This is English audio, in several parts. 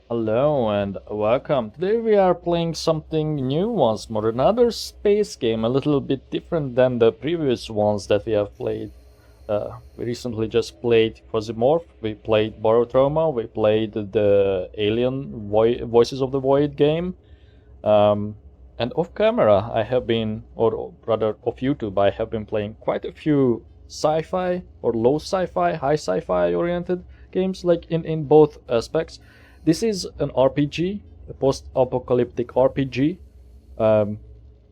Hello and welcome. Today we are playing something new once more, another space game, a little bit different than the previous ones that we have played. We recently just played Quasimorph, we played Barotrauma, we played the Alien Voices of the Void game, um, and off camera I have been, or rather off YouTube, I have been playing quite a few sci-fi or low sci-fi, high sci-fi oriented games, like in both aspects. This is an RPG, a post-apocalyptic RPG, um,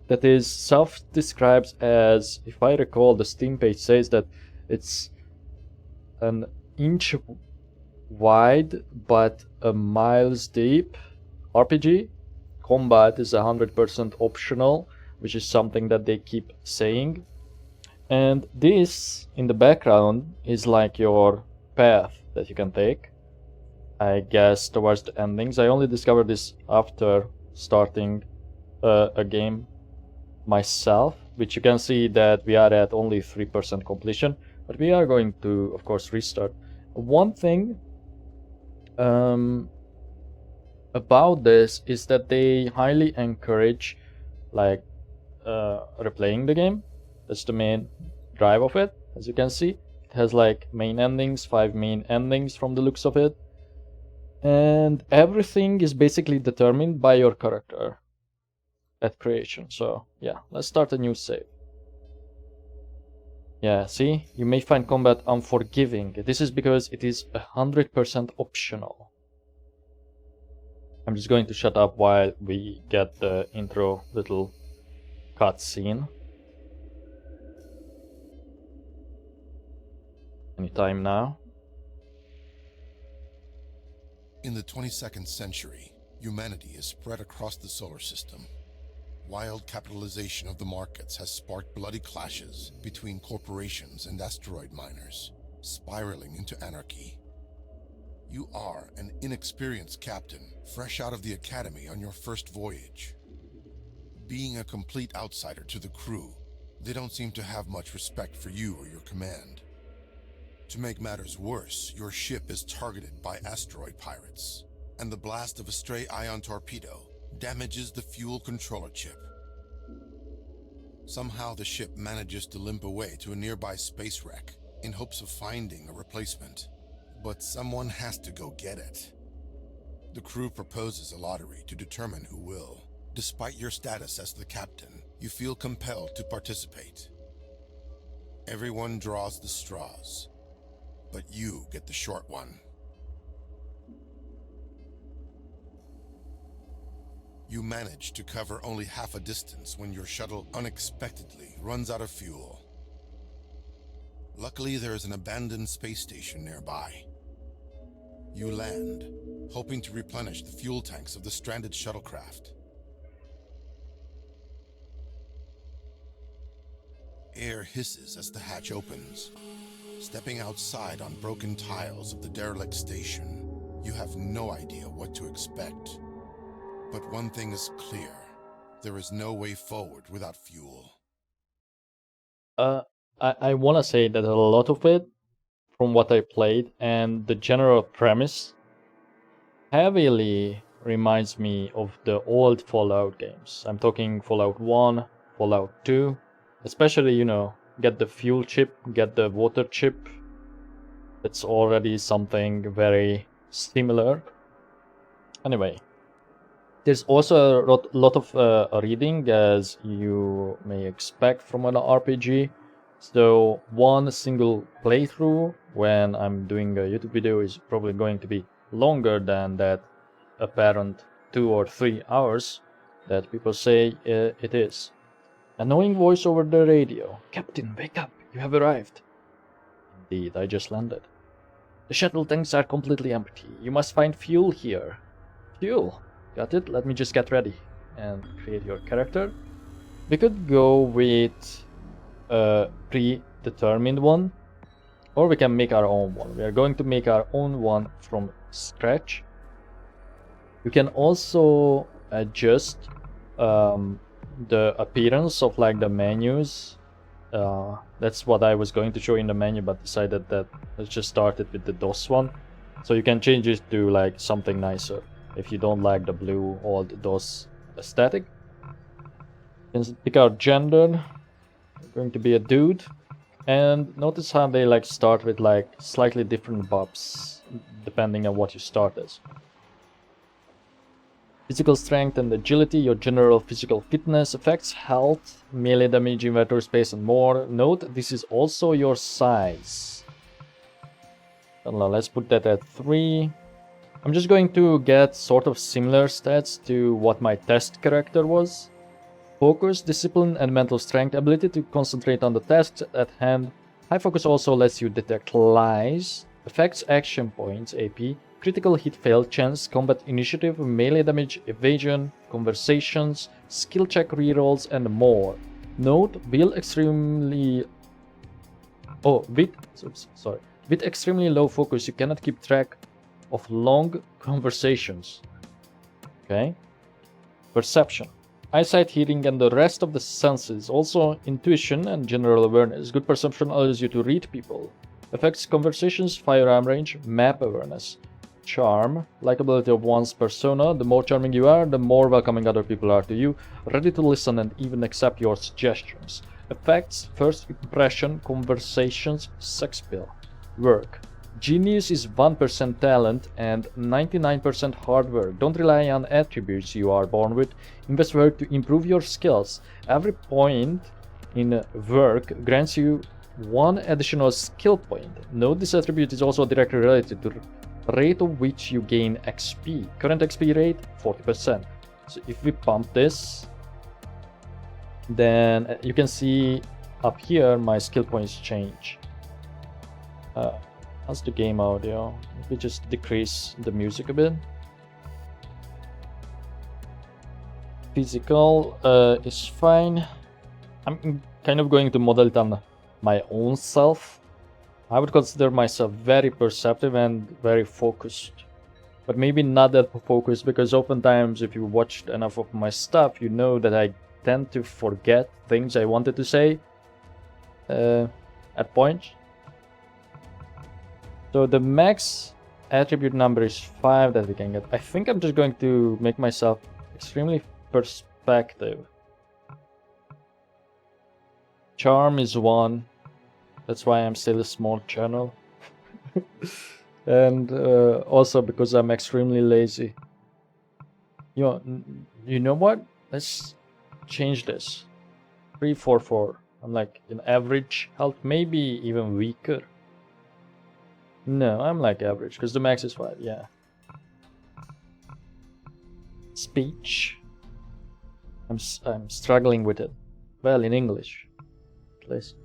that is self-describes as, if I recall, the Steam page says that it's an inch wide but a miles deep RPG. Combat is 100% optional, which is something that they keep saying. And this, in the background, is like your path that you can take, I guess, towards the endings. I only discovered this after starting a game myself, which you can see that we are at only 3% completion, but we are going to, of course, restart. One thing about this is that they highly encourage like replaying the game. That's the main drive of it. As you can see, it has like main endings, 5 main endings from the looks of it, and everything is basically determined by your character at creation. So yeah, let's start a new save. Yeah, see, you may find combat unforgiving. This is because it is 100% optional. I'm just going to shut up while we get the intro little cutscene. Anytime now. In the 22nd century, humanity is spread across the solar system. Wild capitalization of the markets has sparked bloody clashes between corporations and asteroid miners, spiraling into anarchy. You are an inexperienced captain, fresh out of the academy on your first voyage. Being a complete outsider to the crew, they don't seem to have much respect for you or your command. To make matters worse, your ship is targeted by asteroid pirates, and the blast of a stray ion torpedo damages the fuel controller chip. Somehow the ship manages to limp away to a nearby space wreck in hopes of finding a replacement. But someone has to go get it. The crew proposes a lottery to determine who will. Despite your status as the captain, you feel compelled to participate. Everyone draws the straws, but you get the short one. You manage to cover only half a distance when your shuttle unexpectedly runs out of fuel. Luckily, there is an abandoned space station nearby. You land, hoping to replenish the fuel tanks of the stranded shuttlecraft. Air hisses as the hatch opens. Stepping outside on broken tiles of the derelict station, you have no idea what to expect. But one thing is clear. There is no way forward without fuel. I want to say that a lot of it, from what I played and the general premise, heavily reminds me of the old Fallout games. I'm talking Fallout 1, Fallout 2, especially, get the fuel chip, get the water chip. It's already something very similar. Anyway, there's also a lot of reading, as you may expect from an RPG. So one single playthrough when I'm doing a YouTube video is probably going to be longer than that apparent 2 or 3 hours that people say it is. Annoying voice over the radio. Captain, wake up, you have arrived. Indeed, I just landed. The shuttle tanks are completely empty. You must find fuel here. Fuel? Got it? Let me just get ready and create your character. We could go with a predetermined one, or we can make our own one. We are going to make our own one from scratch. You can also adjust the appearance of like the menus. That's what I was going to show in the menu, but decided that let's just start it with the DOS one. So you can change it to like something nicer. if you don't like the blue or those aesthetic. You can pick out gender. I'm going to be a dude. And notice how they like start with like slightly different buffs depending on what you start as. Physical strength and agility, your general physical fitness, effects, health, melee damage, inventory space, and more. Note this is also your size. Let's put that at 3. I'm just going to get sort of similar stats to what my test character was. Focus, discipline, and mental strength, ability to concentrate on the tasks at hand. High focus also lets you detect lies. Effects, action points, AP. Critical hit fail chance, combat initiative, melee damage, evasion, conversations, skill check rerolls, and more. Note, with extremely low focus, you cannot keep track of long conversations. Okay. Perception. Eyesight, hearing, and the rest of the senses. Also intuition and general awareness. Good perception allows you to read people. Affects conversations, firearm range, map awareness. Charm, likability of one's persona. The more charming you are, the more welcoming other people are to you, ready to listen and even accept your suggestions. Effects, first impression, conversations, sex appeal. Work. Genius is 1% talent and 99% hard work. Don't rely on attributes you are born with. Invest work to improve your skills. Every point in work grants you 1 additional skill point. Note this attribute is also directly related to the rate of which you gain XP. Current XP rate, 40%. So if we pump this, then you can see up here my skill points change. How's the game audio? If we just decrease the music a bit. Physical is fine. I'm kind of going to model it on my own self. I would consider myself very perceptive and very focused. But maybe not that focused, because oftentimes if you watched enough of my stuff, you know that I tend to forget things I wanted to say at points. So the max attribute number is 5 that we can get. I think I'm just going to make myself extremely perspective. Charm is 1. That's why I'm still a small channel. And also because I'm extremely lazy. You know what? Let's change this. 3, 4, 4. I'm like in average health, maybe even weaker. No, I'm like average, because the max is 5, yeah. Speech. I'm struggling with it. Well, in English, at least.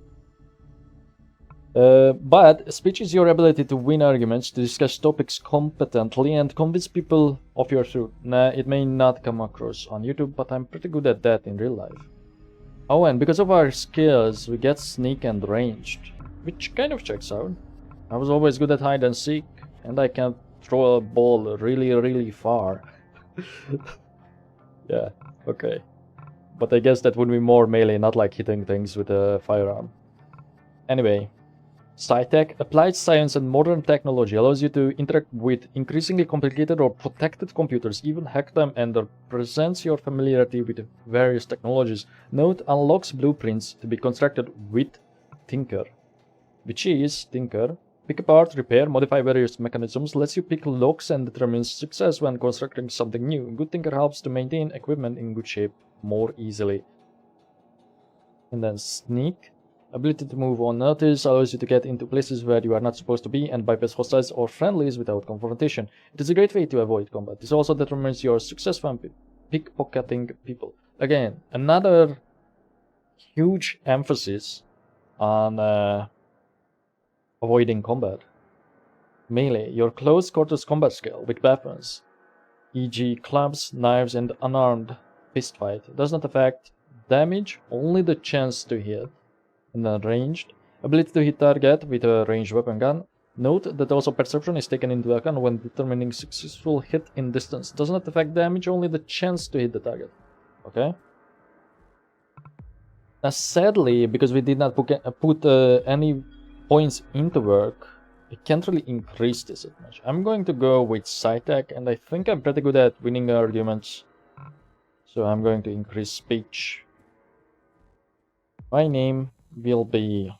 But speech is your ability to win arguments, to discuss topics competently, and convince people of your truth. Nah, it may not come across on YouTube, but I'm pretty good at that in real life. Oh, and because of our skills, we get sneak and ranged, which kind of checks out. I was always good at hide and seek, and I can throw a ball really, really far. Yeah, okay. But I guess that would be more melee, not like hitting things with a firearm. Anyway, SciTech, applied science and modern technology, allows you to interact with increasingly complicated or protected computers, even hack them, and represents your familiarity with various technologies. Note, unlocks blueprints to be constructed with Tinker, which is Tinker. Pick apart, repair, modify various mechanisms, lets you pick locks and determines success when constructing something new. Good Tinker helps to maintain equipment in good shape more easily. And then Sneak. Ability to move unnoticed allows you to get into places where you are not supposed to be and bypass hostiles or friendlies without confrontation. It is a great way to avoid combat. This also determines your success when pickpocketing people. Again, another huge emphasis on avoiding combat. Melee, your close quarters combat skill with weapons, e.g. clubs, knives, and unarmed fistfight, does not affect damage, only the chance to hit. And then ranged, ability to hit target with a ranged weapon gun. Note that also perception is taken into account when determining successful hit in distance. Does not affect damage, only the chance to hit the target. Okay. Now sadly, because we did not put any points into work, I can't really increase this that much. I'm going to go with sci-tech, and I think I'm pretty good at winning arguments. So I'm going to increase speech. My name will be...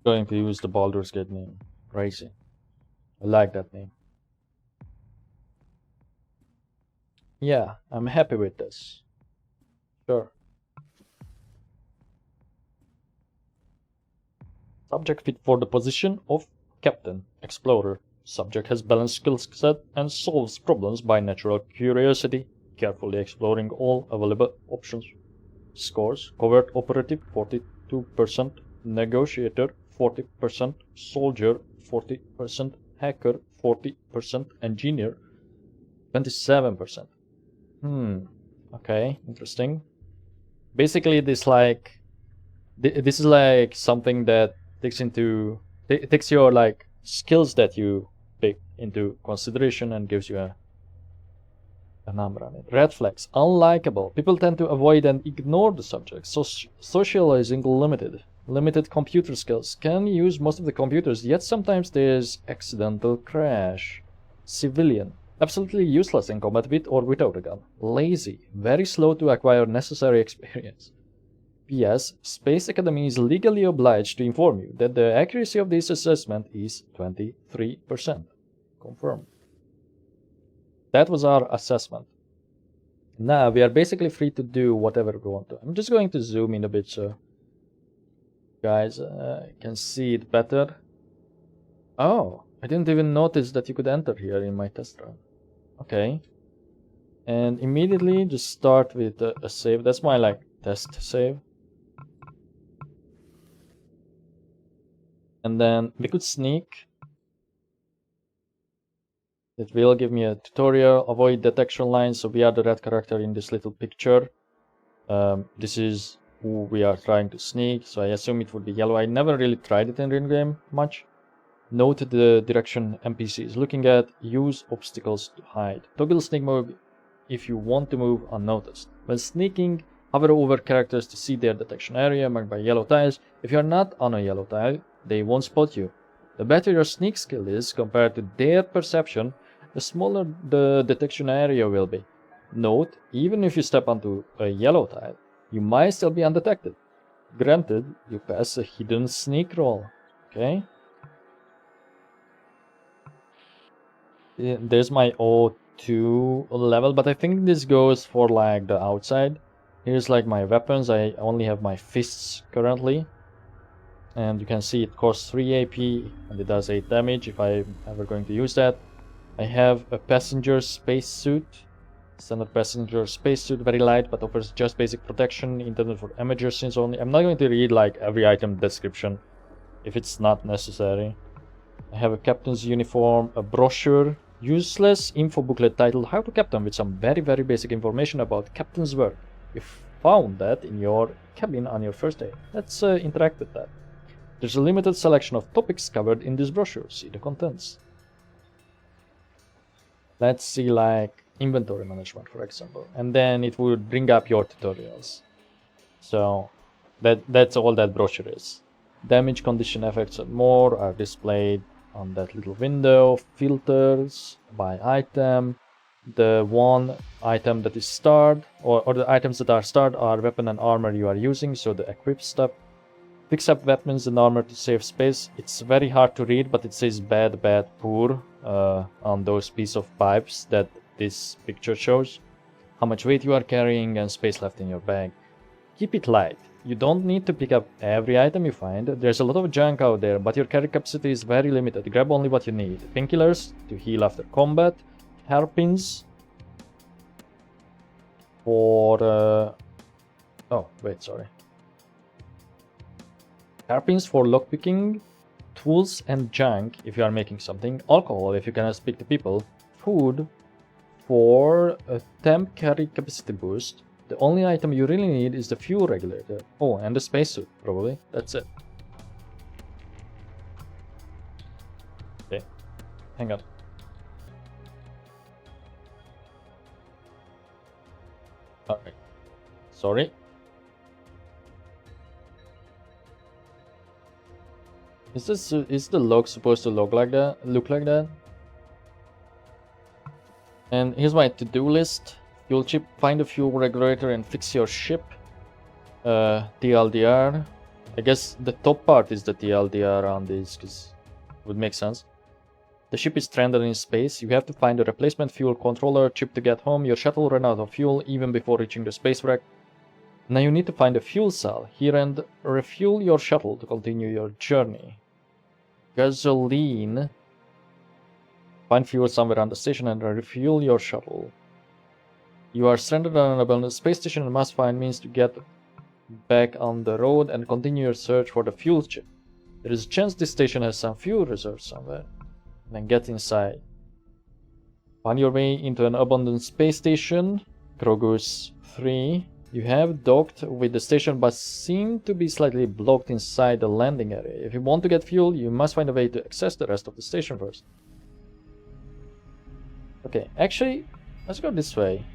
going to use the Baldur's Gate name, Racing. I like that name. Yeah, I'm happy with this. Sure. Subject fit for the position of Captain, Explorer. Subject has balanced skill set and solves problems by natural curiosity, carefully exploring all available options. Scores: Covert Operative 42%, Negotiator 40%, Soldier 40%, Hacker 40%, Engineer 27%. Okay, interesting. Basically, this is like something that takes your like skills that you pick into consideration and gives you a number on it. Red flags: unlikable. People tend to avoid and ignore the subject. Socializing limited computer skills. Can use most of the computers, yet sometimes there's accidental crash. Civilian: absolutely useless in combat with or without a gun. Lazy: very slow to acquire necessary experience. P.S. Space Academy is legally obliged to inform you that the accuracy of this assessment is 23%. Confirmed. That was our assessment. Now we are basically free to do whatever we want to. I'm just going to zoom in a bit so guys can see it better. Oh, I didn't even notice that you could enter here in my test run. Okay. And immediately just start with a save. That's my like test save. And then we could sneak. It will give me a tutorial. Avoid detection lines. So we are the red character in this little picture. This is who we are trying to sneak. So I assume it would be yellow. I never really tried it in real game much. Note the direction NPC is looking at. Use obstacles to hide. Toggle sneak mode if you want to move unnoticed. When sneaking, hover over characters to see their detection area marked by yellow tiles. If you are not on a yellow tile, they won't spot you. The better your sneak skill is compared to their perception, the smaller the detection area will be. Note, even if you step onto a yellow tile, you might still be undetected. Granted, you pass a hidden sneak roll. Okay? There's my O2 level, but I think this goes for like the outside. Here's like my weapons. I only have my fists currently. And you can see it costs 3 AP and it does 8 damage if I'm ever going to use that. I have a passenger spacesuit. Standard passenger spacesuit, very light but offers just basic protection, intended for emergencies only. I'm not going to read like every item description if it's not necessary. I have a captain's uniform, a brochure, useless info booklet titled How to Captain with some very basic information about captain's work. You found that in your cabin on your first day. Let's interact with that. There's a limited selection of topics covered in this brochure. See the contents. Let's see like inventory management, for example. And then it would bring up your tutorials. So that's all that brochure is. Damage, condition, effects, and more are displayed on that little window. Filters by item. The one item that is starred, or the items that are starred are weapon and armor you are using, so the equip stuff. Picks up weapons and armor to save space. It's very hard to read, but it says bad, poor on those piece of pipes that this picture shows. How much weight you are carrying and space left in your bag. Keep it light. You don't need to pick up every item you find. There's a lot of junk out there, but your carry capacity is very limited. Grab only what you need. Painkillers to heal after combat. Hairpins for... oh, wait, sorry. Hairpins for lockpicking, tools and junk if you are making something, alcohol if you cannot speak to people, food for a temp carry capacity boost. The only item you really need is the fuel regulator. Oh, and the spacesuit, probably. That's it. Okay, hang on. Sorry. Is the log supposed to look like that? And here's my to-do list. Fuel chip, find a fuel regulator and fix your ship. TLDR. I guess the top part is the TLDR on this, because it would make sense. The ship is stranded in space. You have to find a replacement fuel controller chip to get home. Your shuttle ran out of fuel even before reaching the space wreck. Now you need to find a fuel cell here and refuel your shuttle to continue your journey. Gasoline. Find fuel somewhere on the station and refuel your shuttle. You are stranded on an abandoned space station and must find means to get back on the road and continue your search for the fuel chip. There is a chance this station has some fuel reserves somewhere. Then get inside. Find your way into an abandoned space station. Krogus 3. You have docked with the station but seem to be slightly blocked inside the landing area. If you want to get fuel, you must find a way to access the rest of the station first. Okay, actually, let's go this way.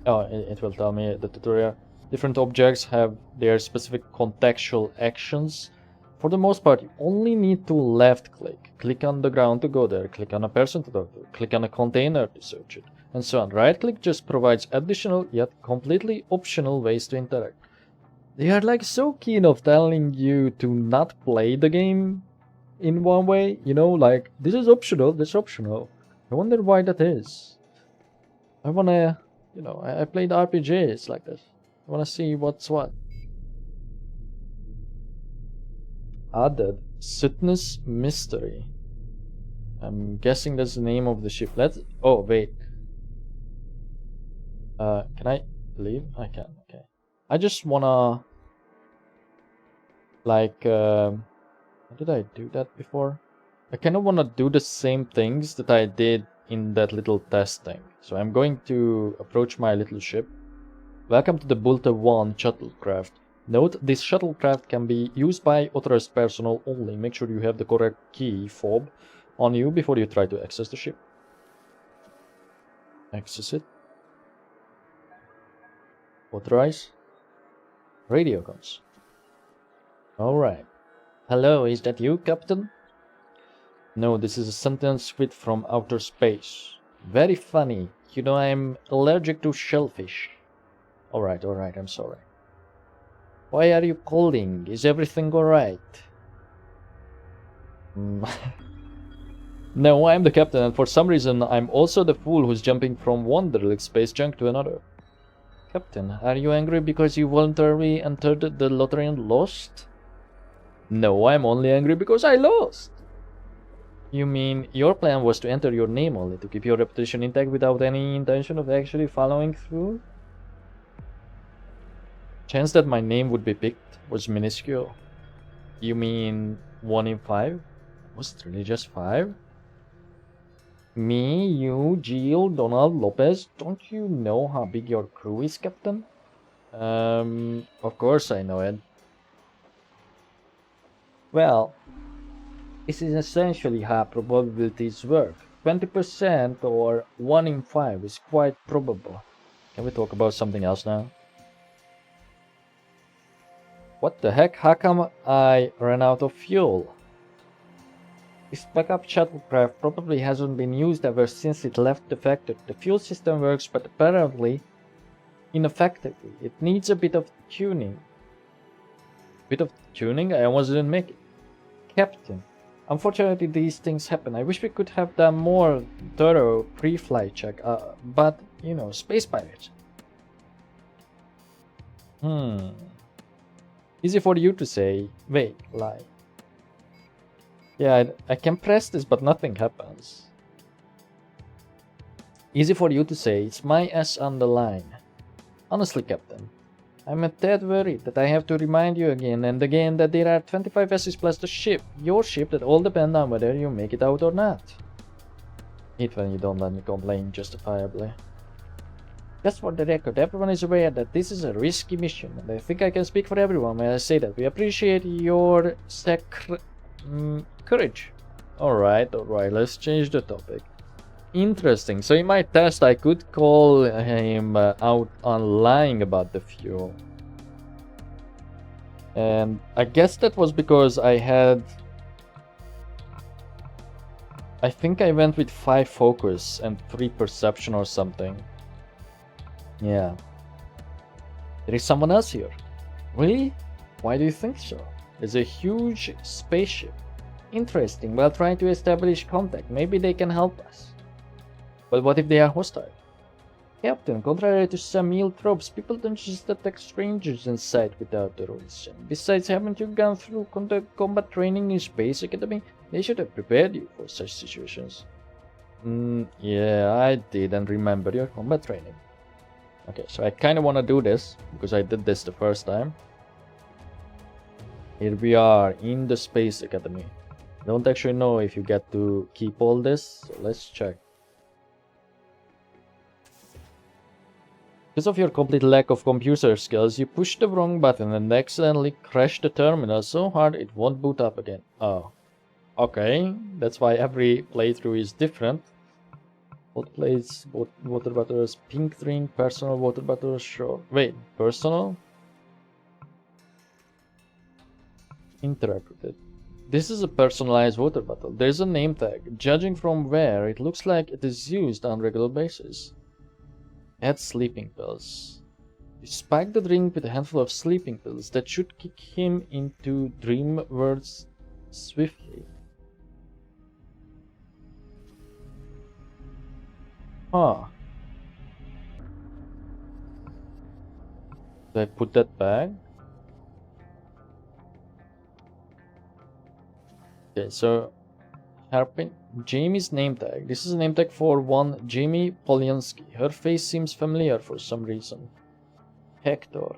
Oh, it will tell me the tutorial. Different objects have their specific contextual actions. For the most part, you only need to left click. Click on the ground to go there, click on a person to talk to, click on a container to search it, and so on. Right click just provides additional yet completely optional ways to interact. They are like so keen of telling you to not play the game in one way, you know, like this is optional, this is optional. I wonder why that is. I wanna, you know, I played RPGs like this. I wanna see what's what. Added Sutness Mystery. I'm guessing that's the name of the ship. Let's. Oh wait. Can I leave? I can. Okay. I just wanna. Like. Did I do that before? I kind of wanna do the same things that I did in that little test thing. So I'm going to approach my little ship. Welcome to the Bulta 1 shuttlecraft. Note, this shuttlecraft can be used by authorized personnel only. Make sure you have the correct key fob on you before you try to access the ship. Access it. Authorize. Radio comes. Alright. Hello, is that you, Captain? No, this is a sentence squid from outer space. Very funny. You know, I'm allergic to shellfish. Alright, I'm sorry. Why are you calling? Is everything alright? No, I'm the captain, and for some reason I'm also the fool who's jumping from one derelict space junk to another. Captain, are you angry because you voluntarily entered the lottery and lost? No, I'm only angry because I lost. You mean your plan was to enter your name only, to keep your reputation intact without any intention of actually following through? Chance that my name would be picked was minuscule. You mean 1 in 5? Was it really just 5? Me, you, Jill, Donald, Lopez, don't you know how big your crew is, Captain? Of course I know it. Well, this is essentially how probabilities work. 20% or 1 in 5 is quite probable. Can we talk about something else now? What the heck? How come I ran out of fuel? This backup shuttlecraft probably hasn't been used ever since it left the factory. The fuel system works, but apparently ineffectively. It needs a bit of tuning. Bit of tuning? I almost didn't make it. Captain, unfortunately these things happen. I wish we could have done more thorough pre-flight check, but, you know, space pirates. Easy for you to say. Wait, lie. Yeah, I can press this, but nothing happens. Easy for you to say. It's my ass on the line. Honestly, Captain, I'm a tad worried that I have to remind you again and again that there are 25 S's plus the ship, your ship, that all depend on whether you make it out or not. Hate when you don't let me complain justifiably. Just for the record, everyone is aware that this is a risky mission, and I think I can speak for everyone when I say that we appreciate your courage. Alright, let's change the topic. Interesting. So in my test, I could call him out on lying about the fuel. And I guess that was because I think I went with 5 focus and 3 perception or something. Yeah. There is someone else here. Really? Why do you think so? There's a huge spaceship. Interesting. While trying to establish contact, maybe they can help us. But what if they are hostile? Captain, contrary to some ill tropes, people don't just attack strangers in sight without a reason. Besides, haven't you gone through combat training in Space Academy? They should have prepared you for such situations. Yeah, I didn't remember your combat training. Okay, so I kind of want to do this, because I did this the first time. Here we are, in the Space Academy. Don't actually know if you get to keep all this, so let's check. Because of your complete lack of computer skills, you pushed the wrong button and accidentally crashed the terminal so hard it won't boot up again. Oh. Okay, that's why every playthrough is different. Hot plates, water bottles, pink drink, personal water bottles, sure. Wait, personal? Interact with it. This is a personalized water bottle. There's a name tag. Judging from where, it looks like it is used on a regular basis. Add sleeping pills. You spike the drink with a handful of sleeping pills that should kick him into dream worlds swiftly. Huh. Did I put that back? Okay, so Harpin, Jamie's name tag. This is a name tag for one Jamie Polyansky. Her face seems familiar for some reason. Hector.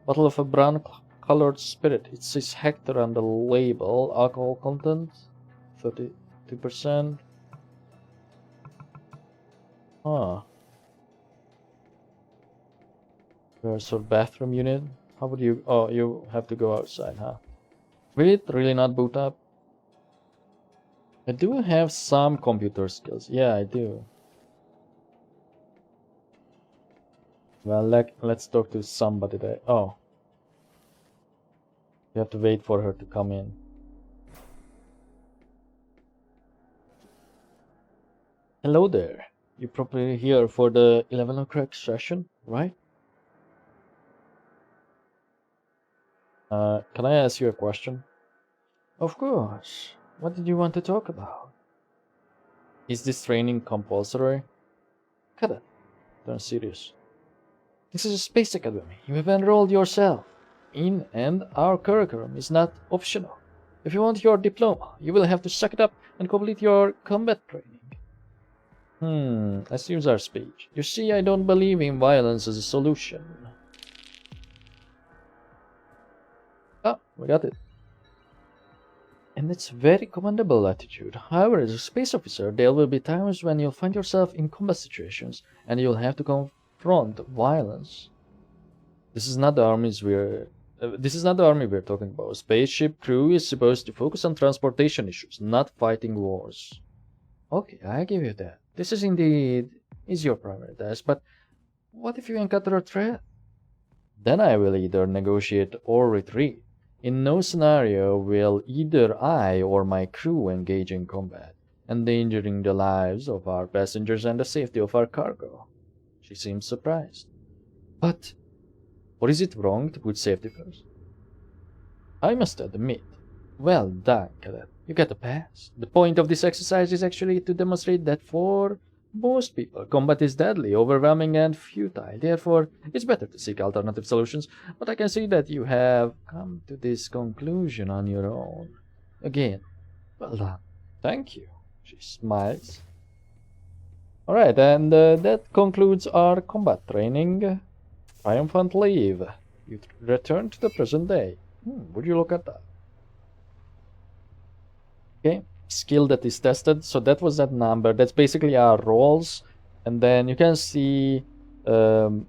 Bottle of a brown colored spirit. It says Hector on the label. Alcohol content 32%. Huh. Where's our bathroom unit? How would you... Oh, you have to go outside, huh? Will it really not boot up? I do have some computer skills. Yeah, I do. Well, let's talk to somebody there. Oh. You have to wait for her to come in. Hello there. You're probably here for the 11 o'clock session, right? Can I ask you a question? Of course. What did you want to talk about? Is this training compulsory? Cut it. Turn serious. This is a space academy. You have enrolled yourself in, and our curriculum is not optional. If you want your diploma, you will have to suck it up and complete your combat training. Let's use our speech. You see, I don't believe in violence as a solution. Ah, we got it. And it's a very commendable attitude. However, as a space officer, there will be times when you'll find yourself in combat situations and you'll have to confront violence. This is not the army we're talking about. Spaceship crew is supposed to focus on transportation issues, not fighting wars. Okay, I give you that. This is your primary task, but what if you encounter a threat? Then I will either negotiate or retreat. In no scenario will either I or my crew engage in combat, endangering the lives of our passengers and the safety of our cargo. She seems surprised. But, or is it wrong to put safety first? I must admit, well done, Cadet. You get a pass. The point of this exercise is actually to demonstrate that for most people, combat is deadly, overwhelming, and futile. Therefore, it's better to seek alternative solutions. But I can see that you have come to this conclusion on your own. Again, well done. Thank you. She smiles. Alright, and that concludes our combat training. Triumphant leave. You return to the present day. Would you look at that? Okay, skill that is tested. So that was that number. That's basically our rolls. And then you can see that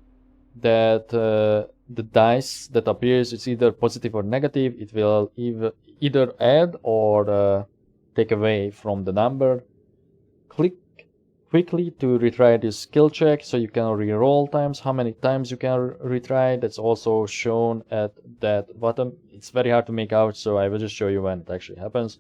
the dice that appears is either positive or negative. It will either add or take away from the number. Click quickly to retry this skill check, so you can reroll times, how many times you can retry. That's also shown at that bottom. It's very hard to make out, so I will just show you when it actually happens.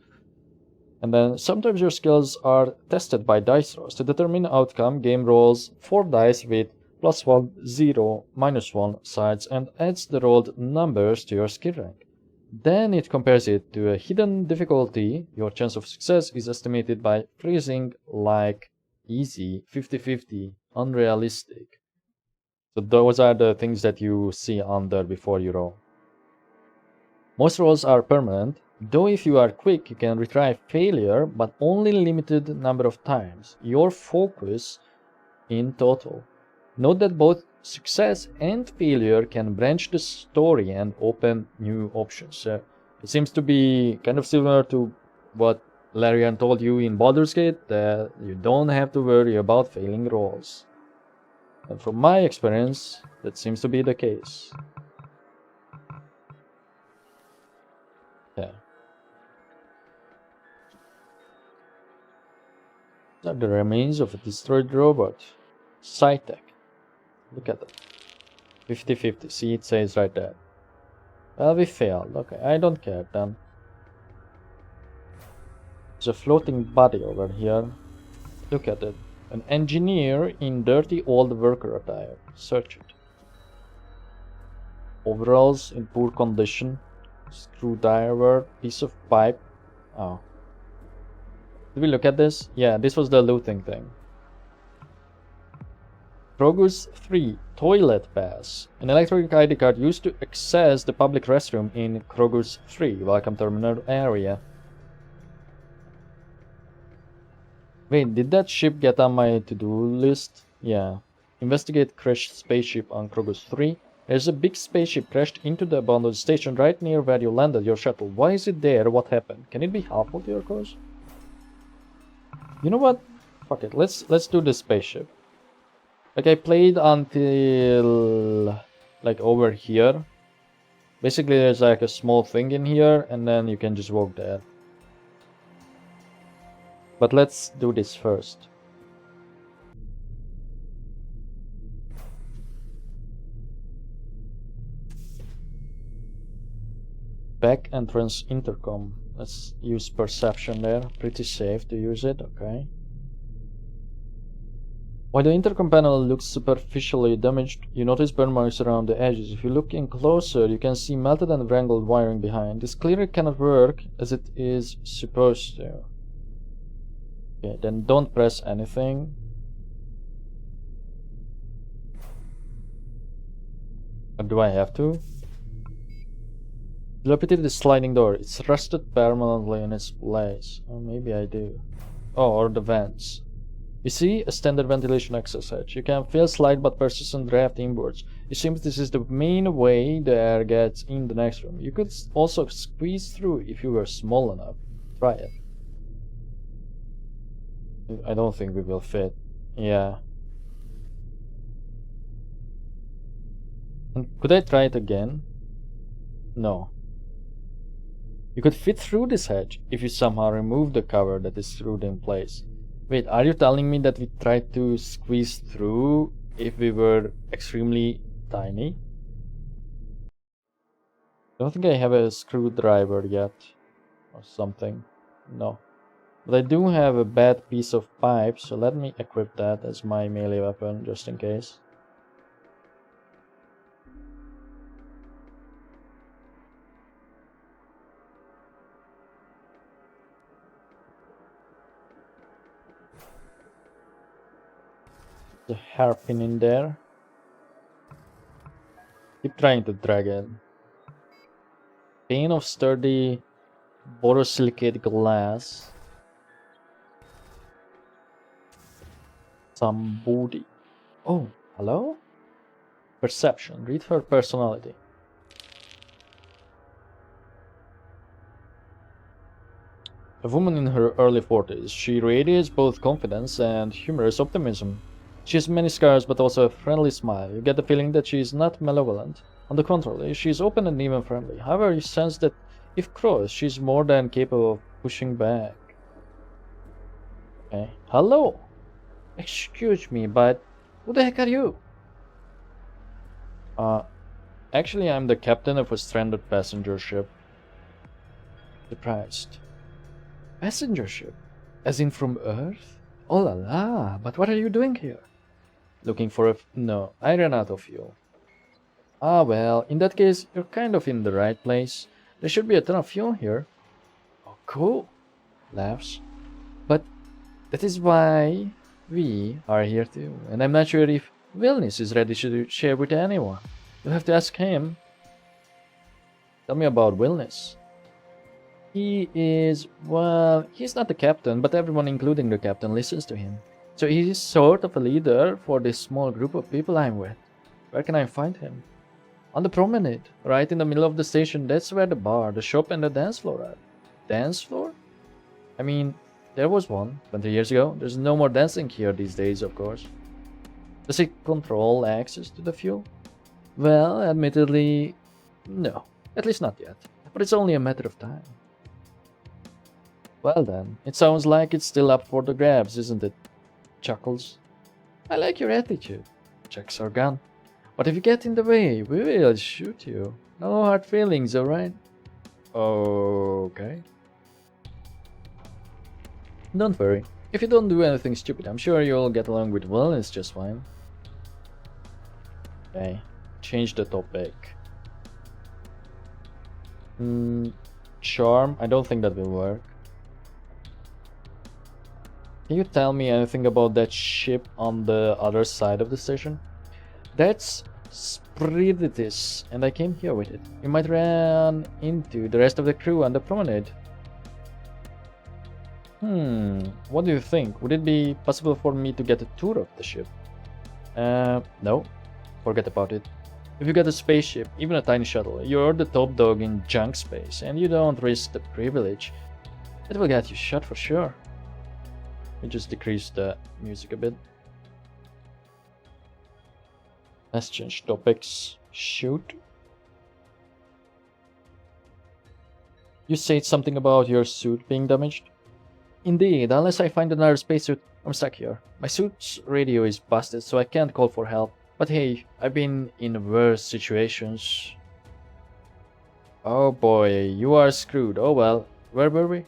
And then sometimes your skills are tested by dice rolls. To determine outcome, game rolls 4 dice with +1, 0, -1 sides and adds the rolled numbers to your skill rank. Then it compares it to a hidden difficulty. Your chance of success is estimated by phrasing like easy, 50-50, unrealistic. So those are the things that you see under before you roll. Most rolls are permanent, though if you are quick you can retry failure, but only limited number of times. Your focus in total. Note that both success and failure can branch the story and open new options. It seems to be kind of similar to what Larian told you in Baldur's Gate, that you don't have to worry about failing rolls. And from my experience, that seems to be the case. Yeah. These are the remains of a destroyed robot. Sci-tech. Look at that. 50-50. See, it says right there. Well, we failed. Okay, I don't care then. There's a floating body over here. Look at it. An engineer in dirty old worker attire. Search it. Overalls in poor condition. Screwdriver. Piece of pipe. Oh. Did we look at this? Yeah, this was the looting thing. Krogus 3 Toilet Pass. An electronic ID card used to access the public restroom in Krogus 3 Welcome Terminal area. Wait, did that ship get on my to-do list? Yeah. Investigate crashed spaceship on Krogus 3. There's a big spaceship crashed into the abandoned station right near where you landed your shuttle. Why is it there? What happened? Can it be helpful to your cause? You know what? Fuck it. Let's do the spaceship. Like, I played until like over here. Basically there's like a small thing in here and then you can just walk there. But let's do this first. Back entrance intercom. Let's use perception there. Pretty safe to use it, okay. While the intercom panel looks superficially damaged, you notice burn marks around the edges. If you look in closer, you can see melted and wrangled wiring behind. This clearly cannot work as it is supposed to. Okay, then don't press anything. Or do I have to? Dilapidated the sliding door. It's rusted permanently in its place. Oh, maybe I do. Oh, or the vents. You see a standard ventilation access hatch. You can feel slight but persistent draft inwards. It seems this is the main way the air gets in the next room. You could also squeeze through if you were small enough. Try it. I don't think we will fit. Yeah. And could I try it again? No. You could fit through this hatch if you somehow remove the cover that is screwed in place. Wait, are you telling me that we tried to squeeze through if we were extremely tiny? I don't think I have a screwdriver yet. Or something. No. But I do have a bad piece of pipe, so let me equip that as my melee weapon, just in case. The hairpin in there. Keep trying to drag it. Pane of sturdy borosilicate glass. Some booty. Oh, hello? Perception. Read her personality. A woman in her early 40s. She radiates both confidence and humorous optimism. She has many scars but also a friendly smile. You get the feeling that she is not malevolent. On the contrary, she is open and even friendly. However, you sense that if crossed, she is more than capable of pushing back. Okay. Hello! Excuse me, but who the heck are you? Uh, Actually, I'm the captain of a stranded passenger ship. Surprised. Passenger ship? As in from Earth? Oh la la, but what are you doing here? Looking for a... No, I ran out of fuel. Ah well, in that case, you're kind of in the right place. There should be a ton of fuel here. Oh cool. Laughs. But that is why we are here too. And I'm not sure if Wilnis is ready to share with anyone. You'll have to ask him. Tell me about Wilnis. He is, well, he's not the captain, but everyone, including the captain, listens to him. So he's sort of a leader for this small group of people I'm with. Where can I find him? On the promenade, right in the middle of the station. That's where the bar, the shop, and the dance floor are. Dance floor? I mean, there was one 20 years ago. There's no more dancing here these days, of course. Does it control access to the fuel? Well, admittedly, no. At least not yet. But it's only a matter of time. Well then, it sounds like it's still up for the grabs, isn't it? Chuckles. I like your attitude. Checks our gun. But if you get in the way, we will shoot you. No hard feelings, alright? Okay. Don't worry. If you don't do anything stupid, I'm sure you'll get along with Willis just fine. Okay. Change the topic. Charm? I don't think that will work. Can you tell me anything about that ship on the other side of the station? That's Spiritus, and I came here with it. You might run into the rest of the crew on the promenade. What do you think? Would it be possible for me to get a tour of the ship? No. Forget about it. If you get a spaceship, even a tiny shuttle, you're the top dog in junk space, and you don't risk the privilege. It will get you shot for sure. Let me just decrease the music a bit. Let's change topics. Shoot. You said something about your suit being damaged? Indeed, unless I find another spacesuit, I'm stuck here. My suit's radio is busted, so I can't call for help. But hey, I've been in worse situations. Oh boy, you are screwed. Oh well, where were we?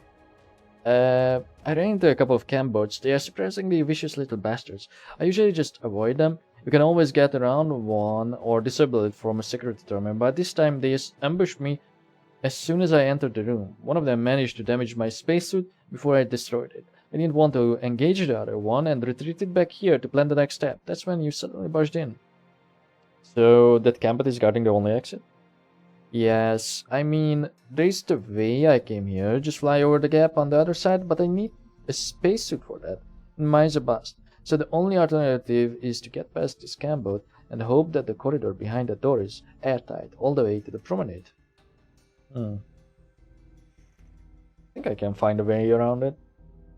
I ran into a couple of cambots. They are surprisingly vicious little bastards. I usually just avoid them. You can always get around one or disable it from a security terminal, but this time they ambushed me as soon as I entered the room. One of them managed to damage my spacesuit before I destroyed it. I didn't want to engage the other one and retreated back here to plan the next step. That's when you suddenly barged in. So that cambot is guarding the only exit? Yes, I mean, there's the way I came here. Just fly over the gap on the other side, but I need a spacesuit for that. And mine's a bust. So the only alternative is to get past this cambot and hope that the corridor behind the door is airtight all the way to the promenade. I think I can find a way around it.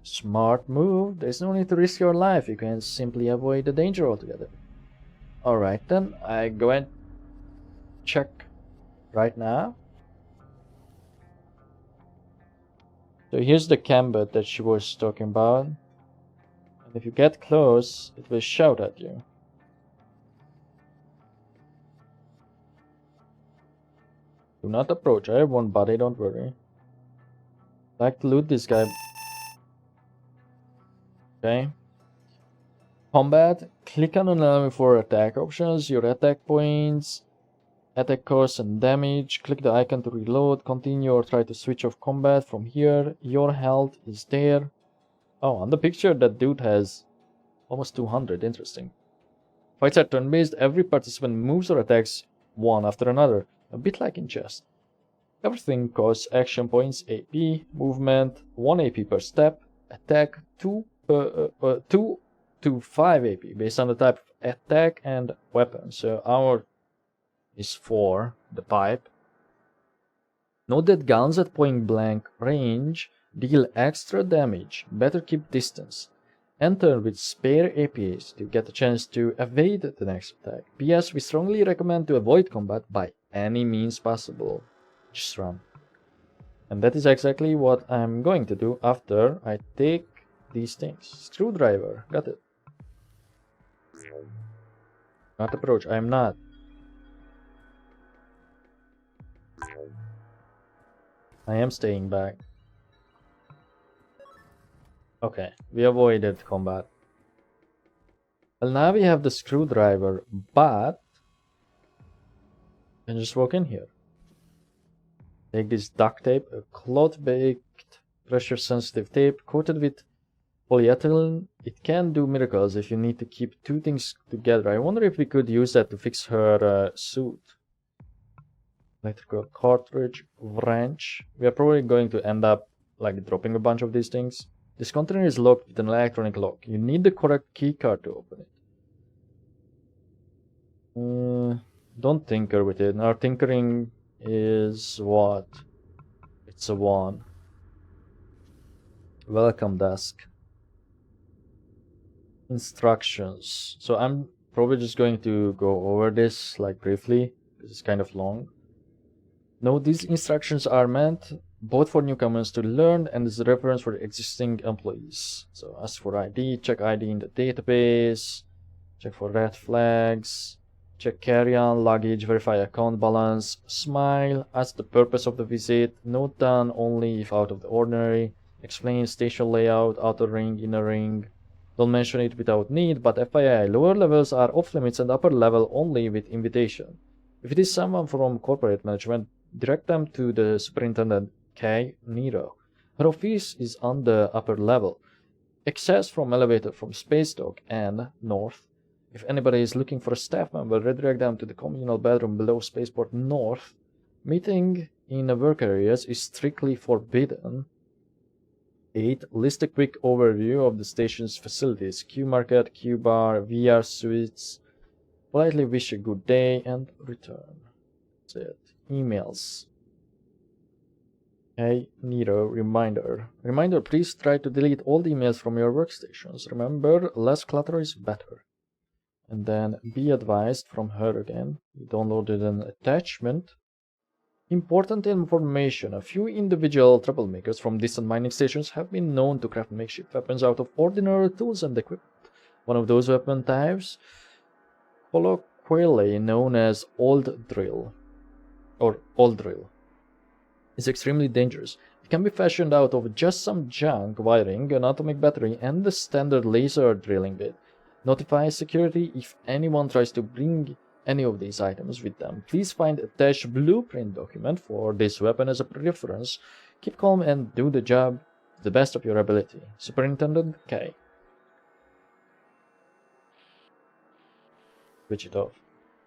Smart move. There's no need to risk your life. You can simply avoid the danger altogether. Alright then, I go and check right now. So here's the cambot that she was talking about. And if you get close, it will shout at you. Do not approach. I have one body, don't worry. Like to loot this guy. Okay. Combat. Click on an enemy for attack options, your attack points, attack cost and damage. Click the icon to reload, continue or try to switch off combat from here. Your health is there. Oh, on the picture that dude has almost 200, interesting. Fights are turn-based, every participant moves or attacks one after another, a bit like in chess. Everything costs action points, AP, movement, 1 AP per step, attack 2 to 5 AP based on the type of attack and weapon. So our is 4, the pipe. Note that guns at point blank range deal extra damage. Better keep distance. Enter with spare APs to get a chance to evade the next attack. P.S. We strongly recommend to avoid combat by any means possible. Just run. And that is exactly what I'm going to do after I take these things. Screwdriver, got it. Not approach. I'm not. I am staying back. Okay, we avoided combat. Well, now we have the screwdriver, but I can just walk in here. Take this duct tape, a cloth-baked, pressure-sensitive tape coated with polyethylene. It can do miracles if you need to keep two things together. I wonder if we could use that to fix her suit. Electrical cartridge, wrench. We are probably going to end up like dropping a bunch of these things. This container is locked with an electronic lock. You need the correct keycard to open it. Don't tinker with it. Our tinkering is what? It's a 1. Welcome desk. Instructions. So I'm probably just going to go over this like briefly because it's kind of long. No, these instructions are meant both for newcomers to learn and as a reference for existing employees. So ask for ID, check ID in the database, check for red flags, check carry-on, luggage, verify account balance, smile, ask the purpose of the visit, note down only if out of the ordinary, explain station layout, outer ring, inner ring. Don't mention it without need, but FYI, lower levels are off limits and upper level only with invitation. If it is someone from corporate management, direct them to the superintendent, K. Nero. Her office is on the upper level. Access from elevator from Space Dock and north. If anybody is looking for a staff member, redirect them to the communal bedroom below Spaceport North. Meeting in work areas is strictly forbidden. 8. List a quick overview of the station's facilities. Q Market, Q Bar, VR suites. Politely wish a good day and return. That's it. Emails. Hey, Nero, reminder. Reminder, please try to delete all the emails from your workstations. Remember, less clutter is better. And then be advised from her again. We downloaded an attachment. Important information. A few individual troublemakers from distant mining stations have been known to craft makeshift weapons out of ordinary tools and equipment. One of those weapon types, colloquially known as old drill, is extremely dangerous. It can be fashioned out of just some junk wiring, an atomic battery, and the standard laser drilling bit. Notify security if anyone tries to bring any of these items with them. Please find attached blueprint document for this weapon as a reference. Keep calm and do the job to the best of your ability. Superintendent K. Switch it off.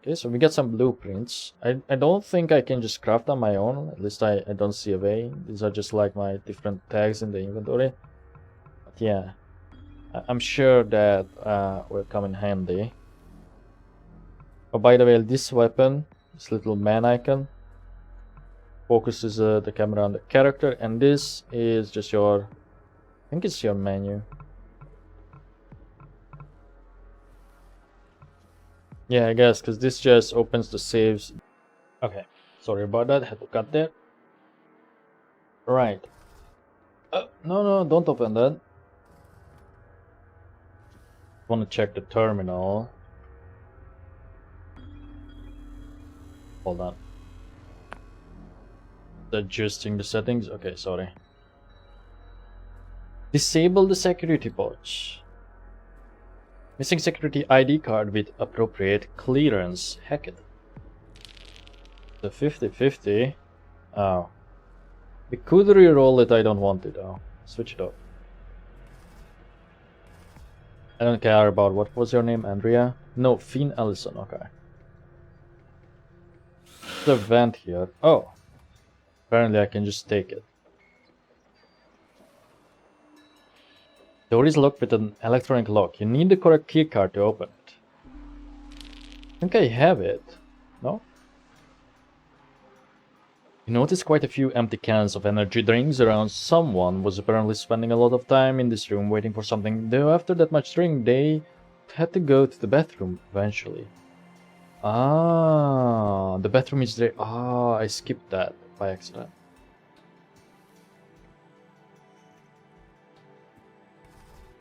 Okay, so we get some blueprints. I don't think I can just craft on my own. At least I don't see a way. These are just like my different tags in the inventory. But yeah, I'm sure that will come in handy. Oh, by the way, this weapon, this little man icon, focuses the camera on the character, and this is just your, I think it's your menu. Yeah, I guess, because this just opens the saves. Okay, sorry about that, had to cut there. Right. No, don't open that. I want to check the terminal. Hold on. Adjusting the settings. Okay, sorry. Disable the security bots. Missing security ID card with appropriate clearance. Heck it. The 50-50. Oh. We could re-roll it, I don't want it though. Switch it off. I don't care about, what was your name, Andrea? No, Finn Ellison, okay. The vent here. Oh. Apparently I can just take it. Door is locked with an electronic lock. You need the correct keycard to open it. I think I have it. No? You notice quite a few empty cans of energy drinks around. Someone was apparently spending a lot of time in this room waiting for something, though after that much drink they had to go to the bathroom eventually. Ah, the bathroom is there. Ah, I skipped that by accident.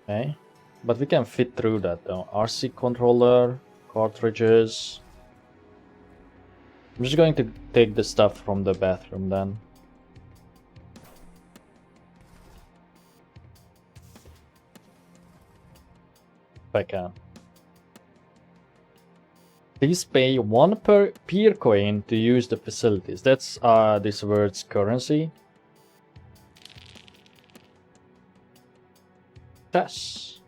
Okay. But we can fit through that though. RC controller, cartridges. I'm just going to take the stuff from the bathroom then. If I can. Please pay 1 per peer coin to use the facilities. That's this word's currency. Yes.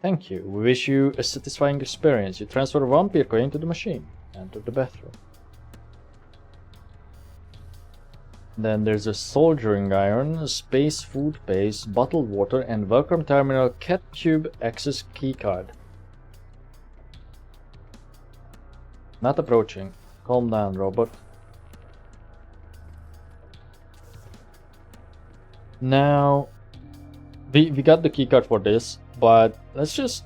Thank you. We wish you a satisfying experience. You transfer 1 peer coin to the machine. Enter the bathroom. Then there's a soldering iron, space food paste, bottled water, and welcome terminal cat cube access keycard. Not approaching. Calm down, robot. Now we got the keycard for this, but let's just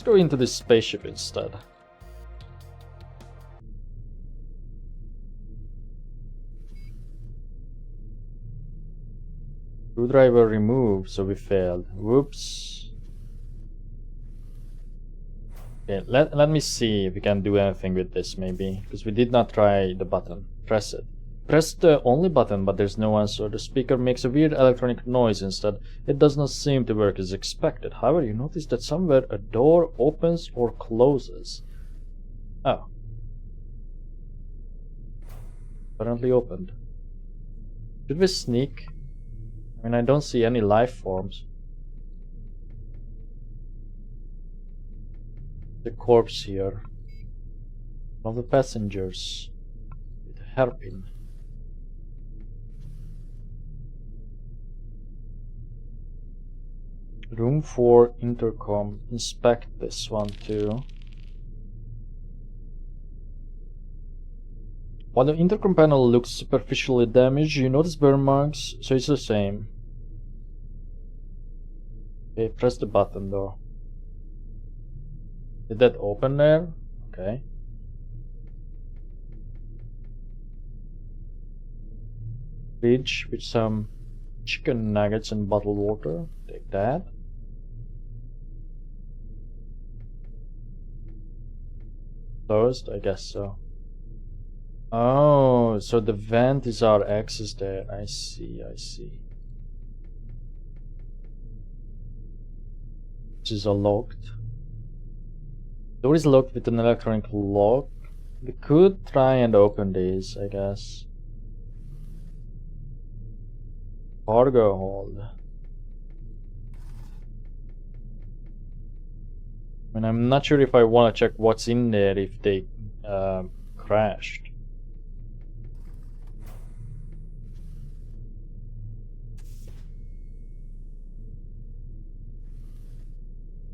go into this spaceship instead. Screwdriver removed, so we failed. Whoops. Okay, let me see if we can do anything with this, maybe. Because we did not try the button. Press it. Press the only button, but there's no answer. The speaker makes a weird electronic noise instead. It does not seem to work as expected. However, you notice that somewhere a door opens or closes. Oh. Apparently opened. Should we sneak? I mean, I don't see any life forms. The corpse here. One of the passengers. With a hairpin. Room 4 intercom. Inspect this one too. While the intercom panel looks superficially damaged, you notice burn marks, so it's the same. Okay, press the button though. Did that open there? Okay. Fridge with some chicken nuggets and bottled water. Take that. Closed? I guess so. Oh, so the vent is our access there. I see, I see. This is locked. Door is locked with an electronic lock. We could try and open these, I guess. Cargo hold. I mean, I'm not sure if I want to check what's in there if they crashed.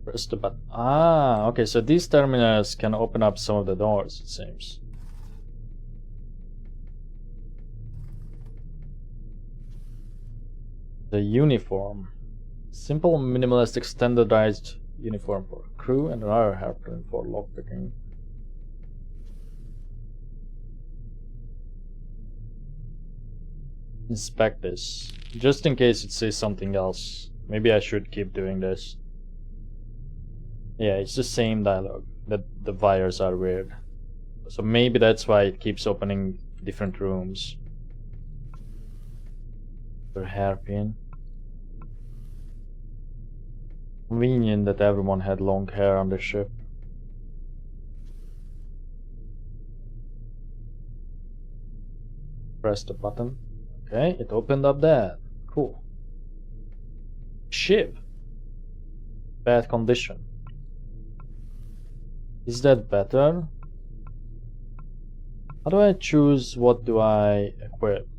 Press the button. Ah, okay, so these terminals can open up some of the doors, it seems. The uniform. Simple, minimalistic, standardized uniform for crew and another hairpin for lockpicking. Inspect this, just in case it says something else. Maybe I should keep doing this. Yeah, it's the same dialogue, that the wires are weird. So maybe that's why it keeps opening different rooms. For hairpin. Convenient that everyone had long hair on the ship. Press the button. Okay, it opened up that. Cool. Ship. Bad condition. Is that better? How do I choose what do I equip?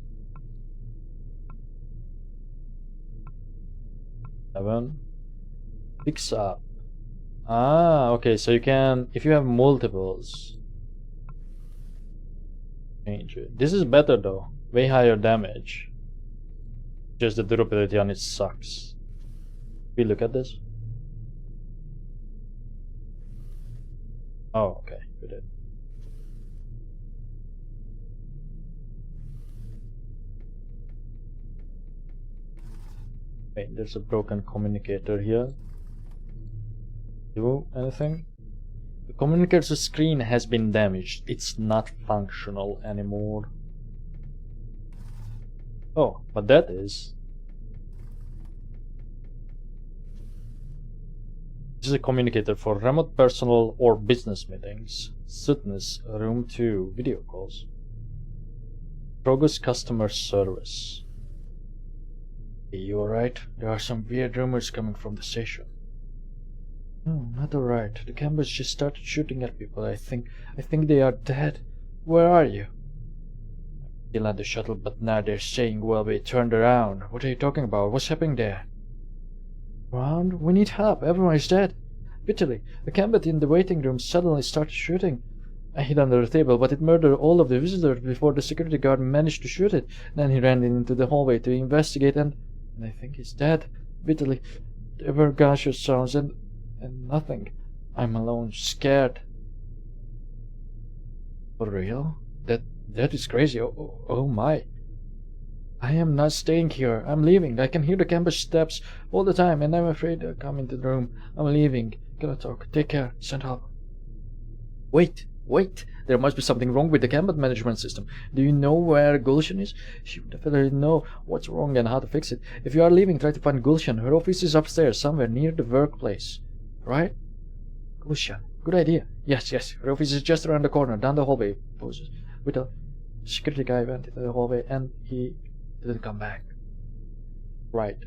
7. Picks up. Ah, okay, so you can, if you have multiples, change it. This is better though. Way higher damage. Just the durability on it sucks. We look at this. Oh, okay, we did. Wait, there's a broken communicator here. do anything? The communicator screen has been damaged. It's not functional anymore. Oh, but that is. This is a communicator for remote personal or business meetings. Sutness, room 2, video calls. Krogus customer service. Hey, you alright? There are some weird rumors coming from the station. No, not alright. The campers just started shooting at people. I think they are dead. Where are you? Still at the shuttle, but now they're saying, well, we turned around. What are you talking about? What's happening there? Around? We need help. Everyone is dead. Bitterly, the camper in the waiting room suddenly started shooting. I hid under the table, but it murdered all of the visitors before the security guard managed to shoot it. Then he ran into the hallway to investigate, and I think he's dead. Bitterly, there were gunshot sounds and nothing. I'm alone, scared. For real? That is crazy. Oh my. I am not staying here. I'm leaving. I can hear the campus steps all the time, and I'm afraid they'll come into the room. I'm leaving. Gotta talk. Take care. Send help. Wait. There must be something wrong with the campus management system. Do you know where Gulshan is? She would definitely know what's wrong and how to fix it. If you are leaving, try to find Gulshan. Her office is upstairs, somewhere near the workplace. Right? Gulshan. Good idea. Yes. Her office is just around the corner, down the hallway. Poses. With a security guy went into the hallway, and he didn't come back. Right.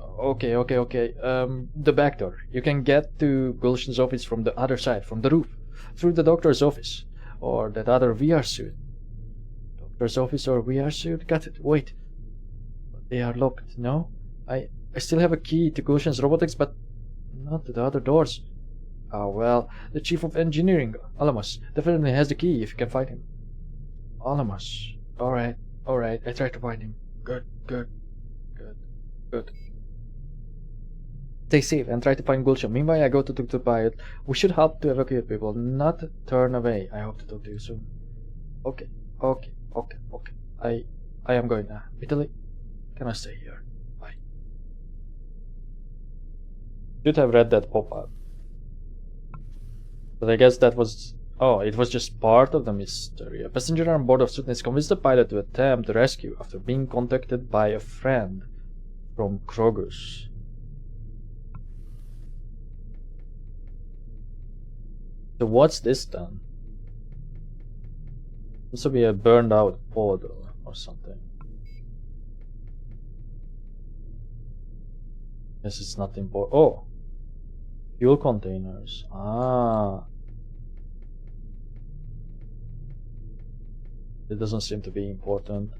Okay. The back door. You can get to Gulshan's office from the other side, from the roof, through the doctor's office, or that other VR suit. Doctor's office or VR suit? Got it. Wait. They are locked, no? I still have a key to Gulshan's robotics, but not to the other doors. Ah, well, the chief of engineering, Alamos, definitely has the key if you can find him. Alamos. Alright. I tried to find him. Good. Stay safe and try to find Gulshan. Meanwhile, I go to talk to the pilot. We should help to evacuate people, not turn away. I hope to talk to you soon. Okay. I am going now. Italy, can I stay here? Bye. Should have read that pop-up. But I guess that was... Oh, it was just part of the mystery. A passenger on board of Sutness convinced the pilot to attempt the rescue after being contacted by a friend from Krogus. So what's this then? This will be a burned out pod or something. Guess it's not important. Oh! Fuel containers. Ah. It doesn't seem to be important.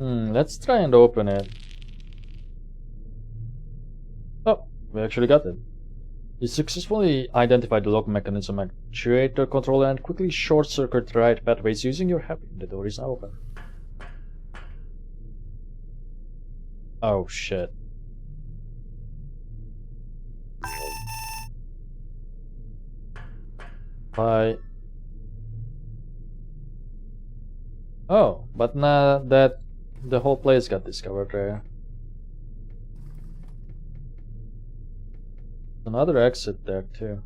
Let's try and open it. Oh, we actually got it. You successfully identified the lock mechanism, actuator controller, and quickly short-circuit the right pathways using your happy. The door is now open. Oh shit. Bye. Oh, but now that the whole place got discovered there. Another exit there too.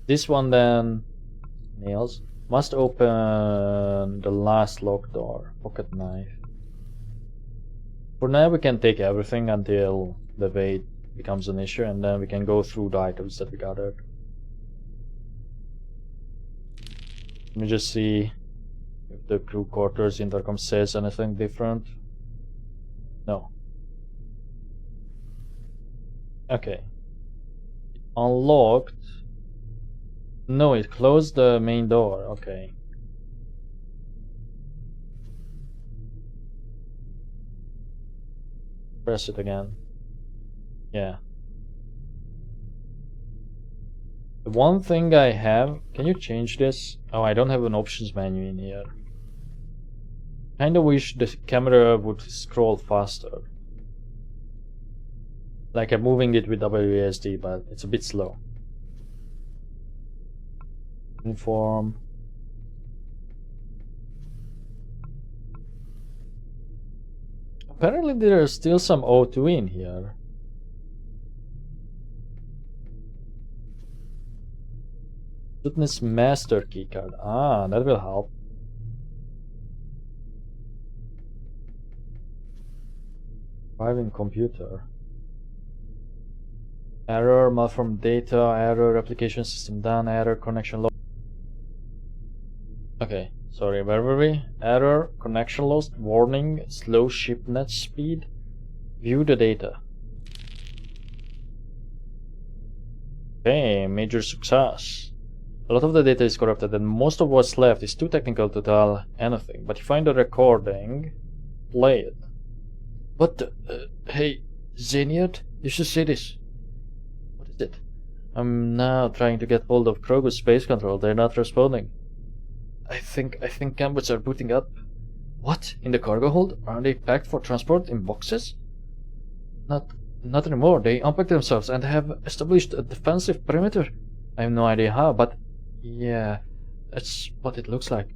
This one then, nails, must open the last locked door. Pocket knife. For now we can take everything until the weight becomes an issue, and then we can go through the items that we gathered. Let me just see if the crew quarters intercom says anything different. No. Okay. Unlocked. No, it closed the main door. Okay. Press it again. Yeah. The one thing I have... Can you change this? Oh, I don't have an options menu in here. Kinda wish the camera would scroll faster. Like I'm moving it with WASD, but it's a bit slow. Uniform. Apparently there's still some O2 in here. Fitness Master keycard. Ah, that will help. Driving computer. Error, malformed data, error, application system down, error, connection lost. Okay, sorry, where were we? Error, connection lost, warning, slow shipnet speed. View the data. Okay, major success. A lot of the data is corrupted and most of what's left is too technical to tell anything. But you find the recording, play it. What the? Hey, Zeniat, you should see this. What is it? I'm now trying to get hold of Kroger's space control. They're not responding. I think cambots are booting up. What? In the cargo hold? Are they packed for transport in boxes? Not anymore. They unpacked themselves and have established a defensive perimeter. I have no idea how, but yeah, that's what it looks like.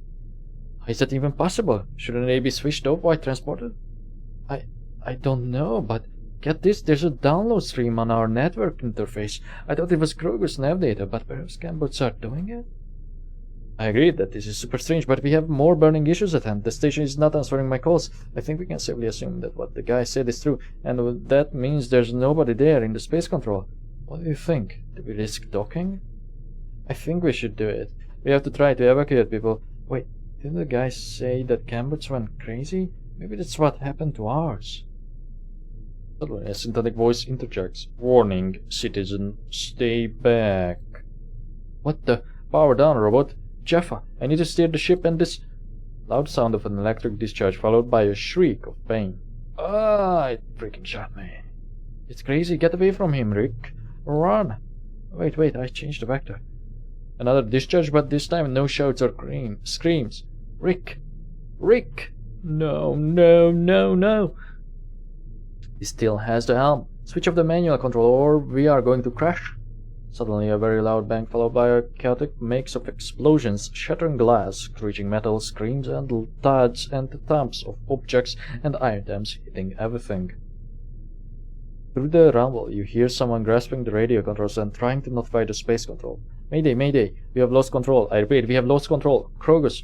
How is that even possible? Shouldn't they be switched off while transported? I don't know, but get this, there's a download stream on our network interface. I thought it was Kroger's nav data, but perhaps cambots are doing it? I agree that this is super strange, but we have more burning issues at hand. The station is not answering my calls. I think we can safely assume that what the guy said is true, and that means there's nobody there in the space control. What do you think? Do we risk docking? I think we should do it. We have to try to evacuate people. Wait, didn't the guy say that cambots went crazy? Maybe that's what happened to ours. Suddenly, a synthetic voice interjects. Warning, citizen, stay back. What the? Power down, robot. Jaffa, I need to steer the ship and this... Loud sound of an electric discharge followed by a shriek of pain. Ah, it freaking shot me. It's crazy, get away from him, Rick. Run. Wait, I changed the vector. Another discharge, but this time no shouts or screams. Rick! No. He still has the helm. Switch off the manual control or we are going to crash. Suddenly a very loud bang followed by a chaotic mix of explosions, shattering glass, screeching metal, screams and thuds and thumps of objects and items hitting everything. Through the rumble you hear someone grasping the radio controls and trying to notify the space control. Mayday, we have lost control. I repeat, we have lost control. Kroger's.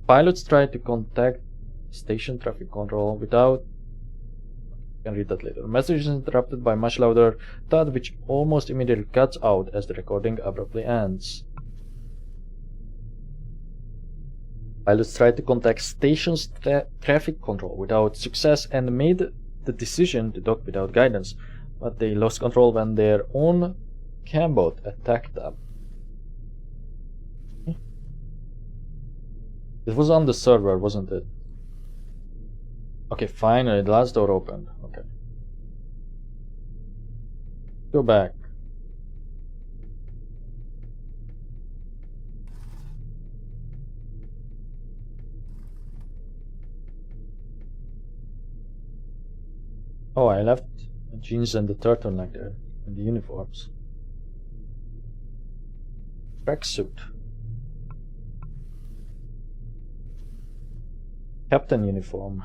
Pilots tried to contact station traffic control without... I can read that later. The message is interrupted by much louder thud which almost immediately cuts out as the recording abruptly ends. Pilots tried to contact station's traffic control without success and made the decision to dock without guidance, but they lost control when their own cambot attacked them. It was on the server, wasn't it? Okay, finally, the last door opened. Okay. Go back. Oh, I left the jeans and the turtleneck there, and the uniforms. Tracksuit. Captain uniform.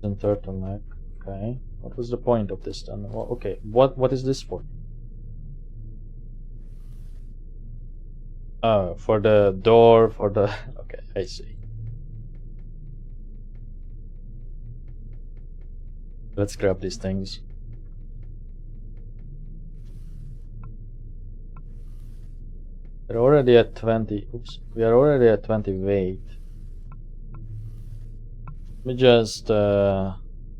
And turtleneck. Okay. What was the point of this then? Well, okay. What is this for? Oh, for the door, for the... Okay, I see. Let's grab these things. We're already at 20. Oops. We are already at 20 weight. Let me just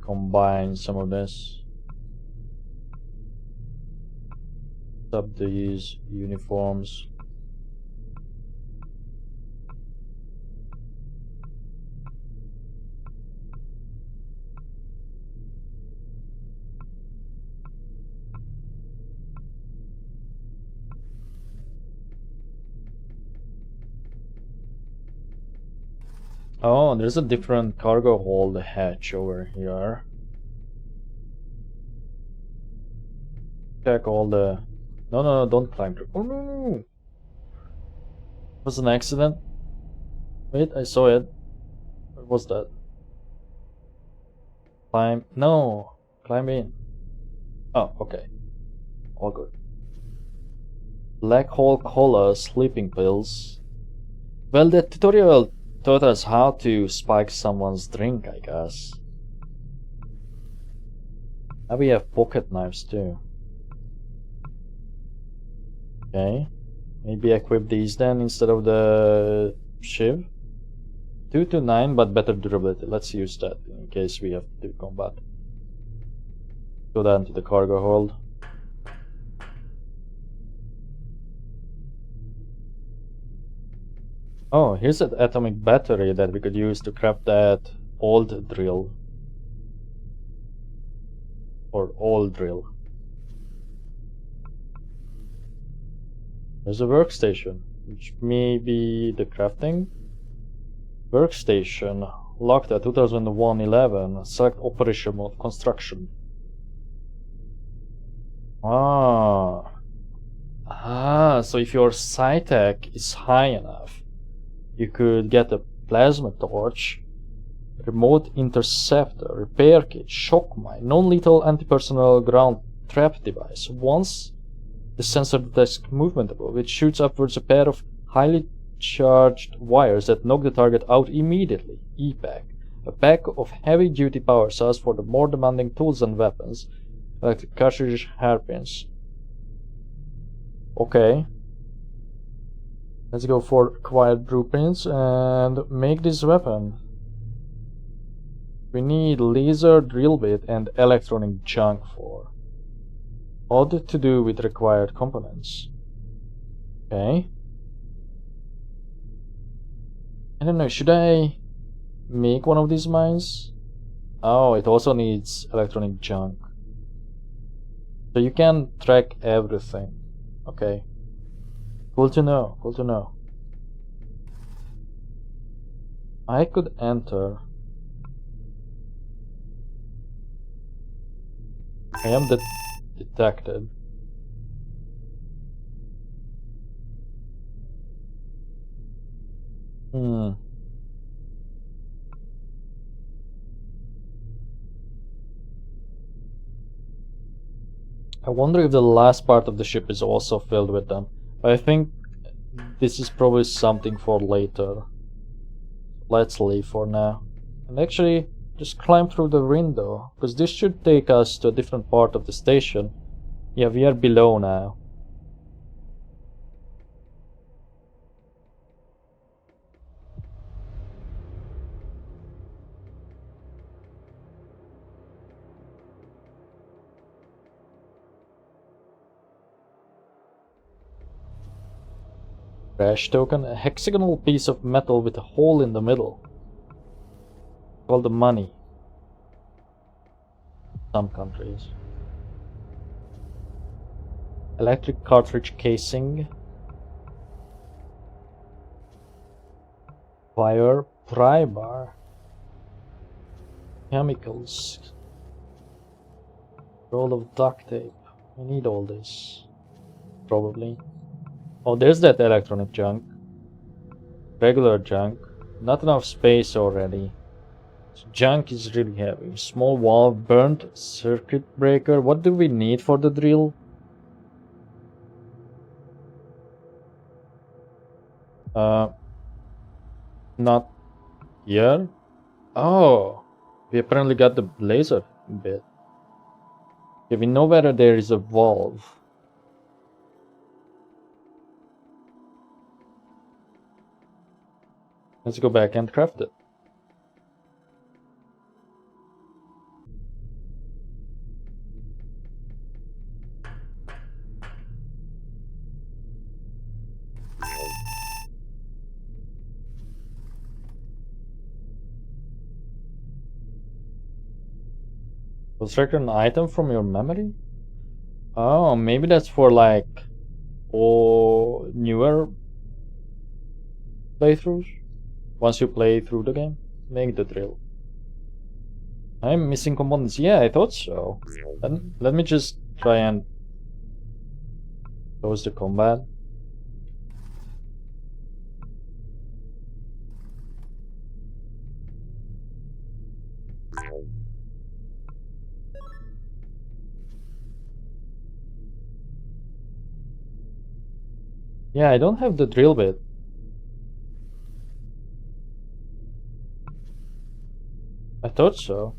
combine some of this. Sub these uniforms. Oh, there's a different cargo hold hatch over here. Check all the... No, don't climb through. Oh no! Was an accident? Wait, I saw it. What was that? Climb. No! Climb in. Oh, okay. All good. Black hole cola, sleeping pills. Well, the tutorial taught us how to spike someone's drink, I guess. Now we have pocket knives too. Okay. Maybe equip these then instead of the shiv. 2 to 9, but better durability. Let's use that in case we have to do combat. Go down to the cargo hold. Oh, here's an atomic battery that we could use to craft that old drill. Or old drill. There's a workstation, which may be the crafting. Workstation, locked at 2001-11, select operation mode, construction. So if your SciTech is high enough, you could get a plasma torch, remote interceptor, repair kit, shock mine, non-lethal anti-personnel ground trap device. Once the sensor detects movement above, it shoots upwards a pair of highly charged wires that knock the target out immediately. E-pack, a pack of heavy-duty power cells for the more demanding tools and weapons, electric cartridge, hairpins. Okay. Let's go for acquired blueprints and make this weapon. We need laser drill bit and electronic junk for. Odd to do with required components. Okay. I don't know, should I make one of these mines? Oh, it also needs electronic junk. So you can track everything. Okay. Cool to know, cool to know. I could enter. I am detected. I wonder if the last part of the ship is also filled with them. I think this is probably something for later. Let's leave for now. And actually, just climb through the window, because this should take us to a different part of the station. Yeah, we are below now. Crash token, a hexagonal piece of metal with a hole in the middle. Called the money. Some countries. Electric cartridge casing. Fire pry bar. Chemicals. Roll of duct tape. We need all this. Probably. Oh, there's that electronic junk. Regular junk. Not enough space already. So junk is really heavy. Small valve, burnt circuit breaker. What do we need for the drill? Not here. Oh, we apparently got the laser bit. Okay, we know whether there is a valve. Let's go back and craft it. Extract an item from your memory? Oh, maybe that's for like newer playthroughs. Once you play through the game, make the drill. I'm missing components. Yeah, I thought so. Then let me just try and close the combat. Yeah, I don't have the drill bit. I thought so.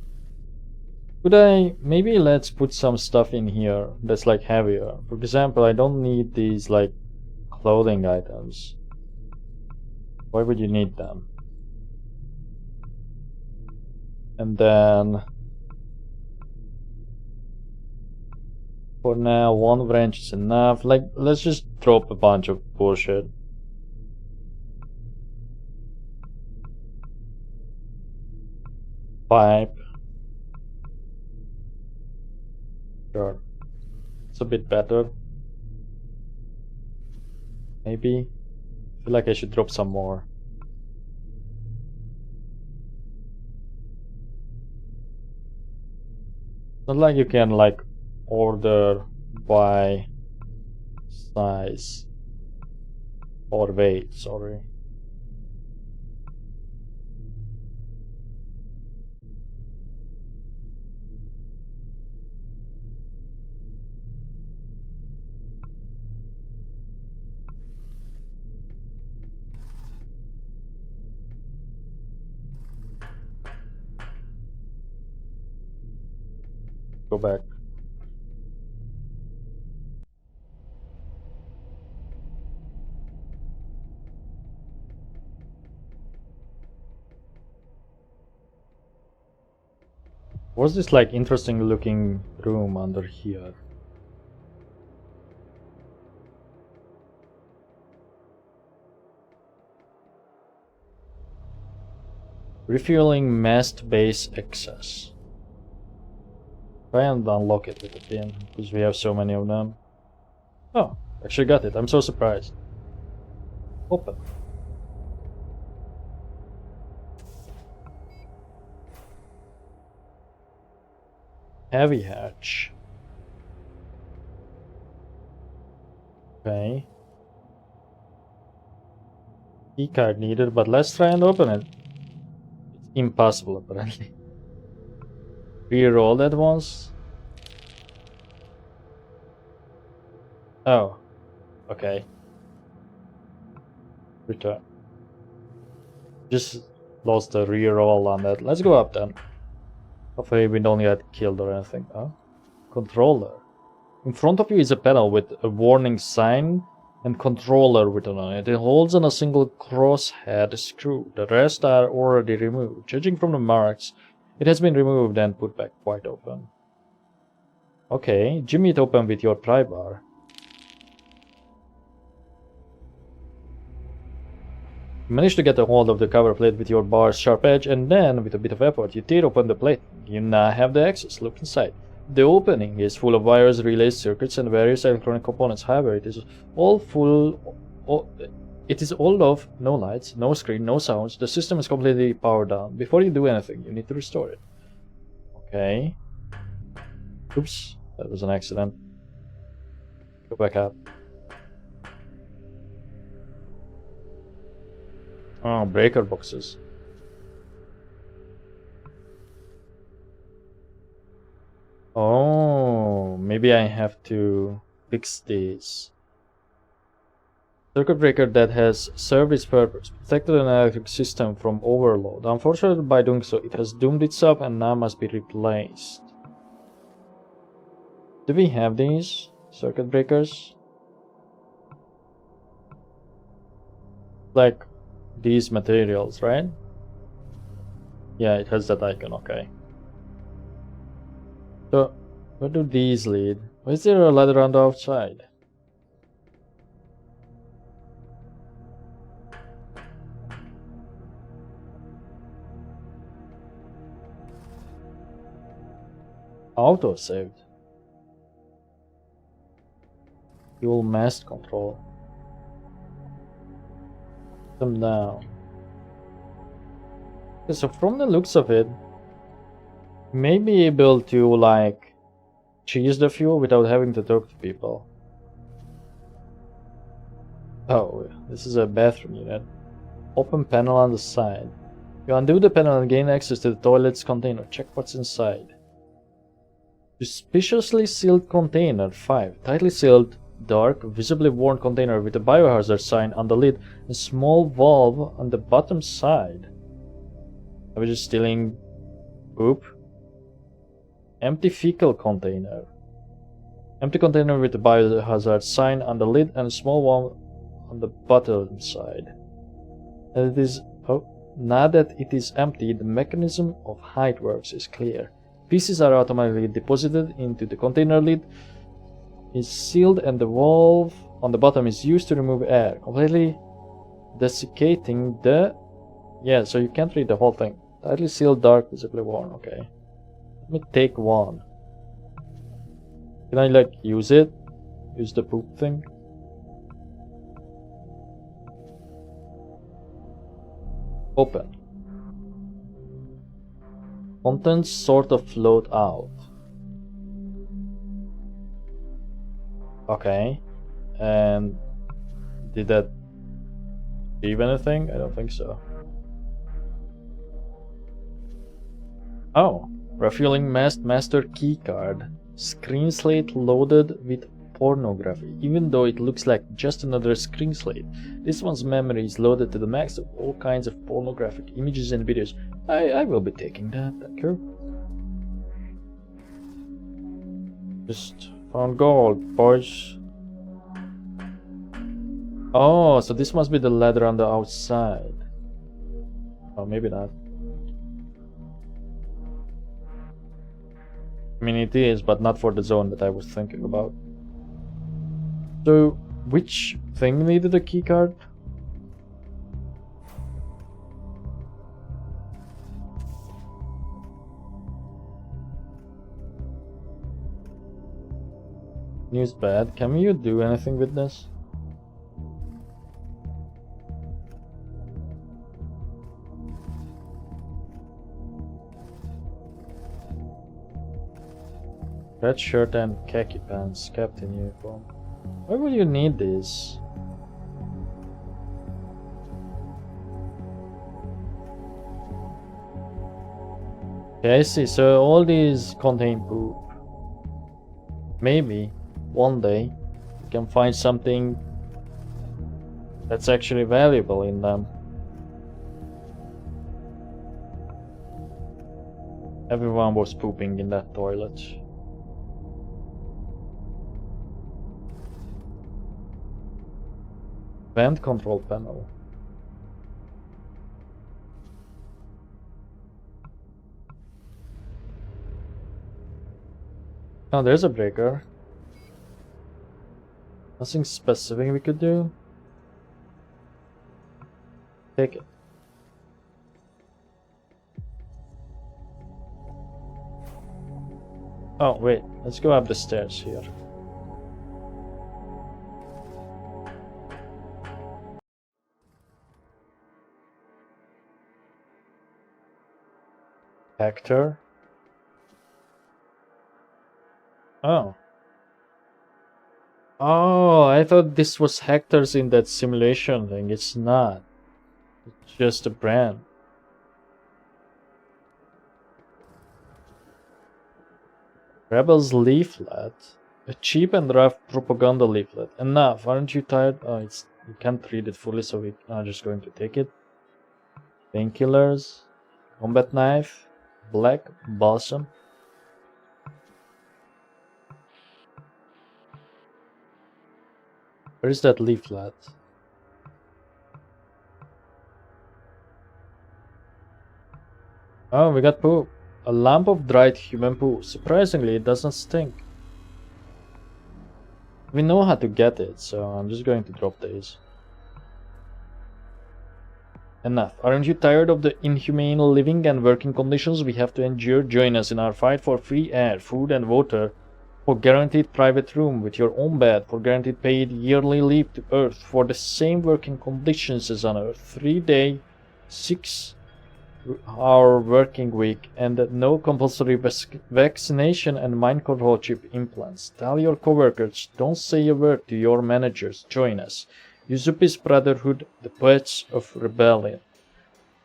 Could I... maybe let's put some stuff in here that's like heavier. For example, I don't need these like clothing items. Why would you need them? And then... for now, one wrench is enough. Like, let's just drop a bunch of bullshit. Pipe. Sure. It's a bit better. Maybe. I feel like I should drop some more. Not like you can like order by size or weight, sorry. Go back. What's this like interesting looking room under here? Refueling mast base access. Try and unlock it with a pin, because we have so many of them. Oh, actually got it. I'm so surprised. Open. Heavy hatch. Okay. Keycard needed, but let's try and open it. It's impossible apparently. Reroll that once. Oh. Okay. Return. Just lost the reroll on that. Let's go up then. Hopefully we don't get killed or anything. Oh. Controller. In front of you is a panel with a warning sign and controller written on it. It holds on a single crosshead screw. The rest are already removed. Judging from the marks, it has been removed and put back quite open. Okay, jimmy it open with your pry bar. You manage to get a hold of the cover plate with your bar's sharp edge, and then, with a bit of effort, you tear open the plate. You now have the access. Look inside. The opening is full of wires, relays, circuits, and various electronic components. However, it is all of no lights, no screen, no sounds. The system is completely powered down. Before you do anything, you need to restore it. Okay. Oops, that was an accident. Go back up. Oh, breaker boxes. Oh, maybe I have to fix these. Circuit breaker that has served its purpose, protected an electric system from overload. Unfortunately, by doing so, it has doomed itself and now must be replaced. Do we have these circuit breakers? Like these materials, right? Yeah, it has that icon, okay. So, where do these lead? Or is there a ladder on the outside? Auto saved. Fuel mast control. Them down. Okay, so from the looks of it, you may be able to like cheese the fuel without having to talk to people. Oh, this is a bathroom unit. Open panel on the side. You undo the panel and gain access to the toilet's container. Check what's inside. Suspiciously sealed container 5. Tightly sealed dark, visibly worn container with a biohazard sign on the lid and a small valve on the bottom side. Are we just stealing poop? Empty fecal container. Empty container with a biohazard sign on the lid and a small one on the bottom side. And it is... oh, now that it is empty, the mechanism of how it works is clear. Pieces are automatically deposited into the container lid, is sealed, and the valve on the bottom is used to remove air, completely desiccating the... yeah, so you can't read the whole thing. Tightly sealed, dark, visibly worn. Okay. Let me take one. Can I, like, use it? Use the poop thing? Open. Contents sort of float out. Okay. And did that achieve anything? I don't think so. Oh, refueling master keycard. Screen slate loaded with pornography. Even though it looks like just another screen slate, this one's memory is loaded to the max of all kinds of pornographic images and videos. I will be taking that, thank you. Just found gold, boys. Oh, so this must be the ladder on the outside. Oh, maybe not. I mean, it is, but not for the zone that I was thinking about. So, which thing needed a keycard? News bad. Can you do anything with this? Red shirt and khaki pants, captain uniform. Why would you need this? Okay, I see. So all these contain poop. Maybe one day we can find something that's actually valuable in them. Everyone was pooping in that toilet. Vent control panel. Oh, there's a breaker. Nothing specific we could do. Take it. Oh, wait. Let's go up the stairs here. Hector. Oh. Oh, I thought this was Hector's in that simulation thing. It's not. It's just a brand. Rebel's leaflet. A cheap and rough propaganda leaflet. Enough. Aren't you tired? Oh, it's you can't read it fully, so we are just going to take it. Painkillers. Combat knife. Black balsam. Where is that leaflet? Oh, we got poop. A lump of dried human poo. Surprisingly, it doesn't stink. We know how to get it, so I'm just going to drop these. Enough. Aren't you tired of the inhumane living and working conditions we have to endure? Join us in our fight for free air, food and water, for guaranteed private room with your own bed, for guaranteed paid yearly leave to Earth, for the same working conditions as on Earth, 3-day, 6-hour working week, and no compulsory vaccination and mind control chip implants. Tell your coworkers, don't say a word to your managers. Join us. Yuzupi's Brotherhood, the Pledge of Rebellion.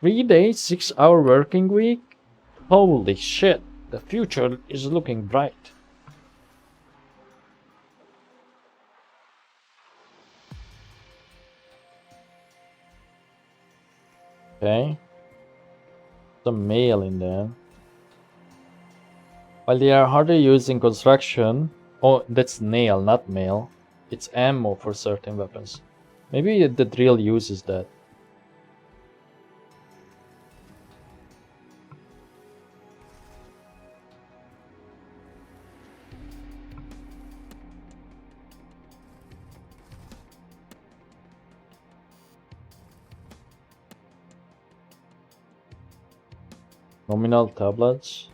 3-day, 6-hour working week? Holy shit, the future is looking bright. Okay. Some mail in there. While they are harder used in construction... Oh, that's nail, not mail. It's ammo for certain weapons. Maybe the drill uses that. Nominal tablets.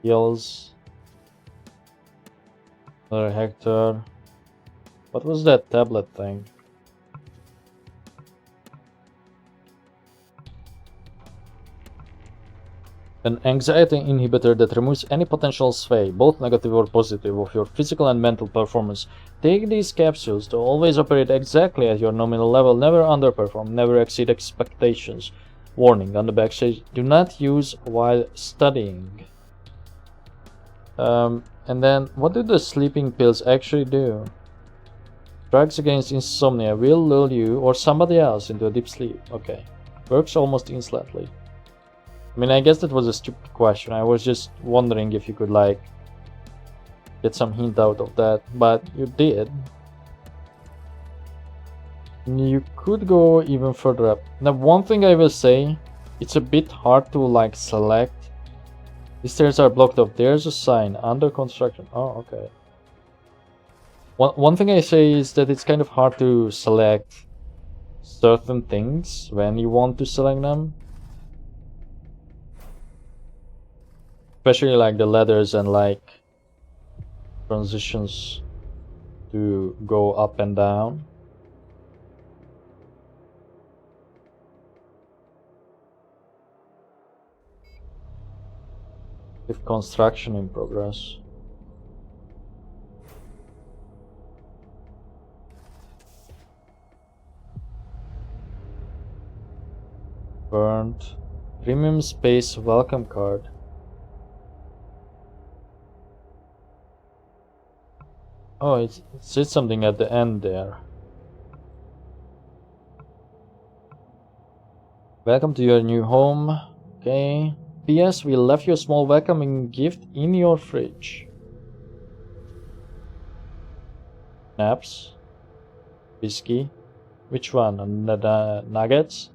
Heals. Another Hector. What was that tablet thing? An anxiety inhibitor that removes any potential sway, both negative or positive, of your physical and mental performance. Take these capsules to always operate exactly at your nominal level, never underperform, never exceed expectations. Warning, on the back says, do not use while studying. And then, what do the sleeping pills actually do? Drugs against insomnia will lull you or somebody else into a deep sleep. Okay. Works almost instantly. I mean, I guess that was a stupid question. I was just wondering if you could, like, get some hint out of that. But you did. You could go even further up. Now, one thing I will say, it's a bit hard to, like, select. The stairs are blocked off. There's a sign, under construction. Oh, okay. One thing I say is that it's kind of hard to select certain things when you want to select them. Especially like the ladders and like transitions to go up and down. With construction in progress. Burned. Premium space welcome card. Oh, it said something at the end there. Welcome to your new home. Okay. P.S. We left you a small welcoming gift in your fridge. Snaps. Whiskey. Which one? The nuggets?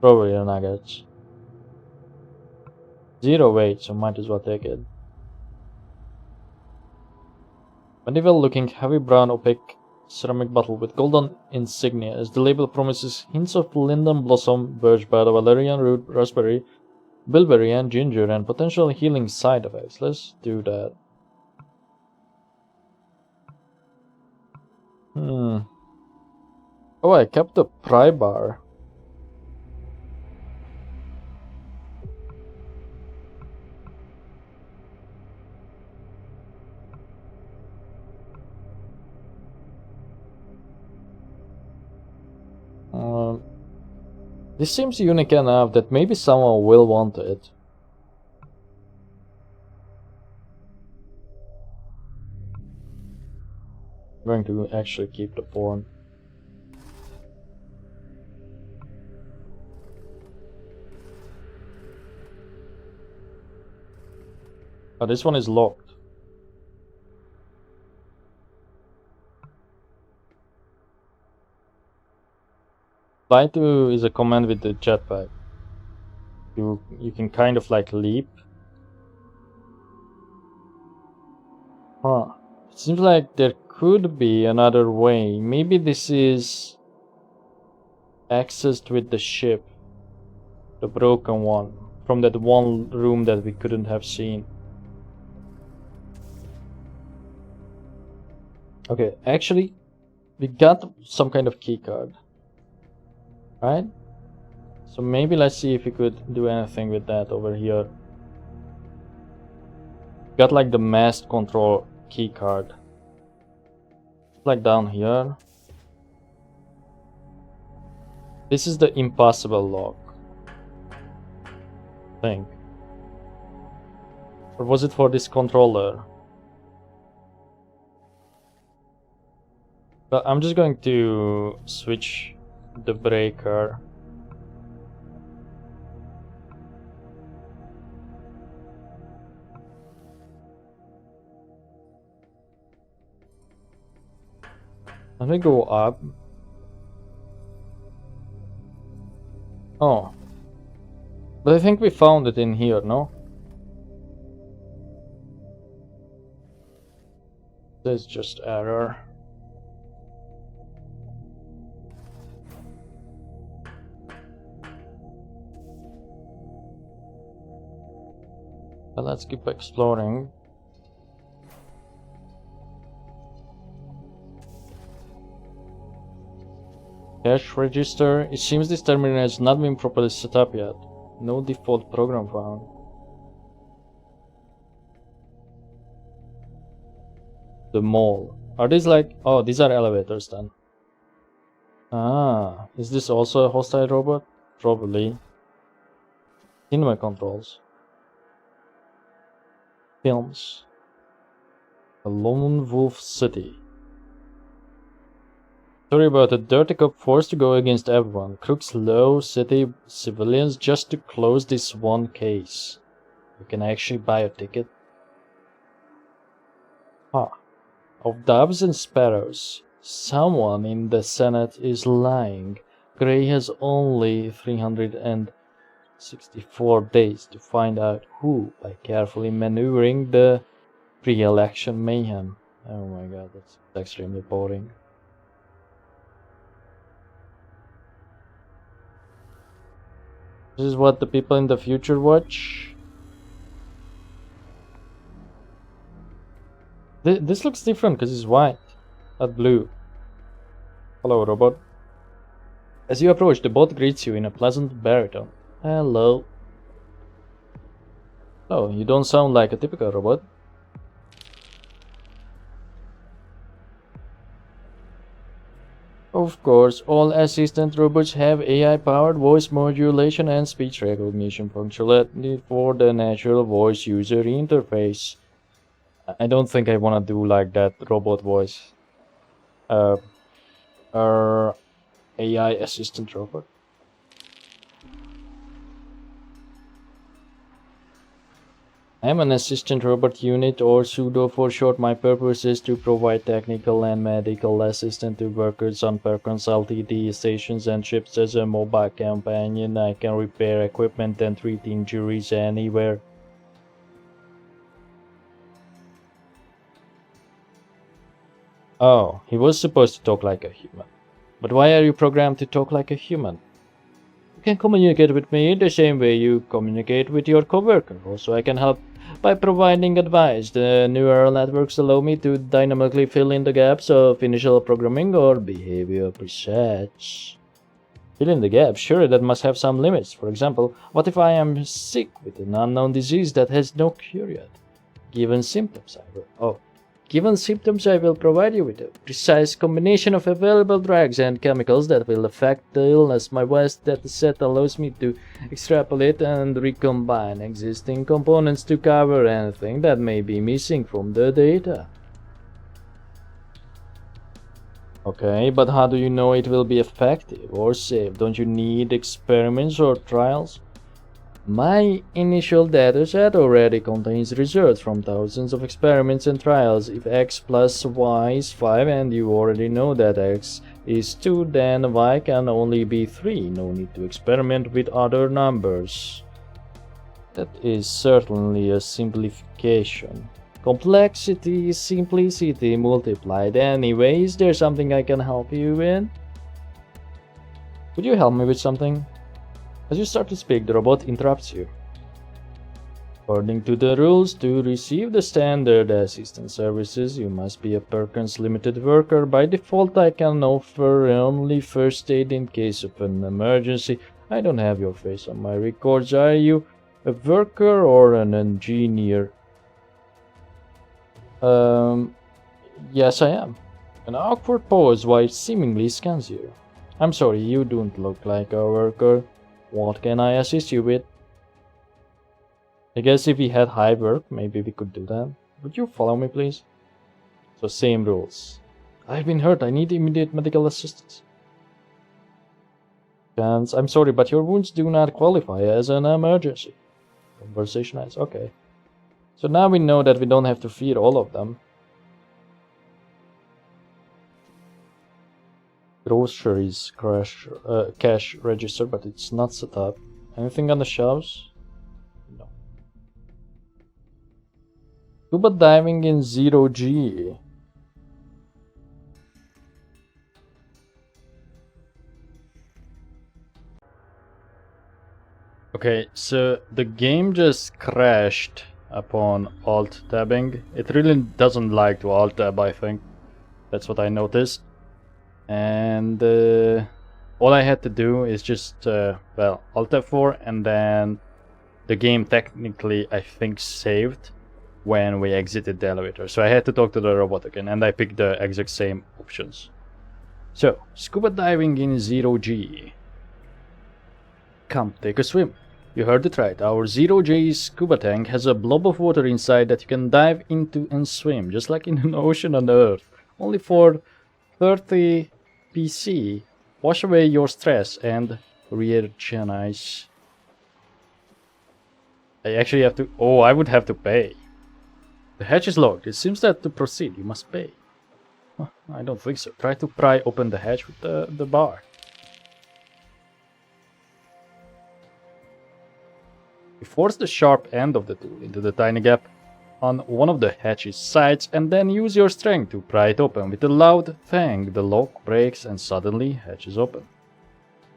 Probably the nuggets. 0 weight, so might as well take it. Medieval looking heavy brown opaque ceramic bottle with golden insignia, as the label promises hints of linden blossom, birch bark, valerian root, raspberry, bilberry and ginger, and potential healing side effects. Let's do that. Oh, I kept the pry bar. This seems unique enough that maybe someone will want it. I'm going to actually keep the pawn. Oh, this one is locked. Fly to is a command with the jetpack. You can kind of like leap. Huh. It seems like there could be another way. Maybe this is accessed with the ship. The broken one. From that one room that we couldn't have seen. Okay, actually, we got some kind of key card. Right? So maybe let's see if we could do anything with that over here. Got like the mass control key card. Like down here. This is the impossible lock. I think. Or was it for this controller? But I'm just going to switch the breaker. Let me go up. Oh. But I think we found it in here, no? That's just error. But let's keep exploring. Cash register. It seems this terminal has not been properly set up yet. No default program found. The mall. Are these like... Oh, these are elevators then. Ah, is this also a hostile robot? Probably. Cinema controls. Films. A lone wolf city. Story about a dirty cop forced to go against everyone. Crooks, low city civilians just to close this one case. You can actually buy a ticket. Huh. Of doves and sparrows, someone in the Senate is lying. Gray has only 364 days to find out who by carefully maneuvering the pre-election mayhem. Oh my god, that's extremely boring. This is what the people in the future watch. This looks different because it's white, not blue. Hello, robot. As you approach, the bot greets you in a pleasant baritone. Hello. Oh, you don't sound like a typical robot. Of course, all assistant robots have AI-powered voice modulation and speech recognition functionality for the natural voice user interface. I don't think I want to do like that robot voice. AI assistant robot. I am an assistant robot unit, or pseudo for short. My purpose is to provide technical and medical assistance to workers on Perkins Ltd stations and ships. As a mobile companion, I can repair equipment and treat injuries anywhere. Oh, he was supposed to talk like a human. But why are you programmed to talk like a human? You can communicate with me the same way you communicate with your coworker. Also, I can help by providing advice. The neural networks allow me to dynamically fill in the gaps of initial programming or behavior presets. Fill in the gaps? Sure, that must have some limits. For example, what if I am sick with an unknown disease that has no cure yet? Given symptoms, I will provide you with a precise combination of available drugs and chemicals that will affect the illness. My vast dataset allows me to extrapolate and recombine existing components to cover anything that may be missing from the data. Okay, but how do you know it will be effective or safe? Don't you need experiments or trials? My initial dataset already contains results from thousands of experiments and trials. If x plus y is 5 and you already know that x is 2, then y can only be 3. No need to experiment with other numbers. That is certainly a simplification. Complexity is simplicity multiplied. Anyway, is there something I can help you with? Could you help me with something? As you start to speak, the robot interrupts you. According to the rules, to receive the standard assistance services, you must be a Perkins Limited worker. By default, I can offer only first aid in case of an emergency. I don't have your face on my records. Are you a worker or an engineer? Yes, I am. An awkward pause while it seemingly scans you. I'm sorry, you don't look like a worker. What can I assist you with? I guess if we had high work, maybe we could do that. Would you follow me, please? So, same rules. I've been hurt. I need immediate medical assistance. And I'm sorry, but your wounds do not qualify as an emergency. Conversation ends. Okay. So now we know that we don't have to feed all of them. Groceries cash register, but it's not set up. Anything on the shelves? No. Scuba diving in 0G. Okay, so the game just crashed upon alt tabbing. It really doesn't like to alt tab, I think. That's what I noticed. And all I had to do is just, well, alt F4, and then the game technically, I think, saved when we exited the elevator. So I had to talk to the robot again, and I picked the exact same options. So, scuba diving in 0G. Come, take a swim. You heard it right. Our 0G scuba tank has a blob of water inside that you can dive into and swim, just like in an ocean on Earth. Only for 30 PC. Wash away your stress and re-energize. I actually have to... Oh, I would have to pay. The hatch is locked. It seems that to proceed, you must pay. Huh, I don't think so. Try to pry open the hatch with the bar. You force the sharp end of the tool into the tiny gap on one of the hatch's sides and then use your strength to pry it open. With a loud thang, the lock breaks and suddenly hatch is open.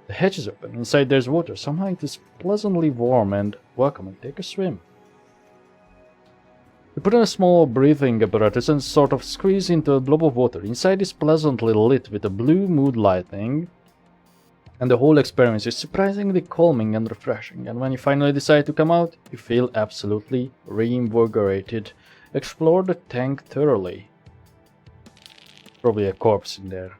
The hatch is open. Inside there's water. Somehow it is pleasantly warm and welcoming. Take a swim. You put in a small breathing apparatus and sort of squeeze into a blob of water. Inside is pleasantly lit with a blue mood lighting. And the whole experience is surprisingly calming and refreshing. And when you finally decide to come out, you feel absolutely reinvigorated. Explore the tank thoroughly. Probably a corpse in there.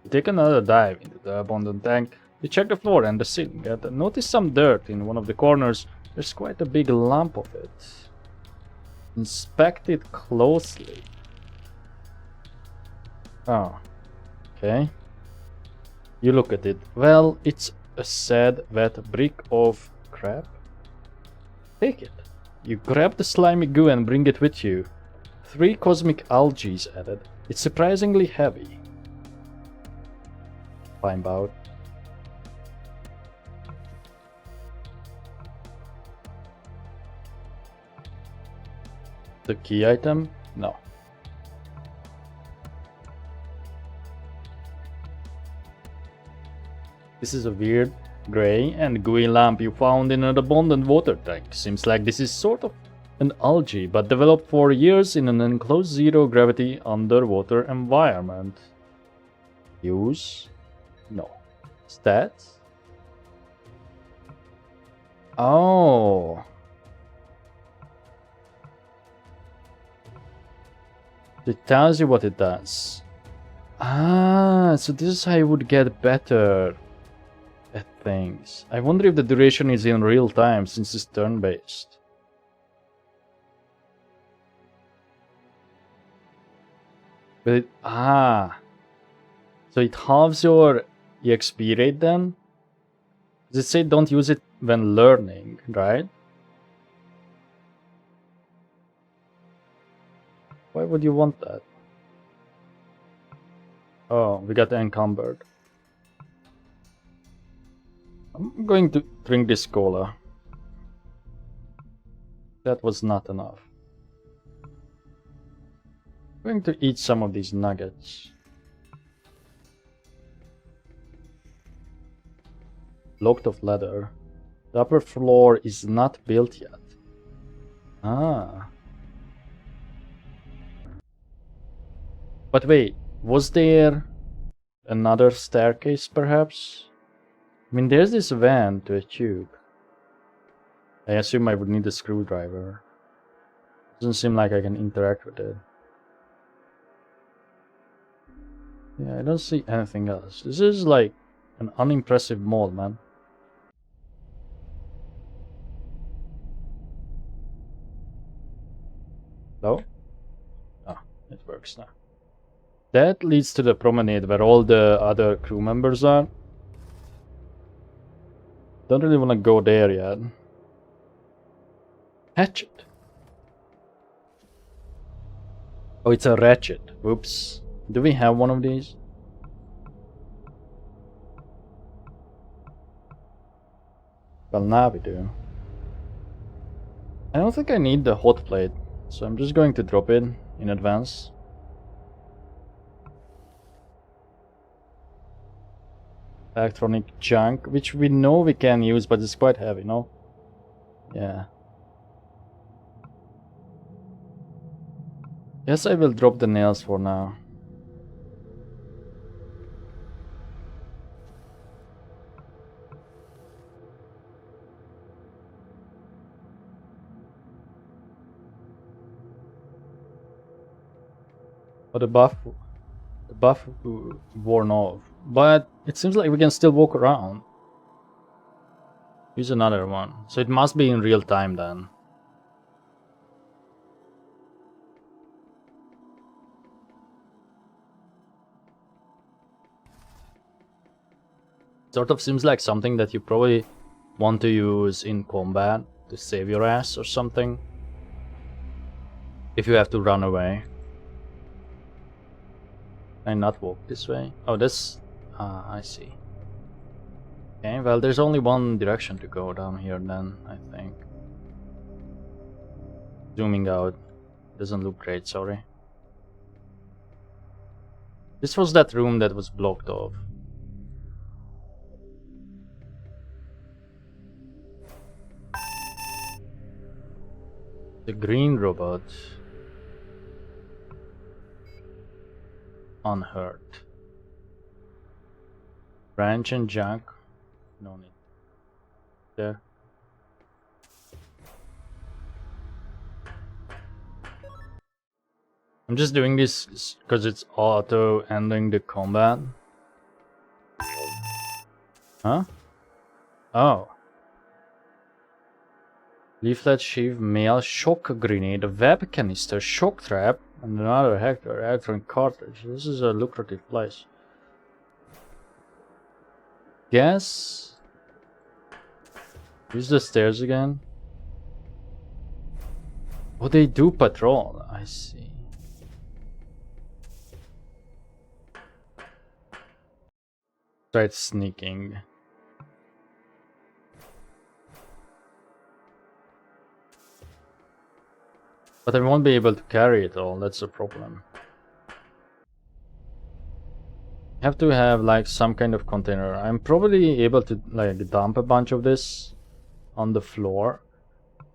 You take another dive into the abandoned tank. You check the floor and the ceiling and notice some dirt in one of the corners. There's quite a big lump of it. Inspect it closely. Oh, okay. You look at it. Well, it's a sad, wet brick of crap. Take it. You grab the slimy goo and bring it with you. 3 cosmic algae added. It's surprisingly heavy. Climb out. The key item? No. This is a weird, grey and gooey lamp you found in an abandoned water tank. Seems like this is sort of an algae, but developed for years in an enclosed zero-gravity underwater environment. Use? No. Stats? Oh. It tells you what it does. Ah, so this is how you would get better at things. I wonder if the duration is in real time since it's turn-based. But it, so it halves your EXP rate then? Does it say don't use it when learning, right? Why would you want that? Oh, we got encumbered. I'm going to drink this cola. That was not enough. I'm going to eat some of these nuggets. Locked of leather. The upper floor is not built yet. Ah. But wait, was there another staircase perhaps? I mean, there's this van to a tube. I assume I would need a screwdriver. Doesn't seem like I can interact with it. Yeah, I don't see anything else. This is like an unimpressive mall, man. Hello? Oh, it works now. That leads to the promenade where all the other crew members are. Don't really want to go there yet. Hatchet. Oh, it's a ratchet. Whoops. Do we have one of these? Well, now we do. I don't think I need the hot plate, so I'm just going to drop it in advance. Electronic junk, which we know we can use, but it's quite heavy, no? Yeah. Yes, I will drop the nails for now. But the buff worn off. But it seems like we can still walk around. Use another one. So it must be in real time then. Sort of seems like something that you probably want to use in combat to save your ass or something. If you have to run away. Can I not walk this way? Oh, this... I see. Okay, well, there's only one direction to go down here then, I think. Zooming out. Doesn't look great, sorry. This was that room that was blocked off. The green robot. Unhurt. Branch and junk. No need. There. I'm just doing this because it's auto ending the combat. Huh? Oh. Leaflet, sheave, mail, shock grenade, a web canister, shock trap, and another Hector electronic cartridge. This is a lucrative place. Guess. Use the stairs again. Oh, they do patrol. I see. Tried sneaking. But I won't be able to carry it all, that's the problem. I have to have like some kind of container. I'm probably able to like dump a bunch of this on the floor.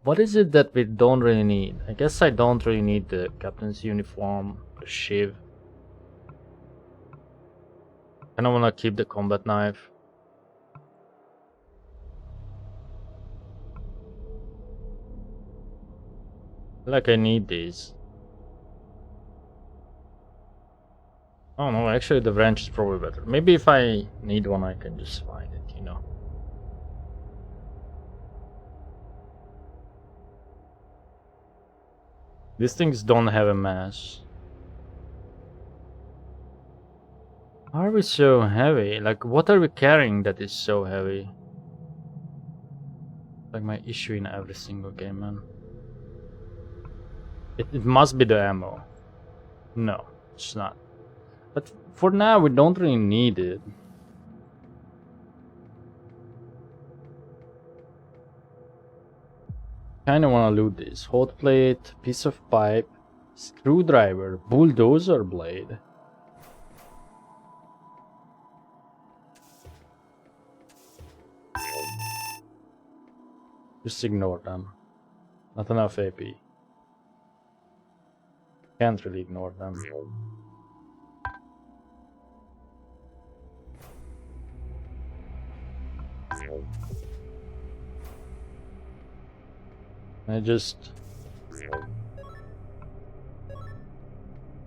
What is it that we don't really need? I guess I don't really need the captain's uniform, the shiv. I don't want to keep the combat knife. Like I need these. Oh no, actually the wrench is probably better. Maybe if I need one I can just find it, you know. These things don't have a mass. Why are we so heavy? Like what are we carrying that is so heavy? Like my issue in every single game, man. It must be the ammo. No, it's not. But for now, we don't really need it. Kinda wanna loot this. Hot plate, piece of pipe, screwdriver, bulldozer blade. Just ignore them. Not enough AP. Can't really ignore them. I just...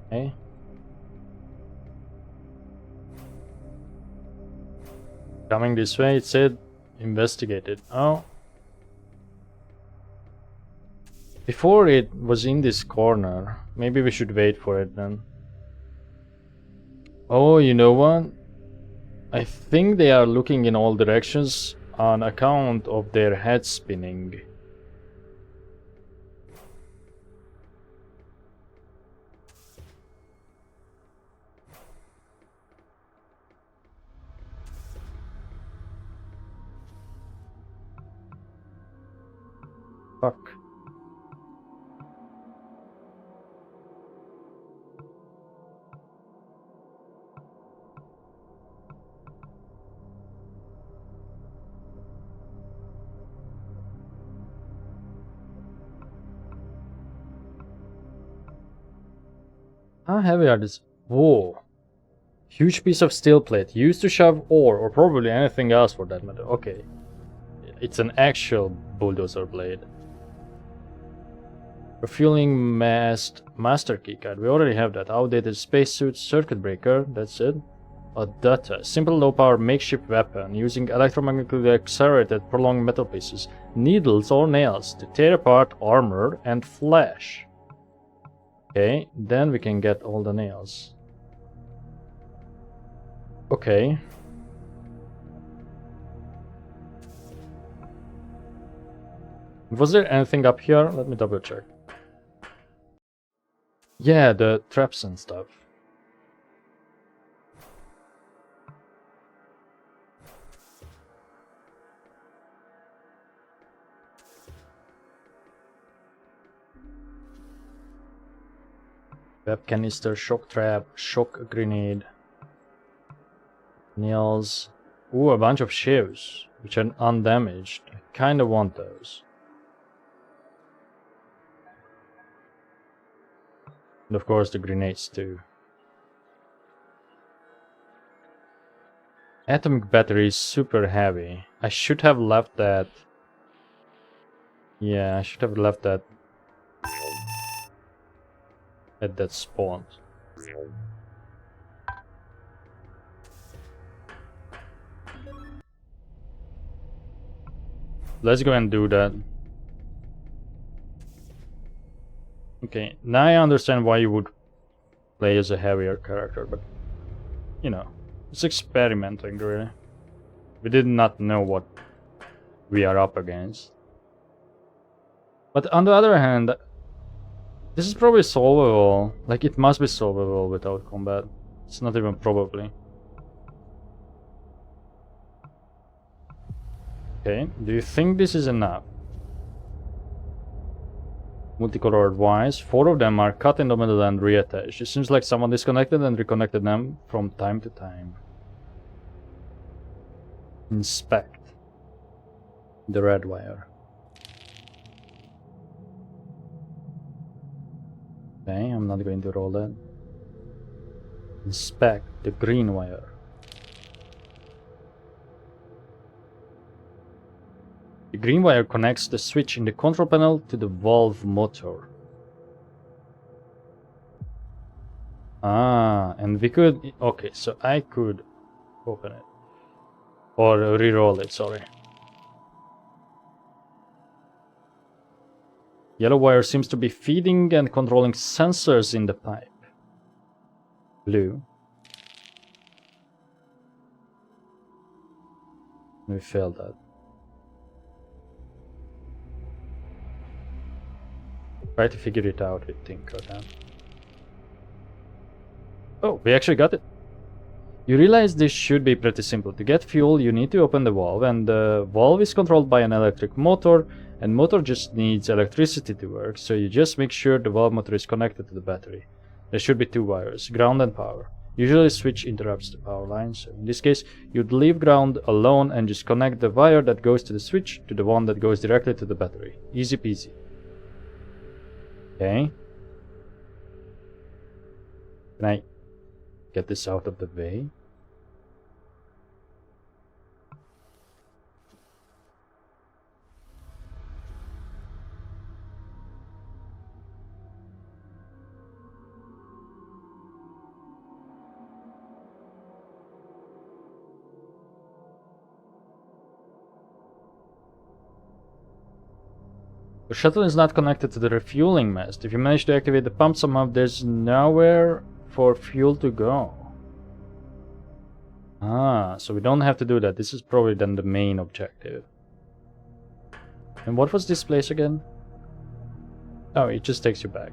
Okay. Coming this way, it said investigated. Oh. Before it was in this corner. Maybe we should wait for it then. Oh, you know what? I think they are looking in all directions on account of their head spinning. Fuck. How heavy are these? Whoa. Huge piece of steel plate used to shove ore or probably anything else for that matter. Okay. It's an actual bulldozer blade. Refueling mast master keycard. We already have that. Outdated spacesuit circuit breaker. That's it. A data. Simple low power makeshift weapon using electromagnetically accelerated prolonged metal pieces, needles or nails to tear apart armor and flesh. Okay, then we can get all the nails. Okay. Was there anything up here? Let me double check. Yeah, the traps and stuff. Web canister, shock trap, shock grenade. Nails. Ooh, a bunch of shivs, which are undamaged. I kinda want those. And of course the grenades too. Atomic battery is super heavy. I should have left that. Yeah, I should have left that at that spawn. Let's go and do that. Okay, now I understand why you would play as a heavier character, but you know, it's experimenting really. We did not know what we are up against. But on the other hand, this is probably solvable. Like, it must be solvable without combat. It's not even probably. Okay, do you think this is enough? Multicolored wires, 4 of them are cut in the middle and reattached. It seems like someone disconnected and reconnected them from time to time. Inspect the red wire. Okay, I'm not going to roll that. Inspect the green wire. The green wire connects the switch in the control panel to the valve motor. Ah, and we could... Okay, so I could open it. Or re-roll it, sorry. Yellow wire seems to be feeding and controlling sensors in the pipe. Blue. We failed that. Try to figure it out with Tinker. Oh, we actually got it. You realize this should be pretty simple. To get fuel, you need to open the valve, and the valve is controlled by an electric motor, and motor just needs electricity to work, so you just make sure the valve motor is connected to the battery. There should be 2 wires, ground and power. Usually switch interrupts the power line, so in this case, you'd leave ground alone and just connect the wire that goes to the switch to the one that goes directly to the battery. Easy peasy. Okay. Can I get this out of the way? The shuttle is not connected to the refueling mast. If you manage to activate the pump somehow, there's nowhere for fuel to go. Ah, so we don't have to do that. This is probably then the main objective. And what was this place again? Oh, it just takes you back.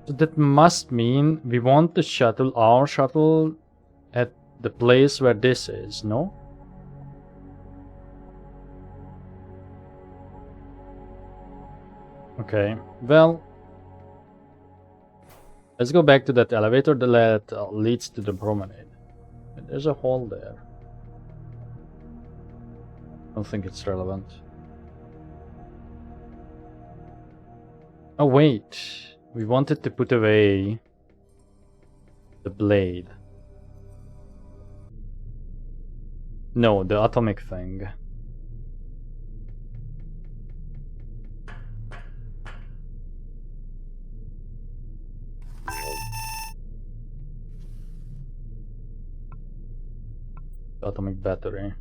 So that must mean we want the shuttle, our shuttle, at the place where this is, no? Okay, well, let's go back to that elevator that leads to the promenade. There's a hole there. I don't think it's relevant. Oh wait, we wanted to put away the blade. No, the atomic thing. The atomic battery.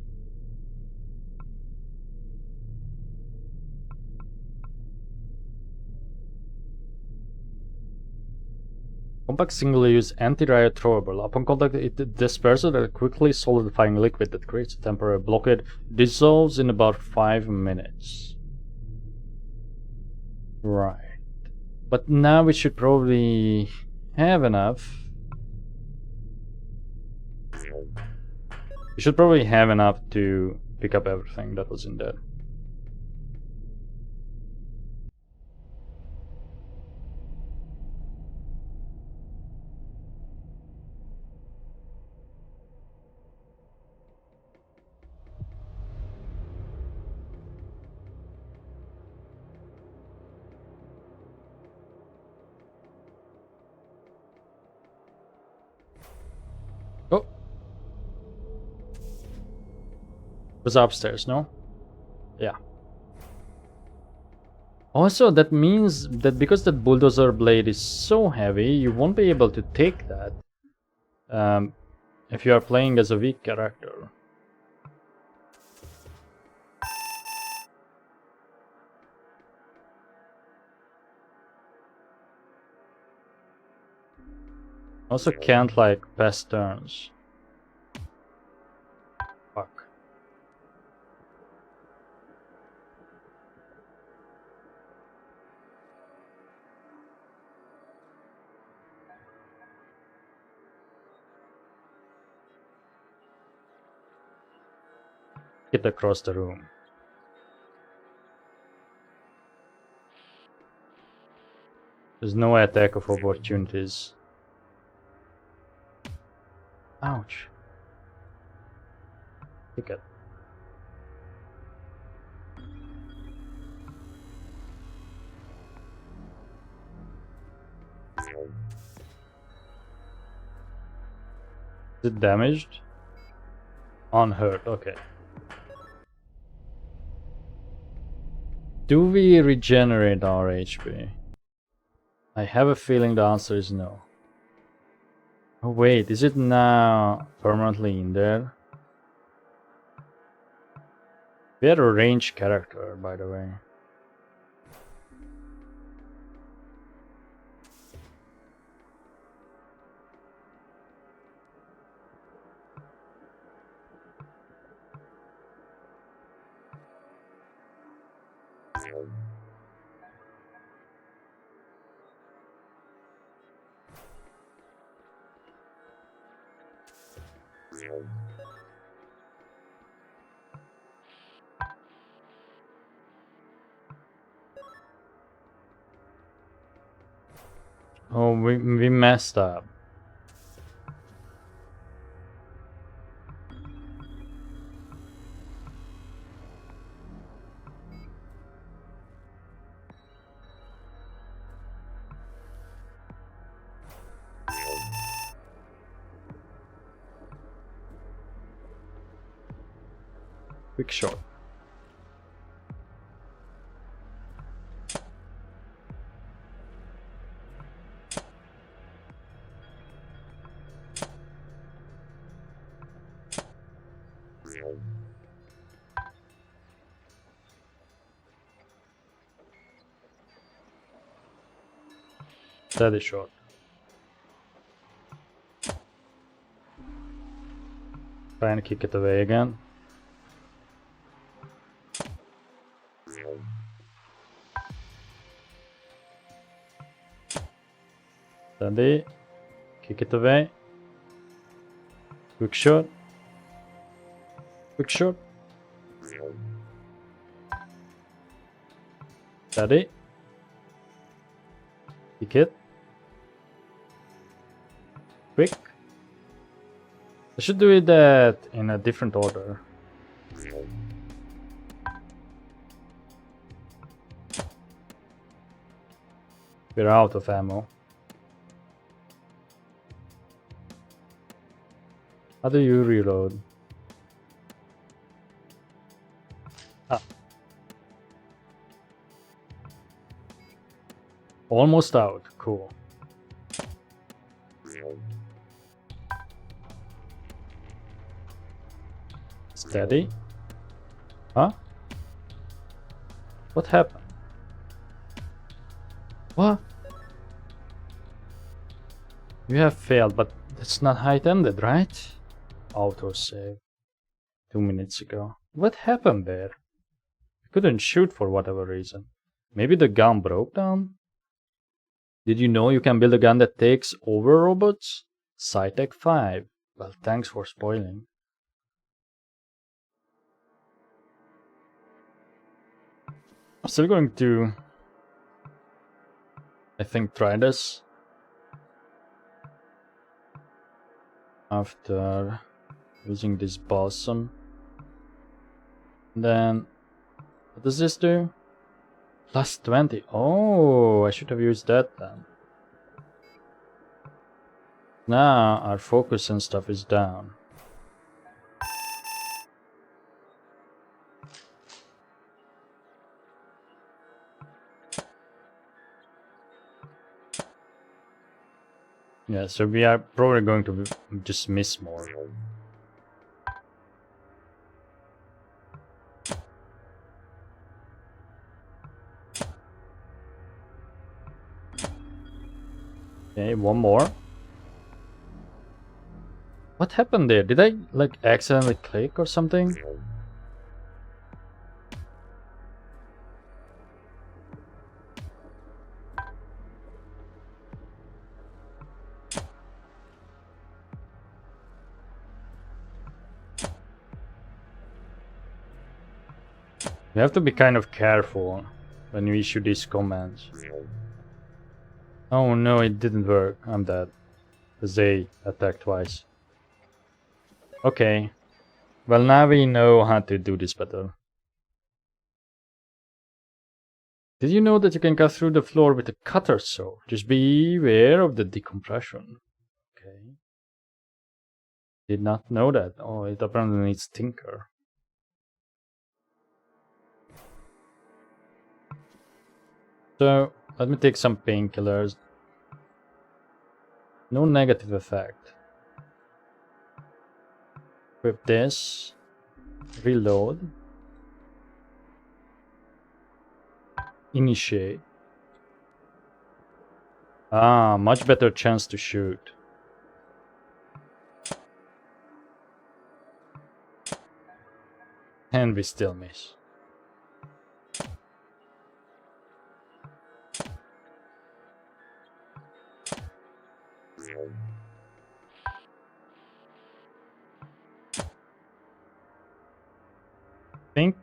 Compact single-use anti-riot throwable. Upon contact, it disperses a quickly solidifying liquid that creates a temporary blockade. Dissolves in about 5 minutes. Right. But now we should probably have enough. We should probably have enough to pick up everything that was in there. Oh! It was upstairs, no? Yeah. Also, that means that because that bulldozer blade is so heavy, you won't be able to take that if you are playing as a weak character. Also can't like pass turns. Fuck. Get across the room. There's no attack of opportunities. Ouch. Look at. Is it damaged? Unhurt, okay. Do we regenerate our HP? I have a feeling the answer is no. Oh wait, is it now permanently in there? We are a ranged character, by the way. Oh, we messed up. Quick shot. Steady shot. Try and kick it away again. Steady. Kick it away. Quick shot. Quick shot. Steady. Kick it. Quick. I should do that in a different order. We're out of ammo. How do you reload? Ah. Almost out. Cool. Steady. Huh? What happened? What? You have failed, but that's not how it ended, right? Autosave. 2 minutes ago. What happened there? I couldn't shoot for whatever reason. Maybe the gun broke down? Did you know you can build a gun that takes over robots? SciTech 5. Well, thanks for spoiling. I'm still going to, I think, try this after using this balsam. Then, what does this do? Plus 20. Oh, I should have used that then. Now our focus and stuff is down. Yeah, so we are probably going to just miss more. Okay, one more. What happened there? Did I like accidentally click or something? You have to be kind of careful when you issue these commands. Oh no, it didn't work. I'm dead. Because they attacked twice. Okay. Well, now we know how to do this better. Did you know that you can cut through the floor with a cutter saw? Just beware of the decompression. Okay. Did not know that. Oh, it apparently needs tinker. So, let me take some painkillers. No negative effect. Equip this. Reload. Initiate. Ah, much better chance to shoot. And we still miss. I think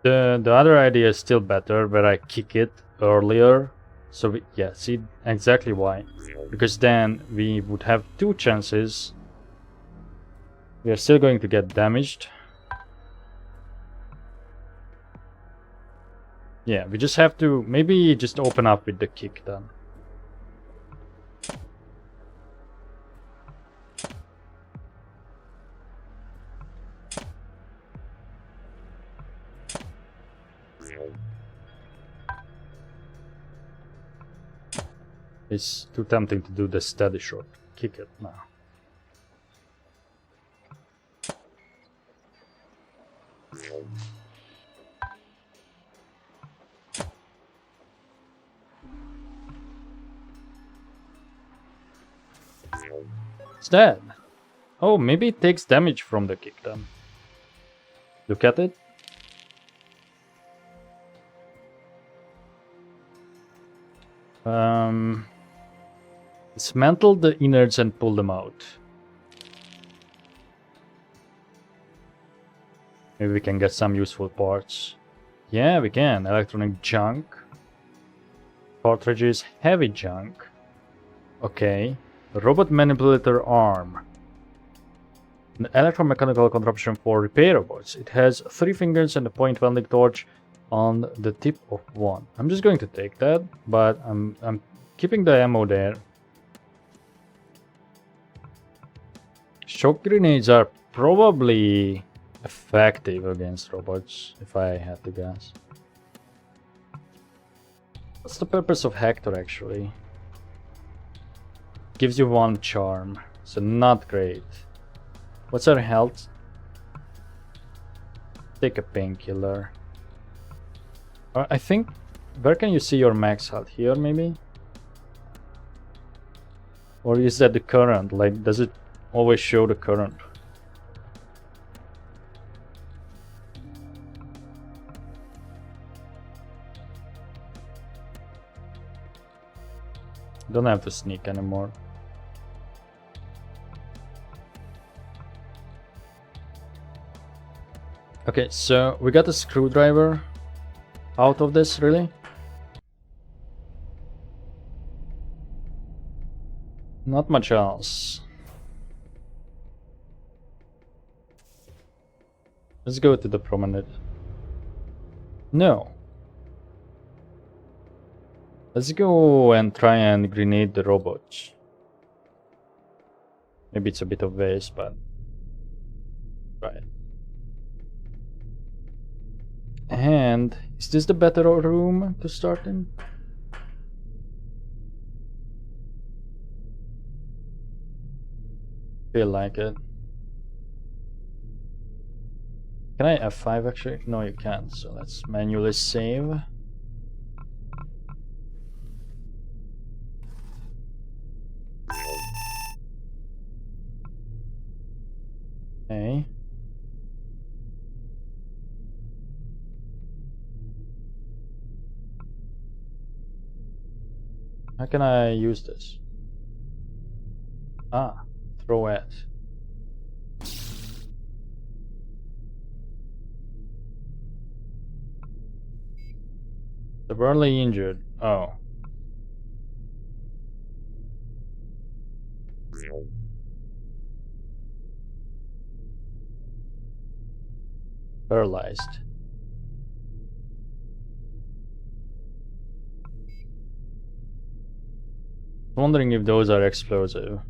the other idea is still better, where I kick it earlier. So we, yeah, see exactly why. Because then we would have two chances. We are still going to get damaged. Yeah, we just have to maybe just open up with the kick then. It's too tempting to do the steady shot. Kick it now. It's dead. Oh, maybe it takes damage from the kick then. Look at it. Dismantle the innards and pull them out. Maybe we can get some useful parts. Yeah, we can. Electronic junk. Cartridges, heavy junk. Okay. Robot manipulator arm. An electromechanical contraption for repair robots. It has 3 fingers and a point welding torch on the tip of one. I'm just going to take that, but I'm keeping the ammo there. Shock grenades are probably effective against robots, if I had to guess. What's the purpose of Hector actually? Gives you 1 charm, so not great. What's our health? Take a painkiller. I think, where can you see your max health? Here maybe? Or is that the current? Like, does it always show the current? Don't have to sneak anymore. Okay, so we got a screwdriver out of this, really? Not much else. Let's go to the promenade. No. Let's go and try and grenade the robots. Maybe it's a bit of waste, but right. And is this the better room to start in? Feel like it. Can I F5 actually? No, you can't. So let's manually save. Okay. How can I use this? Ah, throw it. Severely injured. Oh. Paralyzed. Wondering if those are explosive.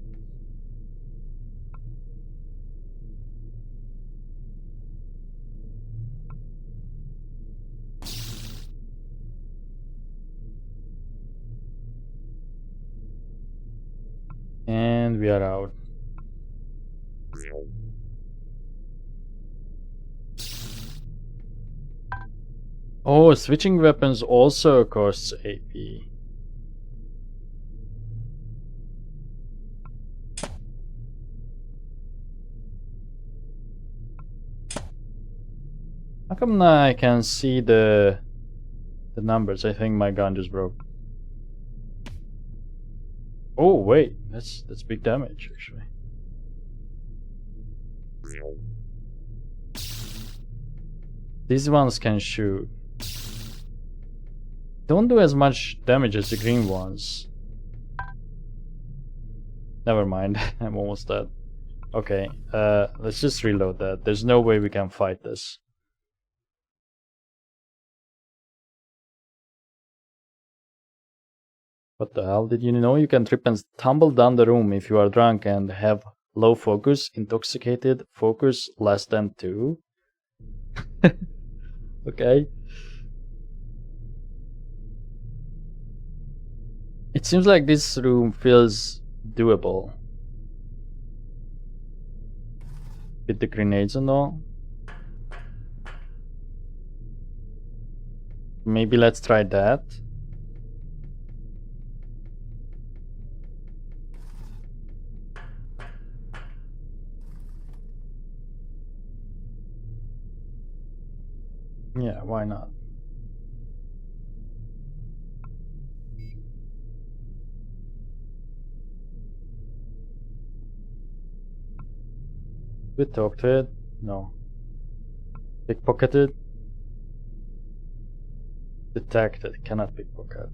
And we are out. Oh, switching weapons also costs AP. How come I can see the numbers? I think my gun just broke. Oh wait, that's big damage actually. These ones can shoot. Don't do as much damage as the green ones. Never mind, I'm almost dead. Okay, let's just reload that. There's no way we can fight this. What the hell? Did you know you can trip and tumble down the room if you are drunk and have low focus, intoxicated, focus less than 2? Okay. It seems like this room feels doable. With the grenades and all. Maybe let's try that. Yeah, why not? We talk to it? No. Pickpocketed? Detected. Cannot pickpocket.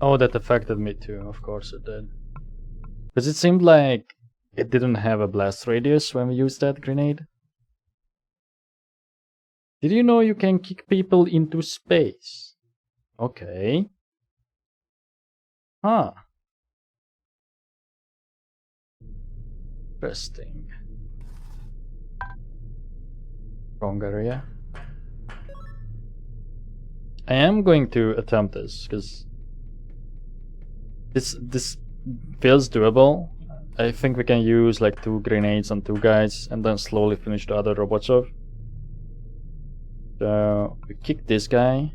Oh, that affected me too. Of course it did. Because it seemed like it didn't have a blast radius when we used that grenade. Did you know you can kick people into space? Okay. Huh. Interesting. Wrong area. I am going to attempt this because this feels doable. I think we can use like 2 grenades on 2 guys and then slowly finish the other robots off. So we kick this guy.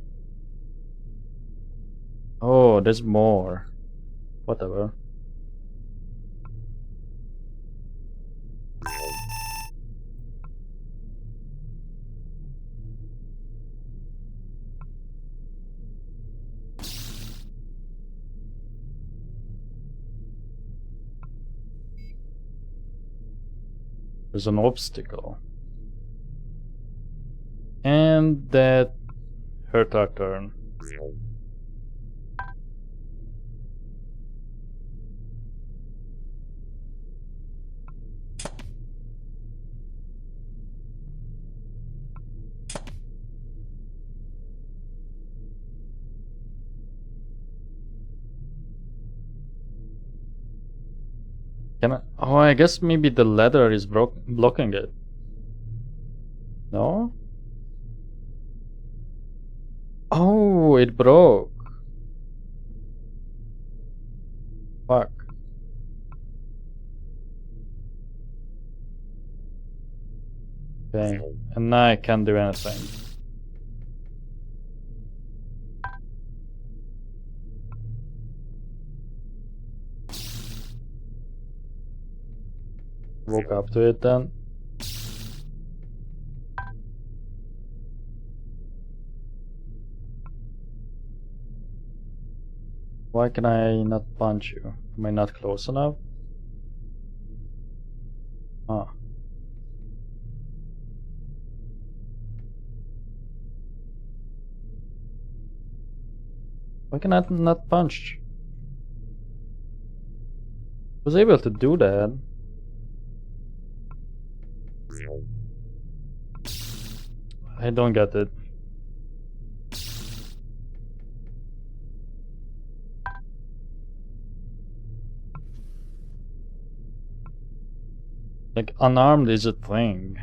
Oh, there's more. Whatever. There's an obstacle. And that hurt our turn. Can I? Oh, I guess maybe the ladder is blocking it. No? Oh, it broke. Fuck. Okay, and now I can't do anything. Walk up to it then. Why can I not punch you? Am I not close enough? Huh. Why can I not punch? I was able to do that. I don't get it. Like, unarmed is a thing.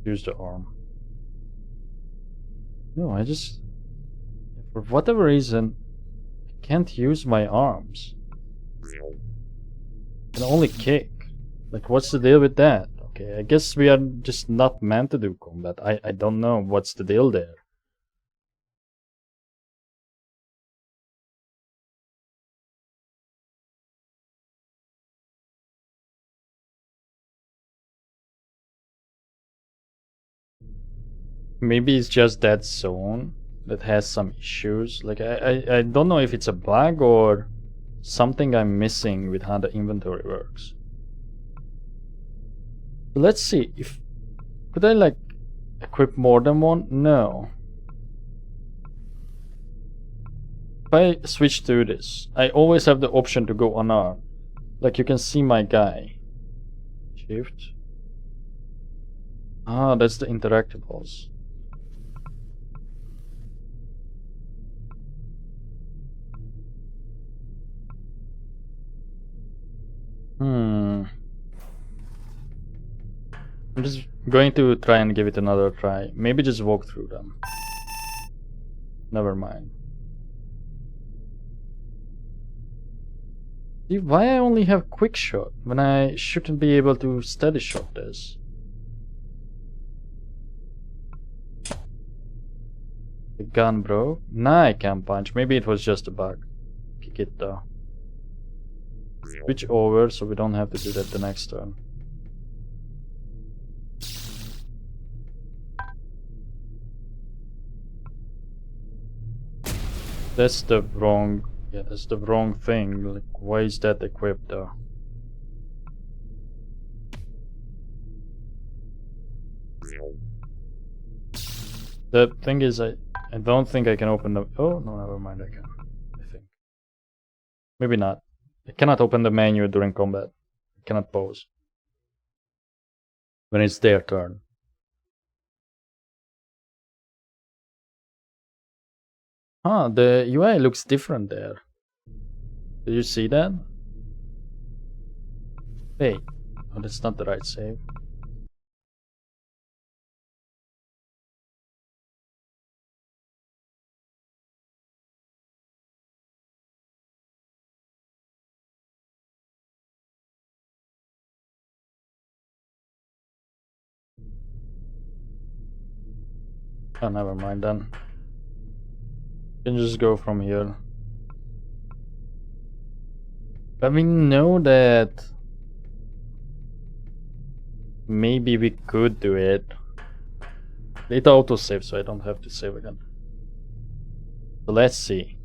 Use the arm. No, I just... For whatever reason, I can't use my arms. I can only kick. Like, what's the deal with that? Okay, I guess we are just not meant to do combat. I don't know what's the deal there. Maybe it's just that zone that has some issues. Like, I don't know if it's a bug or something I'm missing with how the inventory works. So let's see if... Could I, like, equip more than one? No. If I switch to this, I always have the option to go unarmed. Like, you can see my guy. Shift. Ah, that's the interactables. I'm just going to try and give it another try. Maybe just walk through them. Never mind. See, why I only have quick shot when I shouldn't be able to steady shot this? The gun broke. Now I can punch. Maybe it was just a bug. Kick it though. Switch over so we don't have to do that the next turn. That's the wrong... yeah, that's the wrong thing. Like, why is that equipped though? The thing is, I don't think I can open the... oh, no, never mind, I can. I think. Maybe not. I cannot open the menu during combat. I cannot pause. When it's their turn. Huh, the UI looks different there. Did you see that? Wait. Oh, that's not the right save. Oh, never mind then. You can just go from here. But we know that maybe we could do it. It autosave, so I don't have to save again. So let's see.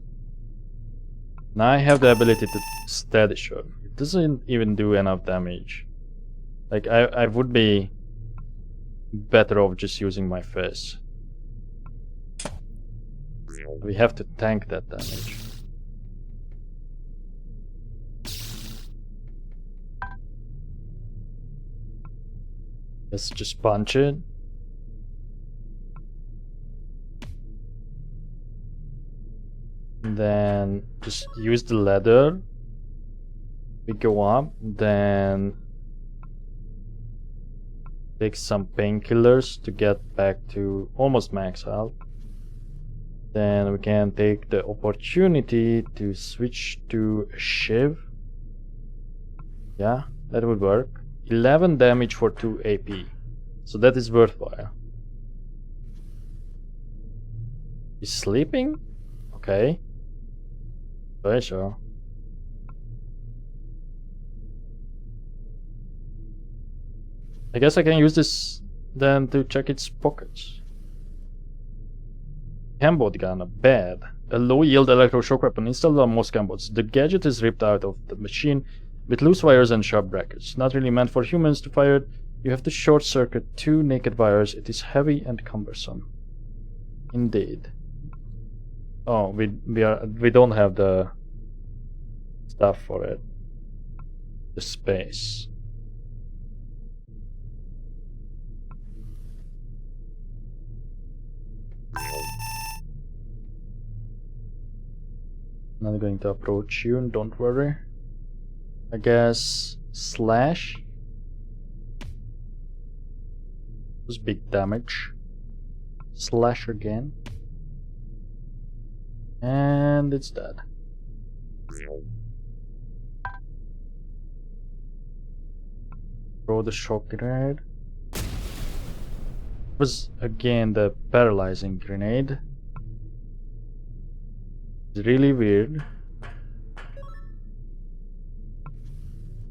Now I have the ability to steady shot. It doesn't even do enough damage. Like, I would be better off just using my fist. We have to tank that damage. Let's just punch it. And then just use the ladder. We go up, then take some painkillers to get back to almost max health. Then we can take the opportunity to switch to a shiv. Yeah, that would work. 11 damage for 2 AP. So that is worthwhile. He's sleeping? Okay. Very sure. I guess I can use this then to check its pockets. Cambot gun, bad. A low-yield electroshock weapon installed on most cambots. The gadget is ripped out of the machine with loose wires and sharp brackets. Not really meant for humans to fire it. You have to short-circuit 2 naked wires. It is heavy and cumbersome. Indeed. Oh, we don't have the stuff for it. The space. Not going to approach you, don't worry. I guess slash was big damage. Slash again. And it's dead. Throw the shock grenade. Was again the paralyzing grenade. It's really weird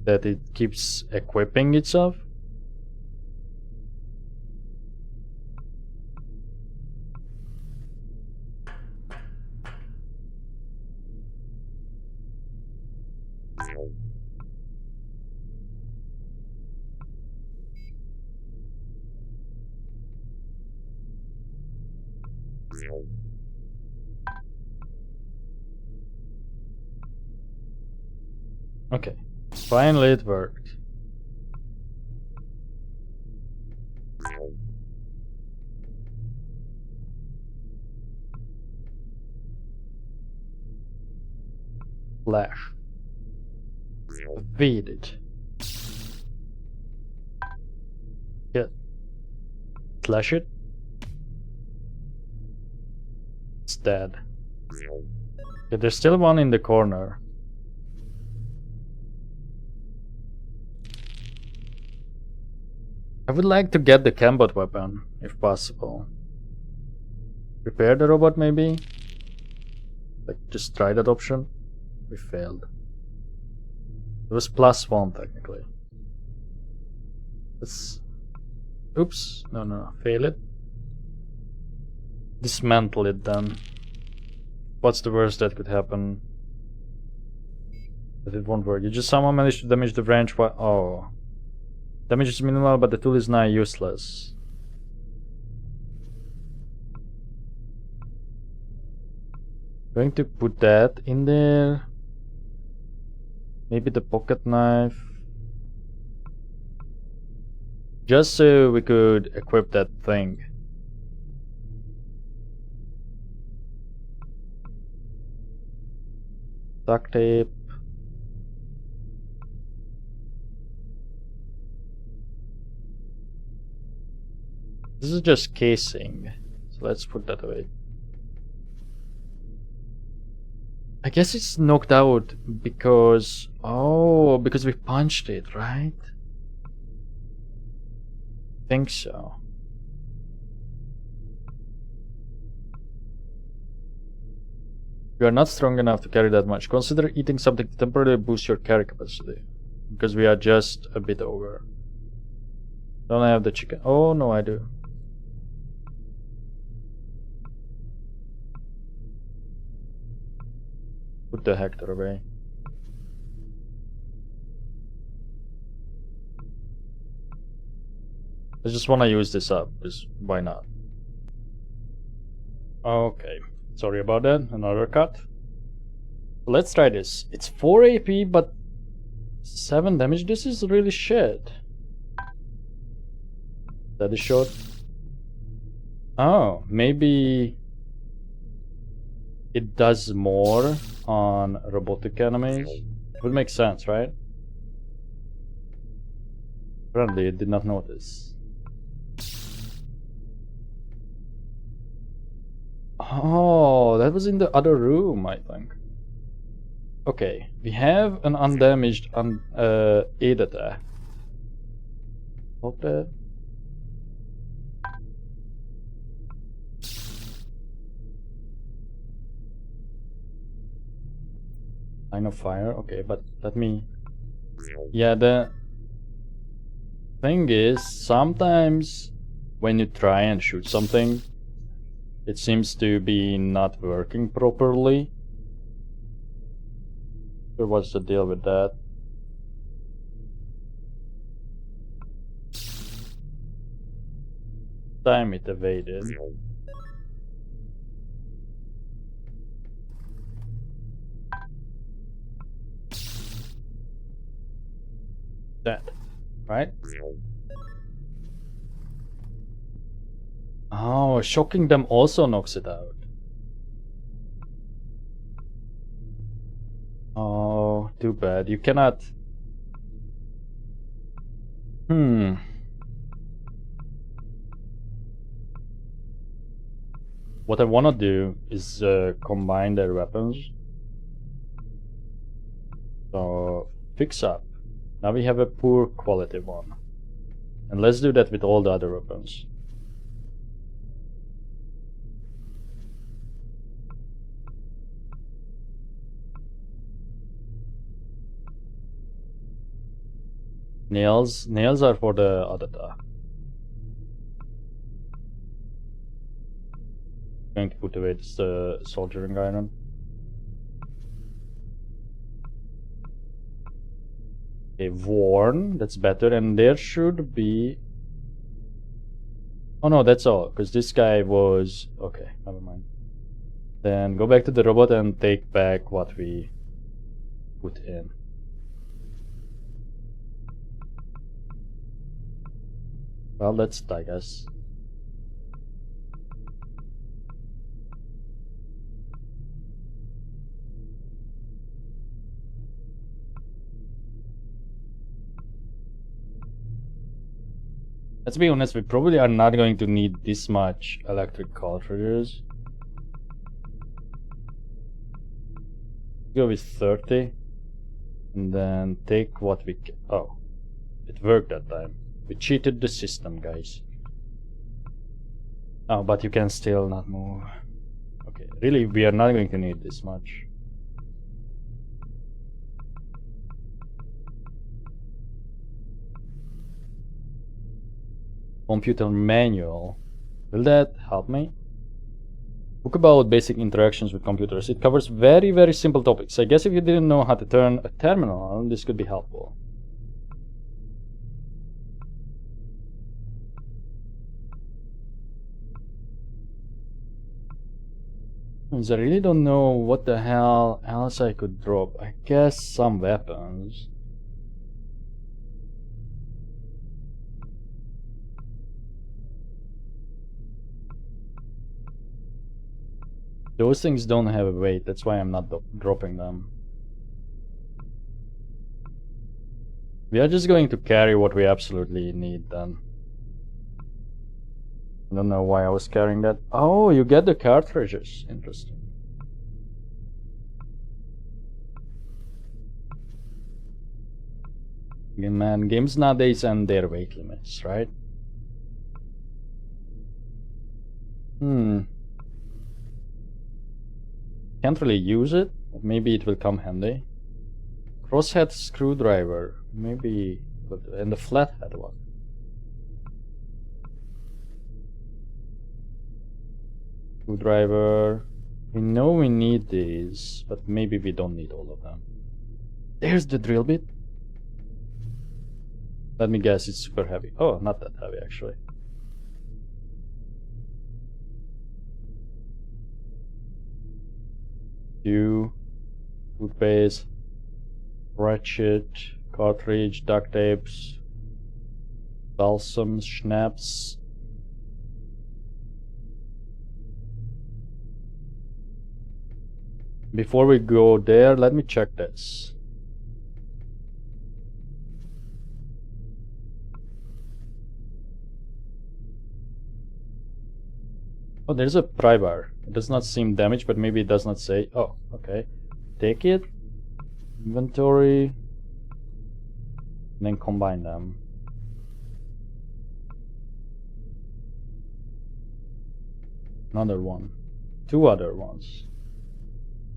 that it keeps equipping itself. Okay, finally it worked. Flash. Beat it. Hit. Slash it. It's dead. Okay, there's still one in the corner. I would like to get the Cambot weapon, if possible. Repair the robot, maybe? Like, just try that option? We failed. It was +1 technically. Let's... Oops. No. Fail it. Dismantle it then. What's the worst that could happen? That it won't work. You just somehow managed to damage the branch while... Oh. Damage is minimal, but the tool is now useless. Going to put that in there. Maybe the pocket knife. Just so we could equip that thing. Duct tape. This is just casing, so let's put that away. I guess it's knocked out because... Oh, because we punched it, right? Think so. You are not strong enough to carry that much. Consider eating something to temporarily boost your carry capacity. Because we are just a bit over. Don't I have the chicken? Oh, no, I do. Put the Hector away. I just want to use this up, because why not? Okay, sorry about that, another cut. Let's try this. It's 4 AP, but 7 damage. This is really shit. That is short. Oh, maybe it does more on robotic enemies. It would make sense, right? Apparently, it did not notice. Oh, that was in the other room, I think. Okay, we have an undamaged aid attack. Hope that. Line of fire, okay, but let me... Yeah, the thing is, sometimes when you try and shoot something, it seems to be not working properly. So what's the deal with that? Time it evaded. That, right? Oh, shocking them also knocks it out. Oh, too bad. You cannot... What I wanna do is combine their weapons. So, fix up. Now we have a poor quality one. And let's do that with all the other weapons. Nails are for the other attack. Going to put away this soldiering iron. Okay, worn, that's better, and there should be... Oh no, that's all, because this guy was... Okay, never mind. Then go back to the robot and take back what we put in. Well, let's die, guys. Let's be honest, we probably are not going to need this much electric cartridges. Go with 30. And then take what we can. Oh, it worked that time. We cheated the system, guys. Oh, but you can still not move. Okay, really, we are not going to need this much. computer manual. Will that help me? Book about basic interactions with computers. It covers very, very simple topics. I guess if you didn't know how to turn a terminal on, this could be helpful. I really don't know what the hell else I could drop. I guess some weapons. Those things don't have a weight, that's why I'm not dropping them. We are just going to carry what we absolutely need then. I don't know why I was carrying that. Oh, you get the cartridges. Interesting. Yeah, man, games nowadays and their weight limits, right? Can't really use it, but maybe it will come handy. Crosshead screwdriver, maybe, and the flathead one. Screwdriver. We know we need these, but maybe we don't need all of them. There's the drill bit. Let me guess, it's super heavy. Oh, not that heavy actually. Toothpaste, ratchet, cartridge, duct tapes, balsam, schnapps. Before we go there, let me check this. Oh, there's a pry bar. It does not seem damaged, but maybe it does not say. Oh, okay. Take it. Inventory. And then combine them. Another one. Two other ones.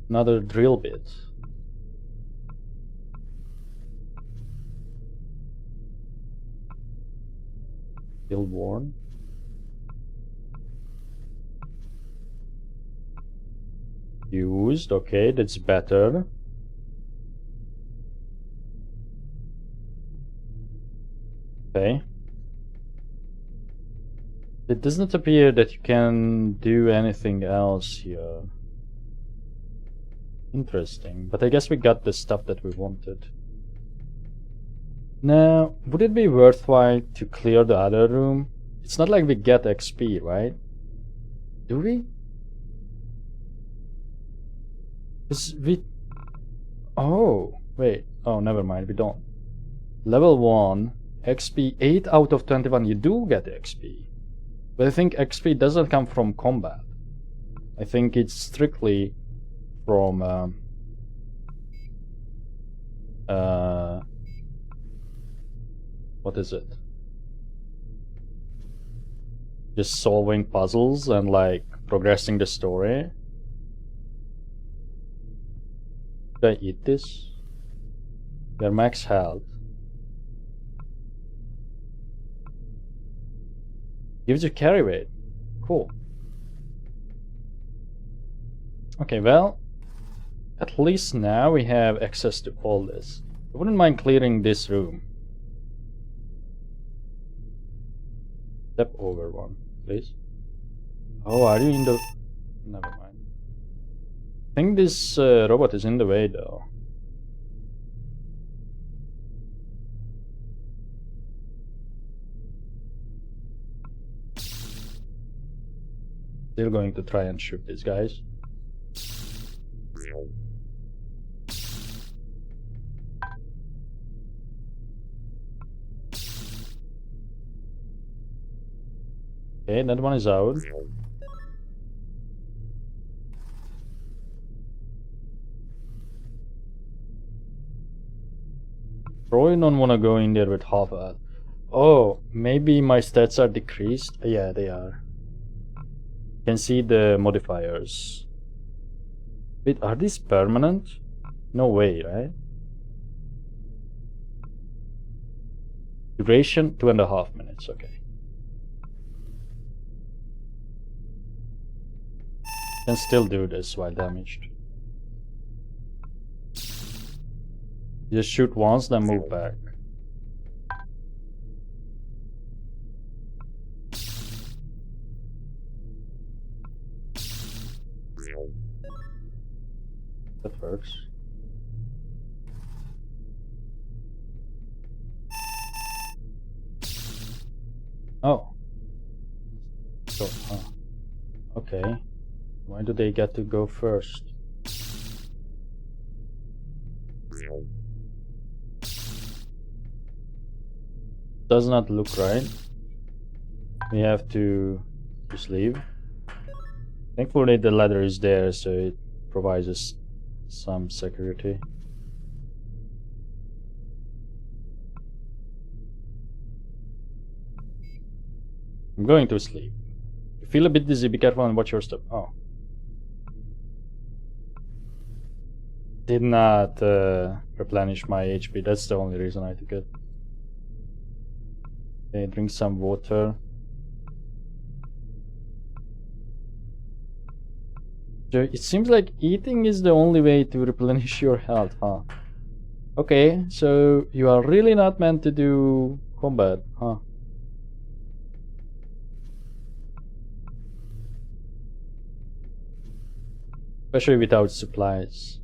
Another drill bit. Still worn. Used, okay, that's better. Okay. It does not appear that you can do anything else here. Interesting, but I guess we got the stuff that we wanted. Now, would it be worthwhile to clear the other room? It's not like we get XP, right? Do we? Oh, wait. Oh, never mind, we don't. Level 1, XP 8 out of 21, you do get XP. But I think XP doesn't come from combat. I think it's strictly from what is it? Just solving puzzles and like progressing the story. Should I eat this? Your max health. Gives you carry weight. Cool. Okay, well, at least now we have access to all this. I wouldn't mind clearing this room. Step over one, please. Oh, are you in the... Never mind. I think this robot is in the way, though. Still going to try and shoot these guys. Okay, that one is out. Probably don't want to go in there with half a health. Oh, maybe my stats are decreased? Yeah, they are. You can see the modifiers. Wait, are these permanent? No way, right? Duration 2.5 minutes, okay. Can still do this while damaged. Just shoot once, then move back. That works. Oh. So, okay. Why do they get to go first? Does not look right. We have to just leave. Thankfully the ladder is there, so it provides us some security. I'm going to sleep. You feel a bit dizzy, be careful and watch your step. Oh. Did not replenish my HP, that's the only reason I took it. Okay, drink some water. So it seems like eating is the only way to replenish your health, huh? Okay, so you are really not meant to do combat, huh? Especially without supplies.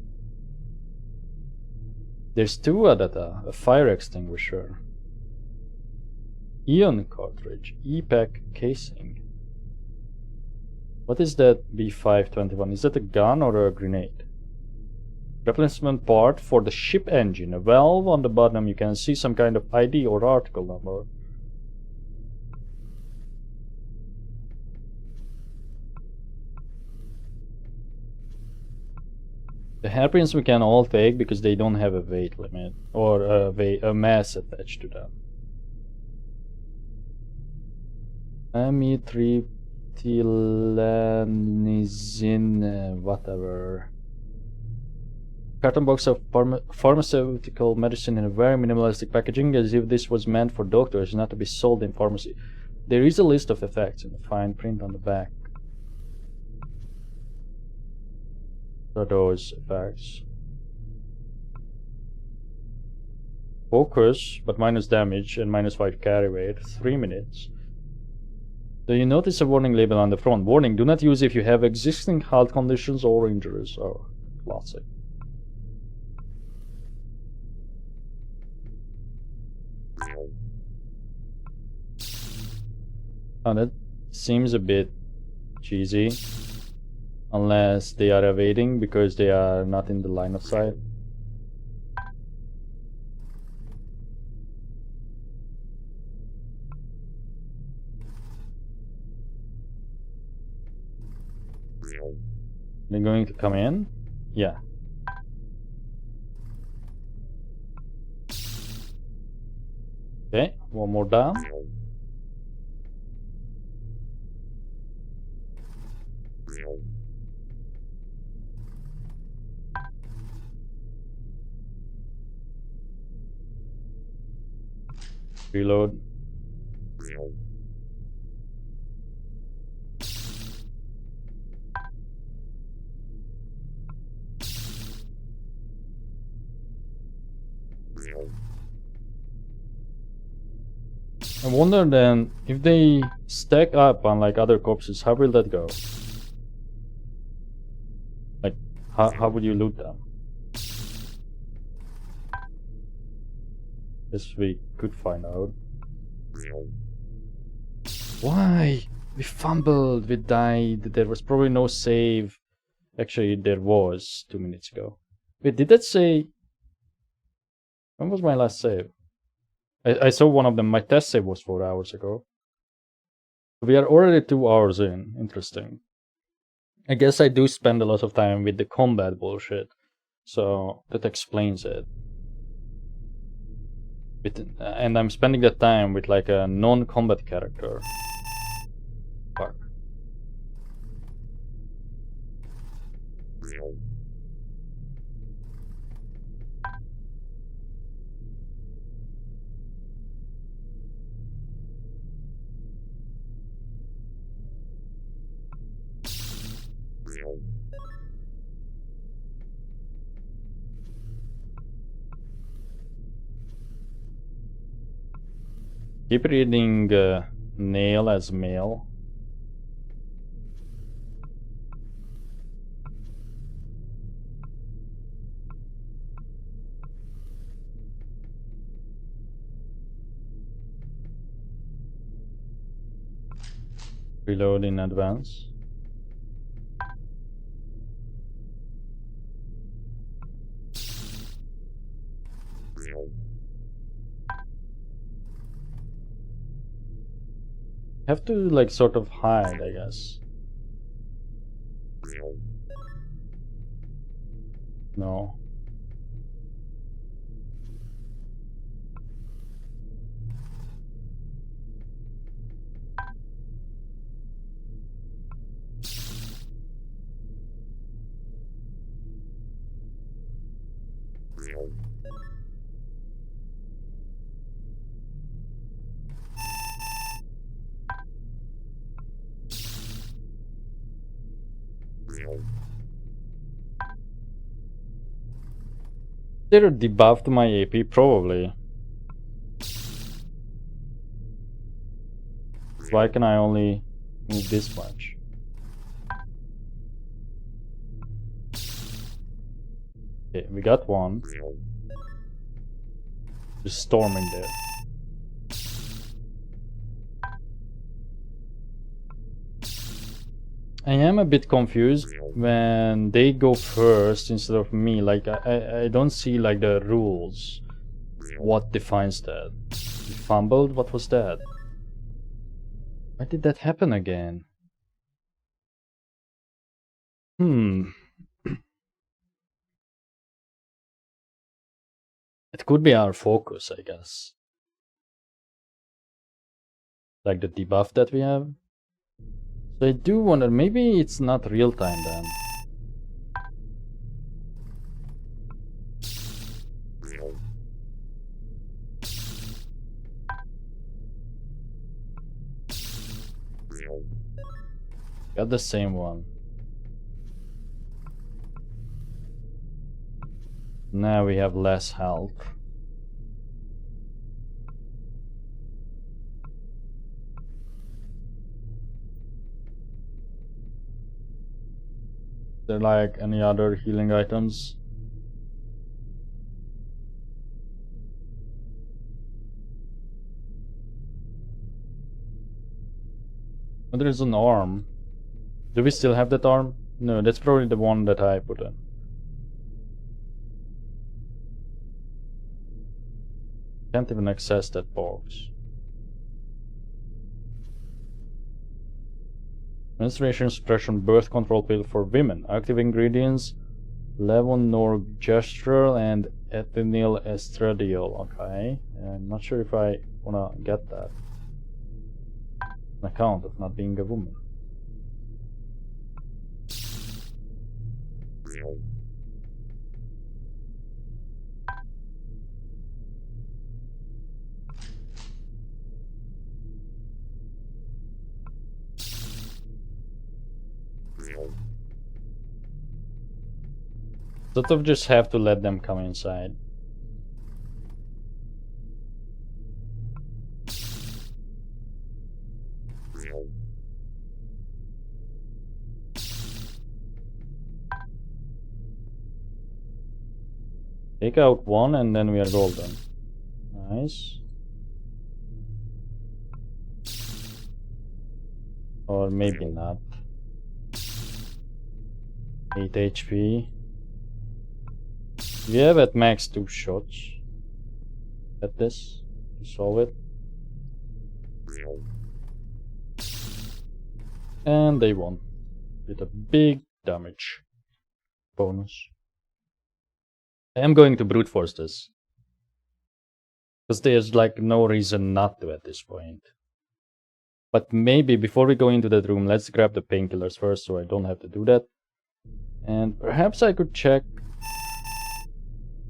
There's two Adata, a fire extinguisher, Ion cartridge, E-pack casing. What is that B521? Is that a gun or a grenade? Replacement part for the ship engine. A valve on the bottom, you can see some kind of ID or article number. The hairpins we can all take because they don't have a weight limit or a mass attached to them. Amitriptyline, whatever. Carton box of pharmaceutical medicine in a very minimalistic packaging, as if this was meant for doctors, not to be sold in pharmacy. There is a list of effects in the fine print on the back. What are those effects? Focus, but minus damage and minus 5 carry weight. 3 minutes. Do you notice a warning label on the front? Warning, do not use if you have existing health conditions or injuries. Oh, classic. Oh, that seems a bit cheesy. Unless they are evading because they are not in the line of sight. They're going to come in? Yeah. Okay, one more down. Reload. I wonder then, if they stack up on like other corpses, how will that go? Like, how would you loot them? Guess we could find out. Why? We fumbled, we died, there was probably no save. Actually, there was 2 minutes ago. Wait, did that say... When was my last save? I saw one of them, my test save was 4 hours ago. We are already 2 hours in, interesting. I guess I do spend a lot of time with the combat bullshit, so that explains it. And I'm spending that time with like a non-combat character. Fuck. Keep reading nail as male. Reload in advance. Have to like sort of hide, I guess. No. They're debuffed my AP, probably. Why can I only move this much? Okay, we got one. Just storming there. I am a bit confused when they go first instead of me. Like I don't see like the rules. What defines that? You fumbled? What was that? Why did that happen again? It could be our focus, I guess. Like the debuff that we have. So I do wonder, maybe it's not real time then. Got the same one. Now we have less health. There like any other healing items? Oh, there's an arm. Do we still have that arm? No, that's probably the one that I put in. Can't even access that box. Menstruation suppression birth control pill for women. Active ingredients: levonorgestrel and ethinyl estradiol. Okay, I'm not sure if I wanna get that on account of not being a woman. Sort of just have to let them come inside. Take out one and then we are golden. Nice. Or maybe not. 8 HP. We have at max 2 shots at this to solve it. And they won with a big damage bonus. I am going to brute force this, because there's like no reason not to at this point. But maybe before we go into that room, let's grab the painkillers first so I don't have to do that. And perhaps I could check.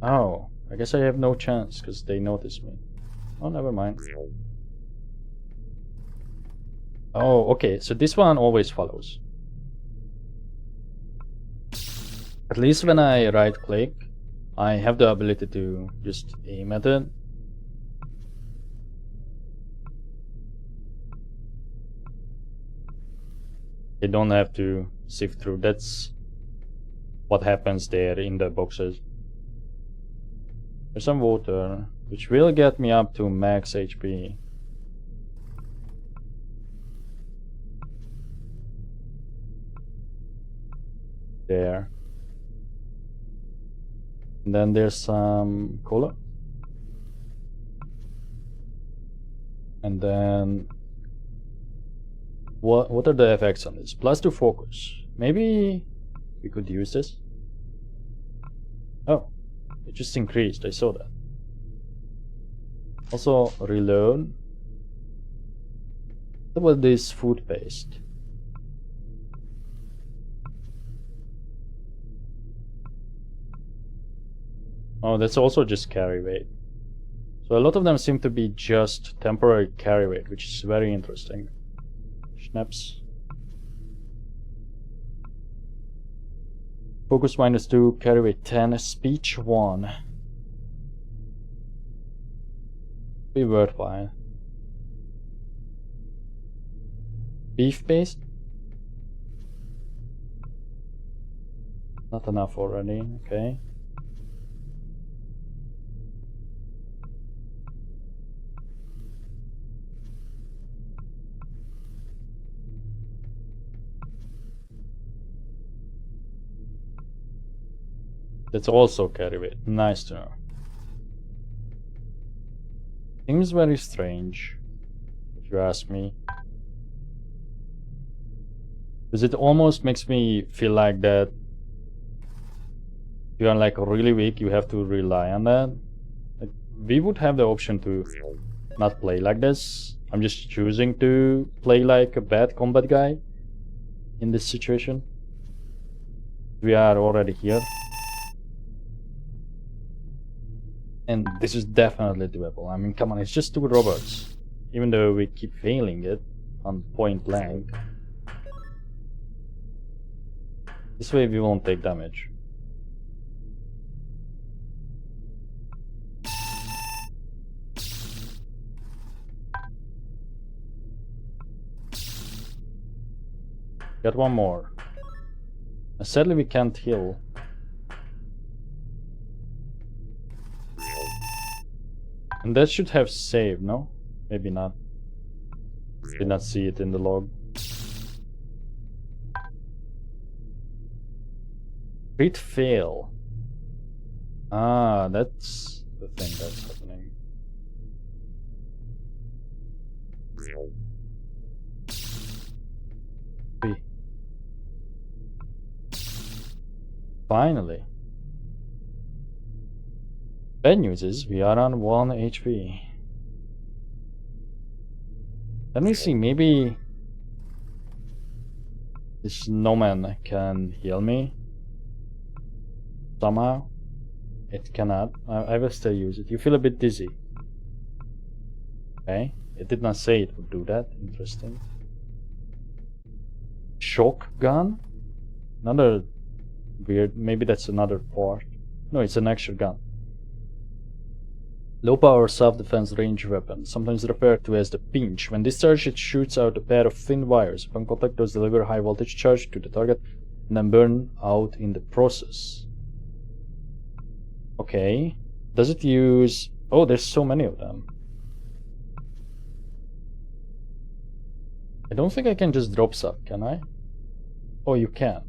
Oh, I guess I have no chance because they notice me. Oh, never mind. Oh, okay, so this one always follows. At least when I right click, I have the ability to just aim at it. They don't have to sift through. That's what happens there in the boxes. There's some water, which will get me up to max HP. There. And then there's some cola. And then what are the effects on this? Plus 2 focus. Maybe we could use this. Oh, it just increased. I saw that. Also reload. What about this food paste? Oh, that's also just carry weight. So a lot of them seem to be just temporary carry weight, which is very interesting. Schnapps. Focus -2, carry weight 10, speech 1. Be worthwhile. Beef paste? Not enough already, okay. That's also carry weight. Nice to know. Seems very strange, if you ask me. Because it almost makes me feel like that if you are like really weak, you have to rely on that. Like, we would have the option to not play like this. I'm just choosing to play like a bad combat guy in this situation. We are already here. And this is definitely doable. I mean, come on, it's just 2 robots. Even though we keep failing it on point blank. This way we won't take damage. Got one more. Sadly we can't heal. And that should have saved, no? Maybe not. Did not see it in the log. Crit fail. Ah, that's the thing that's happening. Finally. Bad news is we are on 1 HP. Let me see, maybe this snowman can heal me somehow. It cannot. I will still use it. You feel a bit dizzy. Okay, it did not say it would do that. Interesting. Shock gun? Another weird, maybe that's another part. No, it's an extra gun. Low power self-defense range weapon, sometimes referred to as the pinch. When discharged, it shoots out a pair of thin wires. Upon contact, those deliver high voltage charge to the target and then burn out in the process. Okay. Does it use... Oh, there's so many of them. I don't think I can just drop stuff, can I? Oh, you can.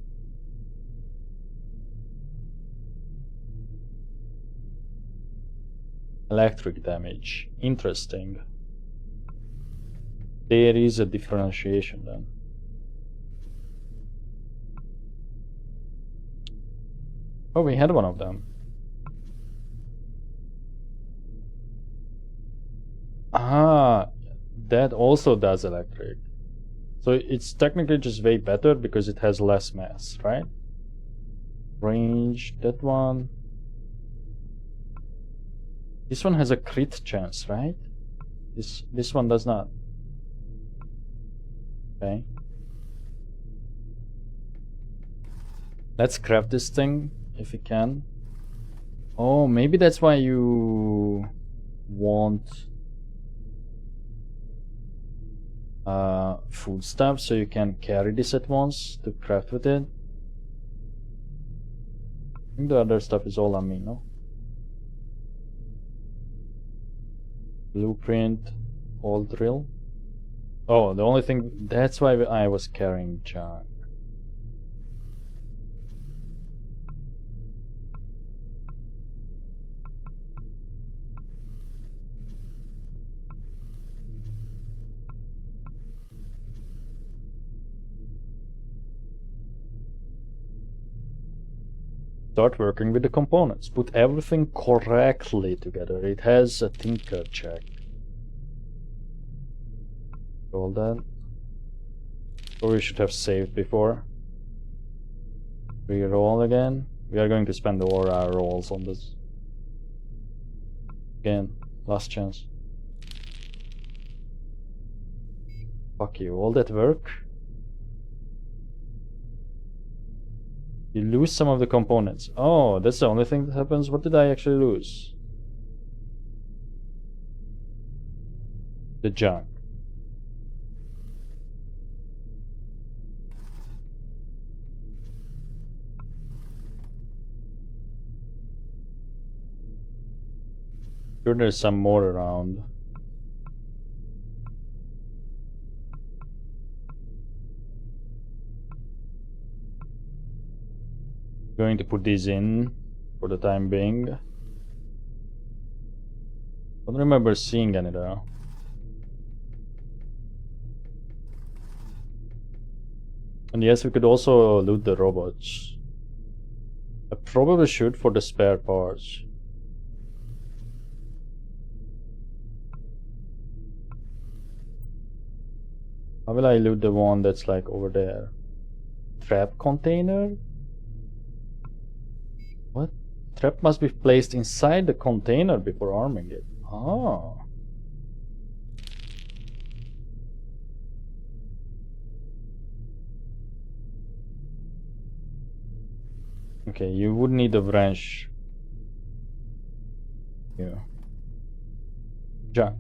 Electric damage. Interesting. There is a differentiation then. Oh, we had one of them. Ah, that also does electric. So it's technically just way better because it has less mass, right? Range, that one. This one has a crit chance, right? This one does not. Okay. Let's craft this thing if we can. Oh, maybe that's why you want food stuff, so you can carry this at once to craft with it. I think the other stuff is all on me, no? Blueprint, old drill. Oh, the only thing, that's why I was carrying junk. Start working with the components. Put everything correctly together. It has a tinker check. All that. Or we should have saved before. Reroll again. We are going to spend all our rolls on this. Again, last chance. Fuck you, all that work? You lose some of the components. Oh, that's the only thing that happens? What did I actually lose? The junk. Sure, there's some more around. Going to put these in for the time being. Don't remember seeing any though. And yes, we could also loot the robots. I probably should for the spare parts. How will I loot the one that's like over there? Trap container? What? Trap must be placed inside the container before arming it. Oh. Okay, you would need a wrench. Yeah. Junk.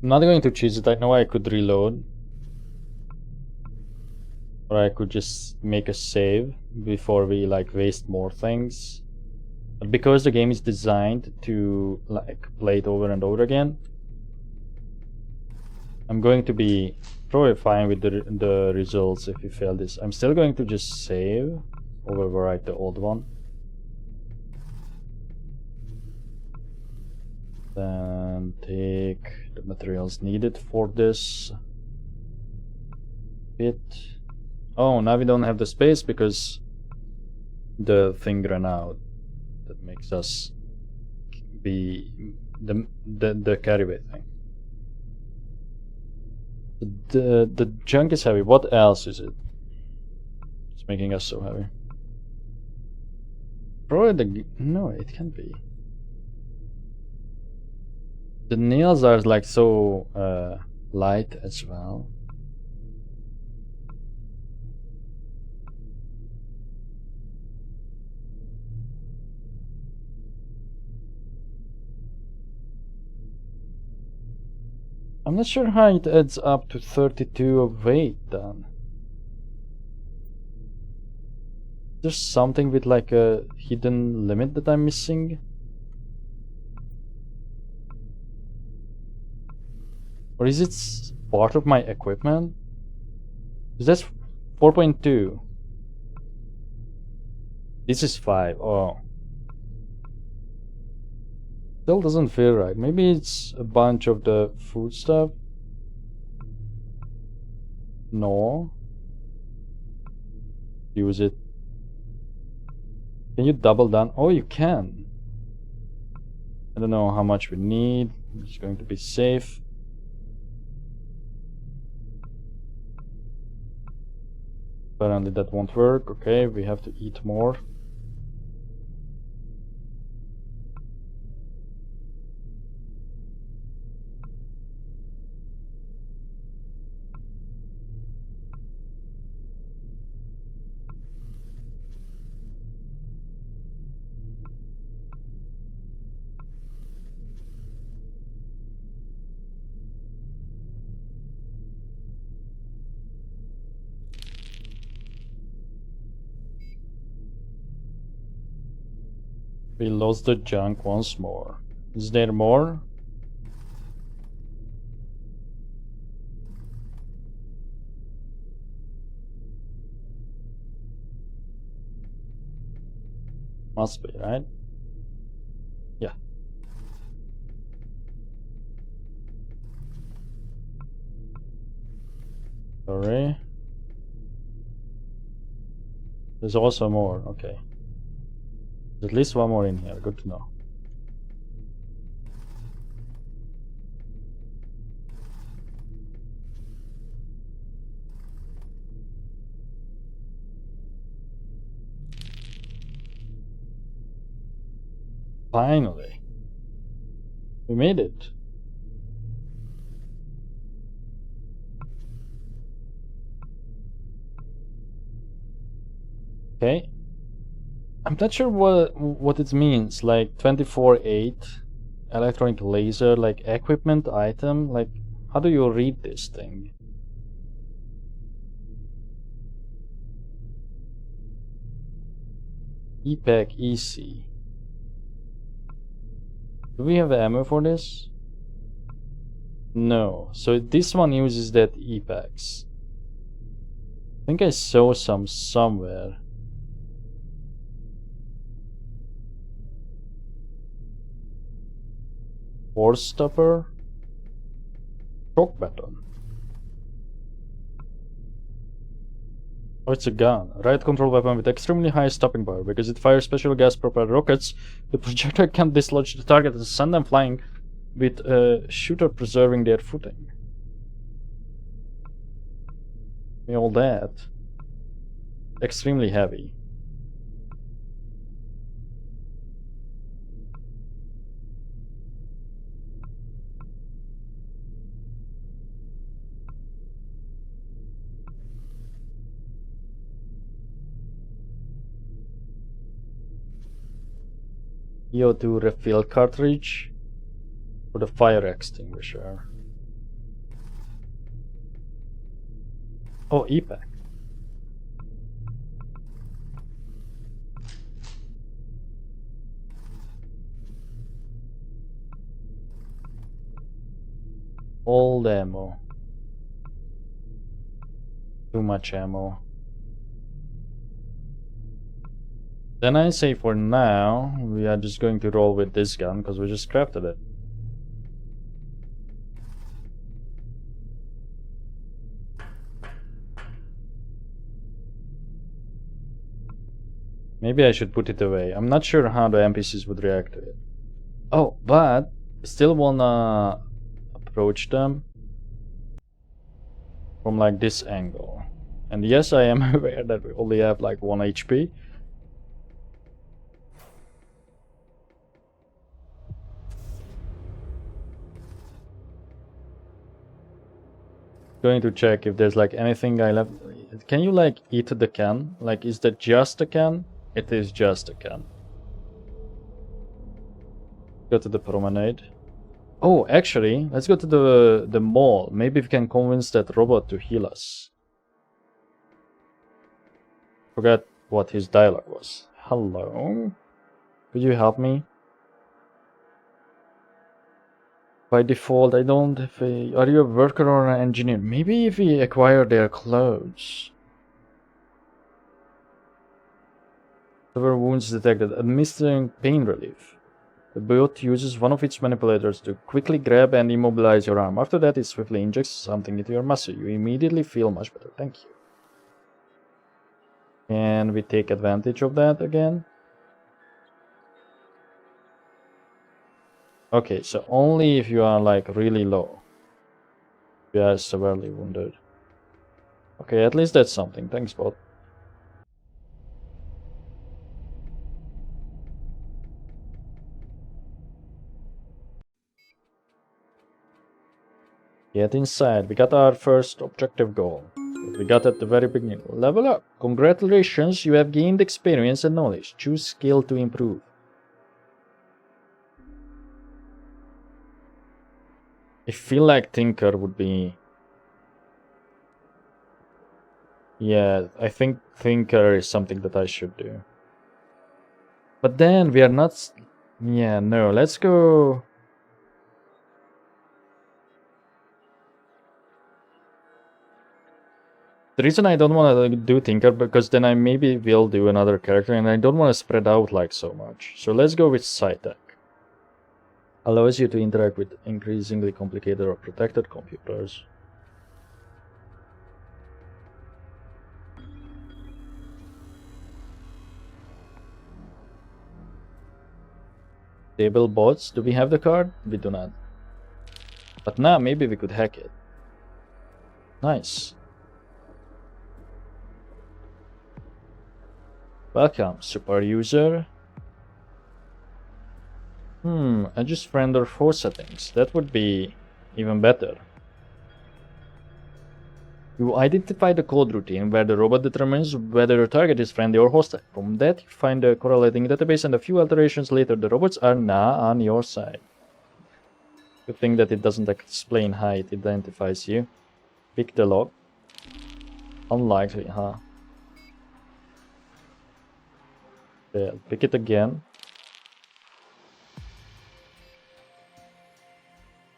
I'm not going to choose it. I know I could reload. Or I could just make a save before we like waste more things. But because the game is designed to like play it over and over again, I'm going to be probably fine with the results if we fail this. I'm still going to just save, overwrite the old one. Then take the materials needed for this bit. Oh, now we don't have the space because the thing ran out. That makes us be the carry weight thing. The junk is heavy. What else is it? It's making us so heavy. Probably no, it can't be. The nails are like so light as well. I'm not sure how it adds up to 32 of weight then. There's something with like a hidden limit that I'm missing. Or is it part of my equipment? Is that 4.2? This is 5. Oh. Still doesn't feel right. Maybe it's a bunch of the food stuff. No. Use it. Can you double down? Oh, you can. I don't know how much we need. I'm just going to be safe. Apparently that won't work. Okay, we have to eat more. We lost the junk once more. Is there more? Must be, right? Yeah. Sorry. There's also more, okay. There's at least one more in here, good to know. Finally. We made it. Okay. I'm not sure what it means, like 24/8 electronic laser, like equipment item, like how do you read this thing? EPAC EC. Do we have ammo for this? No. So this one uses that EPACs. I think I saw some somewhere. Force stopper. Shock baton. Oh, it's a gun. A riot control weapon with extremely high stopping power. Because it fires special gas propelled rockets, the projectile can dislodge the target and send them flying, with a shooter preserving their footing. All that. Extremely heavy. EO2 refill cartridge for the fire extinguisher. Oh, EPAC. Old ammo. Too much ammo. Then I say for now, we are just going to roll with this gun, because we just crafted it. Maybe I should put it away. I'm not sure how the NPCs would react to it. Oh, but still wanna approach them from like this angle. And yes, I am aware that we only have like 1 HP. Going to check if there's like anything I left. Can you like eat the can? Like, is that just a can? It is just a can. Go to the promenade. Oh, actually, let's go to the mall. Maybe we can convince that robot to heal us. Forgot what his dialogue was. Hello? Could you help me? By default, I don't have a... Are you a worker or an engineer? Maybe if we acquire their clothes. Severe wounds detected. Administering pain relief. The bot uses one of its manipulators to quickly grab and immobilize your arm. After that, it swiftly injects something into your muscle. You immediately feel much better. Thank you. Can we take advantage of that again? Okay, so only if you are like really low. You are severely wounded. Okay, at least that's something. Thanks, bot. Get inside. We got our first objective goal. We got at the very beginning. Level up. Congratulations, you have gained experience and knowledge. Choose skill to improve. I feel like Tinker would be... Yeah, I think Tinker is something that I should do. But then we are not... Yeah, no, let's go... The reason I don't want to do Tinker, because then I maybe will do another character, and I don't want to spread out like so much. So let's go with SciTech. Allows you to interact with increasingly complicated or protected computers. Stable bots. Do we have the card? We do not. But now maybe we could hack it. Nice. Welcome, super user. Adjust friend or foe settings. That would be even better. You identify the code routine where the robot determines whether your target is friendly or hostile. From that, you find a correlating database, and a few alterations later, the robots are now on your side. Good thing that it doesn't explain how it identifies you. Pick the lock. Unlikely, huh? Yeah, pick it again.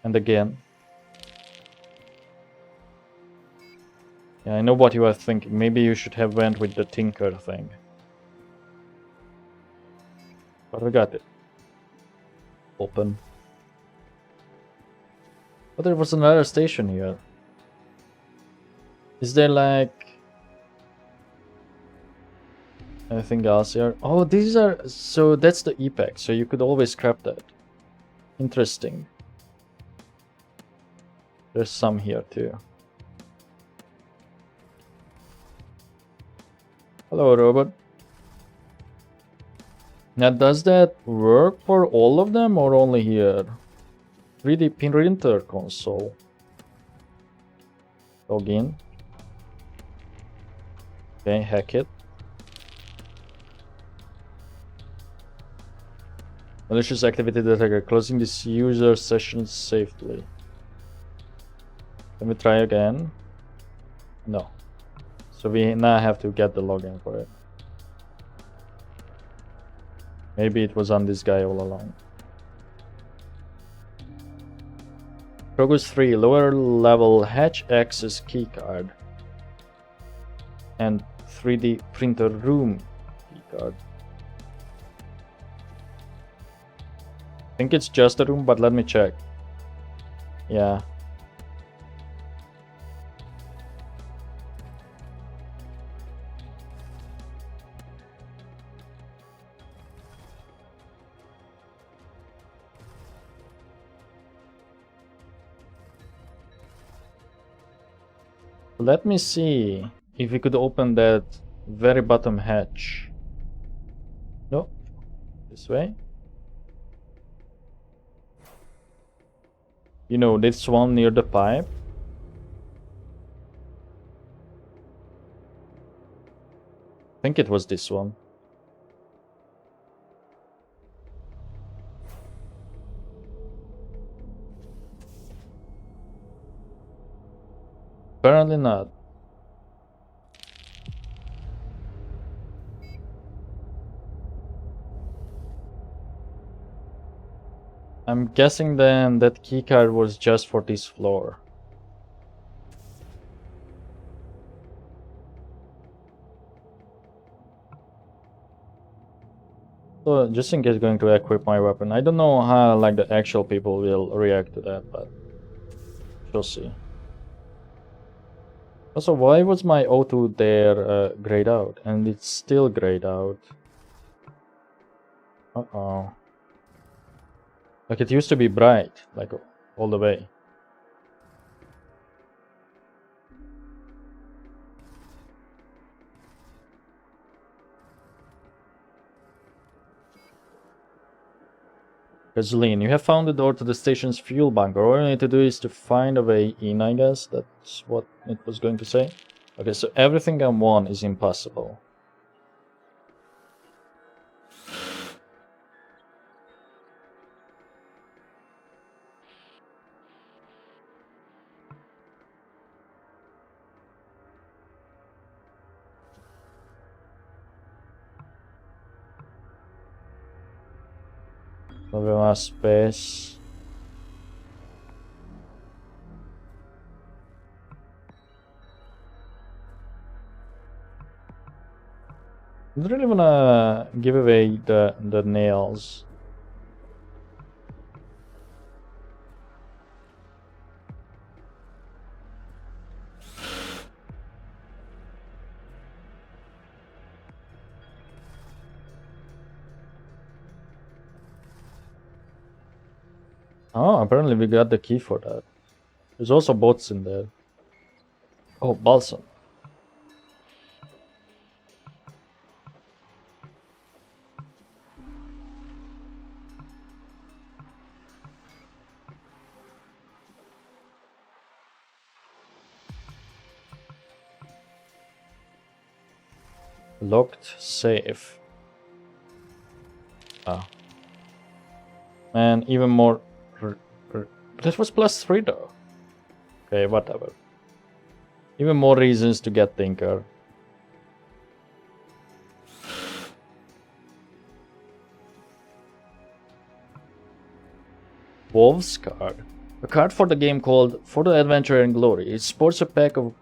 And again. Yeah, I know what you are thinking. Maybe you should have went with the Tinker thing. But we got it. Open. But there was another station here. Is there like... anything else here? Oh, these are... so that's the EPEC. So you could always scrap that. Interesting. There's some here too. Hello, robot. Now, does that work for all of them or only here? 3D printer console. Login. Okay, hack it. Malicious activity detector. Closing this user session safely. Let me try again. No. So we now have to get the login for it. Maybe it was on this guy all along. Progress 3, lower level hatch access keycard. And 3D printer room keycard. I think it's just a room, but let me check. Yeah. Let me see if we could open that very bottom hatch. No, this way. You know, this one near the pipe. I think it was this one. Apparently not. I'm guessing then that keycard was just for this floor. So just in case going to equip my weapon. I don't know how like the actual people will react to that, but we'll see. Also, why was my O2 there grayed out? And it's still grayed out. Uh-oh. Like it used to be bright, like all the way. Gasoline, you have found the door to the station's fuel bunker. All you need to do is to find a way in, I guess. That's what it was going to say. Okay, so everything on one is impossible. Probably more space. I don't really wanna give away the nails. Oh, apparently we got the key for that. There's also bots in there. Oh, balsam. Locked safe. Ah. And even more. This was +3 though. Okay, whatever. Even more reasons to get Tinker. Wolves card. A card for the game called For the Adventure and Glory. It sports a pack of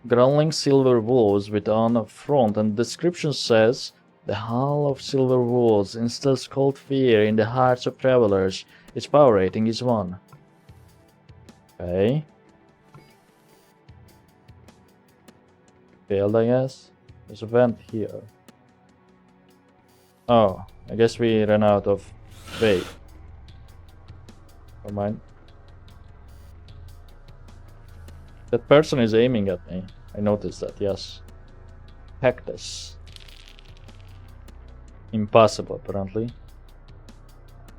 growling silver wolves with on the front, and the description says the Hall of Silver Wolves instills cold fear in the hearts of travelers. Its power rating is 1. Okay. Failed, I guess. There's a vent here. Oh, I guess we ran out of. Wait. Never mind. That person is aiming at me. I noticed that, yes. Cactus. Impossible, apparently.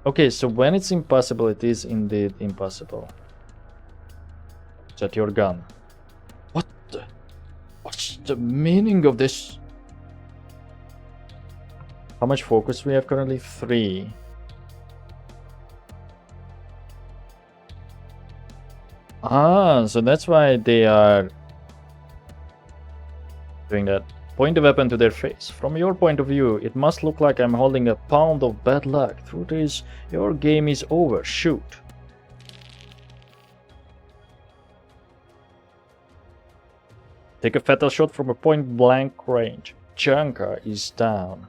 Okay, so when it's impossible, it is indeed impossible. Set your gun. What the? What's the meaning of this? How much focus we have currently? 3. Ah, so that's why they are doing that. Point the weapon to their face. From your point of view, it must look like I'm holding a pound of bad luck. Truth is, your game is over. Shoot. Take a fatal shot from a point blank range. Junker is down.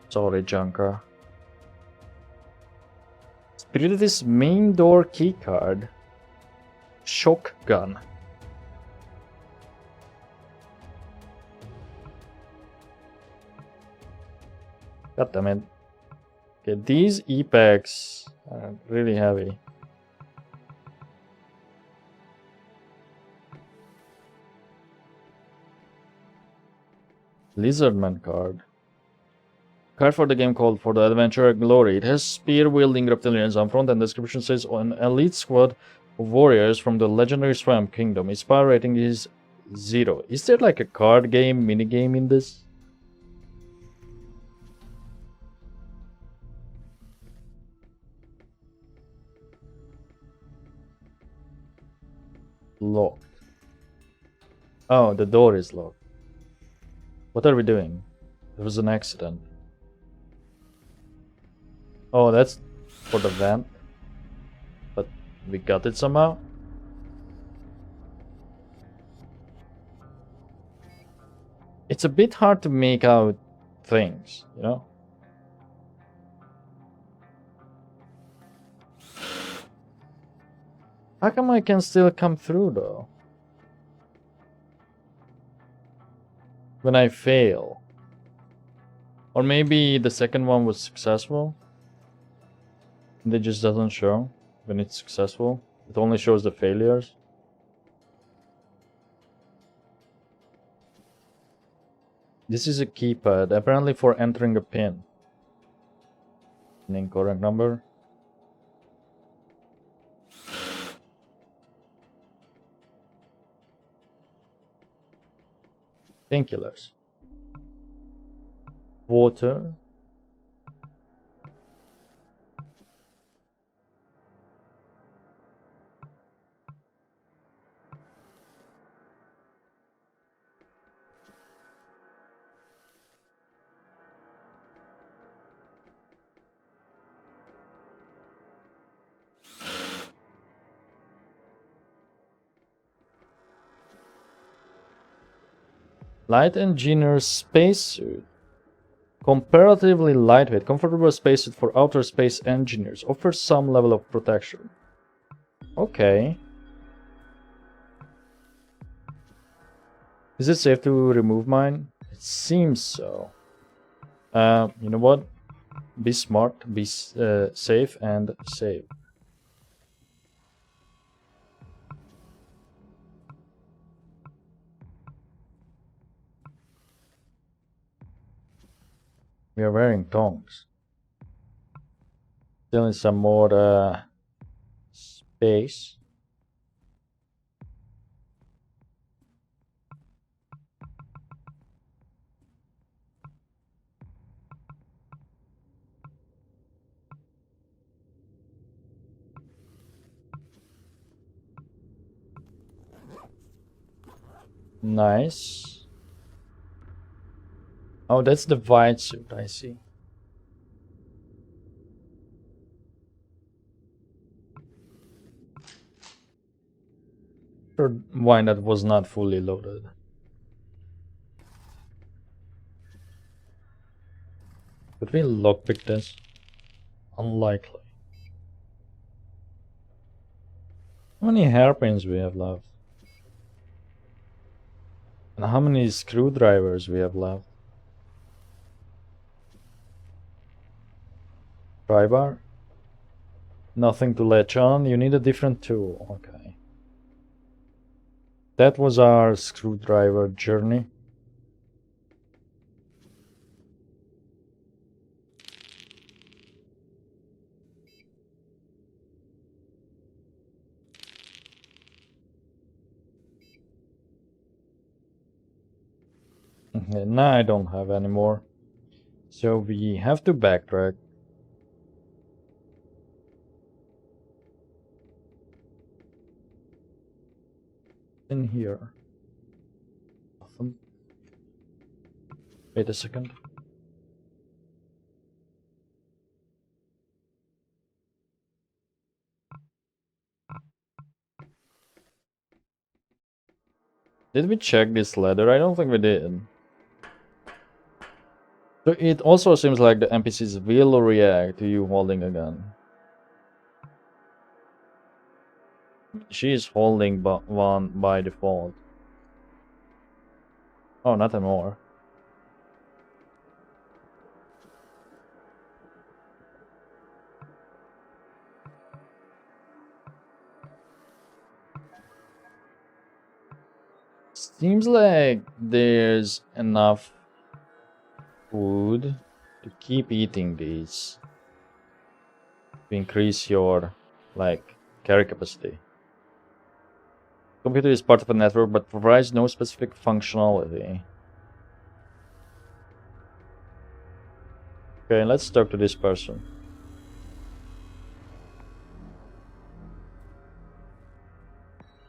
Sorry, Junker. Spiritus main door keycard. Shotgun. God damn it. Okay, these e-packs are really heavy. Lizardman card. Card for the game called For the Adventure Glory. It has spear-wielding reptilians on front, and the description says an elite squad of warriors from the legendary Swamp Kingdom. Its power rating is 0. Is there like a card game, minigame in this? Locked. Oh, the door is locked. What are we doing? There was an accident. Oh, that's for the vent. But we got it somehow? It's a bit hard to make out things, you know? How come I can still come through though? When I fail. Or maybe the second one was successful. And it just doesn't show when it's successful. It only shows the failures. This is a keypad, apparently for entering a pin. An incorrect number. Painkillers. Water. Light engineer spacesuit. Comparatively lightweight, comfortable spacesuit for outer space engineers. Offers some level of protection. Okay. Is it safe to remove mine? It seems so. You know what? Be smart, be safe, and save. We are wearing tongs. Still need some more space. Nice. Oh, that's the white suit, I see. Sure, why that was not fully loaded. Could we lockpick this? Unlikely. How many hairpins we have left? And how many screwdrivers we have left? Pry bar? Nothing to latch on. You need a different tool. Okay. That was our screwdriver journey. Okay, now I don't have any more. So we have to backtrack. In here. Nothing. Wait a second. Did we check this ladder? I don't think we did. So it also seems like the NPCs will react to you holding a gun. She is holding one by default. Oh, not anymore. Seems like there's enough food to keep eating these to increase your carry capacity. Computer is part of a network but provides no specific functionality. Okay, let's talk to this person.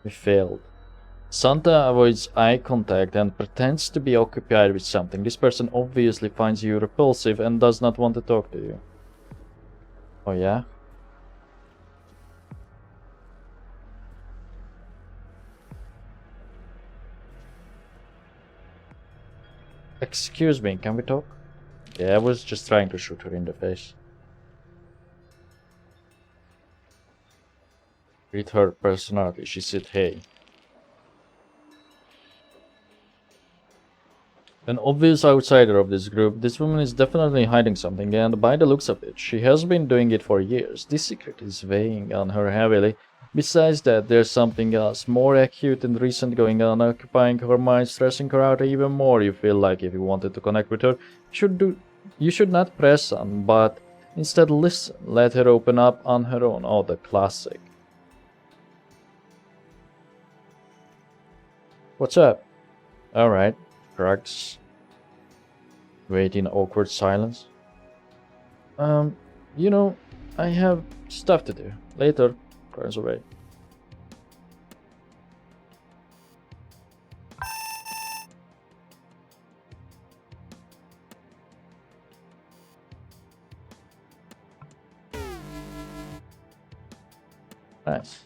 We failed. Santa avoids eye contact and pretends to be occupied with something. This person obviously finds you repulsive and does not want to talk to you. Oh yeah? Excuse me, can we talk? Yeah, I was just trying to shoot her in the face. Read her personality. She said, hey. An obvious outsider of this group, this woman is definitely hiding something, and by the looks of it, she has been doing it for years. This secret is weighing on her heavily. Besides that, there's something else, more acute and recent going on, occupying her mind, stressing her out even more. You feel like if you wanted to connect with her, you should not press on, but instead listen, let her open up on her own. Oh, the classic. What's up? Alright. Drugs. Wait in awkward silence. You know, I have stuff to do. Later. Turns away. Nice.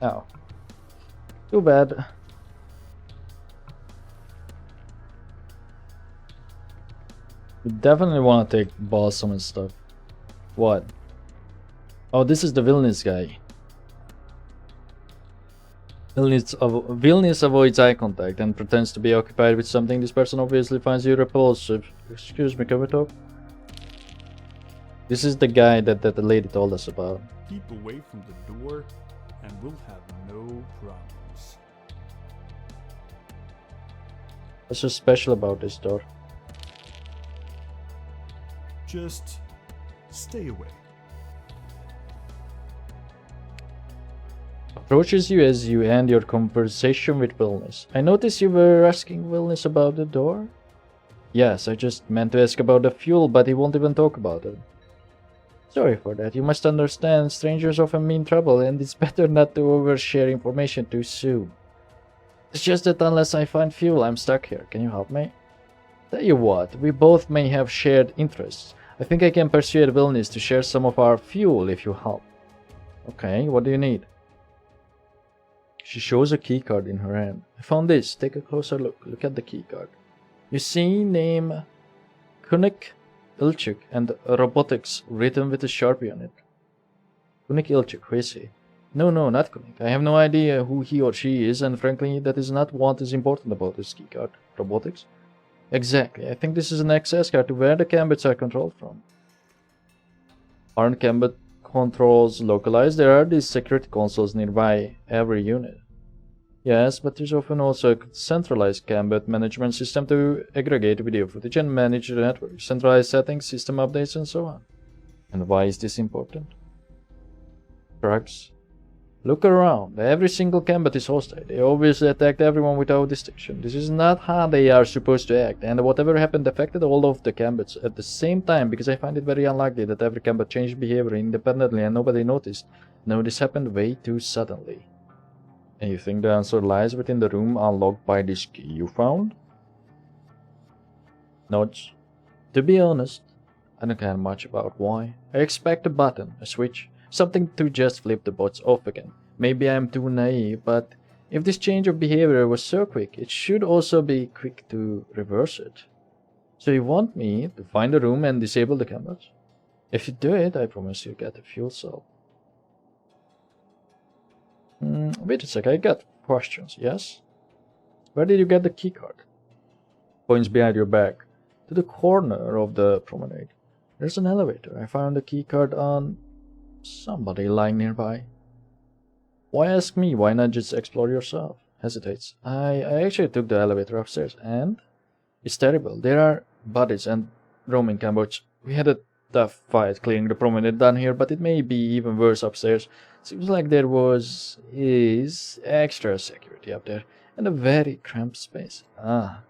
Oh. Too bad. You definitely want to take balsam and stuff. What? Oh, this is the villainous guy. Villainous avoids eye contact and pretends to be occupied with something. This person obviously finds you repulsive. Excuse me, can we talk? This is the guy that the lady told us about. Keep away from the door and we'll have no problems. What's so special about this door? Just stay away. Approaches you as you end your conversation with Wellness. I noticed you were asking Wellness about the door? Yes, I just meant to ask about the fuel, but he won't even talk about it. Sorry for that. You must understand, strangers often mean trouble, and it's better not to overshare information too soon. It's just that unless I find fuel, I'm stuck here. Can you help me? Tell you what, we both may have shared interests. I think I can persuade Wellness to share some of our fuel if you help. Okay, what do you need? She shows a keycard in her hand. I found this. Take a closer look. Look at the keycard. You see name Kunik Ilchuk and robotics written with a sharpie on it. Kunik Ilchuk, who is he? No, not Kunik. I have no idea who he or she is, and frankly, that is not what is important about this keycard. Robotics? Exactly. I think this is an access card to where the Cambits are controlled from. Aren't Cambit controls localized? There are these security consoles nearby every unit. Yes, but there's often also a centralized Cambit management system to aggregate video footage and manage the network, centralized settings, system updates, and so on. And why is this important? Drugs. Look around. Every single Cambit is hostile. They obviously attacked everyone without distinction. This is not how they are supposed to act, and whatever happened affected all of the Cambits at the same time, because I find it very unlikely that every Cambit changed behavior independently and nobody noticed. No, this happened way too suddenly. And you think the answer lies within the room unlocked by this key you found? Nods. To be honest, I don't care much about why. I expect a button, a switch, something to just flip the bots off again. Maybe I'm too naive, but if this change of behavior was so quick, it should also be quick to reverse it. So you want me to find a room and disable the cameras? If you do it, I promise you get a fuel cell. Wait a sec, I got questions, yes? Where did you get the keycard? Points behind your back, to the corner of the promenade. There's an elevator. I found the keycard on somebody lying nearby. Why ask me? Why not just explore yourself? Hesitates. I actually took the elevator upstairs, and it's terrible. There are bodies and roaming Cambodge. We had a tough fight clearing the promenade down here, but it may be even worse upstairs. Seems like there is extra security up there, and a very cramped space. I'm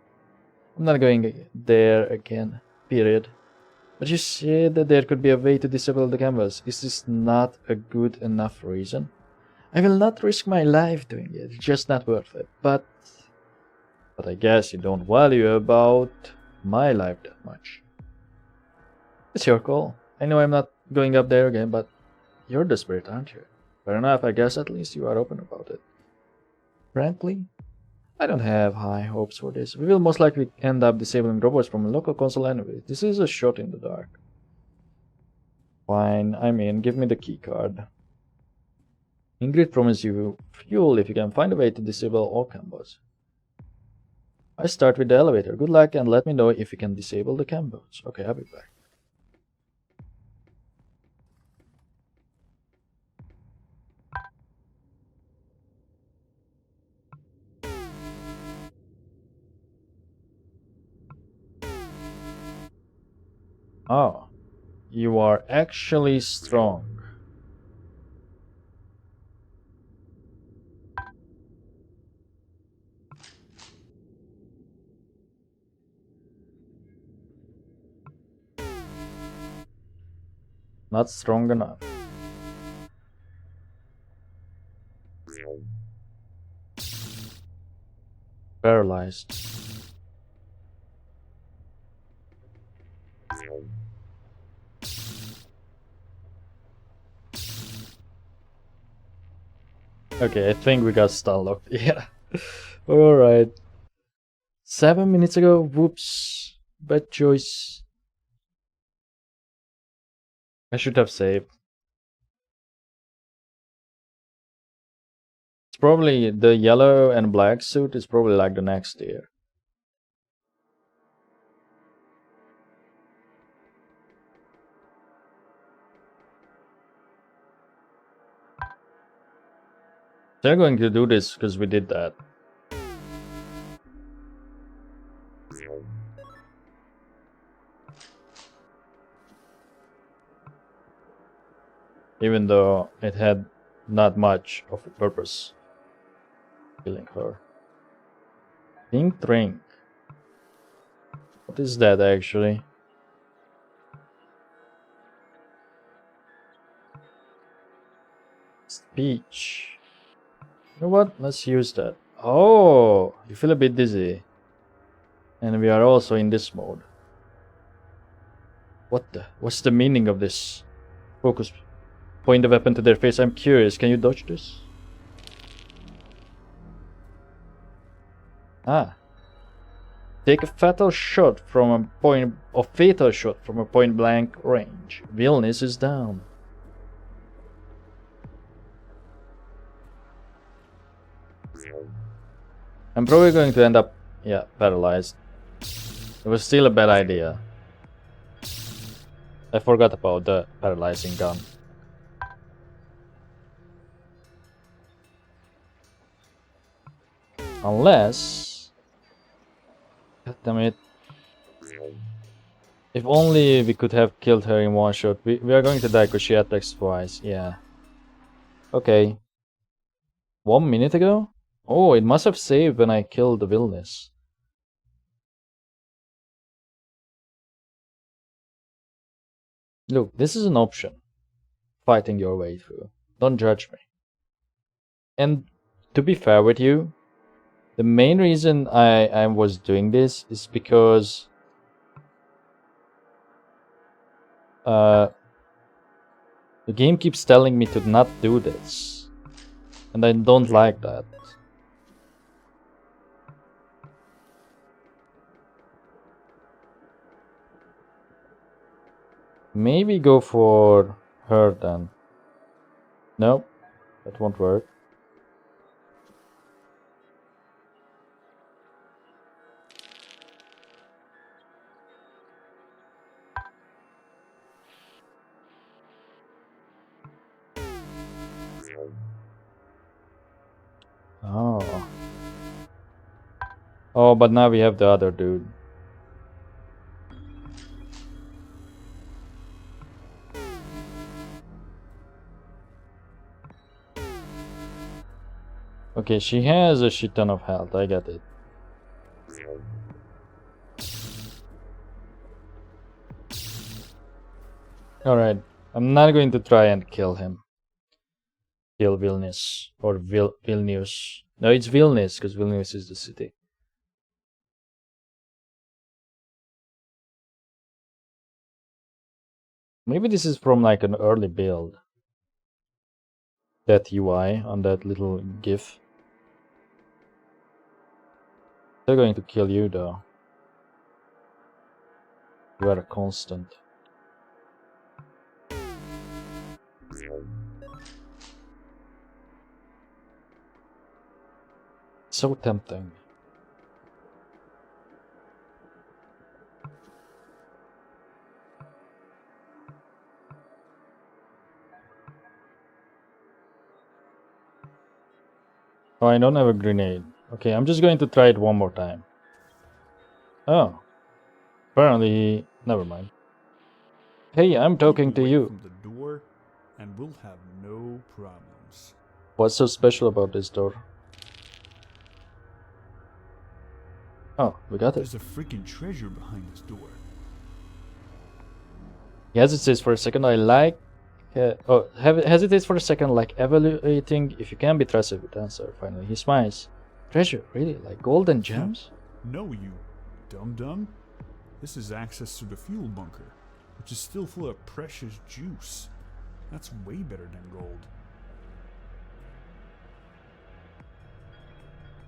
not going there again, period. But you said that there could be a way to disable the canvas. Is this not a good enough reason? I will not risk my life doing it. It's just not worth it. But I guess you don't value about my life that much. It's your call. I know I'm not going up there again, but you're desperate, aren't you? Fair enough, I guess at least you are open about it. Frankly, I don't have high hopes for this. We will most likely end up disabling robots from a local console anyway. This is a shot in the dark. Fine, I mean, give me the keycard. Ingrid promises you fuel if you can find a way to disable all cam-bots. I start with the elevator. Good luck and let me know if you can disable the cam-bots. Okay, I'll be back. Oh, you are actually strong. Not strong enough. Paralyzed. Okay, I think we got stun locked. Yeah. Alright. 7 minutes ago. Whoops. Bad choice. I should have saved. It's probably the yellow and black suit is probably like the next tier. They're going to do this because we did that. Even though it had not much of a purpose. Killing her. Pink drink. What is that actually? Speech. You know what? Let's use that. Oh, you feel a bit dizzy. And we are also in this mode. What's the meaning of this? Focus. Point the weapon to their face. I'm curious. Can you dodge this? Ah. Take a fatal shot from a point blank range. Villainous is down. I'm probably going to end up, yeah, paralyzed. It was still a bad idea. I forgot about the paralyzing gun. Unless... God damn it. If only we could have killed her in one shot. We are going to die because she attacks twice. Yeah. Okay. 1 minute ago? Oh, it must have saved when I killed the villainess. Look, this is an option. Fighting your way through. Don't judge me. And to be fair with you, the main reason I was doing this is because the game keeps telling me to not do this. And I don't like that. Maybe go for her then. Nope, that won't work. Oh. Oh, but now we have the other dude. Okay, she has a shit ton of health, I get it. Alright, I'm not going to try and kill him. Kill Vilnius. Or Vilnius. No, it's Vilnius, because Vilnius is the city. Maybe this is from like an early build. That UI on that little GIF. They're going to kill you though. You are a constant. So tempting. Oh, I don't have a grenade. Okay, I'm just going to try it one more time. Oh. Apparently, never mind. Hey, I'm talking to you. From the door, and we'll have no problems. What's so special about this door? Oh, we got it. There's a freaking treasure behind this door. He hesitates for a second. I like. Hesitates for a second, like evaluating if you can be trusted with answer. Finally, he smiles. Treasure, really? Like gold and gems? No, you dum-dum. This is access to the fuel bunker, which is still full of precious juice. That's way better than gold.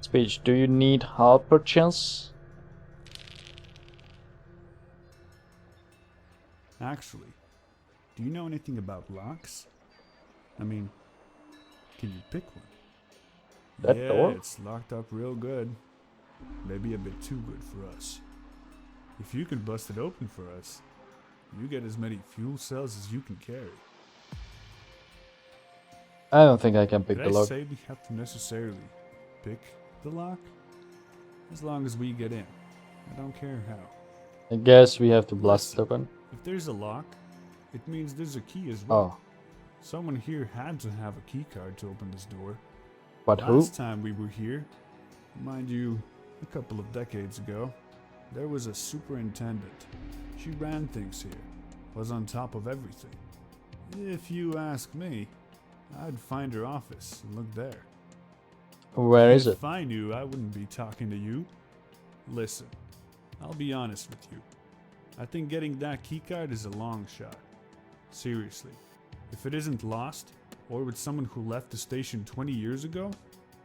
Speech, do you need help perchance? Actually, do you know anything about locks? I mean, can you pick one? That Yeah, door? it's locked up real good. Maybe a bit too good for us. If you can bust it open for us, you get as many fuel cells as you can carry. I don't think I can pick Did the I lock. say we have to necessarily pick the lock? As long as we get in. I don't care how. I guess we have to blast it Listen, open. if there's a lock, it means there's a key as well. Oh, Someone here had to have a key card to open this door. but who? Last time we were here, mind you, a couple of decades ago, there was a superintendent. She ran things here, was on top of everything. If you ask me, I'd find her office and look there. Where is it? If I knew, I wouldn't be talking to you. Listen, I'll be honest with you. I think getting that keycard is a long shot. Seriously, if it isn't lost, or with someone who left the station 20 years ago,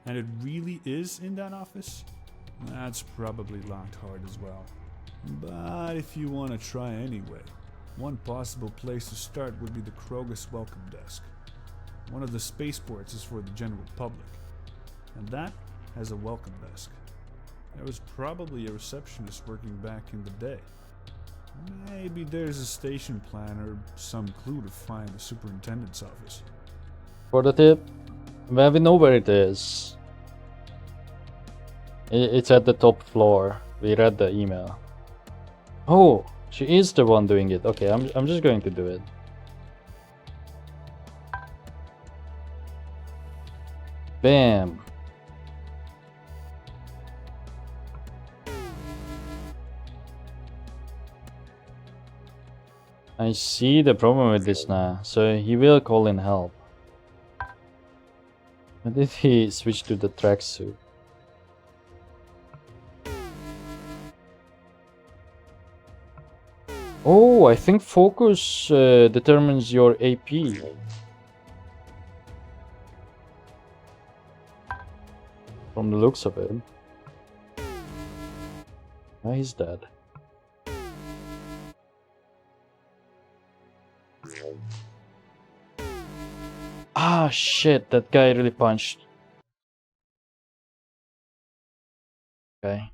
and it really is in that office, that's probably locked hard as well. But if you want to try anyway, one possible place to start would be the Krogus Welcome Desk. One of the spaceports is for the general public, and that has a welcome desk. There was probably a receptionist working back in the day. Maybe there's a station plan or some clue to find the superintendent's office. For the tip? Well, we know where it is. It's at the top floor. We read the email. Oh, she is the one doing it. Okay, I'm just going to do it. Bam. I see the problem with this now, so he will call in help. But if he switch to the tracksuit? Oh, I think focus determines your AP. From the looks of it. Why is that? Ah, shit, that guy really punched. Okay.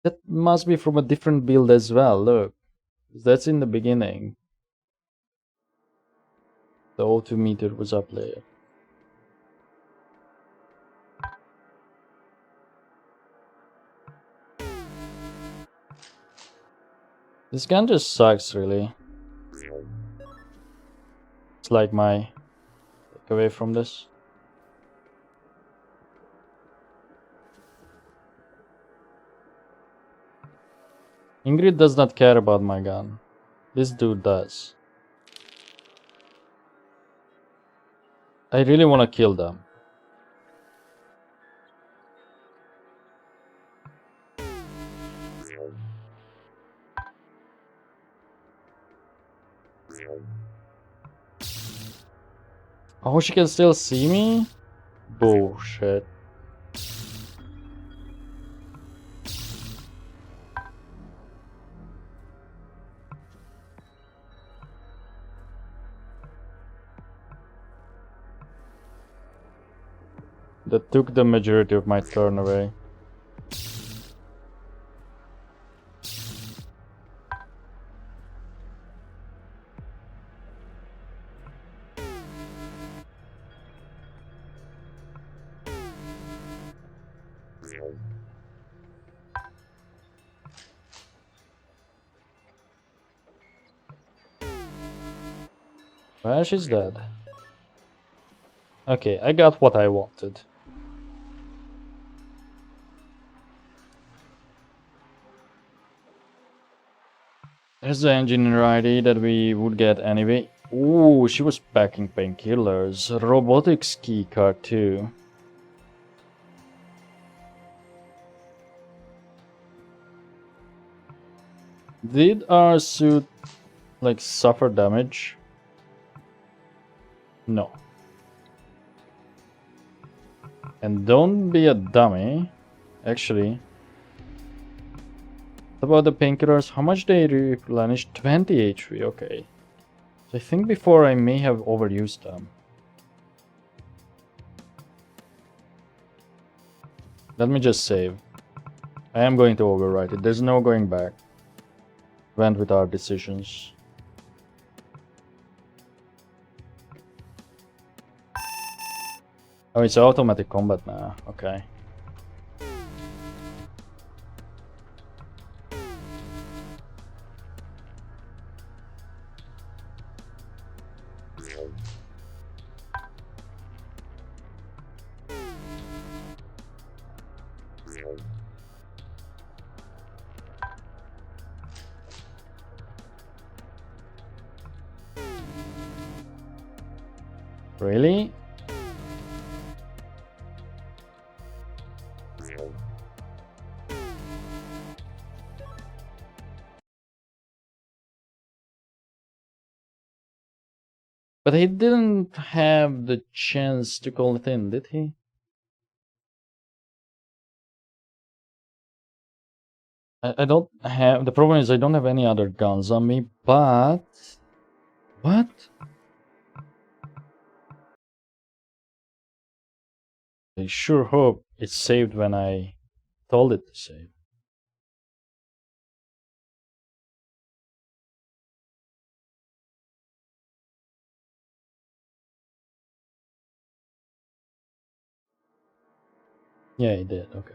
That must be from a different build as well, look. That's in the beginning. The O2 meter was up there. This gun just sucks, really. It's like my takeaway from this. Ingrid does not care about my gun. This dude does. I really want to kill them. Oh, she can still see me? Bullshit. That took the majority of my turn away. Well, she's dead. Okay, I got what I wanted. There's the engineer ID that we would get anyway. Ooh, she was packing painkillers. Robotics key card too. Did our suit like suffer damage? No. And don't be a dummy. Actually, what about the painkillers? How much they replenish? 20 HP. Okay. So I think before I may have overused them. Let me just save. I am going to overwrite it. There's no going back. Went with our decisions. Oh, it's automatic combat now. Okay. Really? But he didn't have the chance to call it in, did he? I don't have... The problem is I don't have any other guns on me, but... What? I sure hope it saved when I told it to save. Yeah, it did. Okay.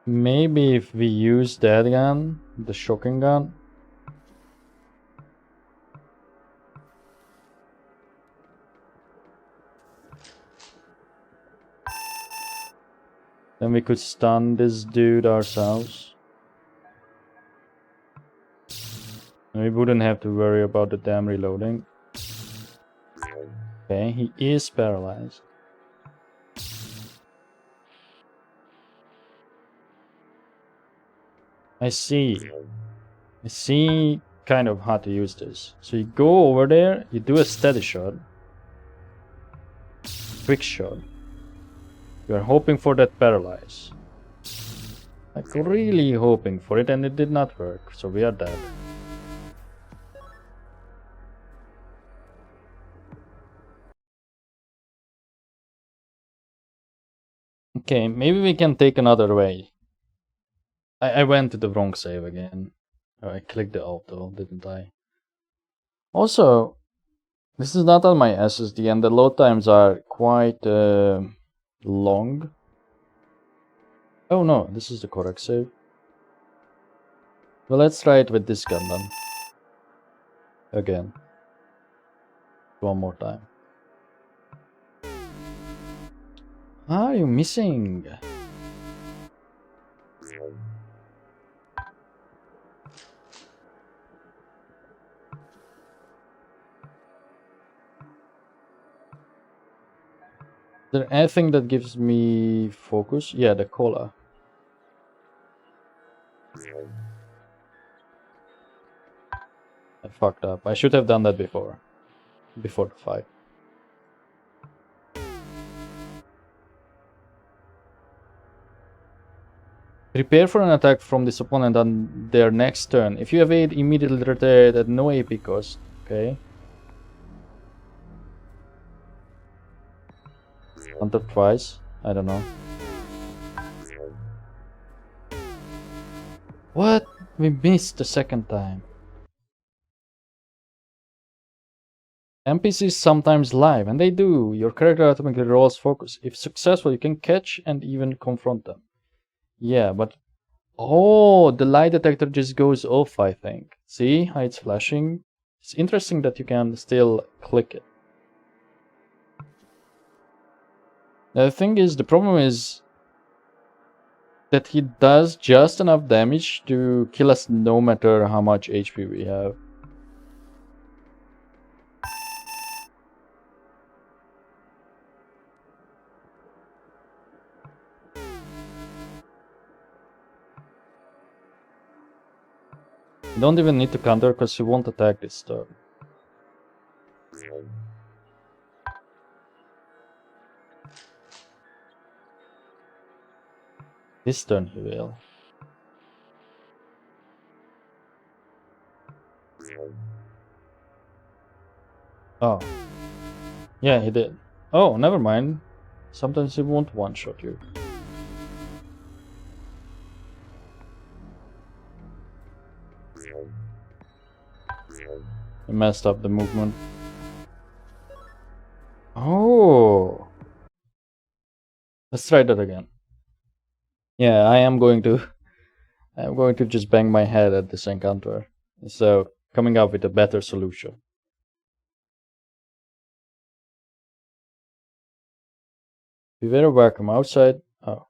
Maybe if we use that gun, the shocking gun. Then we could stun this dude ourselves. And we wouldn't have to worry about the damn reloading. Okay, he is paralyzed. I see. I see kind of how to use this. So you go over there, you do a steady shot. Quick shot. You are hoping for that paralyze. Like really hoping for it, and it did not work. So we are dead. Okay, maybe we can take another way. I went to the wrong save again. Oh, I clicked the auto, didn't I? Also, this is not on my SSD, and the load times are quite long. Oh no, this is the correct save. Well, let's try it with this gun then. Again. One more time. Are you missing? Is there anything that gives me focus? Yeah, the cola. I fucked up. I should have done that before the fight. Prepare for an attack from this opponent on their next turn. If you evade, immediately retire at no AP cost. Okay. Once or twice. I don't know. What? We missed the second time. NPCs sometimes live, and they do. Your character automatically rolls focus. If successful, you can catch and even confront them. Yeah, but... Oh, the lie detector just goes off, I think. See how it's flashing? It's interesting that you can still click it. The thing is, the problem is that he does just enough damage to kill us no matter how much HP we have. You don't even need to counter because he won't attack this turn. This turn he will. Oh. Yeah, he did. Oh, never mind. Sometimes he won't one-shot you. He messed up the movement. Oh. Let's try that again. Yeah, I'm going to just bang my head at this encounter. So, coming up with a better solution. Be very welcome outside. Oh.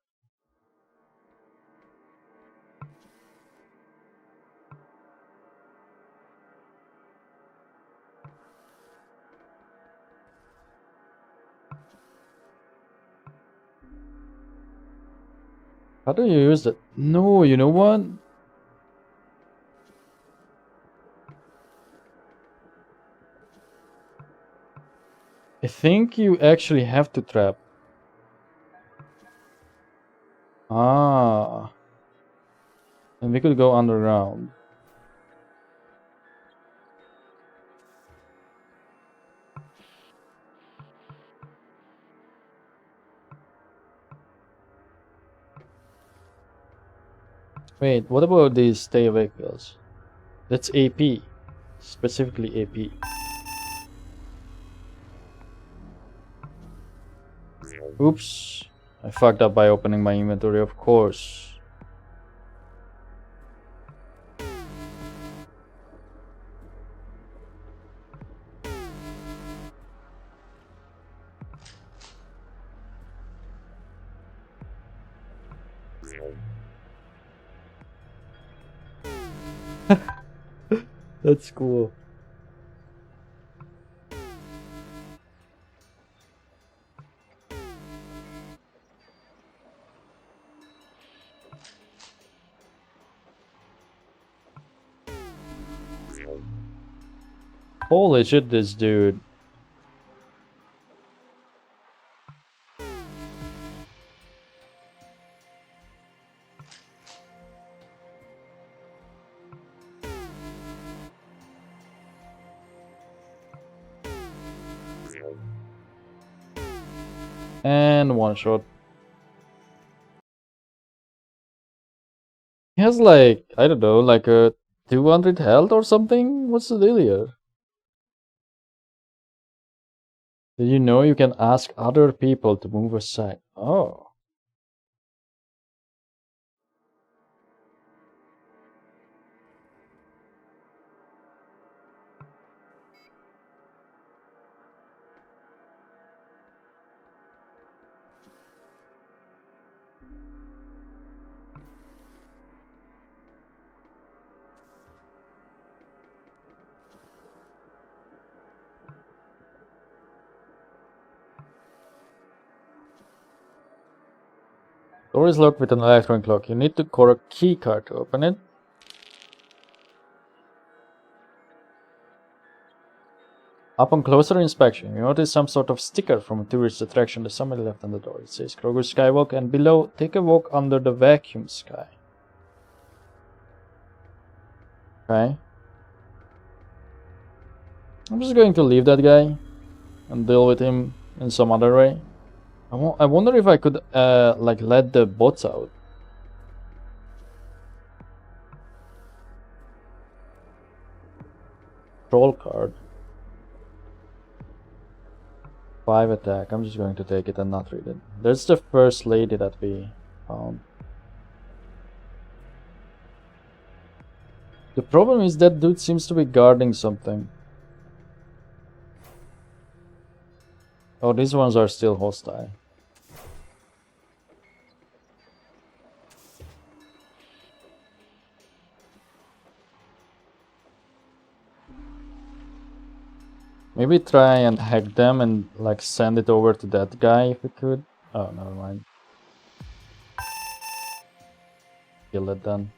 How do you use it? No, you know what? I think you actually have to trap. Ah. And we could go underground. Wait, what about these stay vehicles? That's AP. Specifically AP. Oops. I fucked up by opening my inventory, of course. That's cool. Holy shit, this dude. And one shot. He has like, I don't know, like a 200 health or something? What's the deal here? Did you know you can ask other people to move aside? Oh. Door is locked with an electronic lock. You need to core a key card to open it. Upon closer inspection, you notice some sort of sticker from a tourist attraction that somebody left on the door. It says Kroger Skywalk, and below, take a walk under the vacuum sky. Okay. I'm just going to leave that guy and deal with him in some other way. I wonder if I could like let the bots out. Troll card. 5 attack. I'm just going to take it and not read it. There's the first lady that we found. The problem is that dude seems to be guarding something. Oh, these ones are still hostile. Maybe try and hack them and like send it over to that guy if we could. Oh, never mind. Kill it then.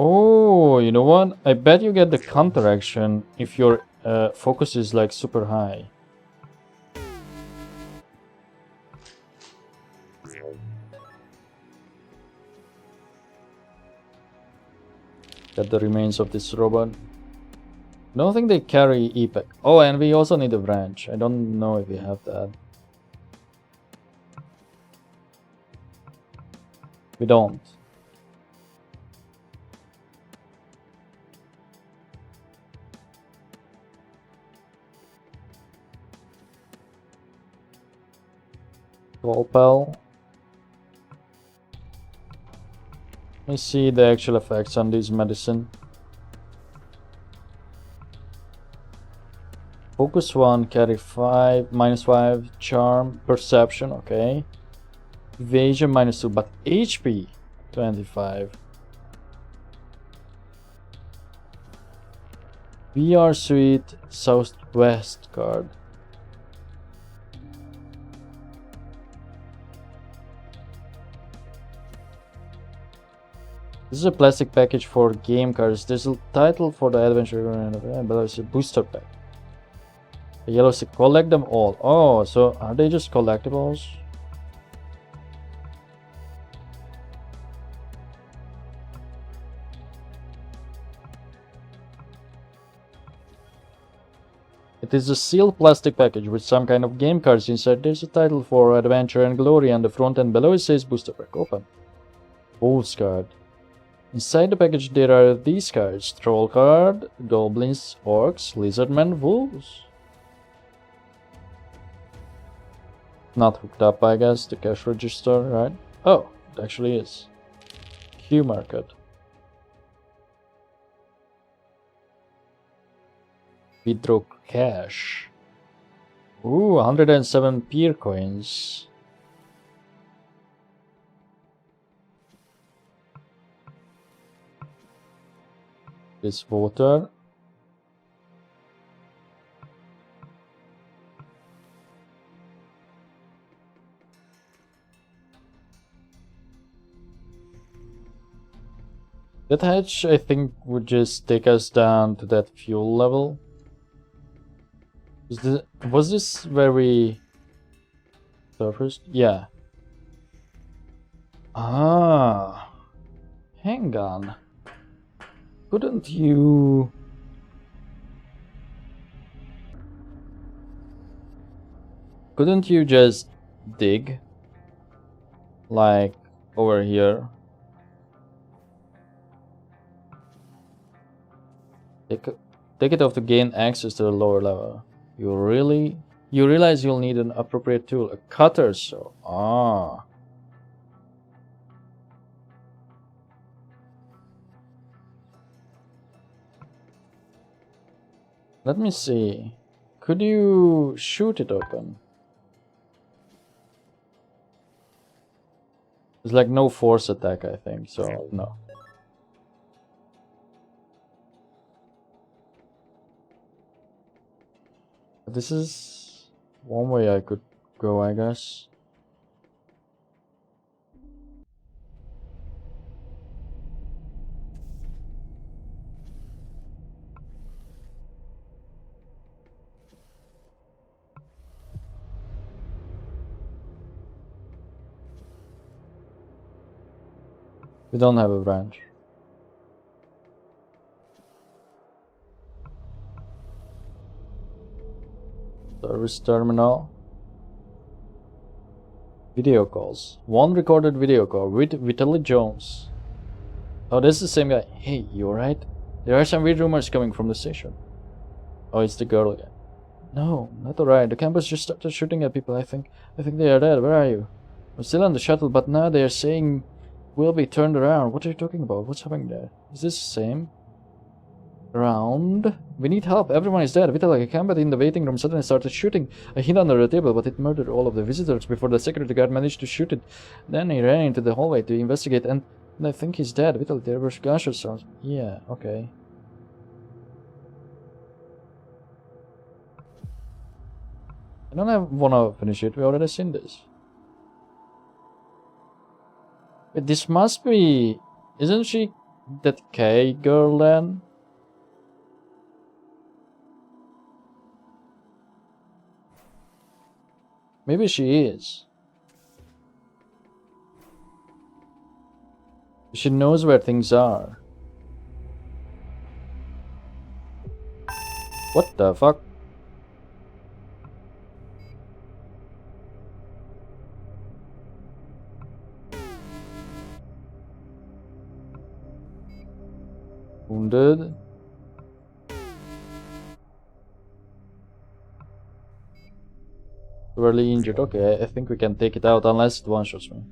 Oh, you know what? I bet you get the counter action if your focus is like super high. Get the remains of this robot. Don't think they carry epic. Oh, and we also need a branch. I don't know if we have that. We don't. Volpel. Let me see the actual effects on this medicine. Focus 1, carry 5, -5, charm, perception, okay. Evasion -2, but HP 25. VR Suite Southwest card. This is a plastic package for game cards. There's a title for the adventure, but it's a booster pack. The yellow stick, collect them all. Oh, so are they just collectibles? It is a sealed plastic package with some kind of game cards inside. There's a title for Adventure and Glory on the front, and below it says booster pack. Open. Wolves card. Inside the package there are these cards. Troll card, goblins, orcs, lizardmen, wolves. Not hooked up, I guess, the cash register, right? Oh, it actually is. Q market. Withdraw cash. Ooh, 107 peer coins. This voter. That hatch, I think, would just take us down to that fuel level. Was this where we surfaced? Yeah. Ah. Hang on. Couldn't you... Couldn't you just dig? Like, over here? Take it off to gain access to the lower level. You realize you'll need an appropriate tool, a cutter, so Let me see. Could you shoot it open? There's like no force attack, I think, so no. This is one way I could go, I guess. We don't have a branch. Service terminal. Video calls. One recorded video call with Vitaly Jones. Oh, that's the same guy. Hey, you alright? There are some weird rumors coming from the station. Oh, it's the girl again. No, not alright. The campus just started shooting at people, I think. They are dead. Where are you? I'm still on the shuttle, but now they are saying we'll be turned around. What are you talking about? What's happening there? Is this the same? Round. We need help. Everyone is dead. Vitaly, a campus in the waiting room suddenly started shooting. I hid under the table, but it murdered all of the visitors before the security guard managed to shoot it. Then he ran into the hallway to investigate, and I think he's dead. Vitaly, there were gunshot sounds. Yeah, okay. I don't wanna finish it. We already seen this. But this must be... Isn't she That K girl then? Maybe she is. She knows where things are. What the fuck? Wounded. Severely injured. Okay, I think we can take it out unless it one-shots me.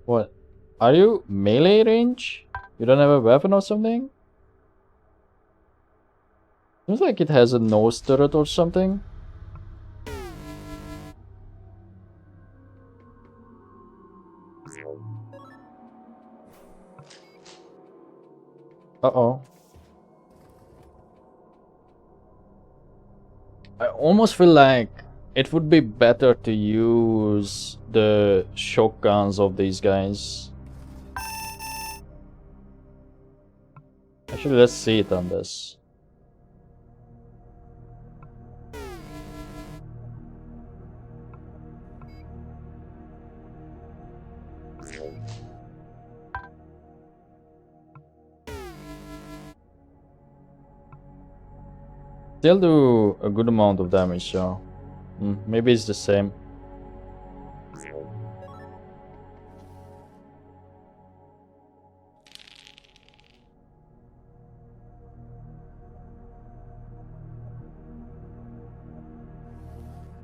What? Are you melee range? You don't have a weapon or something? Seems like it has a nose turret or something. Uh-oh. I almost feel like it would be better to use the shotguns of these guys. Actually, let's see it on this. Still do a good amount of damage, so maybe it's the same.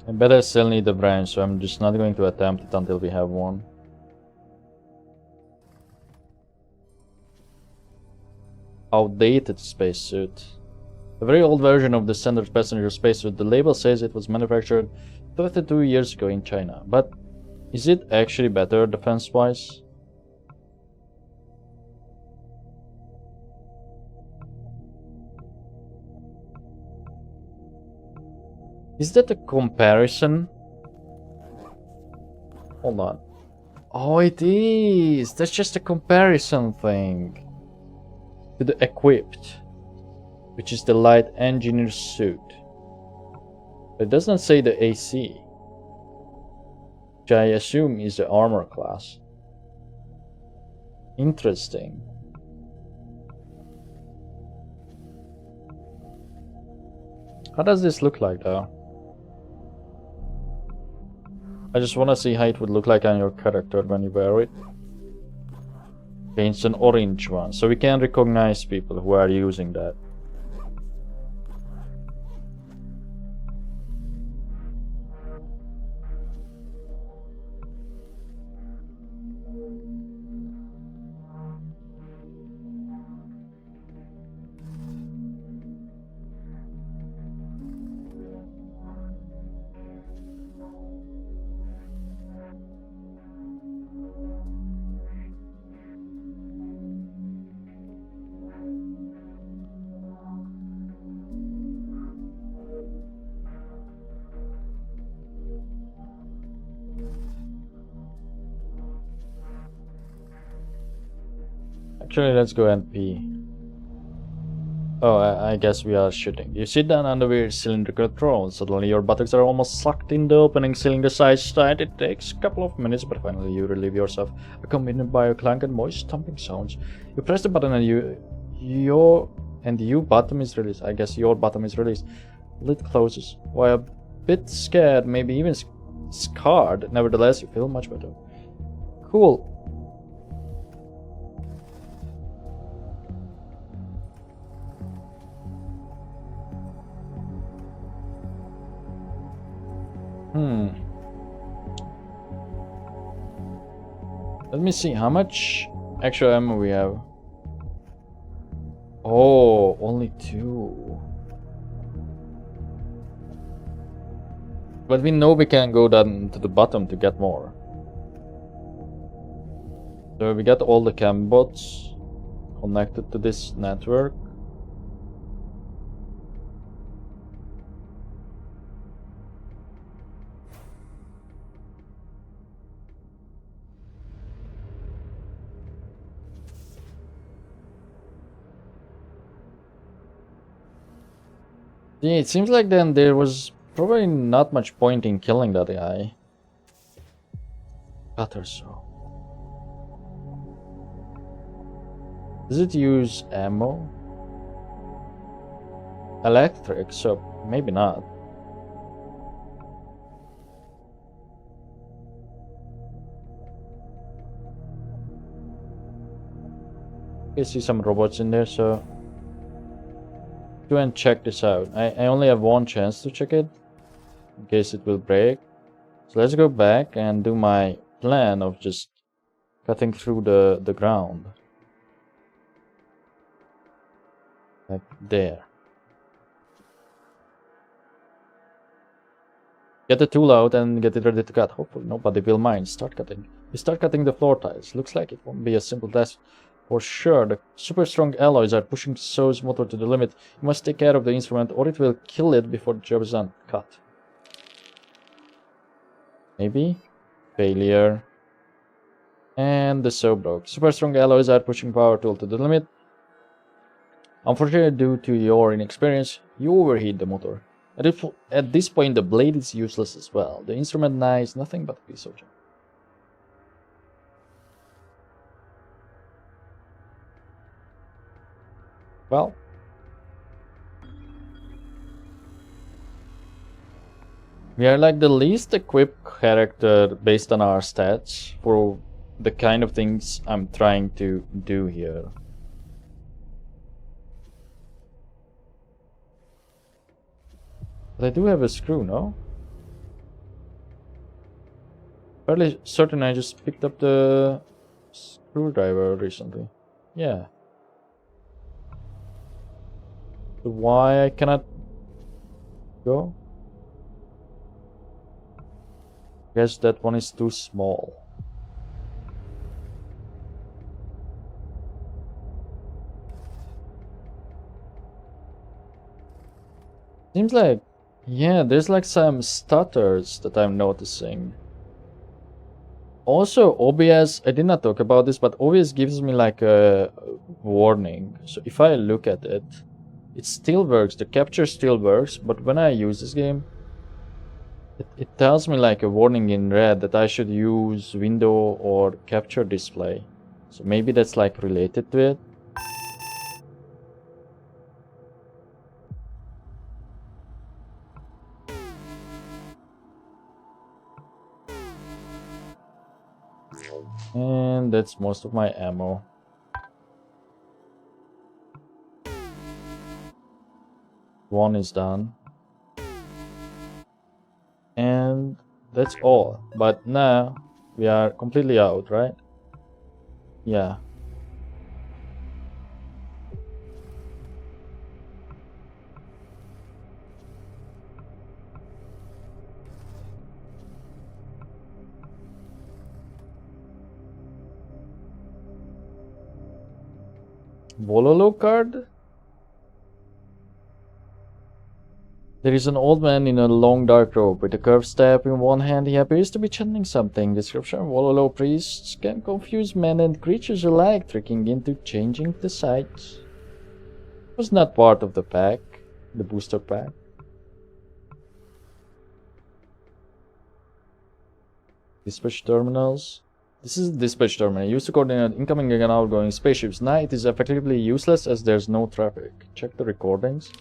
I bet I still need a branch, so I'm just not going to attempt it until we have one. Outdated spacesuit. A very old version of the standard passenger spacesuit. The label says it was manufactured 32 years ago in China. But is it actually better defense-wise? Is that a comparison? Hold on. Oh, it is! That's just a comparison thing. To the equipped, which is the light engineer suit. It does not say the AC, which I assume is the armor class. Interesting. How does this look like though? I just want to see how it would look like on your character when you wear it. Okay, it's an orange one, so we can recognize people who are using that. Actually, let's go and pee. Oh, I guess we are shooting. You sit down under the cylindrical throne. Suddenly your buttocks are almost sucked in the opening cylinder-sized tight. It takes a couple of minutes, but finally you relieve yourself, accompanied by a clank and moist thumping sounds. You press the button and your bottom is released. I guess your bottom is released. Lid closes. While a bit scared, maybe even scarred, nevertheless you feel much better. Cool. Let me see how much extra ammo we have. Oh, only 2. But we know we can go down to the bottom to get more. So we got all the cam bots connected to this network. Yeah, it seems like then there was probably not much point in killing that guy. Cutter so. Does it use ammo? Electric, so maybe not. I see some robots in there, so go and check this out. I only have one chance to check it in case it will break. So let's go back and do my plan of just cutting through the ground. Like there. Get the tool out and get it ready to cut. Hopefully nobody will mind. Start cutting. We start cutting the floor tiles. Looks like it won't be a simple task. For sure, the super strong alloys are pushing So's motor to the limit. You must take care of the instrument or it will kill it before the job is done. Cut. Maybe. Failure. And the saw broke. Super strong alloys are pushing power tool to the limit. Unfortunately, due to your inexperience, you overheat the motor. At this point, the blade is useless as well. The instrument now is nothing but a piece of junk. Well, we are like the least equipped character based on our stats for the kind of things I'm trying to do here. But I do have a screw, no? Fairly certain I just picked up the screwdriver recently. Yeah. So why I cannot go? Guess that one is too small. Seems like, yeah, there's like some stutters that I'm noticing. Also, OBS, I did not talk about this, but OBS gives me like a warning. So if I look at it, it still works, the capture still works, but when I use this game, it tells me like a warning in red that I should use window or capture display. So maybe that's like related to it. And that's most of my ammo. One is done. And that's all. But now we are completely out, right? Yeah. Vololo card? There is an old man in a long dark robe with a curved staff in one hand. He appears to be chanting something. Description: Vololo priests can confuse men and creatures alike, tricking into changing the sight. Was not part of the pack, the booster pack. Dispatch terminals. This is the dispatch terminal used to coordinate incoming and outgoing spaceships. Now it is effectively useless as there's no traffic. Check the recordings.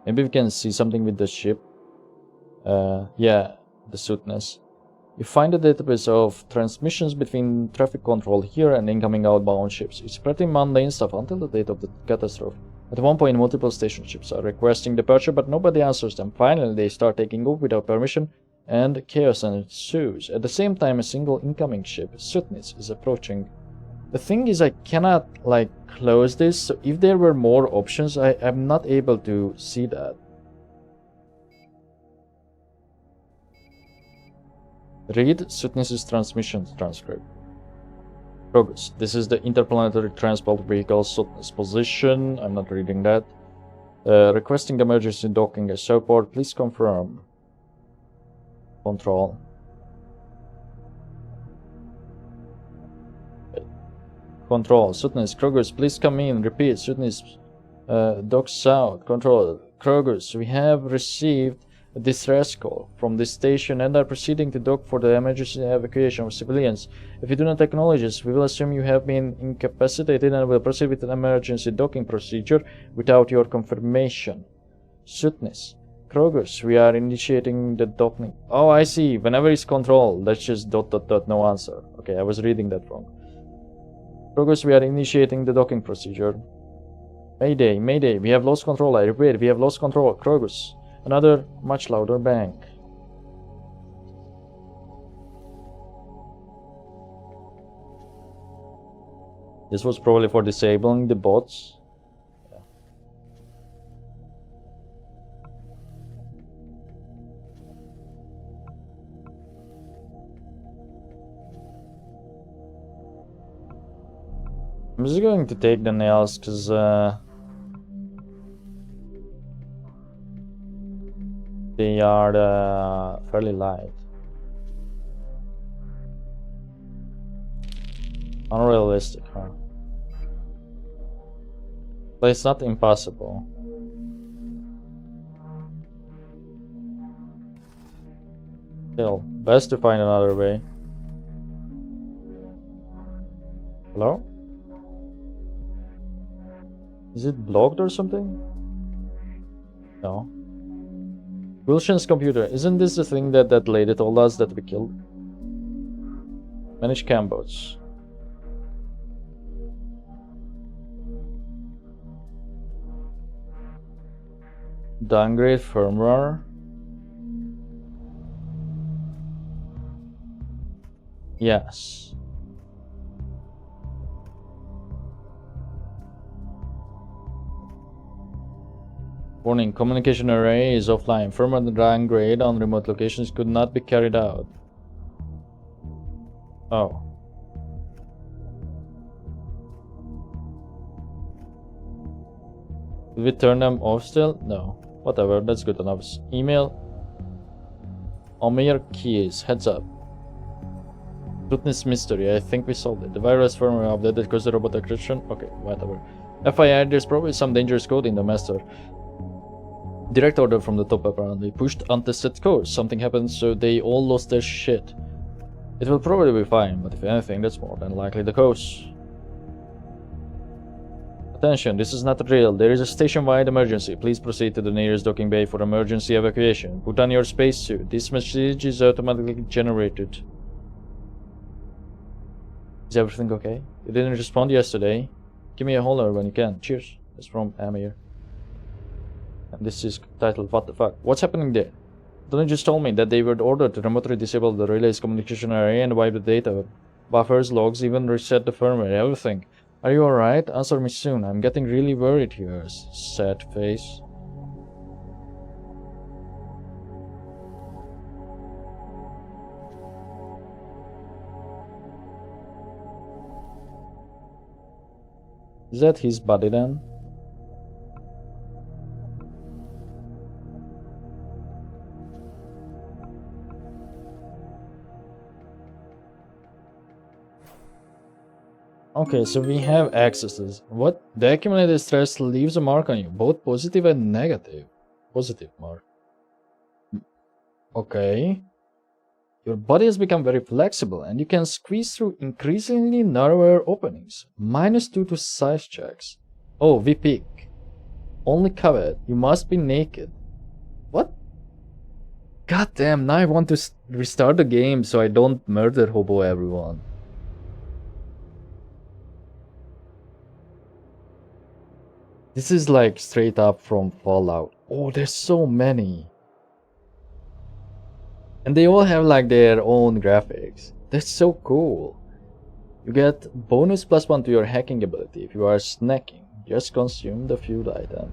Maybe we can see something with the ship. Yeah, the suitness. You find a database of transmissions between traffic control here and incoming outbound ships. It's pretty mundane stuff until the date of the catastrophe. At one point, multiple station ships are requesting departure, but nobody answers them. Finally, they start taking off without permission, and chaos ensues. At the same time, a single incoming ship, Sutnis, is approaching. The thing is, I cannot, like, close this, so if there were more options, I'm not able to see that. Read Sutnis's transmission transcript. Progress. This is the interplanetary transport vehicle Sutnis position. I'm not reading that. Requesting emergency docking at support. Please confirm. Control. Control. Sutnis. Progress. Please come in. Repeat. Sutnis. Dock South, Control. Krogus, we have received a distress call from this station and are proceeding to dock for the emergency evacuation of civilians. If you do not acknowledge us, we will assume you have been incapacitated and will proceed with an emergency docking procedure without your confirmation. Sutness. Krogus, we are initiating the docking. Oh, I see. Whenever it's control, that's just ... no answer. Okay, I was reading that wrong. Krogus, we are initiating the docking procedure. Mayday, Mayday, we have lost control. I repeat, we have lost control. Krogus. Another much louder bang. This was probably for disabling the bots. Yeah. I'm just going to take the nails because they are fairly light. Unrealistic, huh? But it's not impossible. Still, best to find another way. Hello? Is it blocked or something? No. Wilson's computer. Isn't this the thing that that lady told us that we killed? Manage cam boats. Downgrade firmware. Yes. Warning, communication array is offline. Firmware downgrade on remote locations could not be carried out. Oh. Did we turn them off still? No. Whatever, that's good enough. Email. Omir keys. Heads up. Rootness mystery. I think we solved it. The virus firmware update that caused the robot encryption. Okay, whatever. FIR, there's probably some dangerous code in the master. Direct order from the top apparently. Pushed untested code. Something happened so they all lost their shit. It will probably be fine, but if anything, that's more than likely the cause. Attention, this is not real. There is a station-wide emergency. Please proceed to the nearest docking bay for emergency evacuation. Put on your spacesuit. This message is automatically generated. Is everything okay? You didn't respond yesterday. Give me a holler when you can. Cheers. It's from Amir. And this is titled What the fuck? What's happening there? Don't just told me that they were ordered to remotely disable the relay's communication array and wipe the data. Buffers, logs, even reset the firmware, everything. Are you alright? Answer me soon. I'm getting really worried here. Sad face. Is that his body then? Okay, so we have accesses. What? The accumulated stress leaves a mark on you, both positive and negative. Positive mark. Okay. Your body has become very flexible and you can squeeze through increasingly narrower openings. -2 to size checks. Oh, we pick. Only covered. You must be naked. What? God damn, now I want to restart the game so I don't murder hobo everyone. This is like straight up from Fallout. Oh, there's so many. And they all have like their own graphics. That's so cool. You get bonus +1 to your hacking ability if you are snacking. Just consume the food item.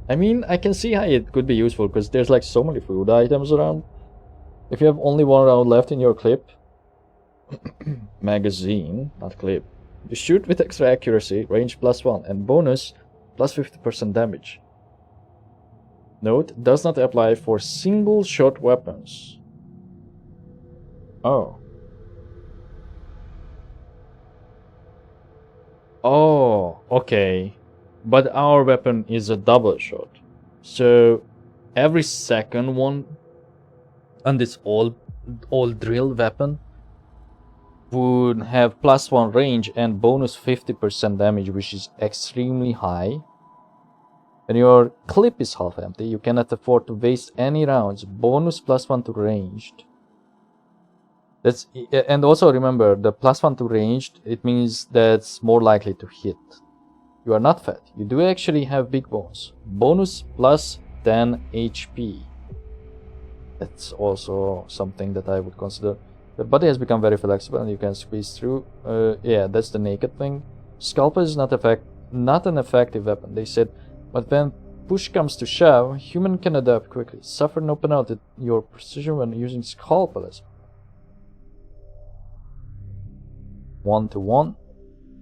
I mean, I can see how it could be useful because there's like so many food items around. If you have only one round left in your clip, magazine, not clip, you shoot with extra accuracy, range +1, and bonus +50% damage. Note, does not apply for single shot weapons. Oh. Oh, okay. but our weapon is a double shot. So every second one on this old drill weapon would have +1 range and bonus 50% damage, which is extremely high. When your clip is half empty, you cannot afford to waste any rounds. Bonus +1 to ranged. And also remember, the +1 to ranged, it means that's more likely to hit. You are not fat. You do actually have big bones. Bonus +10 HP. That's also something that I would consider. The body has become very flexible and you can squeeze through. Yeah, that's the naked thing. Scalpel is not an effective weapon, they said, but when push comes to shove, human can adapt quickly. Suffer no penalty your precision when using scalpel as 1-to-1.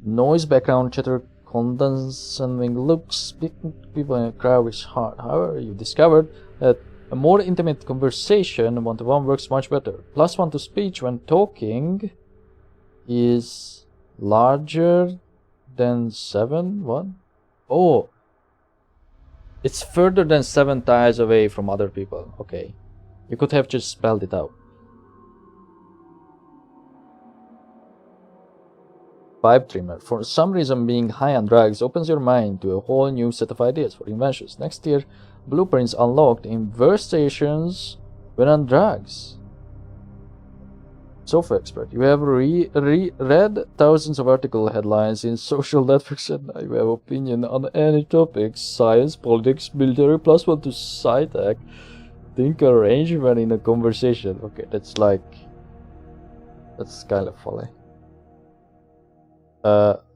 Noise, background chatter, condescending looks, speaking to people in a crowd is hard. However, you discovered that a more intimate conversation 1-to-1 works much better. +1 to speech when talking is larger than 7. What? Oh, it's further than 7 tiles away from other people. Okay, you could have just spelled it out. Pipe trimmer. For some reason, being high on drugs opens your mind to a whole new set of ideas for inventions. Next year, blueprints unlocked in stations when on drugs. Sofa expert. You have read thousands of article headlines in social networks and now you have opinion on any topics. Science, politics, military, +1 to sci-tech. Think arrange when in a conversation. Okay, that's kind of folly.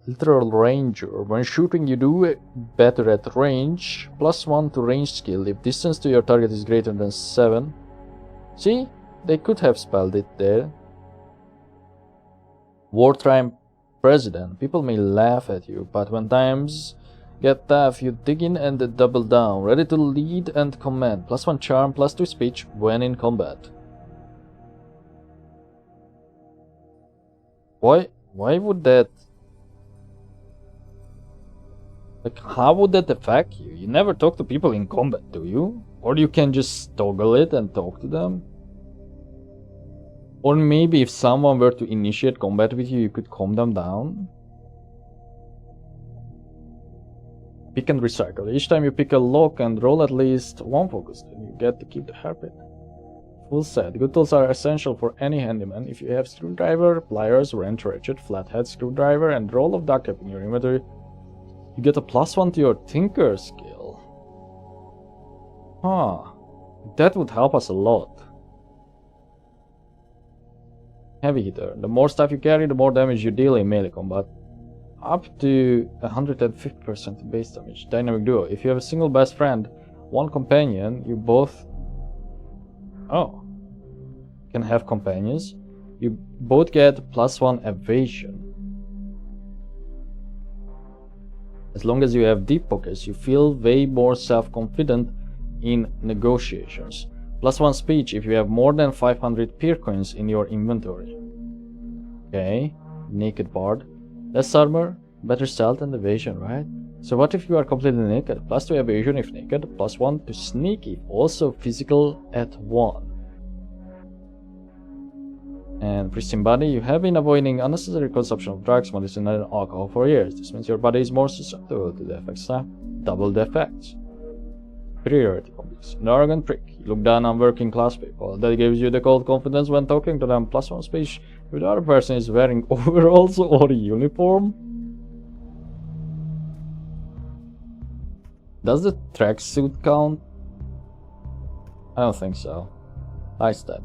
Literal ranger. When shooting, you do better at range. +1 to range skill if distance to your target is greater than 7. See? They could have spelled it there. Wartime president. People may laugh at you, but when times get tough, you dig in and double down. Ready to lead and command. +1 charm, +2 speech when in combat. Why would that... Like, how would that affect you? You never talk to people in combat, do you? Or you can just toggle it and talk to them? Or maybe if someone were to initiate combat with you, you could calm them down? Pick and recycle. Each time you pick a lock and roll at least one focus, then you get to keep the hairpin. Full set. Good tools are essential for any handyman. If you have screwdriver, pliers, wrench, ratchet, flathead screwdriver, and roll of duct tape in your inventory, you get a +1 to your tinker skill. Huh. That would help us a lot. Heavy hitter. The more stuff you carry, the more damage you deal in melee combat. Up to 150% base damage. Dynamic duo. If you have a single best friend, one companion, you both... Oh. Can have companions. You both get +1 evasion. As long as you have deep pockets, you feel way more self-confident in negotiations. +1 speech if you have more than 500 peer coins in your inventory. Okay, naked bard. Less armor, better stealth and evasion, right? So what if you are completely naked? +2 evasion if naked, +1 to sneaky, also physical at 1. And pristine body, you have been avoiding unnecessary consumption of drugs, medicine and alcohol for years. This means your body is more susceptible to the effects now. Double the effects. Superiority complex. An arrogant prick. You look down on working class people. That gives you the cold confidence when talking to them. +1 speech if the other person is wearing overalls or a uniform. Does the tracksuit count? I don't think so. High step.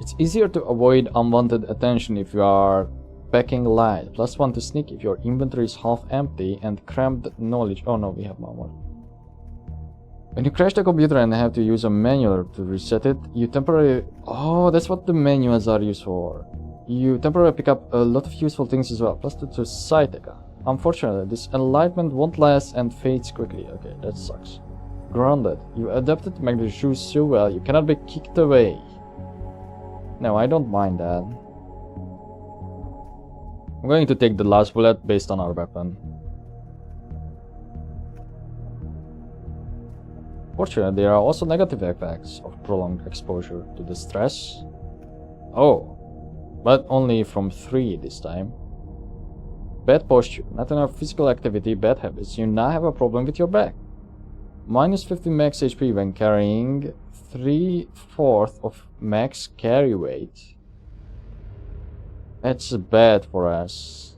It's easier to avoid unwanted attention if you are packing light. +1 to sneak if your inventory is half empty and cramped knowledge. Oh no, we have one more. When you crash the computer and have to use a manual to reset it, you temporarily... Oh, that's what the manuals are used for. You temporarily pick up a lot of useful things as well. +2 to Sci-Tech. Unfortunately, this enlightenment won't last and fades quickly. Okay, that sucks. Grounded. You adapted to make the shoes so well, you cannot be kicked away. No, I don't mind that. I'm going to take the last bullet based on our weapon. Fortunately, there are also negative effects of prolonged exposure to the stress. Oh, but only from 3 this time. Bad posture, not enough physical activity, bad habits. You now have a problem with your back. Minus 50 max HP when carrying 3/4 of max carry weight. That's bad for us.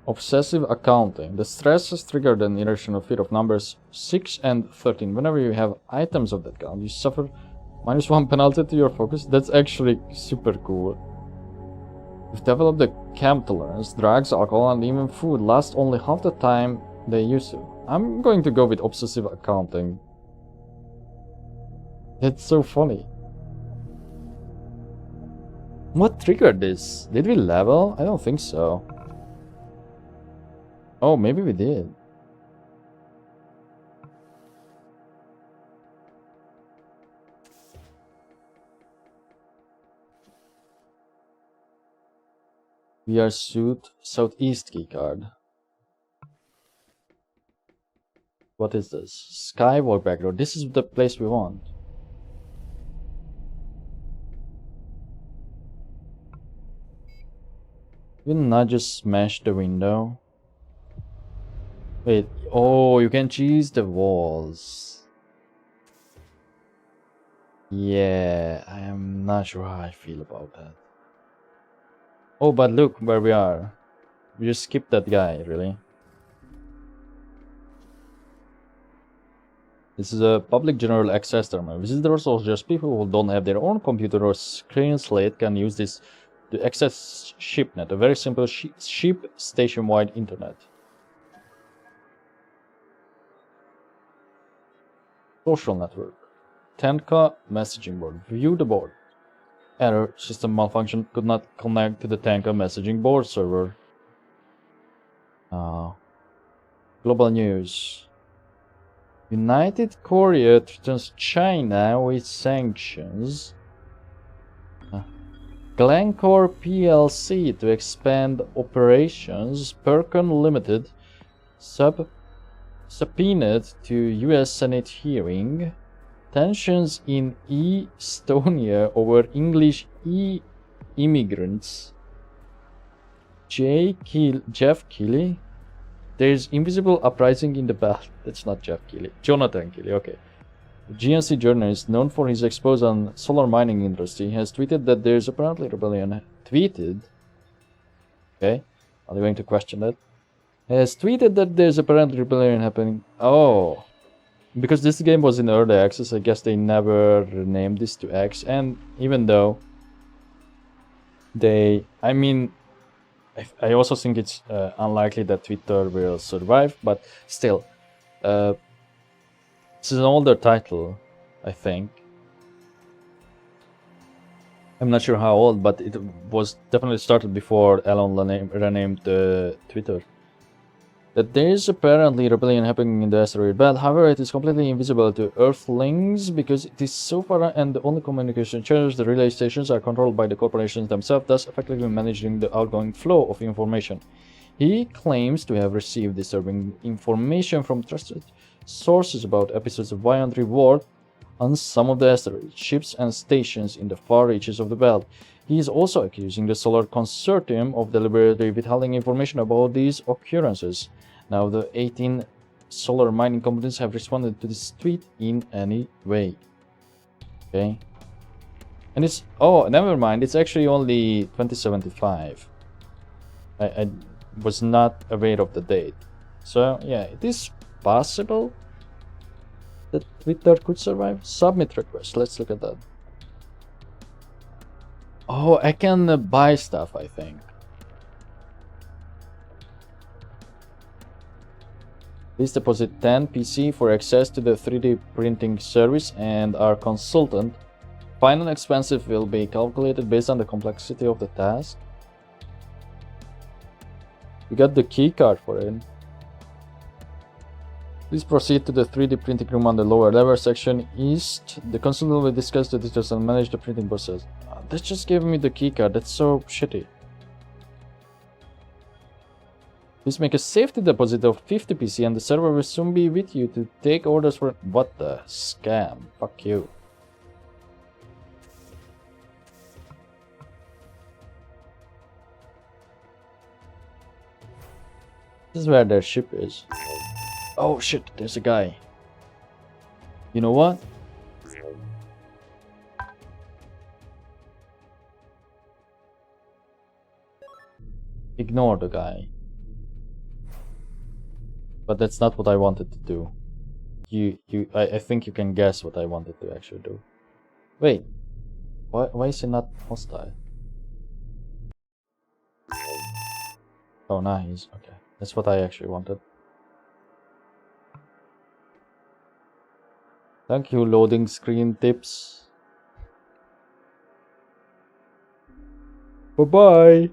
Obsessive accounting. The stress has triggered an irrational fear of numbers 6 and 13. Whenever you have items of that count, you suffer -1 penalty to your focus. That's actually super cool. You've developed a camp tolerance. Drugs, alcohol, and even food last only half the time they used to. I'm going to go with obsessive accounting. That's so funny. What triggered this? Did we level? I don't think so. Oh, maybe we did. VR suit southeast keycard. What is this? Skywalk background. This is the place we want. You not just smash the window. Wait, oh, you can cheese the walls. Yeah, I am not sure how I feel about that. Oh, but look where we are. We just skipped that guy, really. This is a public general access terminal. Visitors or just people who don't have their own computer or screen slate can use this to access ShipNet, a very simple ship station-wide internet. Social network. Tanka messaging board. View the board. Error. System malfunction. Could not connect to the Tanka messaging board server. Global news. United Korea threatens China with sanctions. Glencore PLC to expand operations. Percon Limited subpoenaed to US Senate hearing. Tensions in Estonia over English immigrants. Jeff Keighley. There's invisible uprising in the belt. That's not Jeff Keighley. Jonathan Keighley, okay. The GNC journalist, known for his expose on solar mining industry, has tweeted that there's apparently rebellion. Tweeted? Okay. Are you going to question that? Has tweeted that there's apparently rebellion happening. Oh. Because this game was in early access, I guess they never renamed this to X. And even though they... I mean... I also think it's unlikely that Twitter will survive, but still, this is an older title, I think. I'm not sure how old, but it was definitely started before Elon renamed Twitter. That there is apparently rebellion happening in the asteroid belt, however it is completely invisible to Earthlings because it is so far and the only communication channels, the relay stations, are controlled by the corporations themselves, thus effectively managing the outgoing flow of information. He claims to have received disturbing information from trusted sources about episodes of Violent Reward on some of the asteroids, ships and stations in the far reaches of the belt. He is also accusing the Solar Consortium of deliberately withholding information about these occurrences. Now, the 18 solar mining companies have responded to this tweet in any way. Okay. And it's... oh, never mind. It's actually only 2075. I was not aware of the date. So, yeah, it is possible that Twitter could survive. Submit request. Let's look at that. Oh, I can buy stuff, I think. Please deposit 10 PC for access to the 3D printing service and our consultant. Final expenses will be calculated based on the complexity of the task. We got the key card for it. Please proceed to the 3D printing room on the lower level section east. The consultant will discuss the details and manage the printing process. That just gave me the key card. That's so shitty. Please make a safety deposit of 50 PC and the server will soon be with you to take orders for... What the scam? Fuck you. This is where their ship is. Oh shit, there's a guy. You know what? Ignore the guy. But that's not what I wanted to do. I think you can guess what I wanted to actually do. Wait. Why is he not hostile? Oh, nice. Okay. That's what I actually wanted. Thank you, loading screen tips. Bye-bye.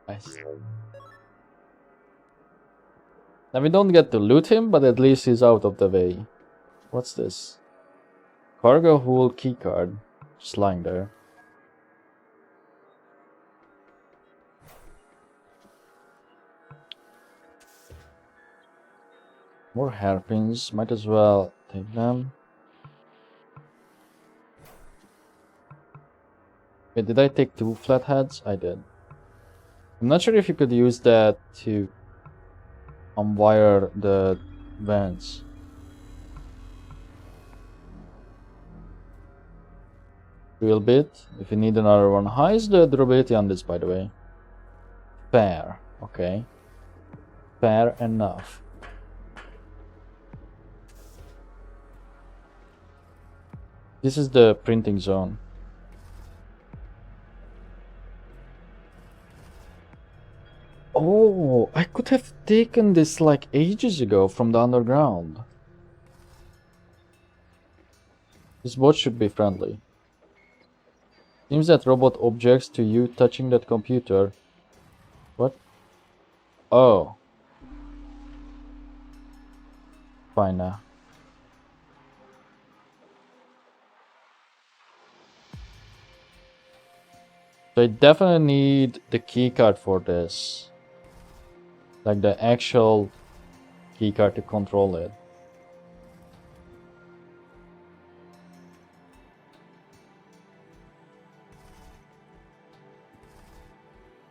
Nice. Now we don't get to loot him, but at least he's out of the way. What's this? Cargo hold keycard. Just lying there. More hairpins. Might as well take them. Wait, did I take 2 flatheads? I did. I'm not sure if you could use that to unwire the vents. Real bit. If you need another one. How is the durability on this, by the way? Fair. Okay. Fair enough. This is the printing zone. Oh, I could have taken this like ages ago from the underground. This bot should be friendly. Seems that robot objects to you touching that computer. What? Oh. Fine now. So I definitely need the keycard for this. Like the actual keycard to control it.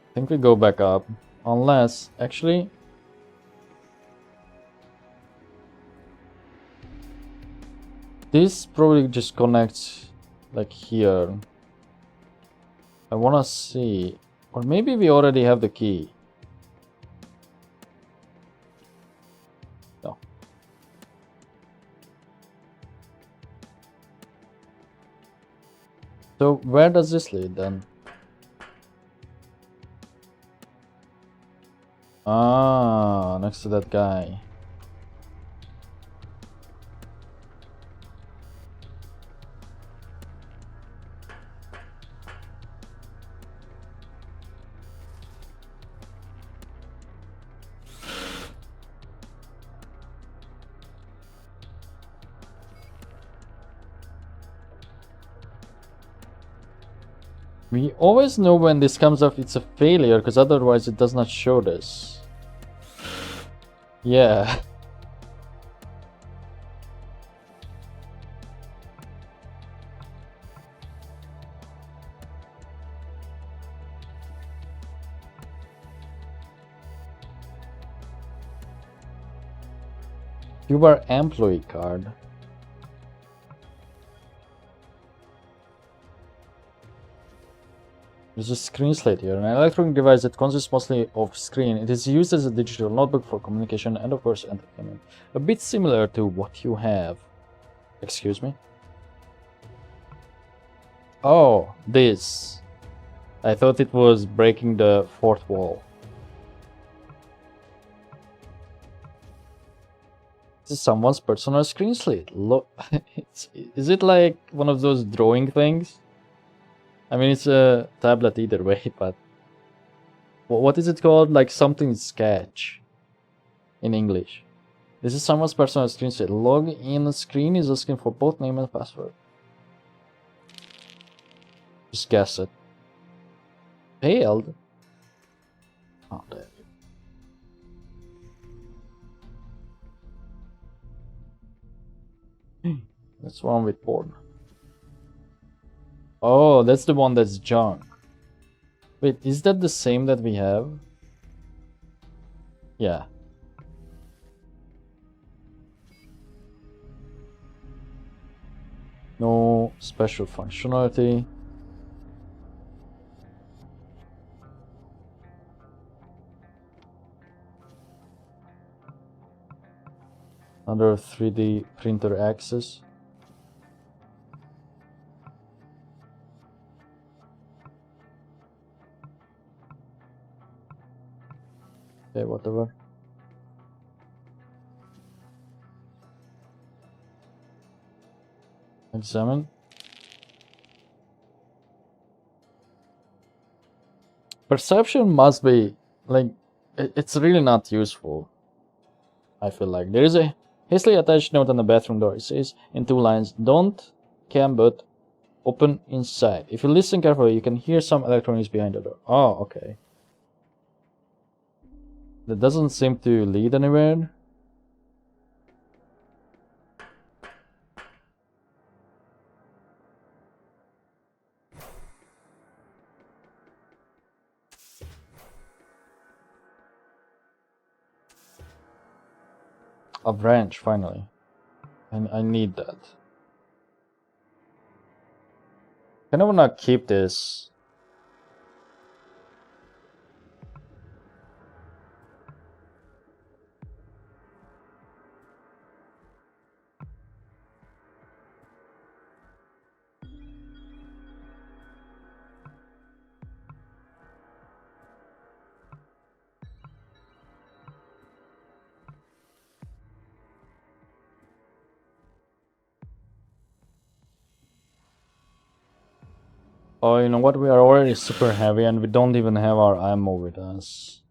I think we go back up. Unless, actually... This probably just connects like here. I wanna see... Or maybe we already have the key. No. So where does this lead then? Ah, next to that guy. We always know when this comes up it's a failure, because otherwise it does not show this. Yeah. Your employee card. There's a screen slate here, an electronic device that consists mostly of screen. It is used as a digital notebook for communication and of course entertainment. A bit similar to what you have. Excuse me? Oh, this. I thought it was breaking the fourth wall. This is someone's personal screen slate. Look, is it like one of those drawing things? I mean, it's a tablet either way, but... What is it called? Like something sketch in English. This is someone's personal screen slate. Log in screen is asking for both name and password. Just guess it. Failed? Oh, there. That's one with board. Oh, that's the one that's junk. Wait, is that the same that we have? Yeah. No special functionality. Under 3D printer access. Okay, whatever. Examine. Perception must be, like, it's really not useful. I feel like there is a hastily attached note on the bathroom door. It says in 2 lines, "Don't cam but open inside." If you listen carefully, you can hear some electronics behind the door. Oh, okay. That doesn't seem to lead anywhere. A branch, finally. And I need that. Kind of wanna keep this. Oh, you know what? We are already super heavy and we don't even have our ammo with us.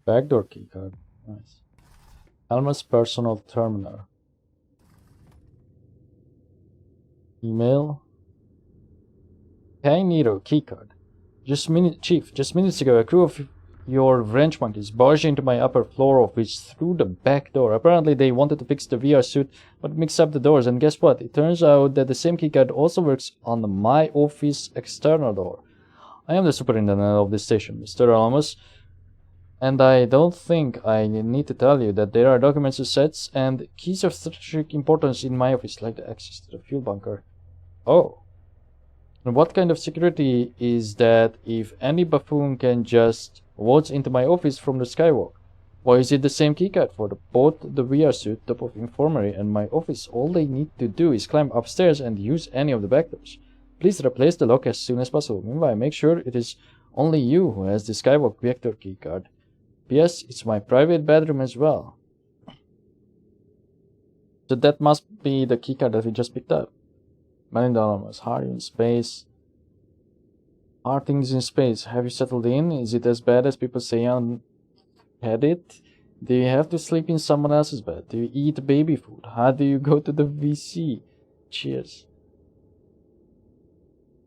Backdoor keycard. Nice. Helmut's personal terminal. Email. Hey Nero, keycard. Chief, just minutes ago, a crew of your wrench monkeys barged into my upper floor office through the back door. Apparently they wanted to fix the VR suit, but mixed up the doors, and guess what? It turns out that the same keycard also works on my office external door. I am the superintendent of this station, Mr. Alamos, and I don't think I need to tell you that there are documents, sets, and keys of strategic importance in my office, like the access to the fuel bunker. Oh. And what kind of security is that if any buffoon can just waltz into my office from the skywalk? Why is it the same keycard for both the VR suit, top of infirmary, and my office? All they need to do is climb upstairs and use any of the back doors. Please replace the lock as soon as possible. Meanwhile, make sure it is only you who has the skywalk vector keycard. P.S. It's my private bedroom as well. So that must be the keycard that we just picked up. $1 hard in space. Are things in space? Have you settled in? Is it as bad as people say on Reddit? Do you have to sleep in someone else's bed? Do you eat baby food? How do you go to the VC? Cheers.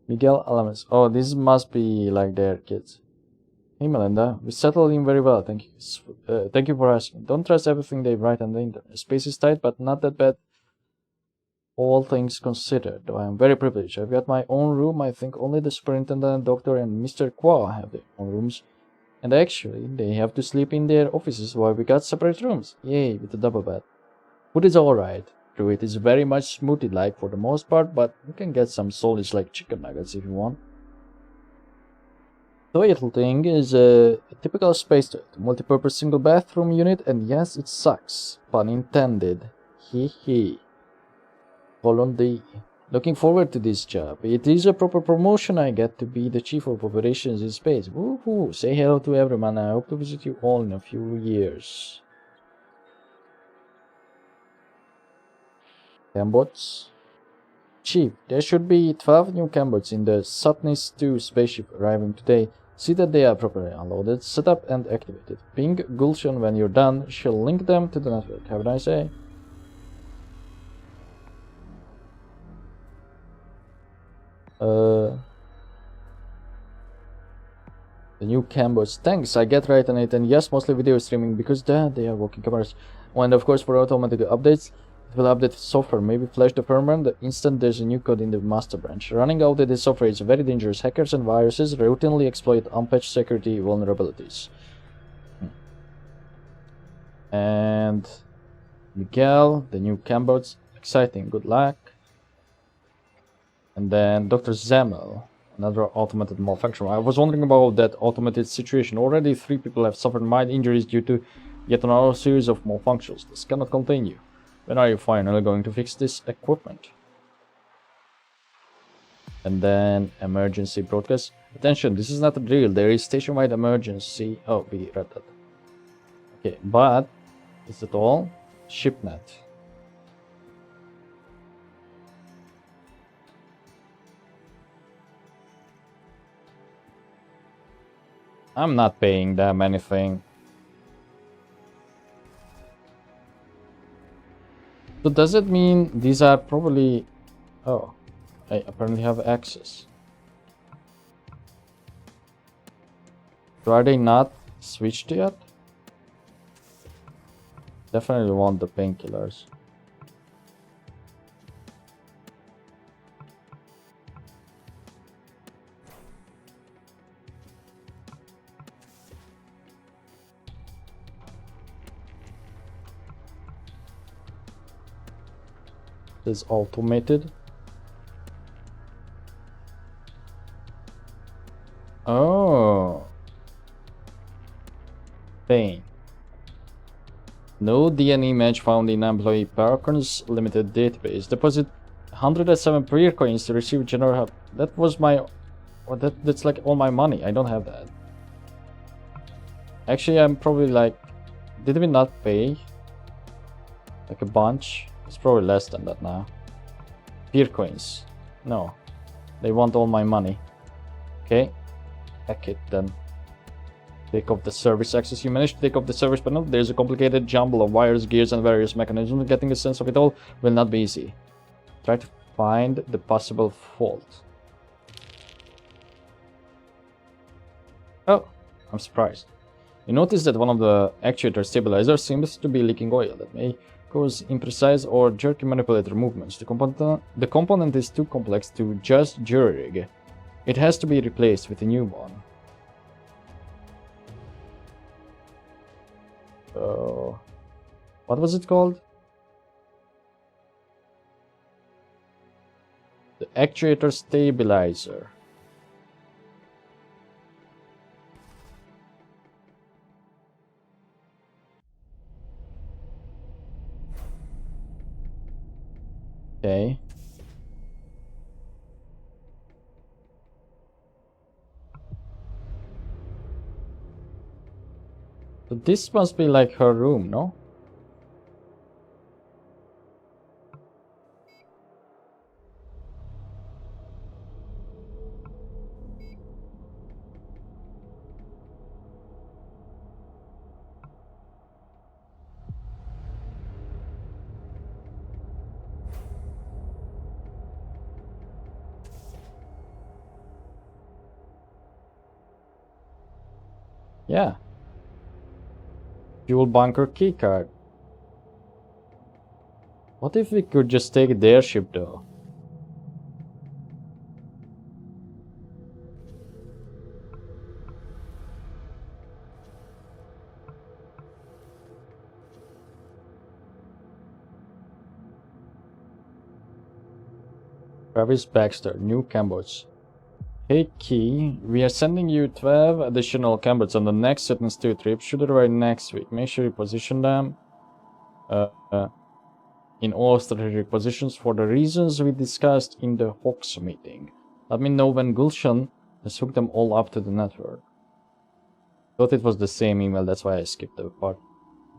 Miguel Alames. Oh, this must be like their kids. Hey Melinda, we settled in very well, thank you. Thank you for asking. Don't trust everything they write on the internet. Space is tight, but not that bad. All things considered, though I am very privileged. I've got my own room. I think only the superintendent, doctor, and Mr. Qua have their own rooms. And actually, they have to sleep in their offices while we got separate rooms. Yay, with a double bed. Food is alright. True, it is very much smoothie-like for the most part, but you can get some solids like chicken nuggets if you want. The little thing is a typical space toilet, multi-purpose single bathroom unit, and yes, it sucks. Pun intended. Hee hee. Colon D. Looking forward to this job. It is a proper promotion. I get to be the chief of operations in space. Woohoo! Say hello to everyone. I hope to visit you all in a few years. Cambots. Chief, there should be 12 new Cambots in the Satnis 2 spaceship arriving today. See that they are properly unloaded, set up and activated. Ping Gulshan when you're done. She'll link them to the network. Have a nice day. The new cameras. Thanks, I get right on it. And yes, mostly video streaming because they are working cameras. And of course for automatic updates, it will update software, maybe flash the firmware the instant there's a new code in the master branch. Running outdated software is very dangerous. Hackers and viruses routinely exploit unpatched security vulnerabilities. And Miguel, the new cambots. Exciting, good luck. And then Dr. Zamel, another automated malfunction. I was wondering about that automated situation. Already 3 people have suffered mild injuries due to yet another series of malfunctions. This cannot continue. When are you finally going to fix this equipment? And then emergency broadcast. Attention, this is not a drill. There is station-wide emergency. Oh, we read that. Okay, but is it all? ShipNet. I'm not paying them anything. So does it mean these are probably... Oh, I apparently have access. So are they not switched yet? Definitely want the painkillers. Is automated. Oh, pain. No DNA match found in employee Parker's limited database. Deposit 107 prayer coins to receive general help. That was my... Oh, that's like all my money. I don't have that. Actually, I'm probably like... Did we not pay? Like a bunch? It's probably less than that now. Peer coins. No. They want all my money. Okay. Heck it then. Take off the service access. You managed to take off the service panel. There's a complicated jumble of wires, gears, and various mechanisms. Getting a sense of it all will not be easy. Try to find the possible fault. Oh, I'm surprised. You notice that one of the actuator stabilizers seems to be leaking oil. That may cause imprecise or jerky manipulator movements. The component is too complex to just jury-rig. It has to be replaced with a new one. So, what was it called? The actuator stabilizer. Okay. So this must be like her room, no? Yeah. Fuel bunker keycard. What if we could just take their ship though? Travis Baxter, New Cambodia. Hey Key, we are sending you 12 additional cambots on the next Saturn 2 trip. Should arrive next week. Make sure you position them in all strategic positions for the reasons we discussed in the Hawks meeting. Let me know when Gulshan has hooked them all up to the network. Thought it was the same email, that's why I skipped the part.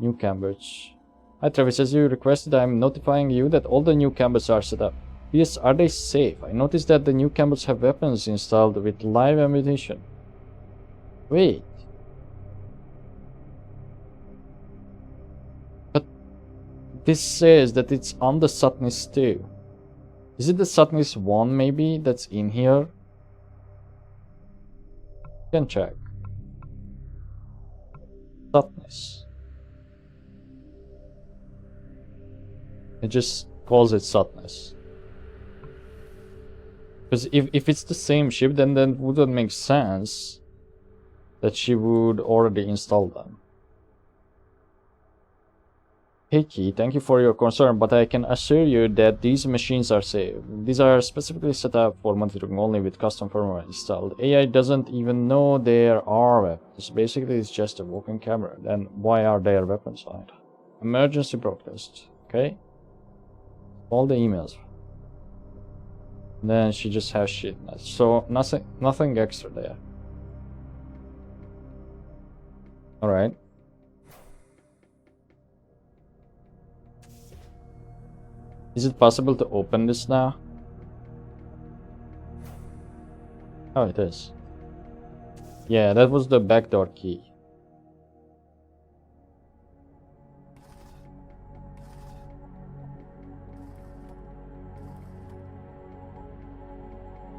New cambots. Hi Travis, as you requested, I'm notifying you that all the new cambots are set up. Yes, are they safe? I noticed that the new cambots have weapons installed with live ammunition. Wait. But this says that it's on the Satnis 2. Is it the Satnis 1 maybe that's in here? Can check. Satnis. It just calls it Satnis. Because if it's the same ship, then it wouldn't make sense that she would already install them. Hey Key, thank you for your concern, but I can assure you that these machines are safe. These are specifically set up for monitoring only with custom firmware installed. AI doesn't even know there are weapons. Basically, it's just a walking camera. Then why are there weapons on it? Emergency broadcast. Okay. All the emails. Then she just has shit. So nothing extra there. Alright. Is it possible to open this now? Oh, it is. Yeah, that was the backdoor key.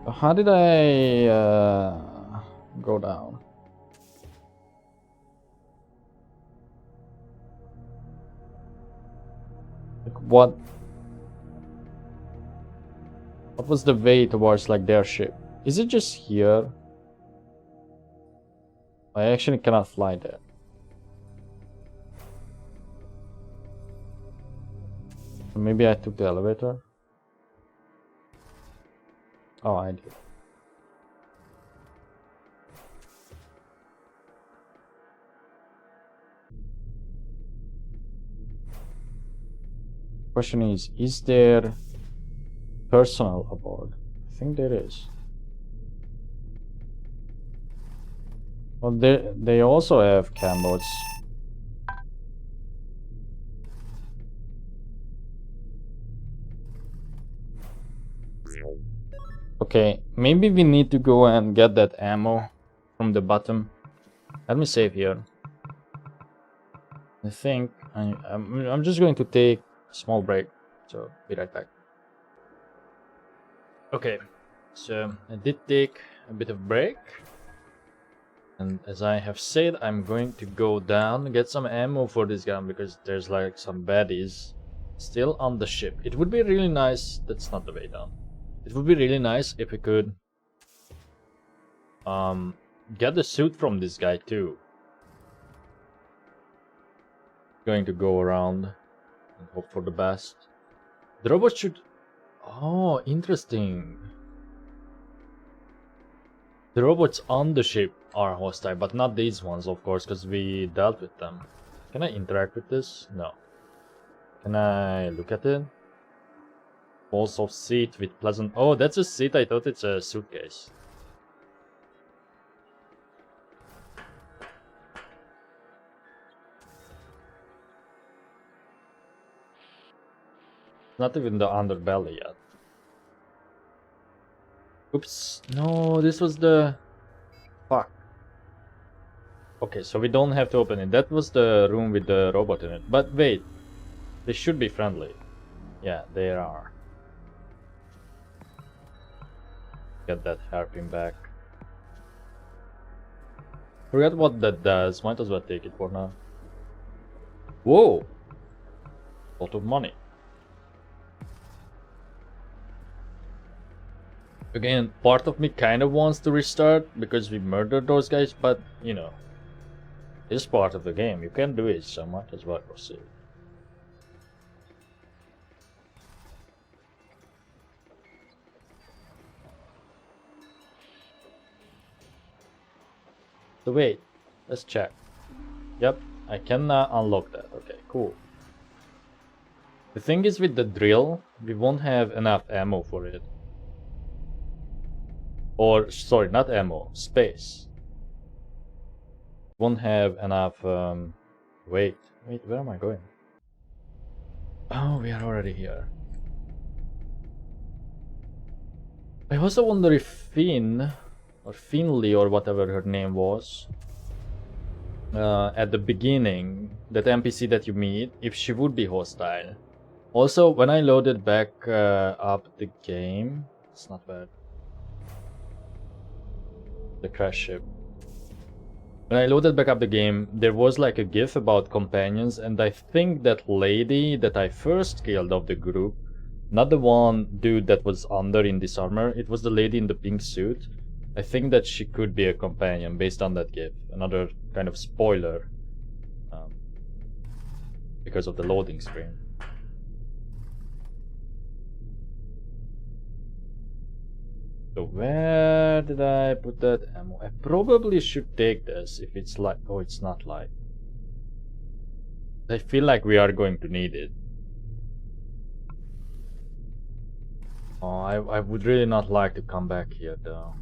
How did I go down? Like what was the way towards like their ship? Is it just here? I actually cannot fly there. Maybe I took the elevator. Oh, I did. Question is there personnel aboard? I think there is. Well, they also have cambots. Okay, maybe we need to go and get that ammo from the bottom. Let me save here. I think I'm just going to take a small break, so be right back. Okay, so I did take a bit of break, and as I have said, I'm going to go down, get some ammo for this gun because there's like some baddies still on the ship. It would be really nice. That's not the way down. It would be really nice if we could get the suit from this guy too. Going to go around and hope for the best. The robot should... Oh, interesting. The robots on the ship are hostile, but not these ones, of course, because we dealt with them. Can I interact with this? No. Can I look at it? Also seat with pleasant... Oh, that's a seat. I thought it's a suitcase. Not even the underbelly yet. Oops. No, this was the... Fuck. Okay, so we don't have to open it. That was the room with the robot in it. But wait. They should be friendly. Yeah, they are. Get that hairpin back. Forget what that does. Might as well take it for now. Whoa! Lot of money. Again, part of me kind of wants to restart because we murdered those guys, but you know, it's part of the game. You can do it, so might as well proceed. So wait, let's check. Yep, I can unlock that. Okay, cool. The thing is with the drill, we won't have enough ammo for it. Or, sorry, not ammo, space. Won't have enough, wait, where am I going? Oh, we are already here. I also wonder if Finn or Finley, or whatever her name was, at the beginning, that NPC that you meet, if she would be hostile. Also, when I loaded back up the game, it's not bad. The crash ship. When I loaded back up the game, there was like a GIF about companions, and I think that lady that I first killed of the group, not the one dude that was under in this armor, it was the lady in the pink suit. I think that she could be a companion based on that GIF. Another kind of spoiler because of the loading screen. So where did I put that ammo? I probably should take this if it's light. Oh, it's not light. I feel like we are going to need it. Oh, I would really not like to come back here though.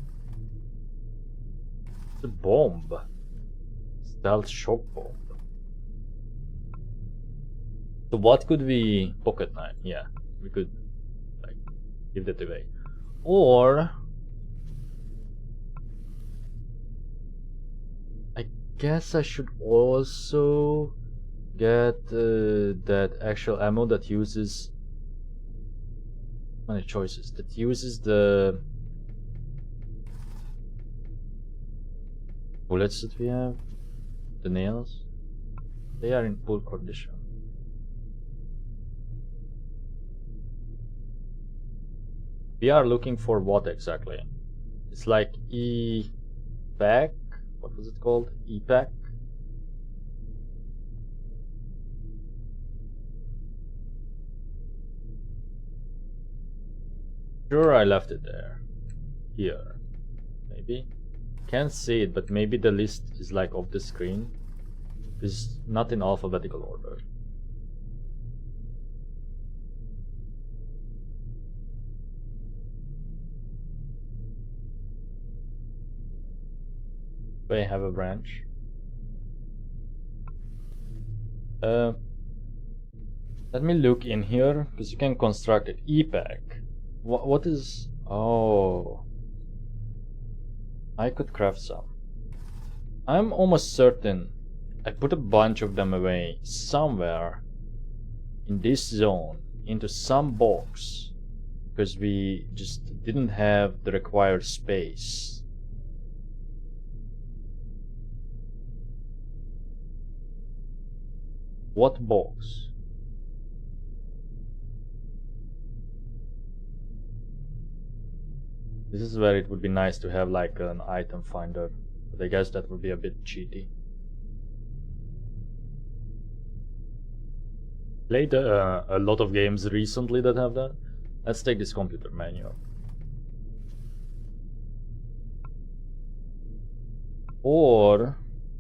It's a bomb. Stealth shock bomb. So what could we... Pocket knife, yeah. We could like give that away. Or... I guess I should also get that actual ammo that uses... Many choices. That uses the... bullets that we have. The nails. They are in poor condition. We are looking for what exactly? It's like E-pack? What was it called? E-pack? Sure, I left it there. Here. Maybe? Can't see it, but maybe the list is like off the screen. It's not in alphabetical order. Do I have a branch? Let me look in here, because you can construct it. E-pack. What is... Oh... I could craft some. I'm almost certain I put a bunch of them away somewhere in this zone into some box because we just didn't have the required space. What box? This is where it would be nice to have like an item finder, but I guess that would be a bit cheaty. Played a lot of games recently that have that. Let's take this computer menu. Or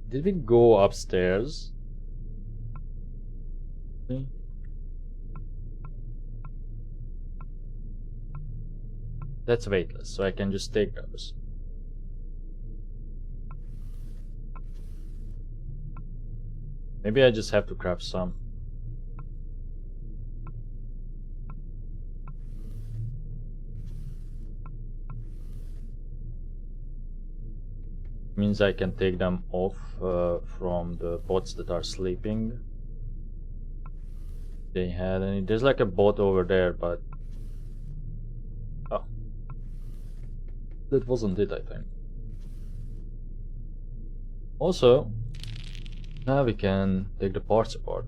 did we go upstairs? That's weightless, so I can just take those. Maybe I just have to craft some. Means I can take them off from the bots that are sleeping. They had any... There's like a bot over there, but... Oh. That wasn't it, I think. Also, now we can take the parts apart.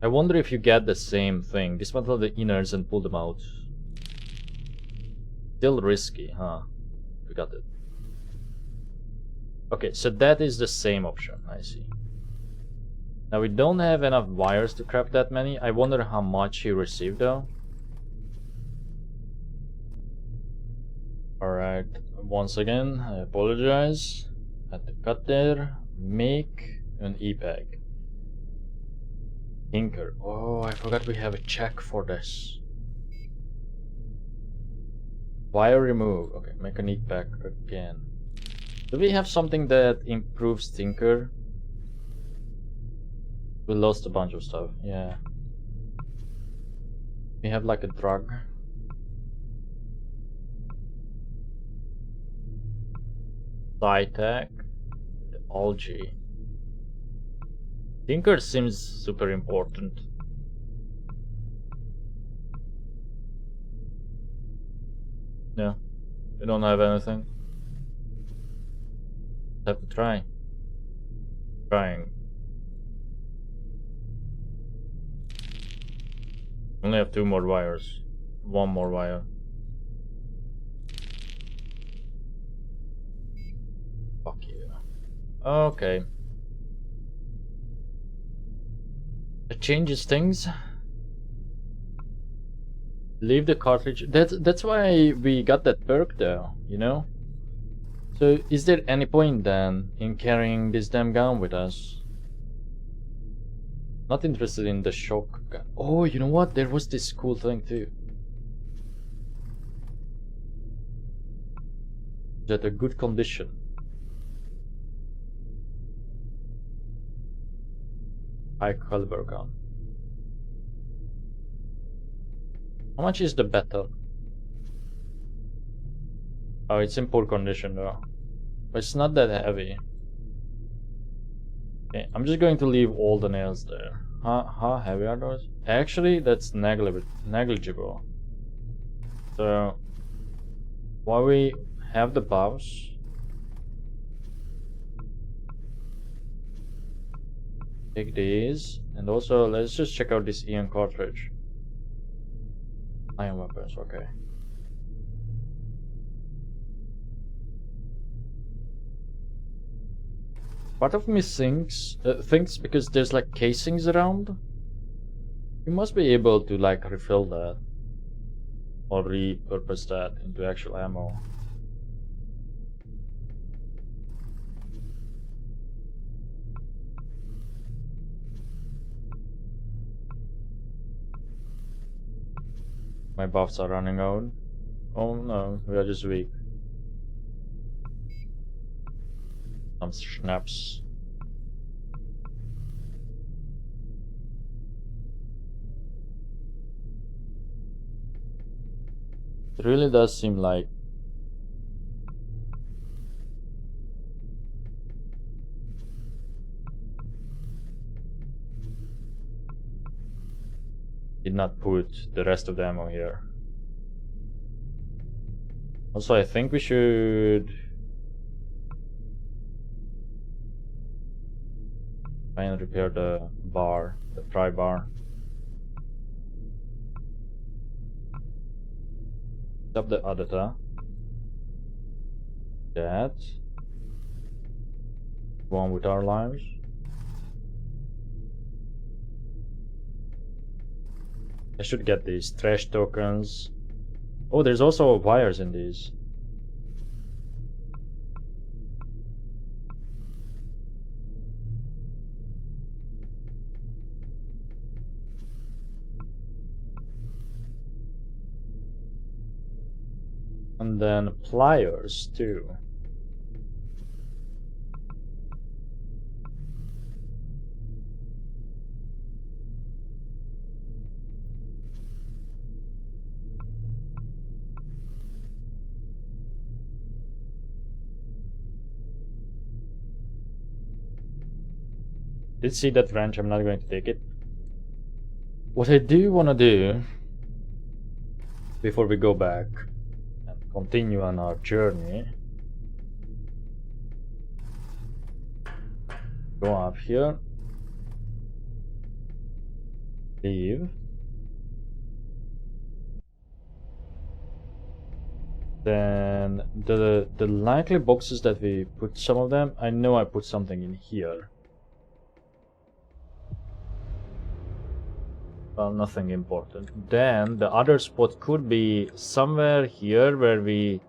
I wonder if you get the same thing. Dismantle the innards and pull them out. Still risky, huh? We got it. Okay, so that is the same option, I see. Now we don't have enough wires to craft that many. I wonder how much he received though. Alright, once again, I apologize. Had to cut there. Make an e-pack. Tinker. Oh, I forgot we have a check for this. Wire remove. Okay, make an e-pack again. Do we have something that improves Tinker? We lost a bunch of stuff, yeah. We have like a drug. Sci-tech, the algae. Tinker seems super important. Yeah, we don't have anything. Have to try. Trying. Only have 2 more wires. 1 more wire. Fuck you. Okay. It changes things. Leave the cartridge. That's why we got that perk though, you know? So is there any point then in carrying this damn gun with us? Not interested in the shock gun. Oh, you know what? There was this cool thing too. That a good condition. High caliber gun. How much is the battle? Oh, it's in poor condition though. But it's not that heavy. Okay, I'm just going to leave all the nails there. How heavy are those? Actually, that's negligible. So, while we have the buffs, take these, and also let's just check out this Ion cartridge. Ion weapons, okay. Part of me thinks because there's like casings around, you must be able to like refill that or repurpose that into actual ammo. My buffs are running out. Oh no, we are just weak. Some schnapps. It really does seem like did not put the rest of the ammo here. Also, I think we should try and repair the bar, the pry bar. Up the adata. That. One with our lives. I should get these trash tokens. Oh, there's also wires in these. And then pliers too. Did see that wrench, I'm not going to take it. What I do want to do before we go back and continue on our journey, go up here, leave, then the likely boxes that we put some of them, I know I put something in here. Well, nothing important. Then the other spot could be somewhere here where we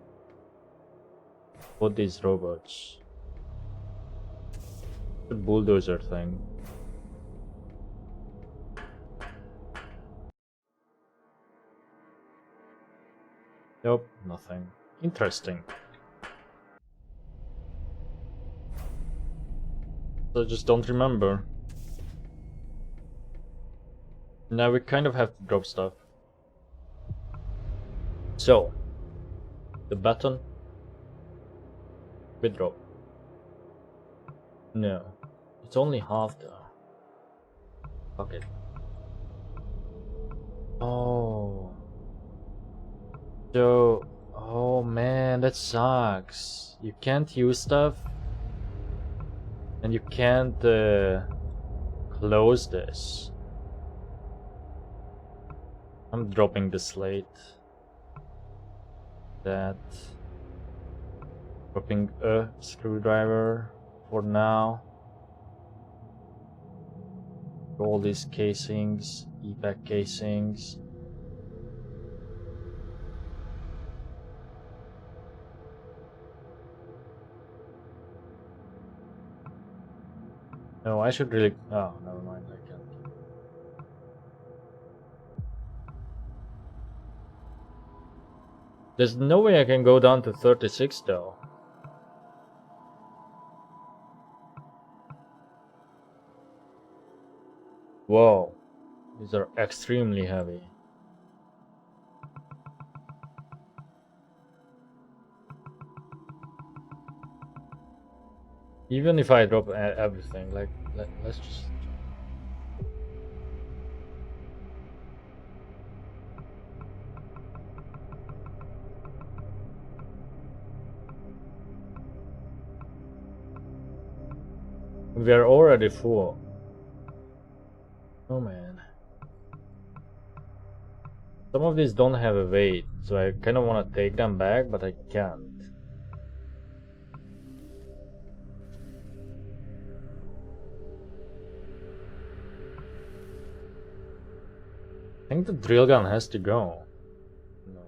put these robots. The bulldozer thing. Nope, nothing. Interesting. So I just don't remember. Now we kind of have to drop stuff. So, the button. Bit drop. No. It's only half though. Fuck it. Oh. So, oh man, that sucks. You can't use stuff. And you can't close this. I'm dropping the slate. That. Dropping a screwdriver for now. All these casings, EPAC casings. No, I should really. Oh, never mind. I can't. There's no way I can go down to 36 though. Whoa, these are extremely heavy. Even if I drop everything, like, let's just... We are already full. Oh man. Some of these don't have a weight, so I kind of want to take them back, but I can't. I think the drill gun has to go. No.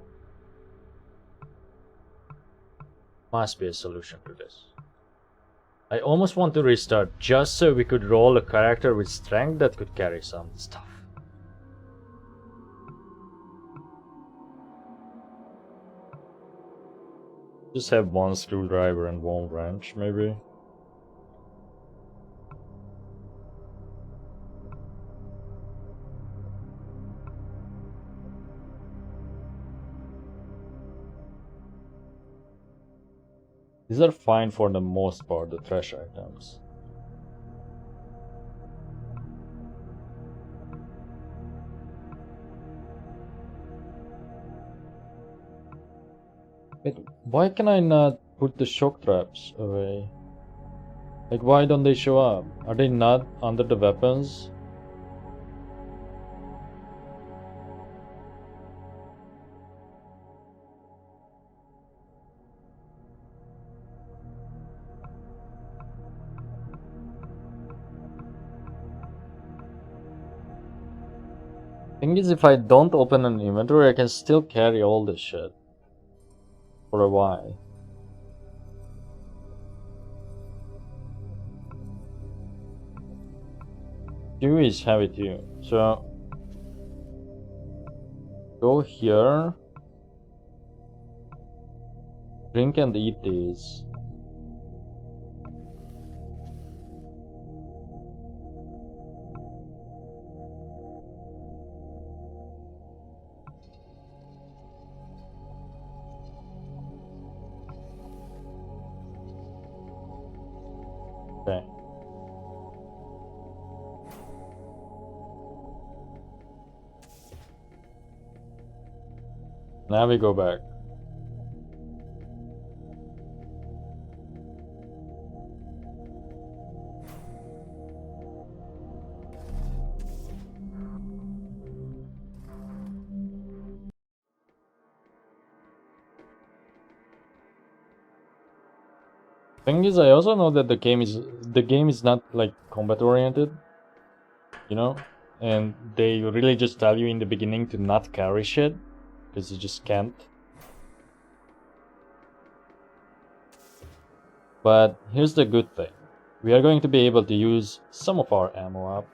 Must be a solution to this. I almost want to restart just so we could roll a character with strength that could carry some stuff. Just have one screwdriver and one wrench, maybe. These are fine for the most part, the trash items. Wait, why can I not put the shock traps away? Like, why don't they show up? Are they not under the weapons? Thing is, if I don't open an inventory, I can still carry all this shit for a while. Q is heavy too, so go here, drink and eat these. Okay. Now we go back. Thing is, I also know that the game is not like combat oriented, you know, and they really just tell you in the beginning to not carry shit because you just can't. But here's the good thing: we are going to be able to use some of our ammo up.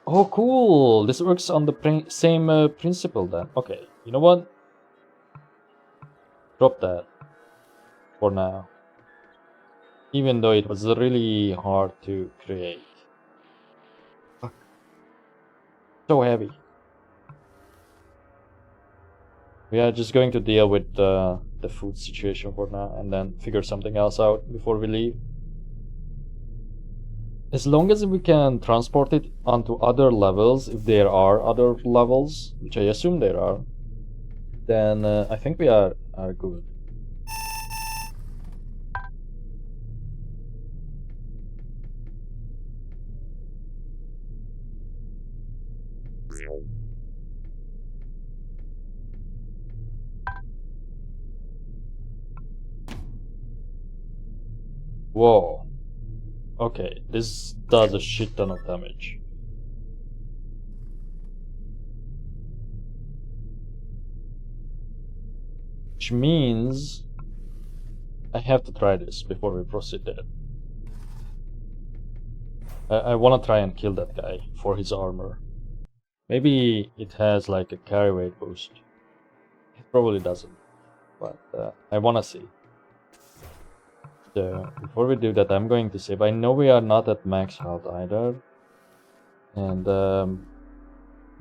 Oh, cool! This works on the same principle then. Okay, you know what? Drop that. For now, even though it was really hard to create. Fuck. So heavy. We are just going to deal with the food situation for now and then figure something else out before we leave. As long as we can transport it onto other levels, if there are other levels, which I assume there are, then I think we are good. Whoa. Okay, this does a shit ton of damage. Which means I have to try this before we proceed there. I want to try and kill that guy for his armor. Maybe it has like a carry weight boost. It probably doesn't, but I want to see. So before we do that, I'm going to save. I know we are not at max health either, and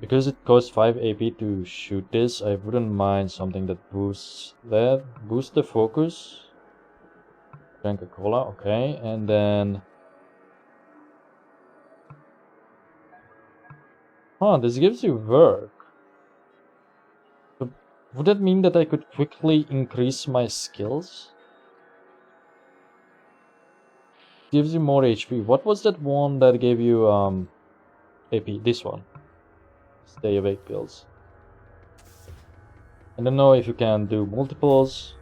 because it costs 5 AP to shoot this, I wouldn't mind something that boosts that. Boost the focus. Drink a cola, okay, and then... Huh, this gives you work. So would that mean that I could quickly increase my skills? Gives you more HP. What was that one that gave you AP? This one. Stay awake pills. I don't know if you can do multiples.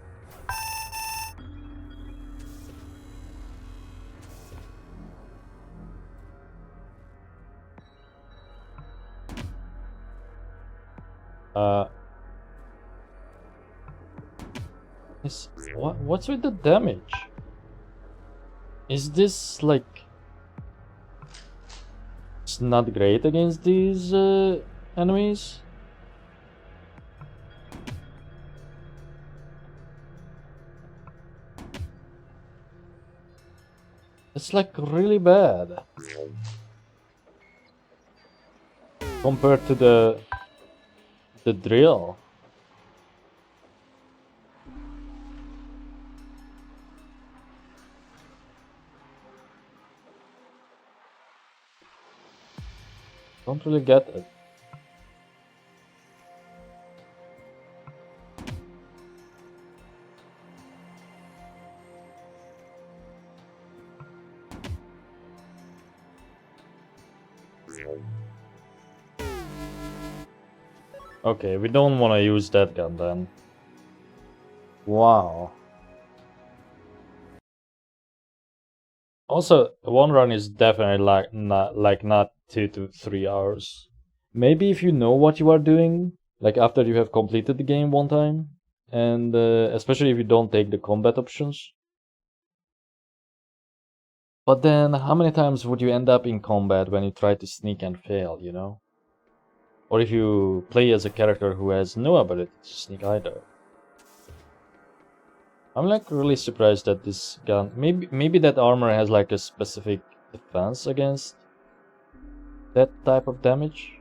What's with the damage? Is this like... It's not great against these enemies? It's like really bad compared to the drill. Don't really get it. Okay, we don't want to use that gun then. Wow. Also, one run is definitely not 2 to 3 hours. Maybe if you know what you are doing, like after you have completed the game one time, and especially if you don't take the combat options. But then, how many times would you end up in combat when you try to sneak and fail, you know? Or if you play as a character who has no ability to sneak either. I'm like really surprised that this gun... Maybe that armor has like a specific defense against that type of damage.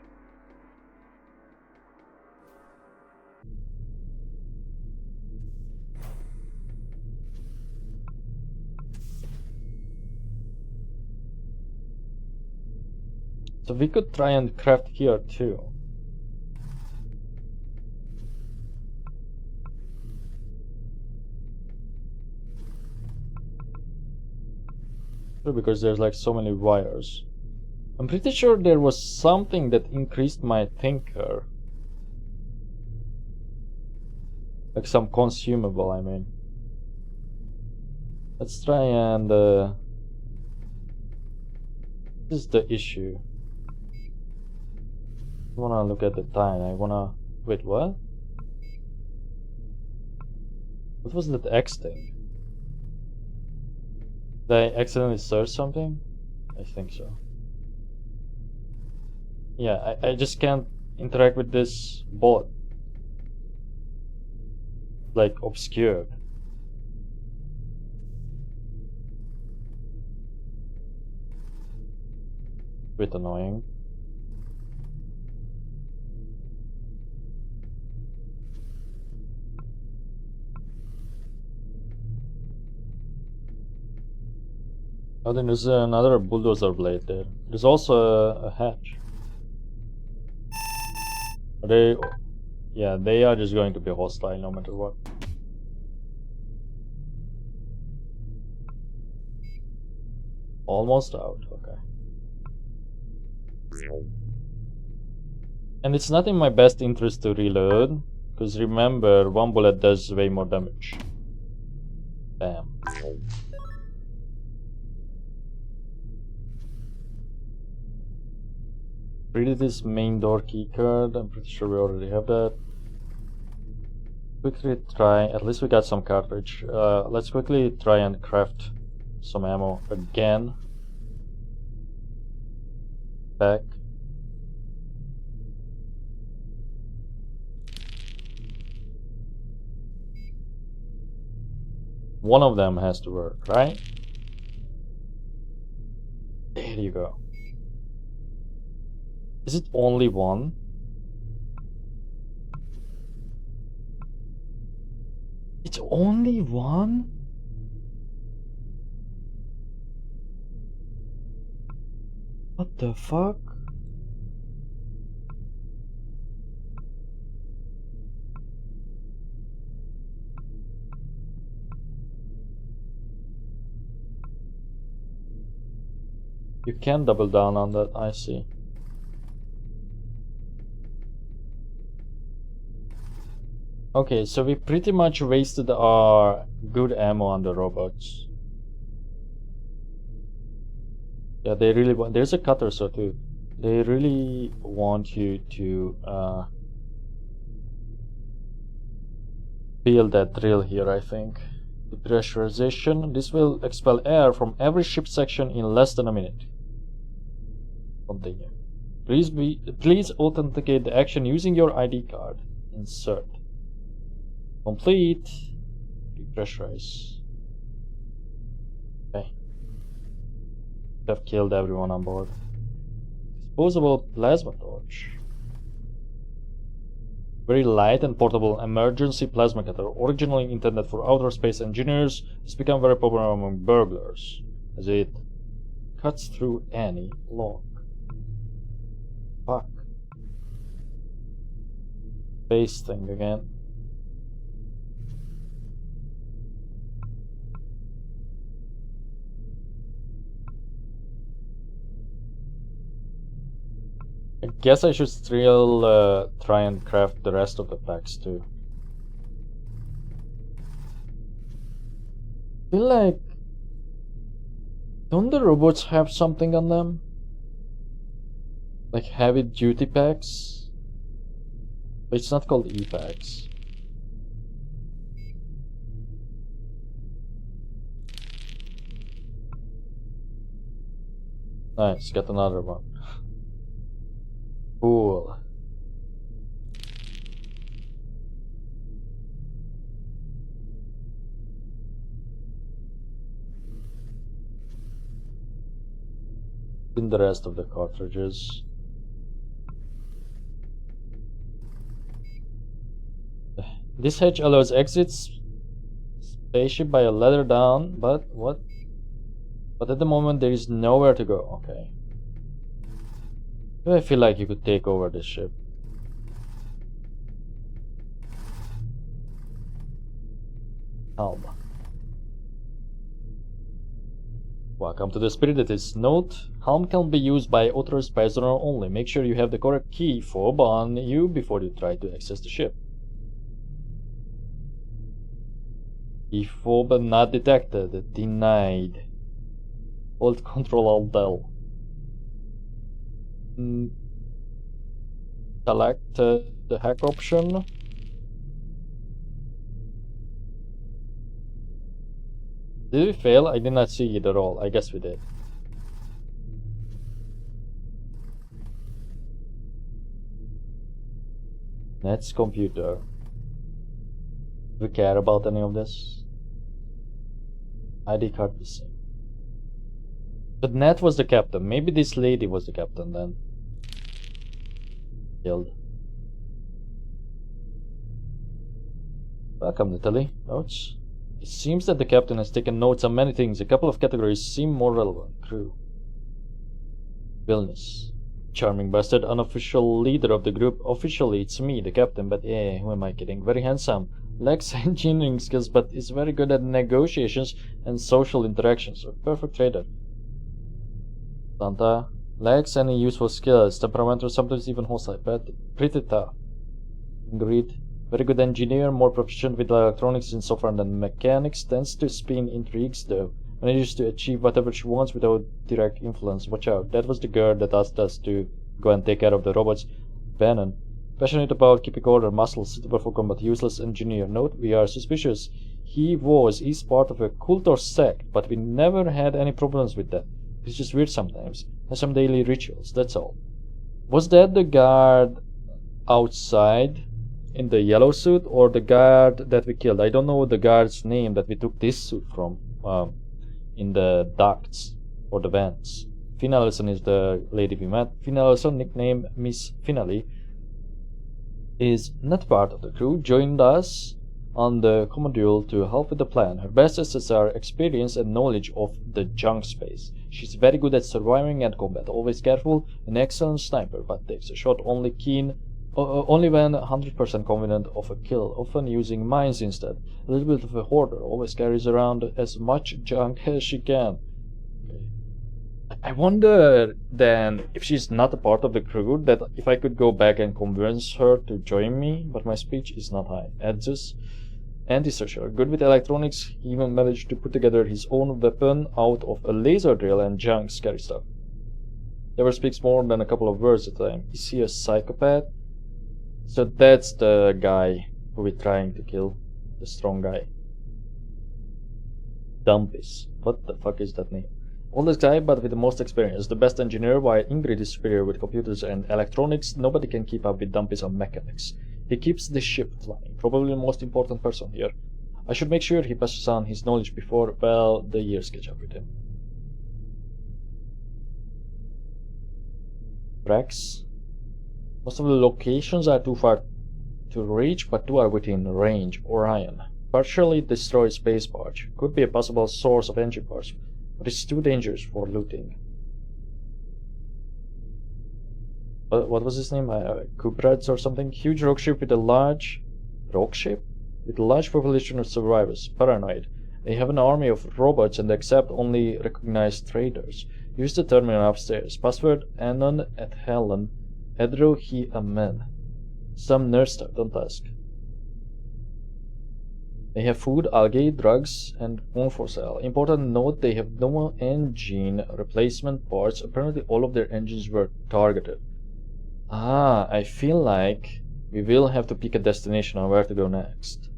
So we could try and craft here too. Because there's like so many wires. I'm pretty sure there was something that increased my thinker. Like some consumable, I mean. Let's try and... This is the issue. I wanna look at the time. I wanna... Wait, what? What was that X thing? Did I accidentally search something? I think so. Yeah, I just can't interact with this bullet. Like, obscured. Bit annoying. Oh, then there's another bulldozer blade there. There's also a hatch. Are they... Yeah, they are just going to be hostile no matter what. Almost out, okay. And it's not in my best interest to reload, because remember, one bullet does way more damage. Bam. Read this main door keycard. I'm pretty sure we already have that. Quickly try, at least we got some cartridge. Let's quickly try and craft some ammo again. Back. One of them has to work, right? There you go. Is it only one? It's only one? What the fuck? You can double down on that, I see. Okay, so we pretty much wasted our good ammo on the robots. Yeah, they really want... There's a cutter so too. They really want you to feel that drill here, I think. Depressurization. This will expel air from every ship section in less than a minute. Continue. Please authenticate the action using your ID card. Insert. Complete. Depressurize. Okay. Have killed everyone on board. Disposable plasma torch. Very light and portable emergency plasma cutter, originally intended for outer space engineers, has become very popular among burglars, as it cuts through any lock. Fuck. Space thing again. I guess I should still try and craft the rest of the packs too. I feel like... Don't the robots have something on them? Like heavy duty packs? But it's not called E-packs. Nice, got another one. Cool. In the rest of the cartridges. This hatch allows exits spaceship by a ladder down, but what? But at the moment there is nowhere to go. Okay. I feel like you could take over this ship. Helm. Welcome to the Spirited. Note, helm can be used by authorized personnel only. Make sure you have the correct key fob on you before you try to access the ship. Key fob not detected. Denied. Hold Control Alt Del. Select the hack option. Did we fail? I did not see it at all. I guess we did. Net's computer. Do we care about any of this? ID card missing. But Nat was the captain. Maybe this lady was the captain then. Killed. Welcome, Natalie. Notes. It seems that the captain has taken notes on many things. A couple of categories seem more relevant. Crew. Vilnius. Charming bastard, unofficial leader of the group. Officially, it's me, the captain, but who am I kidding? Very handsome. Lacks engineering skills, but is very good at negotiations and social interactions. A perfect trader. Santa. Lacks any useful skills. Temperamental, sometimes even hostile, but pretty tough. Ingrid. Very good engineer, more proficient with electronics and software than mechanics. Tends to spin intrigues, though. Manages to achieve whatever she wants without direct influence. Watch out. That was the girl that asked us to go and take care of the robots. Bannon. Passionate about keeping order, muscle, suitable for combat, useless engineer. Note, we are suspicious. Is part of a cult or sect, but we never had any problems with that. He's just weird sometimes. Has some daily rituals, that's all. Was that the guard outside in the yellow suit, or the guard that we killed? I don't know the guard's name that we took this suit from. In the ducts or the vents. Fina Ellison is the lady we met. Fina Ellison, nicknamed Miss Finale, is not part of the crew. Joined us on the Commodule to help with the plan. Her best assets are experience and knowledge of the junk space. She's very good at surviving and combat, always careful, an excellent sniper, but takes a shot only when 100% confident of a kill, often using mines instead. A little bit of a hoarder, always carries around as much junk as she can. Okay. I wonder then if she's not a part of the crew, that if I could go back and convince her to join me, but my speech is not high. Edzus, antisocial, good with electronics, he even managed to put together his own weapon out of a laser drill and junk, scary stuff. Never speaks more than a couple of words at a time. Is he a psychopath? So that's the guy who we're trying to kill. The strong guy. Dumpis. What the fuck is that name? Oldest guy, but with the most experience. The best engineer, while Ingrid is superior with computers and electronics. Nobody can keep up with Dumpis on mechanics. He keeps the ship flying. Probably the most important person here. I should make sure he passes on his knowledge before, well, the years catch up with him. Rex. Most of the locations are too far to reach, but two are within range. Orion. Partially destroyed space barge. Could be a possible source of engine parts, but it's too dangerous for looting. What was his name? Kubrads or something? Huge rock ship with a large... Rock ship? With a large population of survivors. Paranoid. They have an army of robots and accept only recognized traders. Use the terminal upstairs. Password Anon at Helen. Edro he amen. Some nerd stuff, don't ask. They have food, algae, drugs, and more for sale. Important note, they have no engine replacement parts. Apparently all of their engines were targeted. I feel like we will have to pick a destination on where to go next.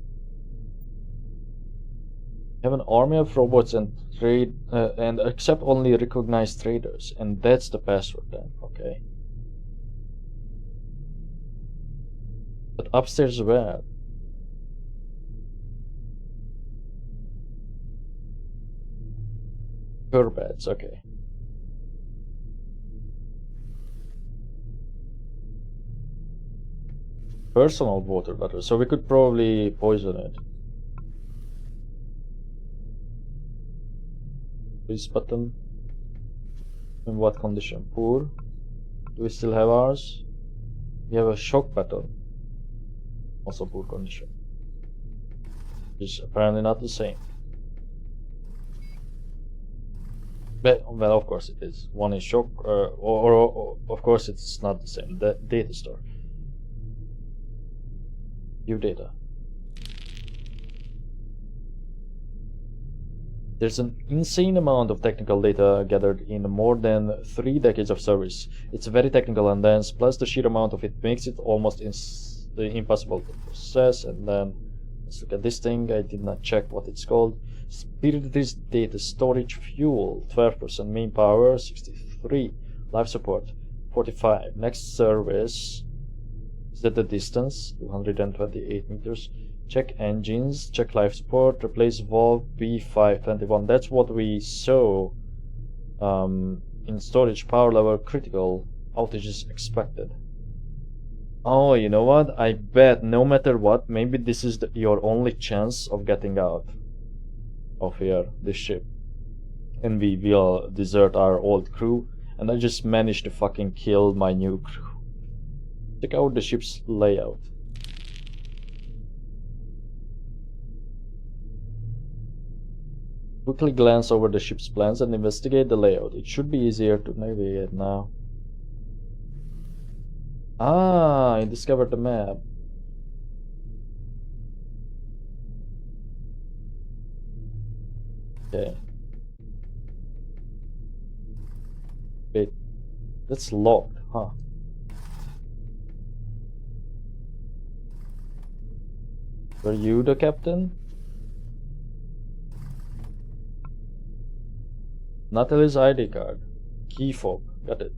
Have an army of robots and trade and accept only recognized traders, and that's the password then, okay. But upstairs where? Her beds, okay. Personal water bottle, so we could probably poison it. This button. In what condition? Poor. Do we still have ours? We have a shock button. Also poor condition. Which is apparently not the same. But, well, of course it is. One is shock, or of course it's not the same. The data store. View data. There's an insane amount of technical data gathered in more than 3 decades of service. It's very technical and dense, plus the sheer amount of it makes it almost impossible to process. And then let's look at this thing. I did not check what it's called. Spirit disk data storage fuel 12%, main power 63, life support 45. Next service, is that the distance? 228 meters. Check engines, check life support, replace valve B521. That's what we saw in storage. Power level critical, outages expected. Oh, you know what? I bet no matter what, maybe this is your only chance of getting out. of here, this ship. And we will desert our old crew, and I just managed to fucking kill my new crew. Check out the ship's layout. Quickly glance over the ship's plans and investigate the layout. It should be easier to navigate now. Ah, I discovered the map. Okay. Wait, that's locked, huh? Were you the captain? Natalie's ID card. Key fob. Got it.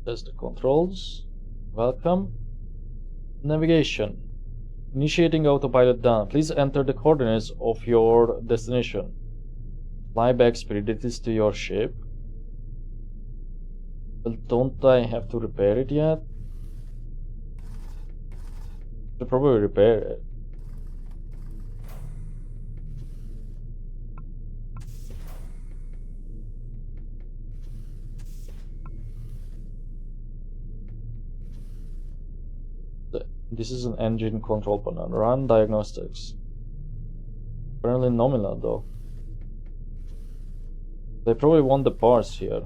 Test the controls. Welcome. Navigation. Initiating autopilot down. Please enter the coordinates of your destination. Fly back spiritities to your ship. Well, don't I have to repair it yet? Should probably repair it. This is an engine control panel. Run diagnostics. Apparently nominal though. They probably want the parts here.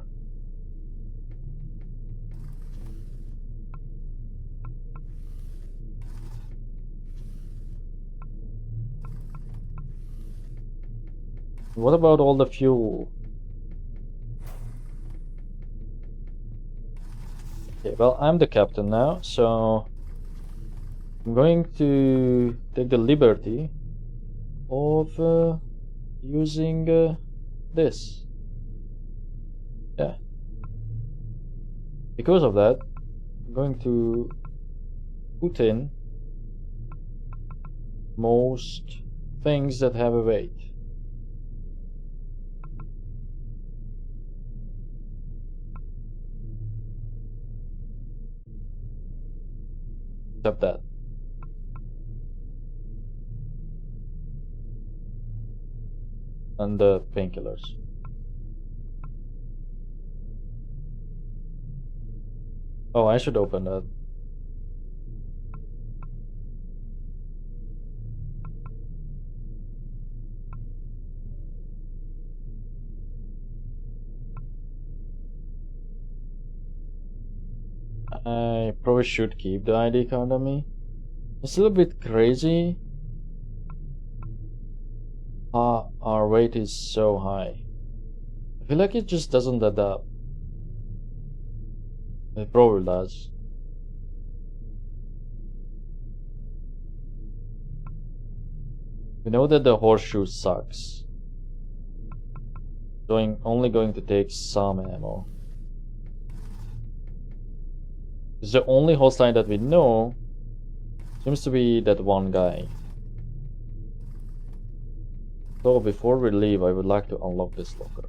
What about all the fuel? Okay, well, I'm the captain now, so I'm going to take the liberty of using this. Yeah. Because of that, I'm going to put in most things that have a weight. Except that. And the painkillers. Oh, I should open that. I probably should keep the ID card on me. It's a little bit crazy. Our weight is so high. I feel like it just doesn't add up. It probably does. We know that the horseshoe sucks. Only going to take some ammo. Because the only hostile that we know seems to be that one guy. So before we leave, I would like to unlock this locker.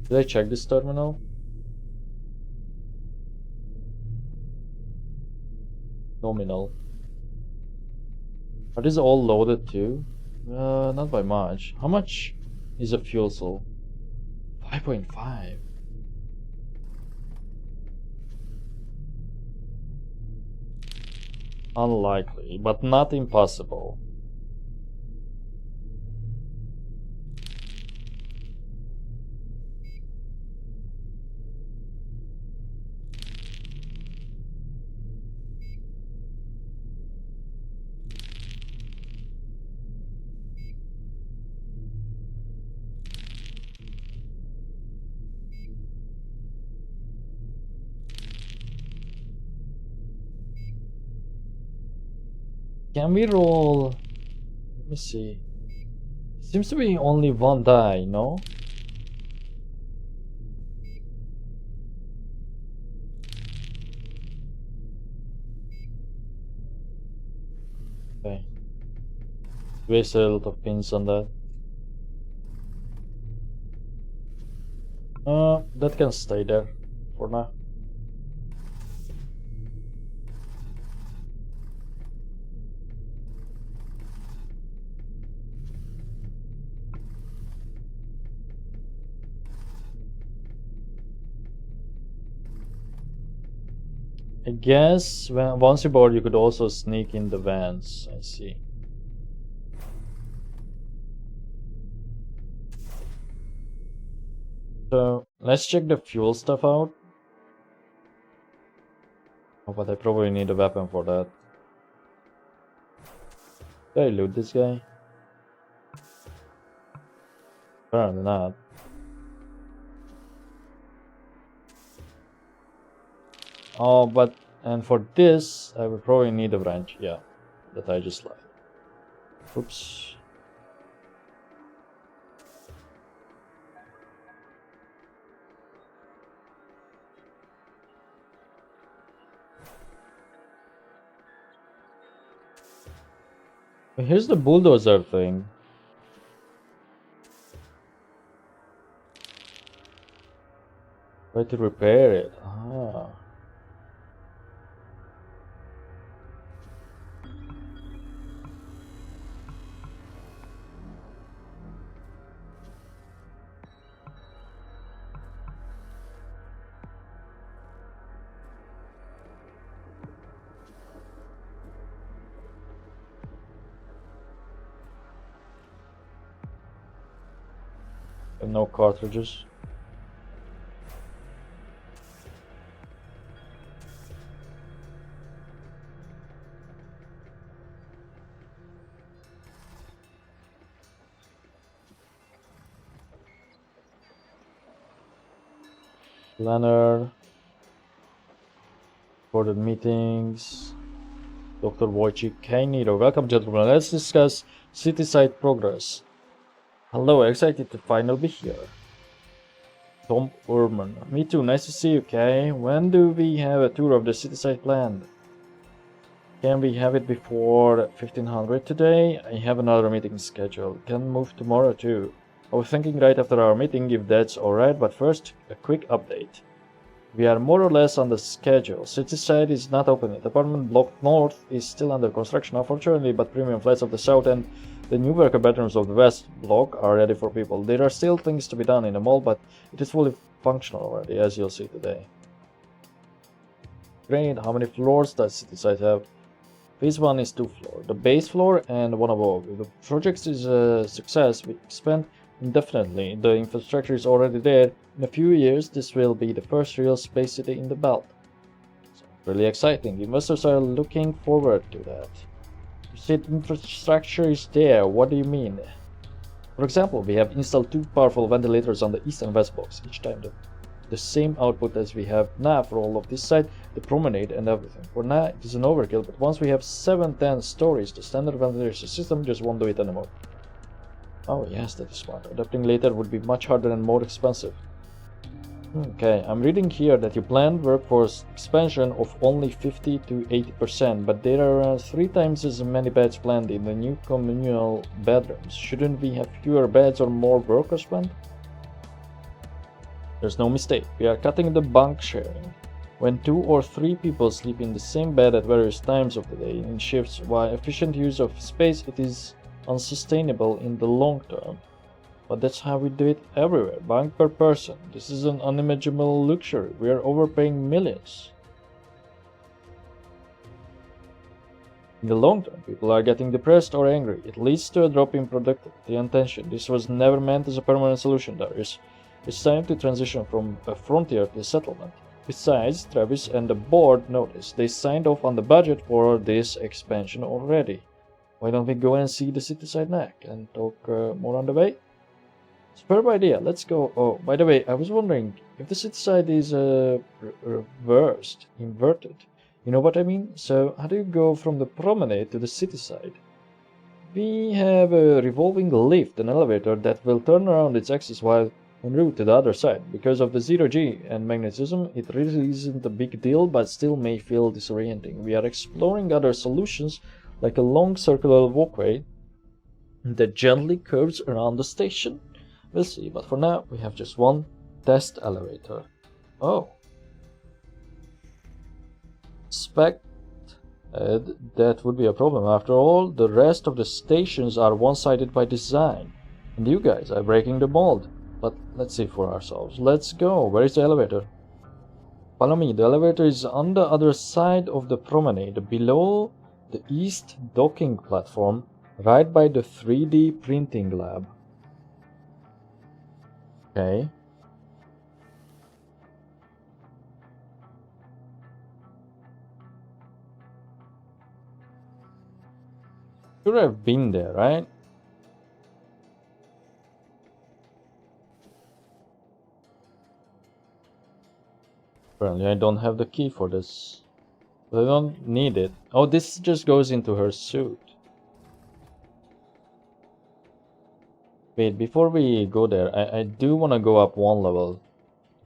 Did I check this terminal? Nominal. Are these all loaded too? Not by much. How much is a fuel cell? 5.5. Unlikely, but not impossible. Can we roll? Let me see. Seems to be only one die, no? Okay. Waste a lot of pins on that. That can stay there for now. I guess once you board, you could also sneak in the vans. I see. So let's check the fuel stuff out. Oh, but I probably need a weapon for that. Did I loot this guy? Apparently not. Oh, but and for this, I would probably need a wrench. Yeah, that I just lied. Oops. Here's the bulldozer thing. Try to repair it. Ah. And no cartridges. Planner. Recorded meetings. Dr. Wojciech Kainiro. Welcome, gentlemen. Let's discuss city site progress. Hello, excited to finally be here. Tom Urman. Me too, nice to see you, Kay. When do we have a tour of the city site planned? Can we have it before 1500 today? I have another meeting scheduled. Can move tomorrow too. I was thinking right after our meeting if that's alright, but first, a quick update. We are more or less on the schedule. City site is not open yet. Apartment block north is still under construction, unfortunately, but premium flats of the south and the new worker bedrooms of the west block are ready for people. There are still things to be done in the mall, but it is fully functional already, as you'll see today. Great, how many floors does city site have? Phase 1 is 2 floors, the base floor and one above. If the project is a success, we expand indefinitely. The infrastructure is already there. In a few years, this will be the first real space city in the belt. So, really exciting. Investors are looking forward to that. You said infrastructure is there. What do you mean? For example, we have installed 2 powerful ventilators on the east and west blocks, each time the same output as we have now for all of this site, the promenade and everything. For now, it is an overkill, but once we have 7-10 stories, the standard ventilation system just won't do it anymore. Oh yes, that is smart. Adapting later would be much harder and more expensive. Okay, I'm reading here that you planned workforce expansion of only 50 to 80%, but there are 3 times as many beds planned in the new communal bedrooms. Shouldn't we have fewer beds or more workers planned? There's no mistake, we are cutting the bunk sharing. When 2 or 3 people sleep in the same bed at various times of the day in shifts, while efficient use of space, it is unsustainable in the long term. But that's how we do it everywhere, bunk per person. This is an unimaginable luxury. We are overpaying millions. In the long term, people are getting depressed or angry. It leads to a drop in productivity and tension. This was never meant as a permanent solution, Darius. It's time to transition from a frontier to a settlement. Besides, Travis and the board noticed they signed off on the budget for this expansion already. Why don't we go and see the city side neck and talk more on the way? Superb idea, let's go. Oh, by the way, I was wondering if the city side is inverted. You know what I mean? So, how do you go from the promenade to the city side? We have a revolving lift, an elevator that will turn around its axis while en route to the other side. Because of the zero-G and magnetism, it really isn't a big deal, but still may feel disorienting. We are exploring other solutions, like a long circular walkway that gently curves around the station. We'll see, but for now we have just one test elevator. Oh. That would be a problem. After all, the rest of the stations are one-sided by design. And you guys are breaking the mold. But let's see for ourselves. Let's go. Where is the elevator? Follow me. The elevator is on the other side of the promenade, below the east docking platform, right by the 3D printing lab. Okay. Should have been there, right? Apparently I don't have the key for this. But I don't need it. Oh, this just goes into her suit. Wait, before we go there, I do want to go up one level.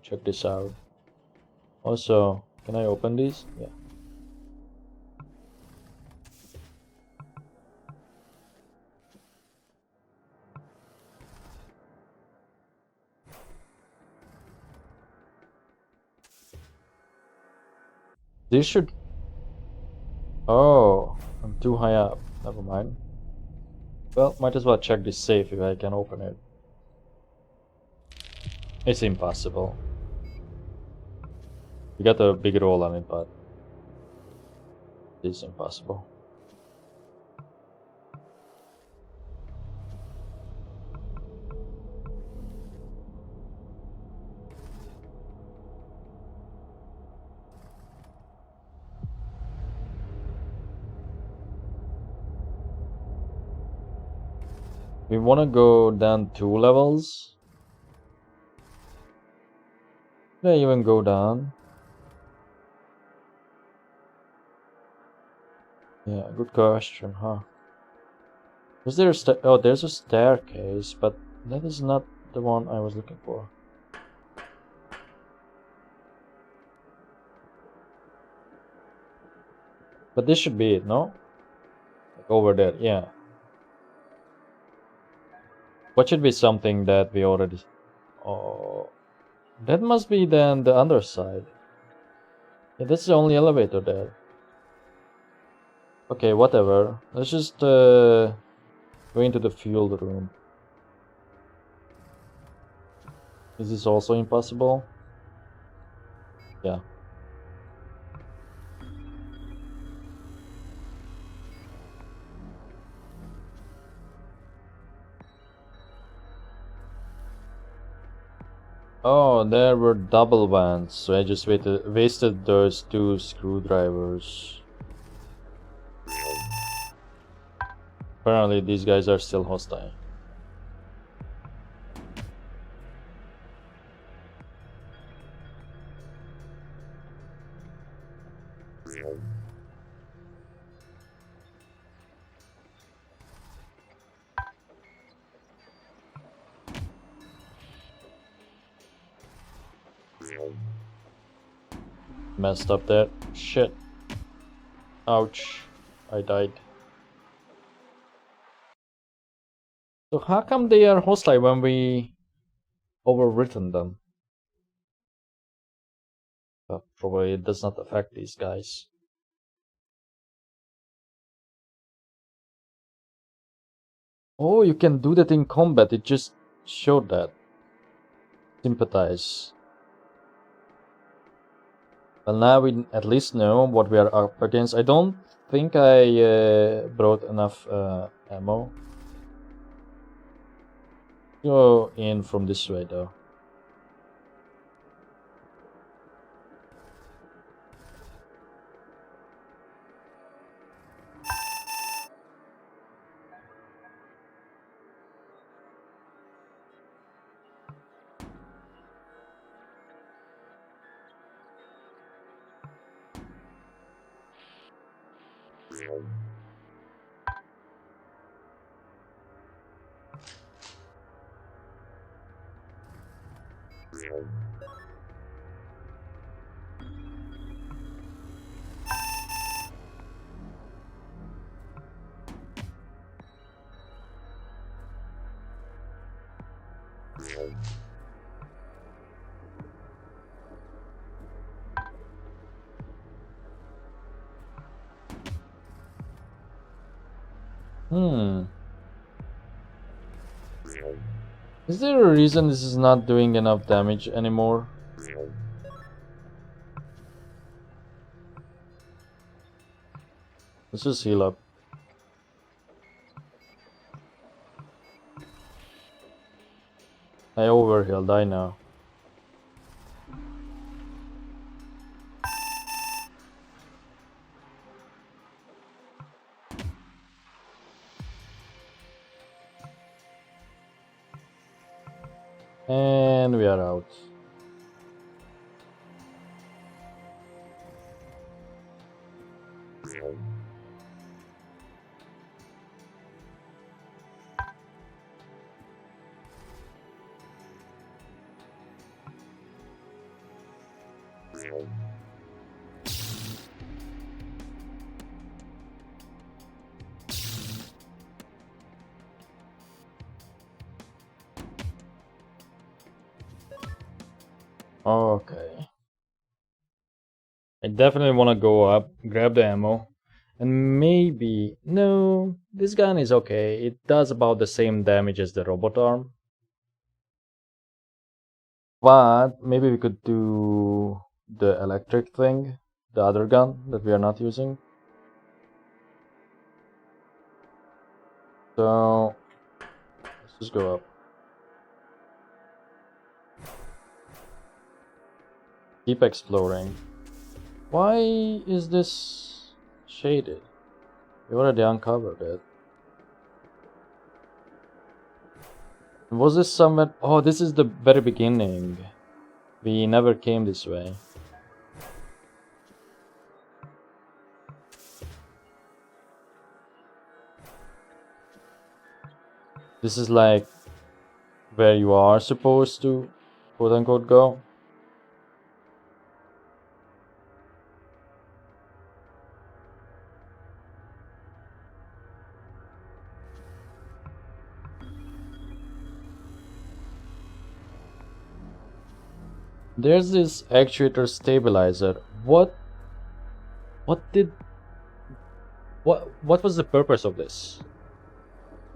Check this out. Also, can I open these? Yeah. This should... Oh, I'm too high up. Never mind. Well, might as well check this safe if I can open it. It's impossible. We got a big roll on it, but it's impossible. We want to go down 2 levels. Did I even go down? Yeah, good question, huh? Was there a oh, there's a staircase, but that is not the one I was looking for. But this should be it, no? Like over there, yeah. What should be something that we already... Oh, that must be then the other side. Yeah, that's the only elevator there. Okay, whatever. Let's just go into the fuel room. Is this also impossible? Yeah. Oh, there were double vans, so I just wasted those 2 screwdrivers. Apparently these guys are still hostile. Messed up there. Shit. Ouch. I died. So how come they are hostile when we overwritten them? Probably it does not affect these guys. Oh, you can do that in combat. It just showed that. Sympathize. Well, now we at least know what we are up against. I don't think I brought enough ammo. Go in from this way though. Hmm. Is there a reason this is not doing enough damage anymore? Let's just heal up. I overhealed, I know. And we are out. Okay. I definitely want to go up, grab the ammo, and maybe... No, this gun is okay. It does about the same damage as the robot arm. But maybe we could do the electric thing, the other gun that we are not using. So, let's just go up. Keep exploring. Why is this shaded? We already uncovered it. Was this somewhere? Oh, this is the very beginning. We never came this way. This is like where you are supposed to, quote unquote, go. There's this actuator stabilizer. What did... What was the purpose of this?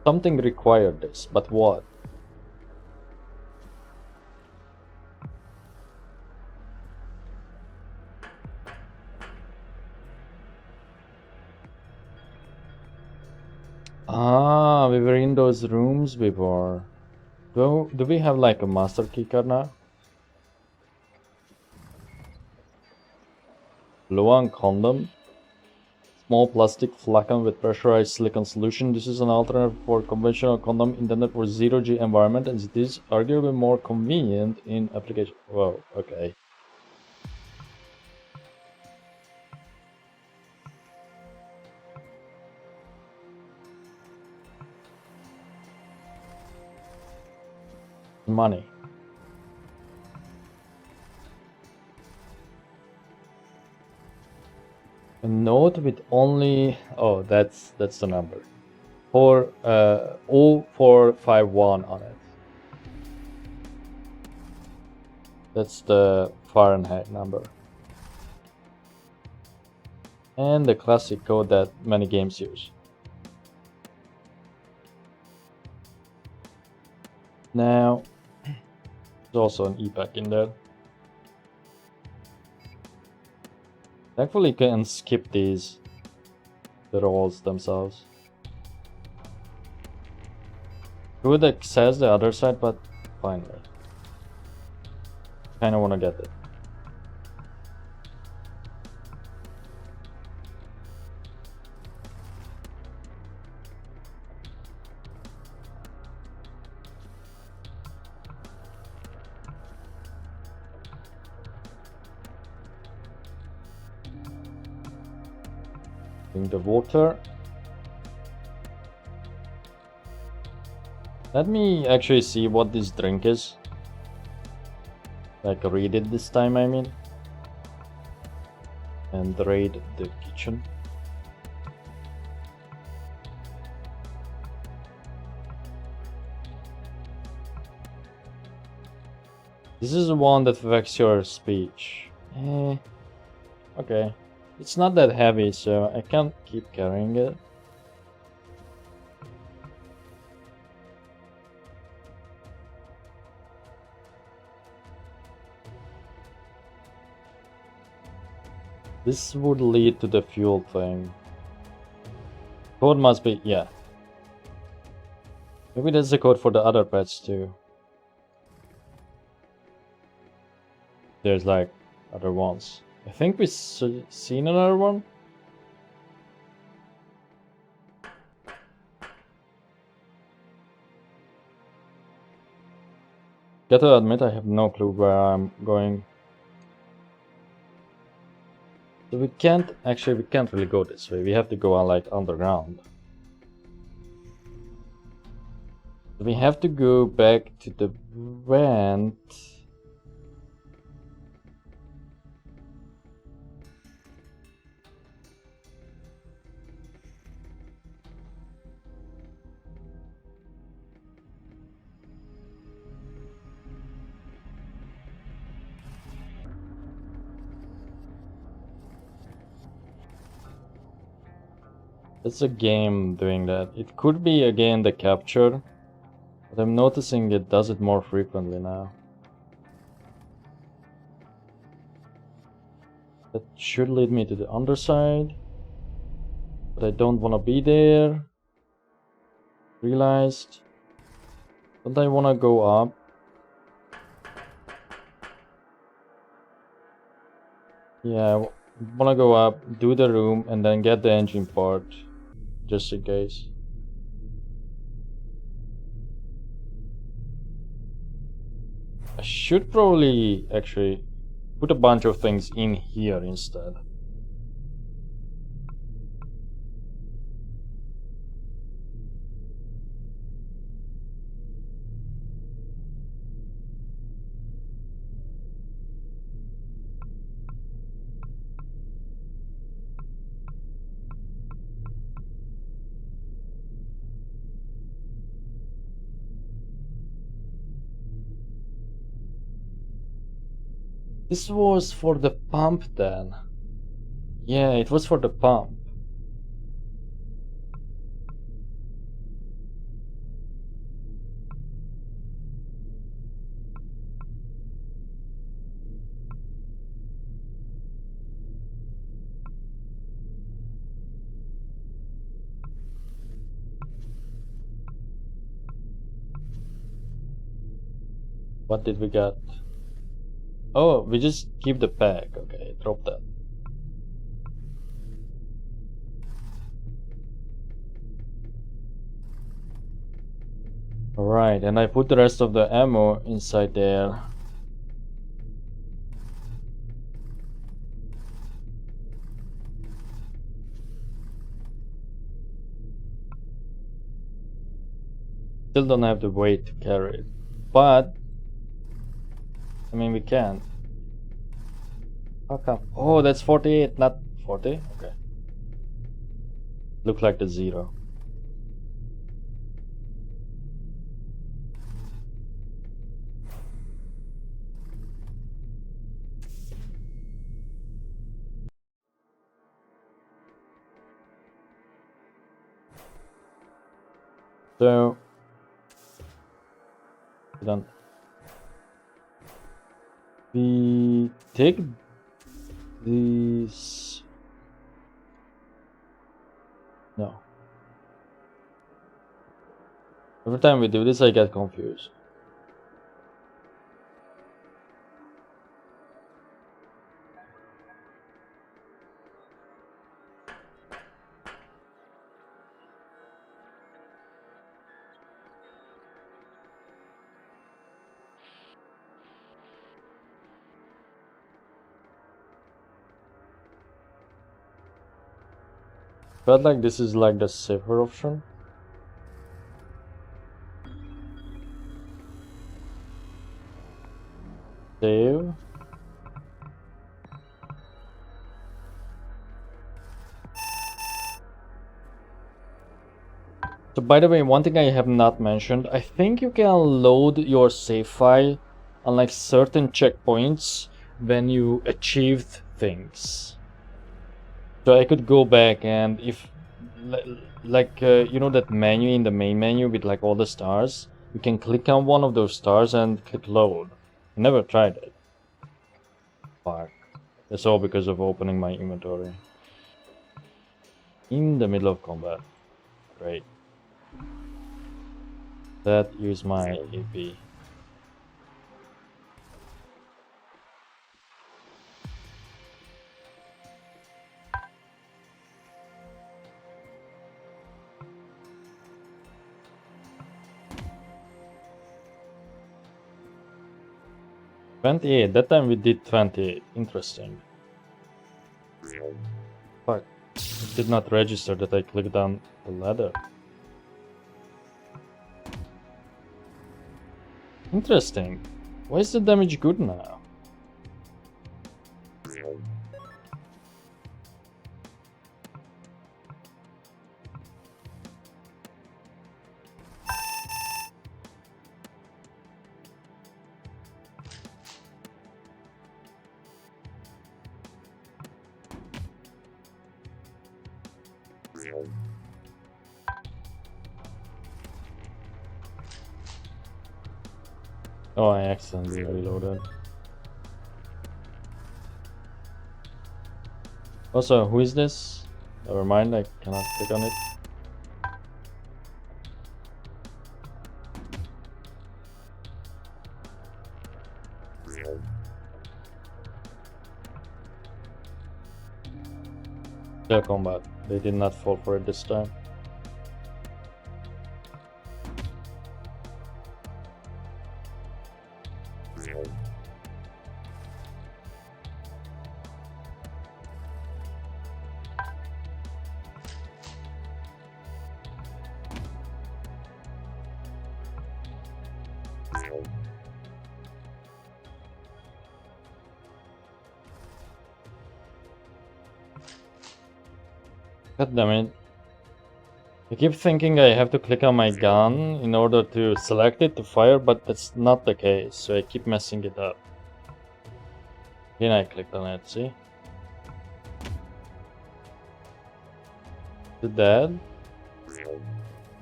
Something required this, but what? Ah, we were in those rooms before. Do we have like a master keycard now? Blue-on condom. Small plastic flacon with pressurized silicone solution. This is an alternative for conventional condom intended for zero-G environment, and it is arguably more convenient in application. Whoa, okay. Money. A note with only... Oh, that's the number. 0451 on it. That's the Fahrenheit number. And the classic code that many games use. Now, there's also an e-pack in there. Thankfully, you can skip the rolls themselves. You would access the other side, but finally. Kinda wanna get it. Drink the water. Let me actually see what this drink is. Like read it this time, I mean. And raid the kitchen. This is the one that affects your speech. Okay. It's not that heavy, so I can't keep carrying it. This would lead to the fuel thing. Code must be, yeah. Maybe that's the code for the other pets too. There's like other ones. I think we've seen another one. Gotta admit, I have no clue where I'm going. So we can't really go this way. We have to go on like underground. We have to go back to the vent. It's a game doing that. It could be again the capture, but I'm noticing it does it more frequently now. That should lead me to the underside, but I don't want to be there. Realized. Don't I want to go up? Yeah, I want to go up, do the room, and then get the engine part. Just in case. I should probably actually put a bunch of things in here instead. This was for the pump then. Yeah, it was for the pump. What did we get? Oh, we just keep the pack. Okay, drop that. Alright, and I put the rest of the ammo inside there. Still don't have the weight to carry it, but I mean we can. How come? Oh, that's 48, not 40? Okay. Look like the 0. So done. We take these. No. Every time we do this, I get confused. Felt like this is like the safer option. Save. So by the way, one thing I have not mentioned, I think you can load your save file on like certain checkpoints when you achieved things. So I could go back and if like you know that menu in the main menu with like all the stars, you can click on one of those stars and click load. I never tried it. Fuck. That's all because of opening my inventory. In the middle of combat. Great. That use my AP. $28. That time we did 28. Interesting. Fuck. It did not register that I clicked on the ladder. Interesting. Why is the damage good now? Oh, I accidentally reloaded. Also, who is this? Never mind, I cannot click on it. Still combat. They did not fall for it this time. God damn it. I keep thinking I have to click on my gun in order to select it to fire, but that's not the case, so I keep messing it up. Then I clicked on it, see? Is it dead?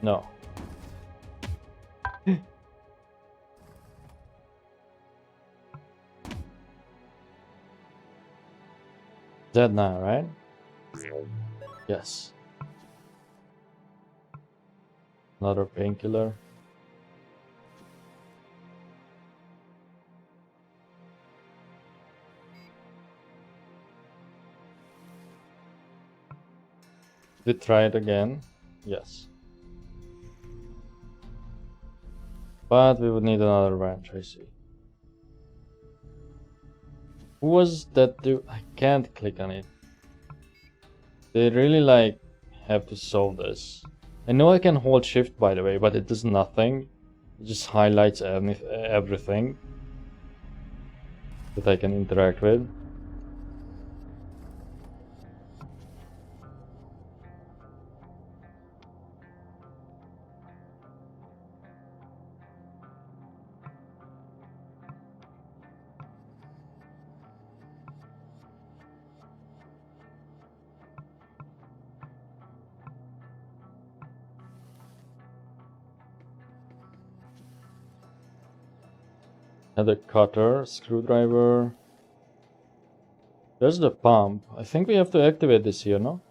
No. Dead now, right? Yes. Another painkiller. Did try it again? Yes. But we would need another wrench, I see. Who was that dude? I can't click on it. They really like have to solve this. I know I can hold shift by the way, but it does nothing. It just highlights everything that I can interact with. Another cutter, screwdriver. There's the pump. I think we have to activate this here, no?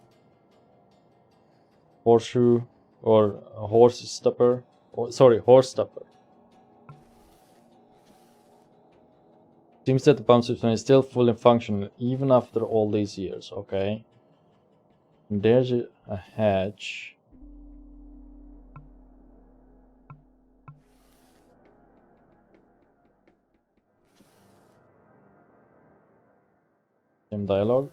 Horseshoe or a horse stopper. Oh, sorry, horse stopper. Seems that the pump system is still fully functional even after all these years. Okay. And there's a hatch. Same dialogue.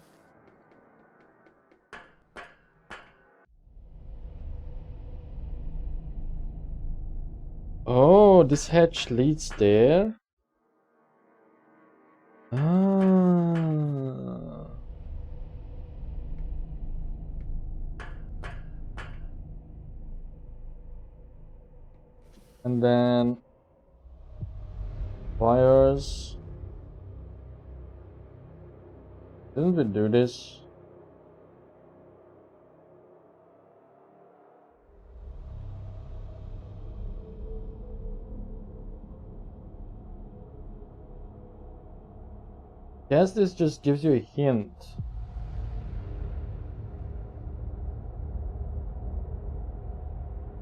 Oh, this hatch leads there. Ah. And then wires. Didn't we do this? Guess this just gives you a hint.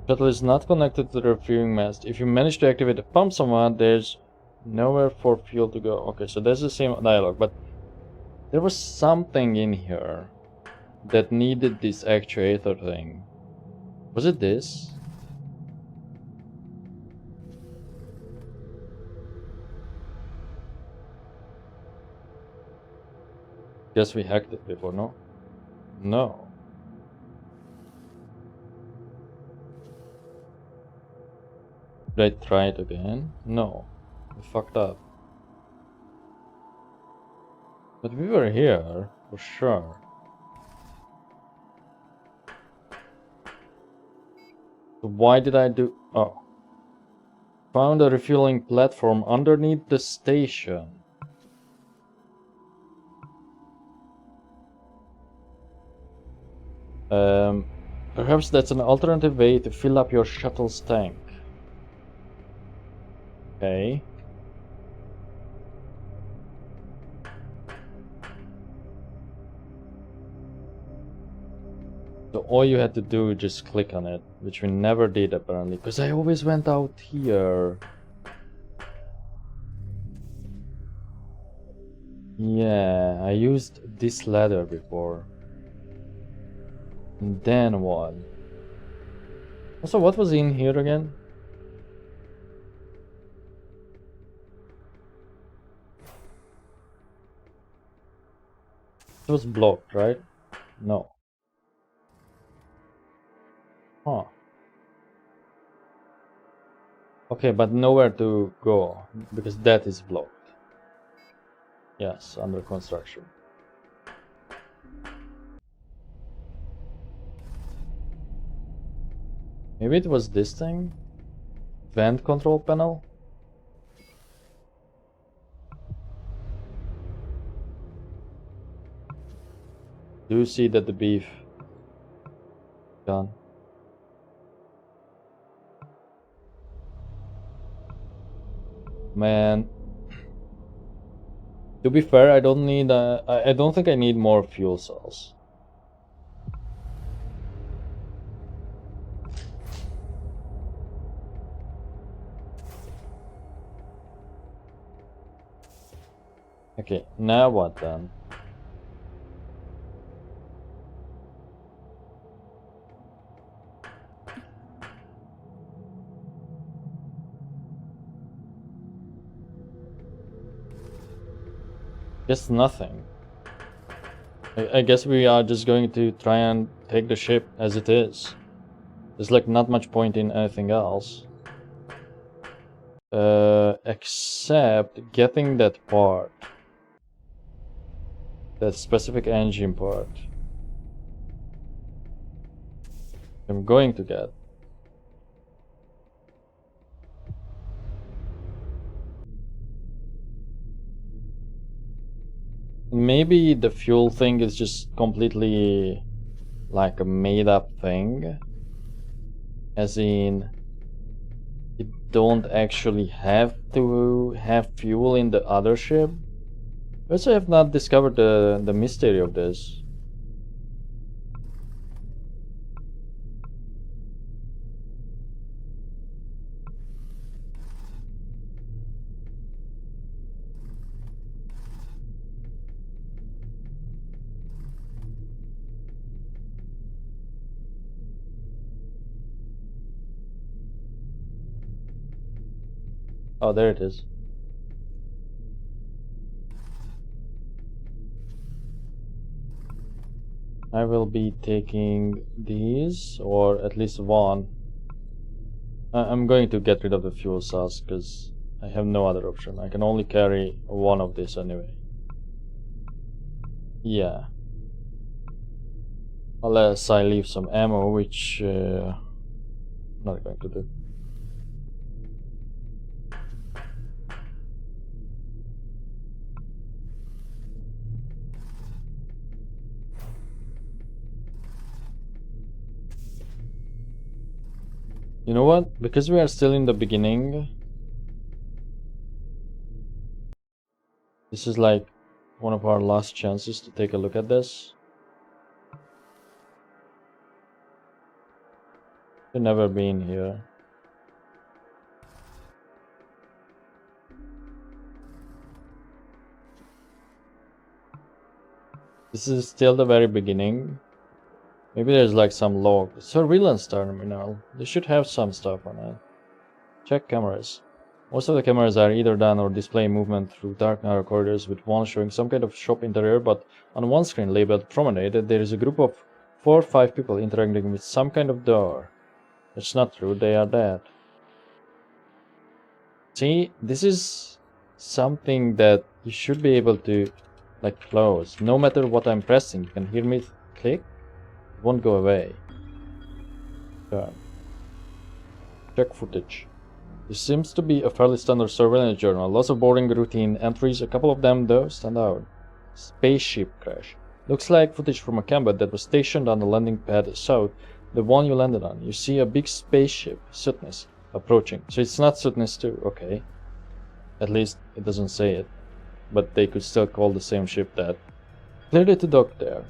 Shuttle is not connected to the refueling mast. If you manage to activate the pump somewhere, there's nowhere for fuel to go. Okay, so that's the same dialogue, but there was something in here that needed this actuator thing. Was it this? Guess we hacked it before, no? No. Did I try it again? No. We fucked up. But we were here, for sure. So why did I do... Oh. Found a refueling platform underneath the station. Perhaps that's an alternative way to fill up your shuttle's tank. Okay. So all you had to do is just click on it, which we never did apparently, because I always went out here. Yeah, I used this ladder before. And then what? Also, what was in here again? It was blocked, right? No. Huh. Okay, but nowhere to go, because that is blocked. Yes, under construction. Maybe it was this thing? Vent control panel? Do you see that the beef gone? Man, to be fair, I don't need. I don't think I need more fuel cells. Okay, now what then? Guess nothing. I guess we are just going to try and take the ship as it is. There's like not much point in anything else. Except getting that part. That specific engine part. I'm going to get. Maybe the fuel thing is just completely like a made up thing. As in, you don't actually have to have fuel in the other ship. I also have not discovered the mystery of this. Oh, there it is. I will be taking these, or at least one. I'm going to get rid of the fuel cells because I have no other option. I can only carry one of these anyway. Yeah. Unless I leave some ammo, which I'm not going to do. You know what? Because we are still in the beginning, this is like one of our last chances to take a look at this. I've never been here. This is still the very beginning. Maybe there's like some log. Surveillance terminal. They should have some stuff on it. Check cameras. Most of the cameras are either done or display movement through dark narrow corridors, with one showing some kind of shop interior, but on one screen labeled Promenade there is a group of 4 or 5 people interacting with some kind of door. That's not true, they are dead. See, this is something that you should be able to like close. No matter what I'm pressing, you can hear me click. It won't go away. Turn. Check footage. This seems to be a fairly standard surveillance journal. Lots of boring routine entries. A couple of them though stand out. Spaceship crash. Looks like footage from a combat that was stationed on the landing pad south, the one you landed on. You see a big spaceship, Sutness, approaching. So it's not Sutness 2, okay. At least it doesn't say it. But they could still call the same ship that. Clearly to dock there.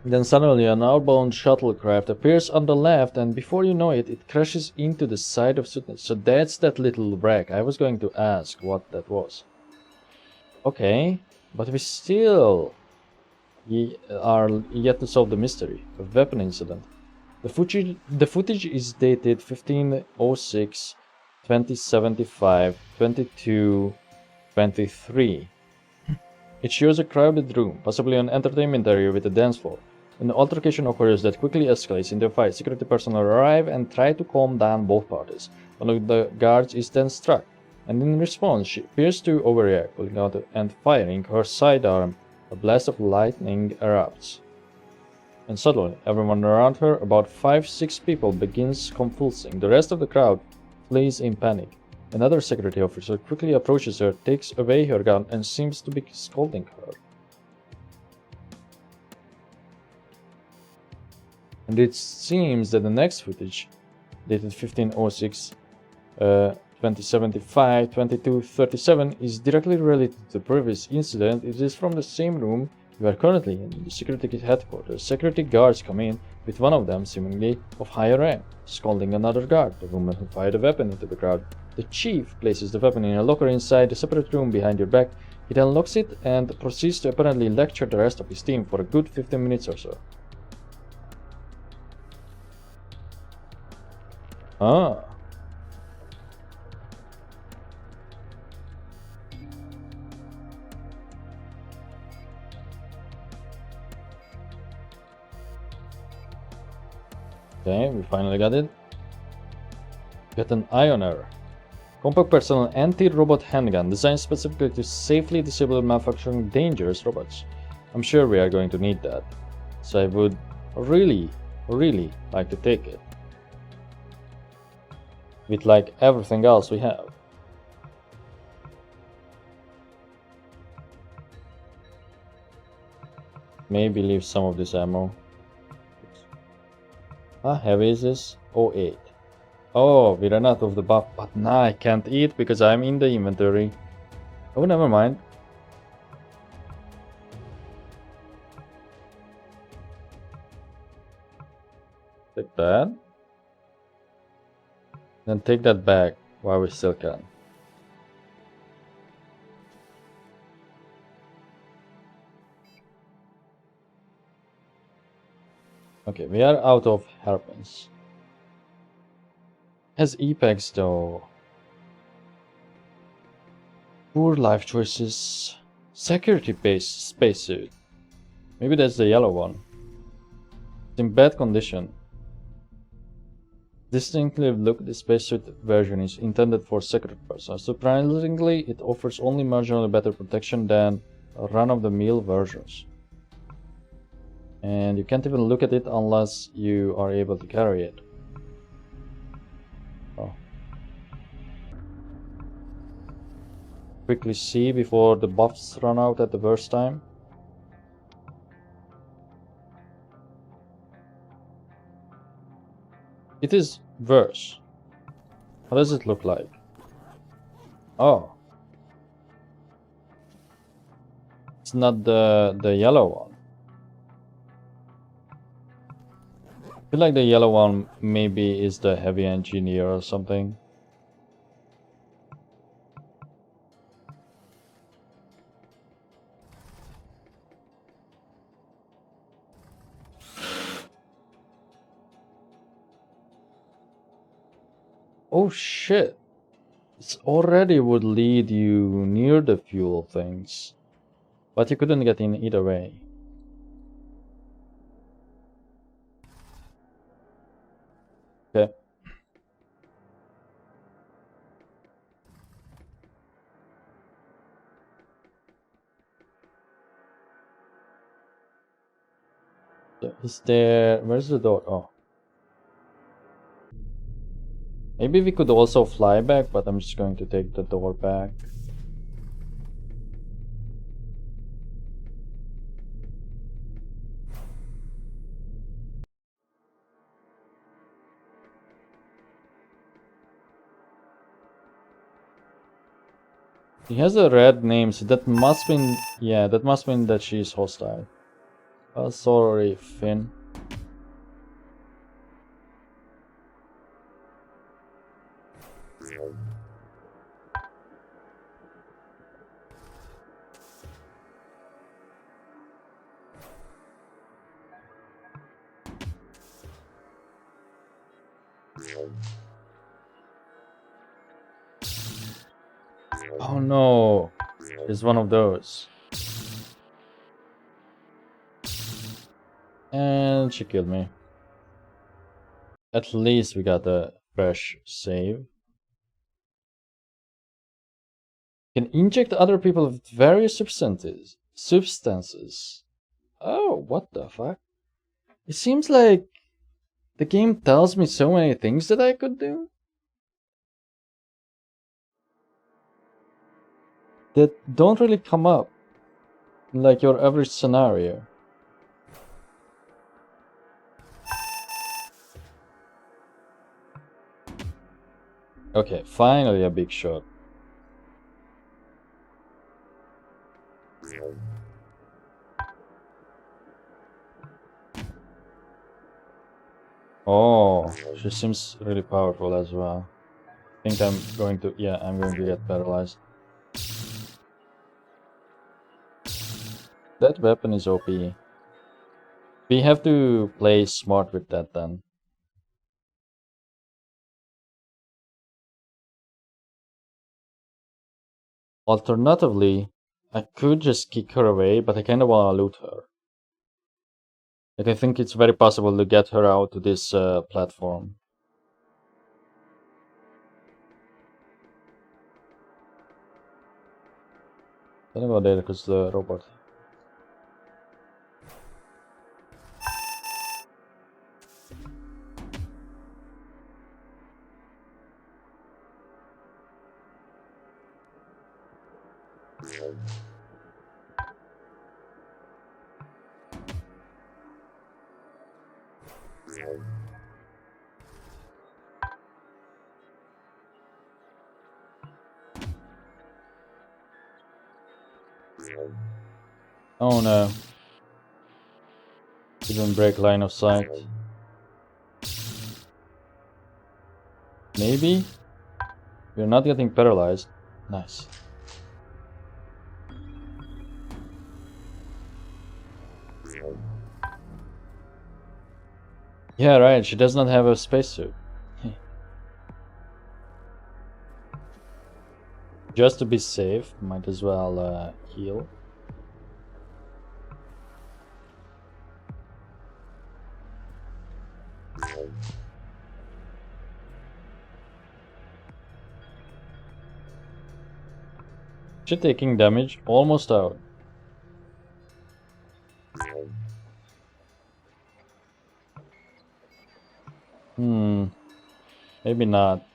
Then suddenly an outbound shuttlecraft appears on the left, and before you know it, it crashes into the side of Sutness. So that's that little wreck. I was going to ask what that was. Okay, but we still are yet to solve the mystery. A weapon incident. The footage is dated 1506, 2075, 2223. It shows a crowded room, possibly an entertainment area with a dance floor. An altercation occurs that quickly escalates into a fight. Security personnel arrive and try to calm down both parties. One of the guards is then struck, and in response she appears to overreact, pulling out and firing her sidearm. A blast of lightning erupts. And suddenly, everyone around her, about 5-6 people, begins convulsing. The rest of the crowd flees in panic. Another security officer quickly approaches her, takes away her gun, and seems to be scolding her. And it seems that the next footage, dated 1506, 2075, 2237, is directly related to the previous incident. It is from the same room you are currently in, the security headquarters. Security guards come in, with one of them seemingly of higher rank, scolding another guard, the woman who fired a weapon into the crowd. The chief places the weapon in a locker inside a separate room behind your back. He then locks it and proceeds to apparently lecture the rest of his team for a good 15 minutes or so. Ah. Okay, we finally got it. Get an Ioner. Compact personal anti-robot handgun designed specifically to safely disable malfunctioning dangerous robots. I'm sure we are going to need that. So I would really like to take it. With like everything else we have. Maybe leave some of this ammo. How heavy is this? 08. Oh, we ran out of the buff, but now I can't eat because I'm in the inventory. Oh, never mind. Take that. Then take that back while we still can. Okay, we are out of hairpins. Has e-packs though. Poor life choices. Security-based spacesuit. Maybe that's the yellow one. It's in bad condition. Distinctly look, the spacesuit version is intended for security personnel. Surprisingly, it offers only marginally better protection than run-of-the-mill versions. And you can't even look at it unless you are able to carry it. Oh. Quickly see before the buffs run out at the worst time. It is worse. How does it look like? Oh. It's not the yellow one. I feel like the yellow one maybe is the heavy engineer or something. Oh shit. It already would lead you near the fuel things. But you couldn't get in either way. Okay. So is there... Where's the door? Oh. Maybe we could also fly back, but I'm just going to take the door back. She has a red name, so that must mean... Yeah, that must mean that she's hostile. Oh, sorry, Finn. Oh no, it's one of those. And she killed me. At least we got a fresh save. Can inject other people with various substances. Oh, what the fuck? It seems like the game tells me so many things that I could do that don't really come up in like your average scenario. Okay, finally a big shot. Oh, she seems really powerful as well. I think I'm going to, yeah, I'm going to get paralyzed. That weapon is OP. We have to play smart with that then. Alternatively, I could just kick her away, but I kinda wanna loot her. Like, I think it's very possible to get her out to this platform. Don't go there because the robot. Oh no. Didn't break line of sight. Maybe? We're not getting paralyzed. Nice. Yeah, right, she does not have a spacesuit. Just to be safe, might as well heal. She taking damage, almost out. Maybe not.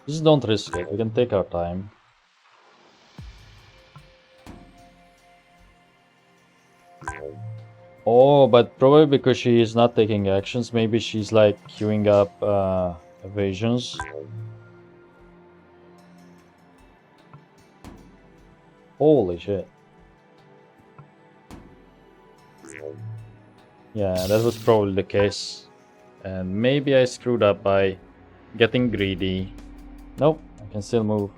Just don't risk it, we can take our time. Oh, but probably because she is not taking actions, maybe she's like queuing up evasions. Holy shit. Yeah, that was probably the case. And maybe I screwed up by getting greedy. Nope, I can still move.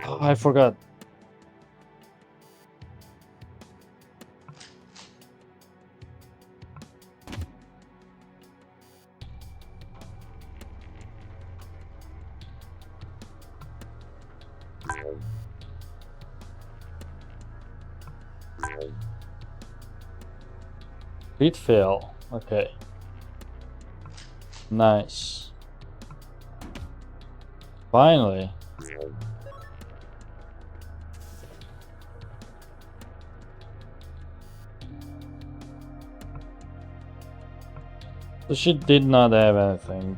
Oh, I forgot. Crit fail. Okay. Nice. Finally. So she did not have anything.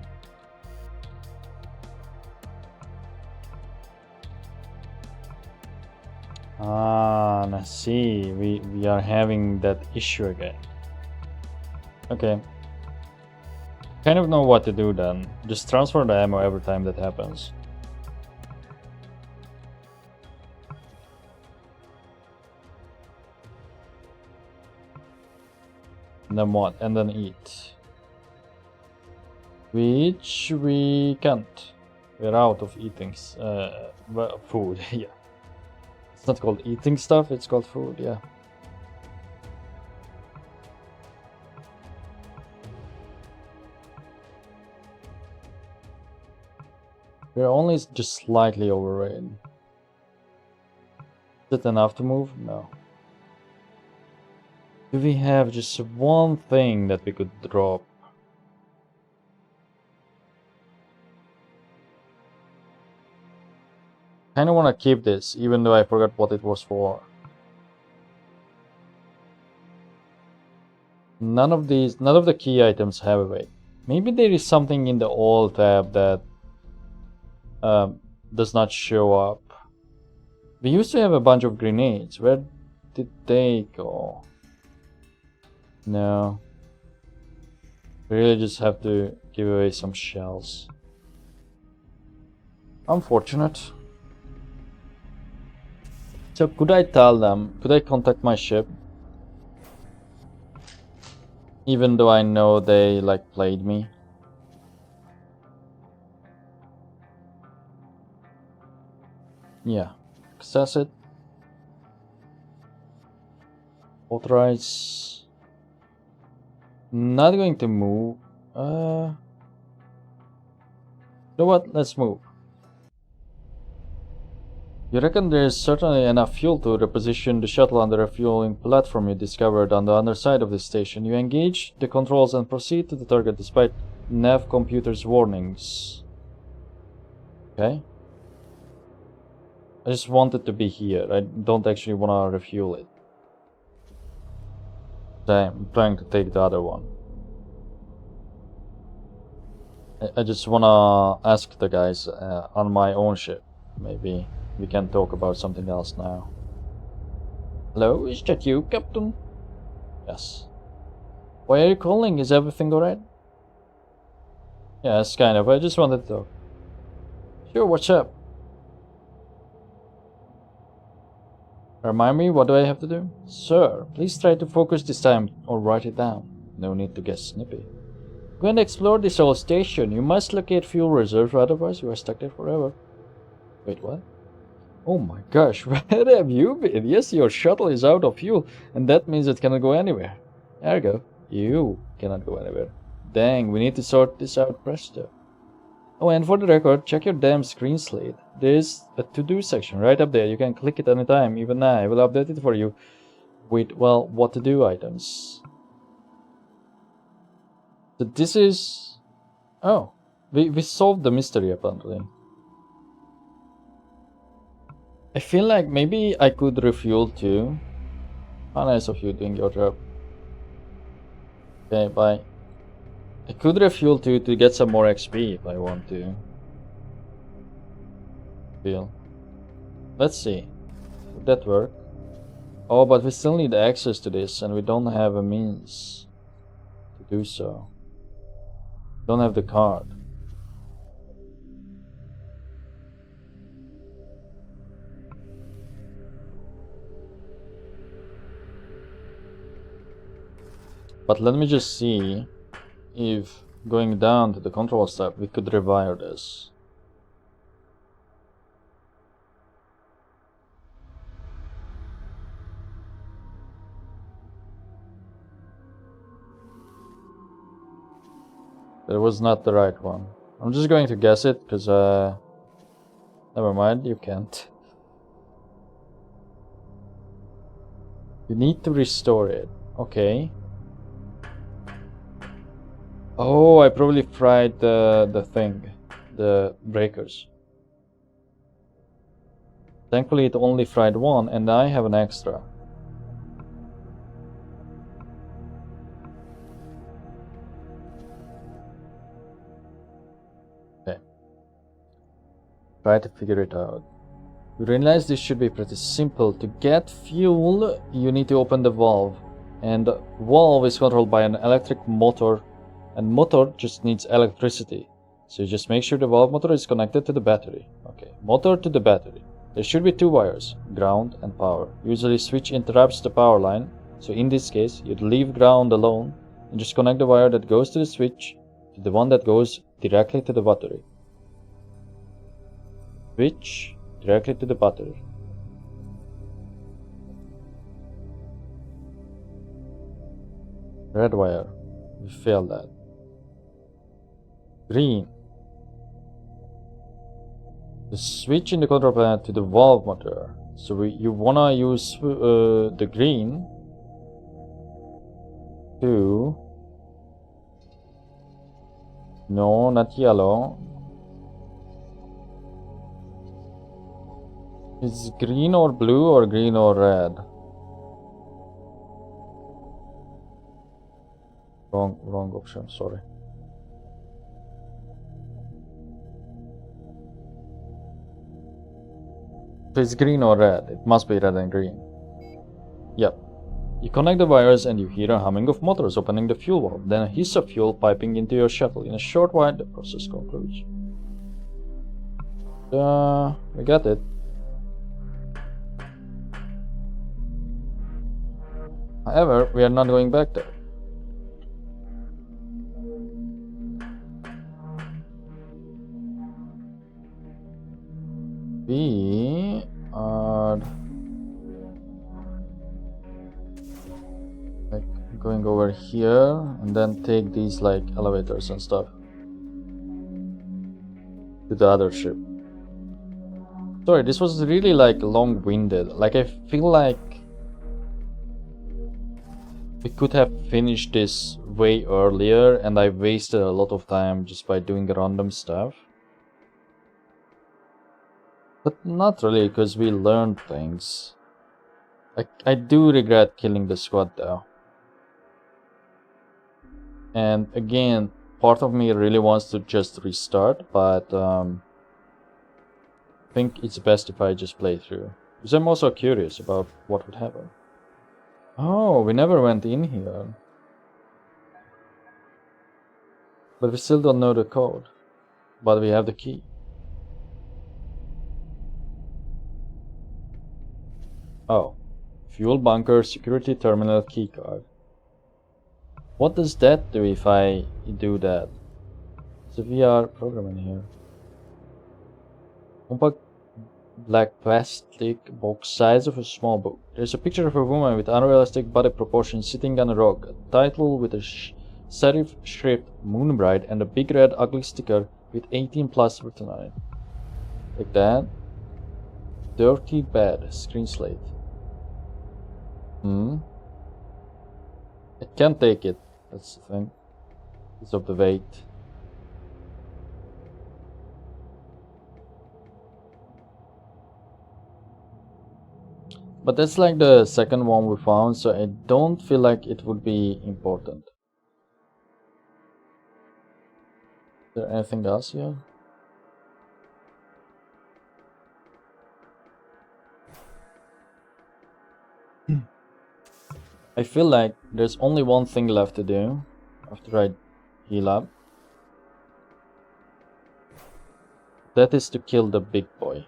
Ah, I see. We are having that issue again. Okay. Kind of know what to do then. Just transfer the ammo every time that happens. And then what? And then eat. Which we can't. We're out of eating well, food, yeah. It's not called eating stuff, it's called food, yeah. We're only just slightly overrated. Is it enough to move? No. Do we have just one thing that we could drop? Kinda wanna keep this, even though I forgot what it was for. None of the key items have a weight. Maybe there is something in the all tab that does not show up. We used to have a bunch of grenades. Where did they go? No. We really just have to give away some shells. Unfortunate. So could I tell them? Could I contact my ship? Even though I know they like played me. Yeah. Access it. Authorize. Not going to move. You know what? Let's move. You reckon there's certainly enough fuel to reposition the shuttle on the refueling platform you discovered on the underside of the station. You engage the controls and proceed to the target despite nav computer's warnings. Okay. I just want it to be here. I don't actually want to refuel it. I'm trying to take the other one. I just want to ask the guys on my own ship. Maybe we can talk about something else now. Hello, is that you, Captain? Yes. Why are you calling? Is everything alright? Yes, kind of. I just wanted to talk. Sure, what's up? Remind me, what do I have to do? Sir, please try to focus this time or write it down. No need to get snippy. Go and explore this old station. You must locate fuel reserves, otherwise you are stuck there forever. Wait, what? Oh my gosh, where have you been? Yes, your shuttle is out of fuel, and that means it cannot go anywhere. Ergo, you cannot go anywhere. Dang, we need to sort this out presto. Oh, and for the record, check your damn screen slate. There's a to-do section right up there. You can click it anytime, even now. I will update it for you with, well, what to do items. So this is... Oh, we solved the mystery apparently. I feel like maybe I could refuel too. How nice of you doing your job. Okay, bye. I could refuel too to get some more XP if I want to. feel. Let's see. Would that work? Oh, but we still need access to this, and we don't have a means to do so. Don't have the card. But let me just see if going down to the control step we could rewire this. That was not the right one. I'm just going to guess it because never mind, you can't. You need to restore it. Okay. Oh, I probably fried the thing, the breakers. Thankfully it only fried one and I have an extra. Okay. Try to figure it out. You realize this should be pretty simple. To get fuel, you need to open the valve. And the valve is controlled by an electric motor. And motor just needs electricity. So you just make sure the valve motor is connected to the battery. Okay, motor to the battery. There should be two wires, ground and power. Usually switch interrupts the power line. So in this case, you'd leave ground alone and just connect the wire that goes to the switch to the one that goes directly to the battery. Switch directly to the battery. Red wire. We failed that. Green. The switch in the control panel to the valve motor. So you wanna use the green to... No, not yellow. It's green or blue or green or red. Wrong option, sorry. So it's green or red. It must be red and green. Yep. You connect the wires and you hear a humming of motors opening the fuel valve, then a hiss of fuel piping into your shuttle. In a short while, the process concludes. We got it. However, we are not going back there. We are like going over here and then take these like elevators and stuff to the other ship. Sorry, this was really like long-winded. Like I feel like we could have finished this way earlier and I wasted a lot of time just by doing random stuff. But not really, because we learned things. I do regret killing the squad though. And again, part of me really wants to just restart, but I think it's best if I just play through. Because I'm also curious about what would happen. Oh, we never went in here. But we still don't know the code. But we have the key. Oh, fuel bunker security terminal keycard. What does that do if I do that? It's a VR program in here. Compact black plastic box size of a small book. There's a picture of a woman with unrealistic body proportions sitting on a rock. A title with a serif shrift Moonbright and a big red ugly sticker with 18 plus written on it. Like that. Dirty bed, screen slate. I can't take it. That's the thing. Because of the weight. But that's like the second one we found, so I don't feel like it would be important. Is there anything else here? I feel like there's only one thing left to do after I heal up. That is to kill the big boy.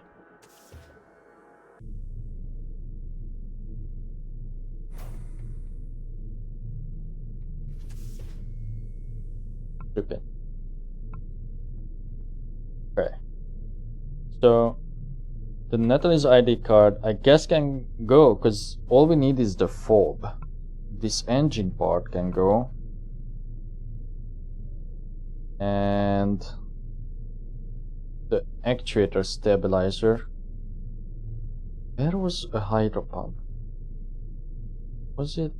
Rip it. Okay. So the Natalie's ID card, I guess, can go, because all we need is the fob. This engine part can go. And the actuator stabilizer. Where was a hydro pump? Was it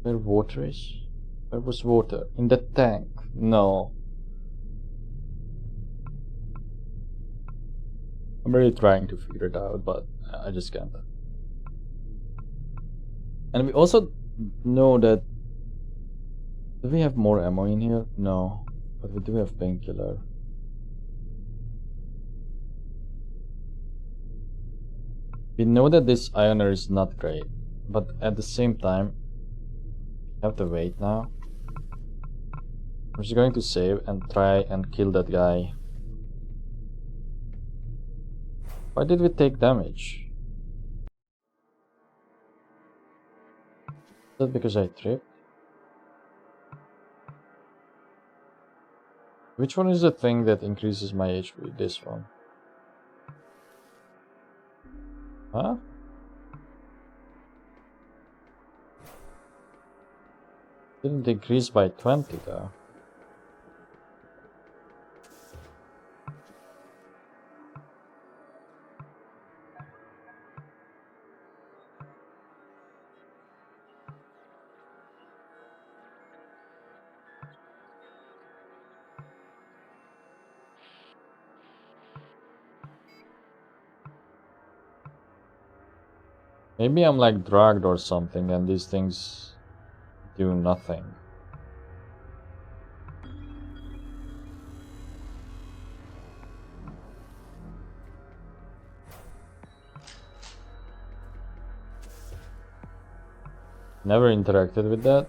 where water is? Where was water? In the tank? No. I'm really trying to figure it out, but I just can't. And we also know that... Do we have more ammo in here? No. But we do have painkiller. We know that this ioner is not great, but at the same time, we have to wait now. I'm just going to save and try and kill that guy. Why did we take damage? Is that because I tripped? Which one is the thing that increases my HP? This one. Huh? Didn't increase by 20 though. Maybe I'm like drugged or something and these things do nothing. Never interacted with that.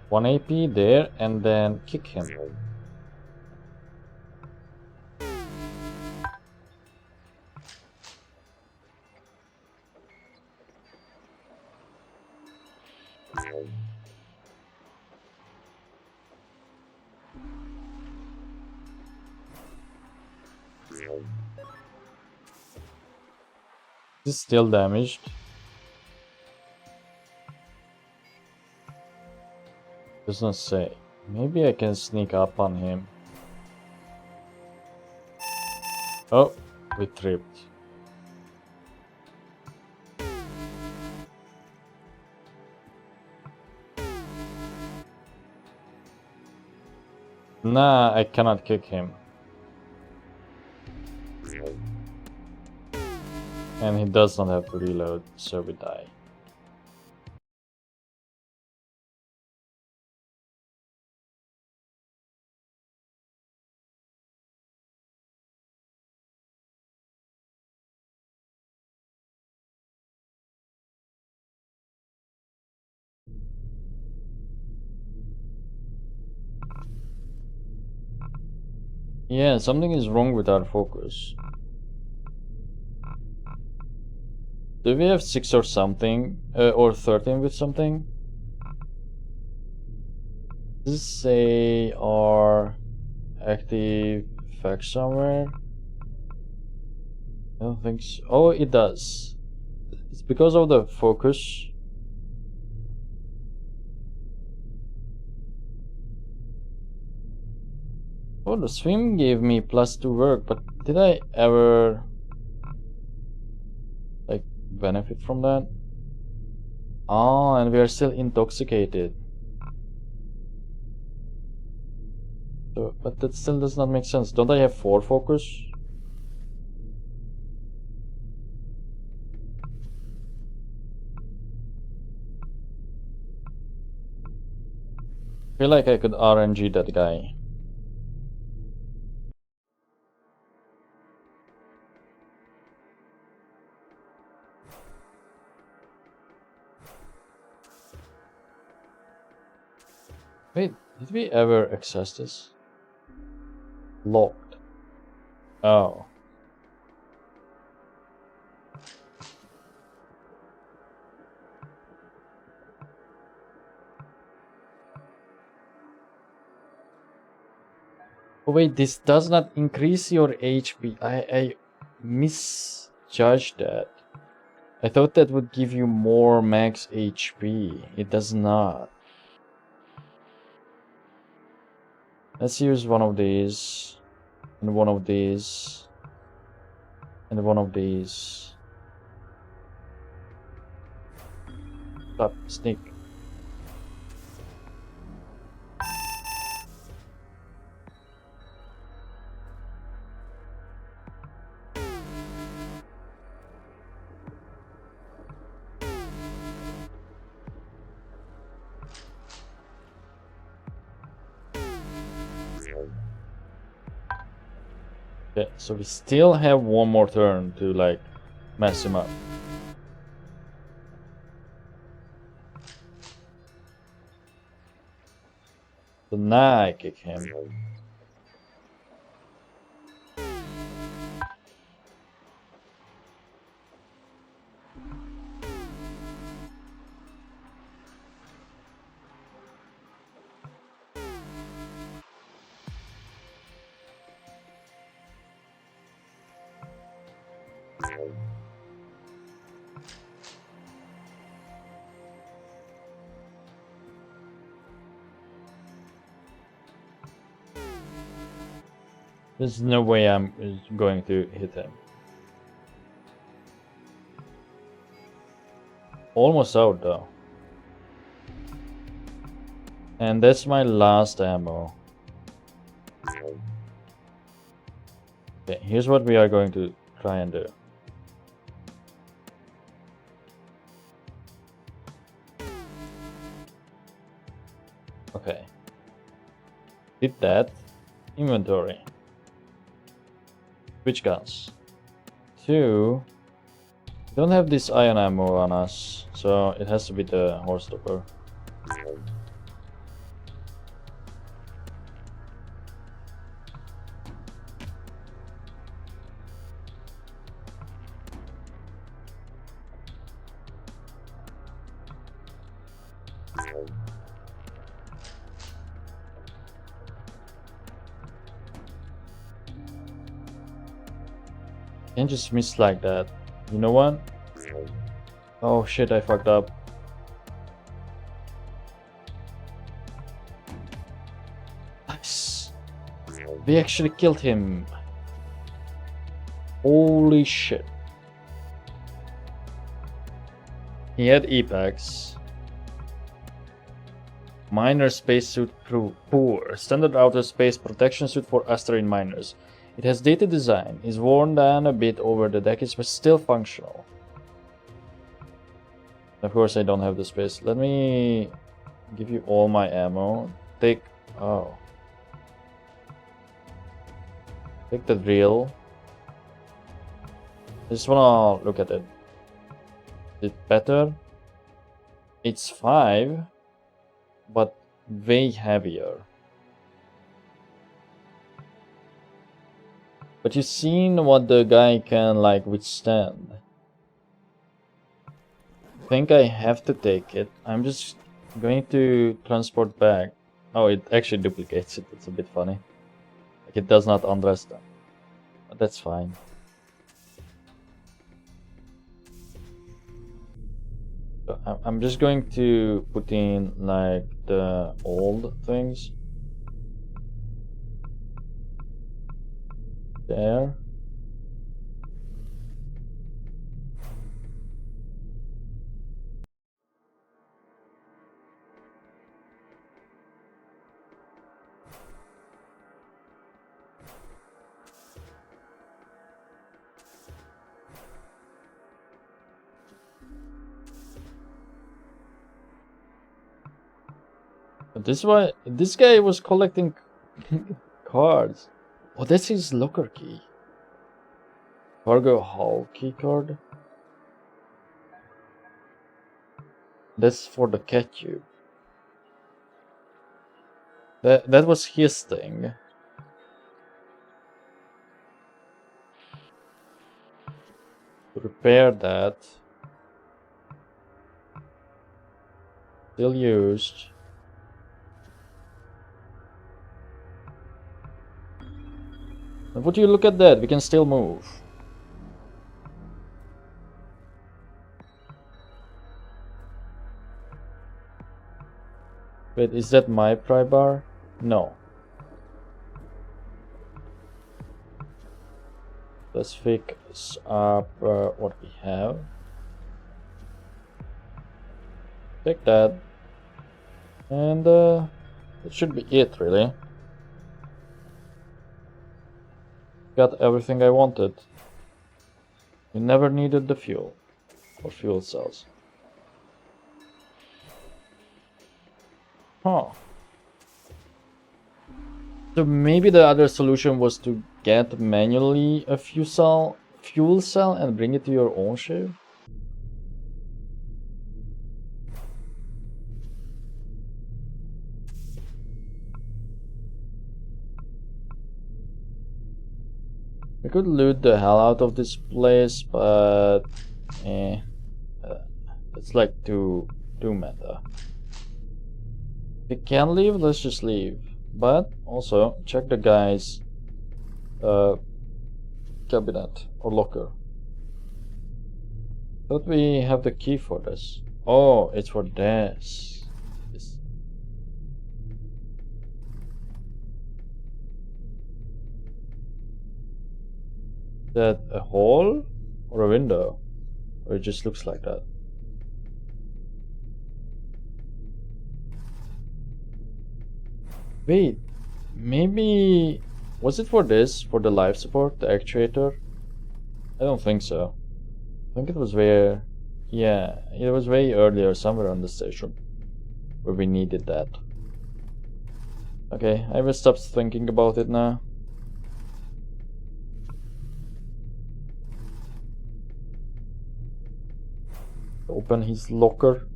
One AP there and then kick him. Is still damaged. Does not say. Maybe I can sneak up on him. Oh, we tripped. Nah, I cannot kick him. And he does not have to reload, so we die. Yeah, something is wrong with our focus. Do we have 6 or something? Or 13 with something? Does it say our active effect somewhere? I don't think so. Oh, it does. It's because of the focus. Oh, the swim gave me +2 work, but did I ever like benefit from that? Oh, and we are still intoxicated. So, but that still does not make sense. Don't I have 4 focus? Feel like I could RNG that guy. Wait, did we ever access this? Locked. Oh. Oh wait, this does not increase your HP. I misjudged that. I thought that would give you more max HP. It does not. Let's use one of these, and one of these, and one of these. Stop, sneak. Okay, so we still have one more turn to like mess him up. So now I kick him. There's no way I'm going to hit him. Almost out though. And that's my last ammo. Okay, here's what we are going to try and do. Okay. Did that. Inventory. Switch guns. 2. We don't have this iron ammo on us, so it has to be the horse stopper. Can't just miss like that. You know what? Oh shit, I fucked up. Nice. We actually killed him. Holy shit. He had E-packs. Miner spacesuit poor. Standard outer space protection suit for asteroid miners. It has dated design, is worn down a bit over the decades, but still functional. Of course, I don't have the space. Let me give you all my ammo. Take... oh. Take the drill. I just wanna look at it. Is it better? It's 5, but way heavier. But you've seen what the guy can like withstand. I think I have to take it. I'm just going to transport back. Oh, it actually duplicates it. It's a bit funny. Like it does not undress them. But that's fine. So I'm just going to put in like the old things. There. This why this guy was collecting cards. Oh, that's his locker key. Cargo hull key card. That's for the cat tube. That was his thing. To repair that. Still used. And would you look at that? We can still move. Wait, is that my pry bar? No. Let's fix up what we have. Take that. And that should be it, really. Got everything I wanted. We never needed the fuel or fuel cells. Huh. So maybe the other solution was to get manually a fuel cell and bring it to your own ship? We could loot the hell out of this place, but it's like too meta. If we can leave, let's just leave. But also check the guy's cabinet or locker. Thought we have the key for this. Oh, it's for this. Is that a hole or a window? Or it just looks like that? Wait, maybe... Was it for this? For the life support? The actuator? I don't think so. I think it was where... Yeah, it was way earlier, somewhere on the station. Where we needed that. Okay, I will stop thinking about it now. Open his locker.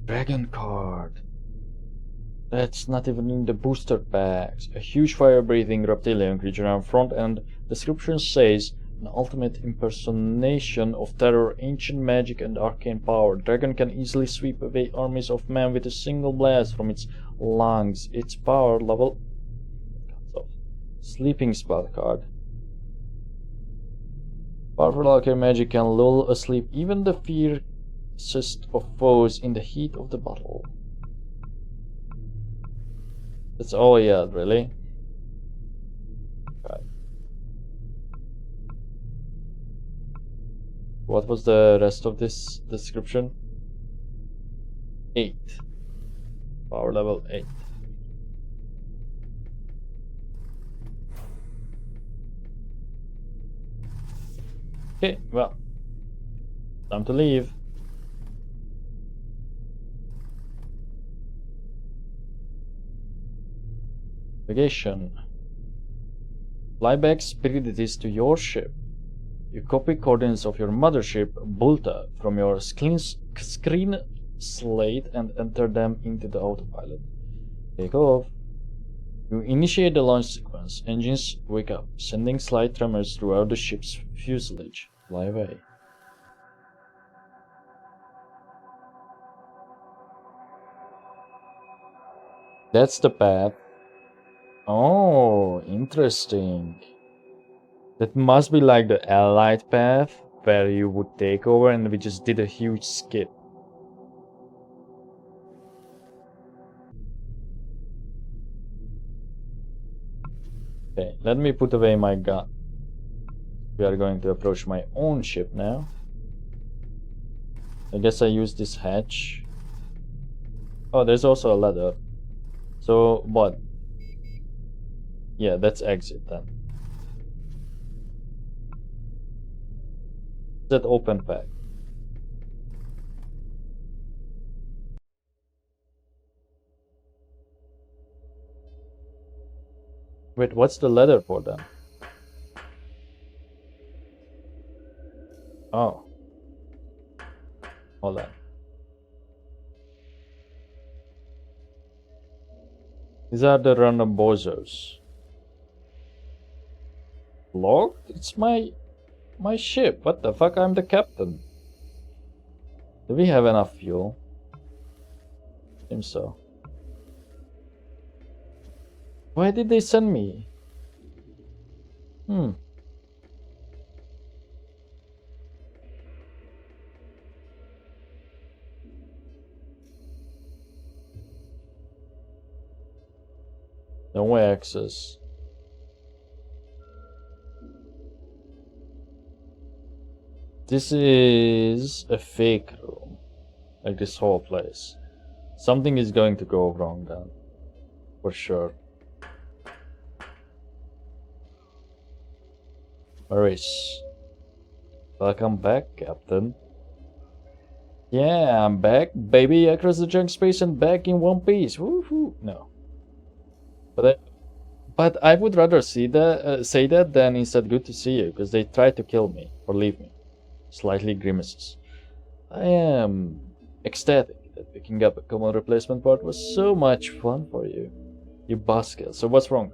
Dragon card. That's not even in the booster packs. A huge fire-breathing reptilian creature on front end. Description says an ultimate impersonation of terror, ancient magic and arcane power. Dragon can easily sweep away armies of men with a single blast from its lungs. Its power level... Sleeping spell card. Powerful arcane magic can lull asleep even the fiercest of foes in the heat of the battle. That's all he had, really. Right. What was the rest of this description? 8. Power level 8. Okay, well, time to leave. Navigation. Flyback spiridities to your ship. You copy coordinates of your mothership, Bulta, from your screen slate and enter them into the autopilot. Take off. You initiate the launch sequence. Engines wake up, sending slight tremors throughout the ship's fuselage. Fly away. That's the path. Oh, interesting. That must be like the Allied path, where you would take over and we just did a huge skip. Okay, let me put away my gun. We are going to approach my own ship now. I guess I use this hatch. Oh, there's also a ladder. So, what? Yeah, that's exit then. That open pack. Wait, what's the letter for them? Oh. Hold on. These are the random bozos. Locked? It's my ship. What the fuck? I'm the captain. Do we have enough fuel? Seems so. Why did they send me? No way access. This is a fake room. Like this whole place. Something is going to go wrong then. For sure. Maurice. Welcome back, Captain. Yeah, I'm back, baby, across the junk space and back in one piece. Woohoo! No. But I would rather say that than instead good to see you, because they tried to kill me or leave me. Slightly grimaces. I am ecstatic that picking up a common replacement part was so much fun for you. You buzzkill. So what's wrong?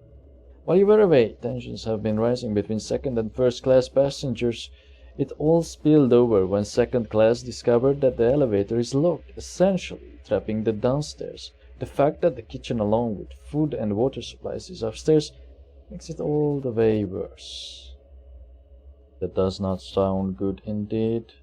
While you were away, tensions have been rising between second and first class passengers. It all spilled over when second class discovered that the elevator is locked, essentially trapping the downstairs. The fact that the kitchen along with food and water supplies is upstairs makes it all the way worse. That does not sound good indeed.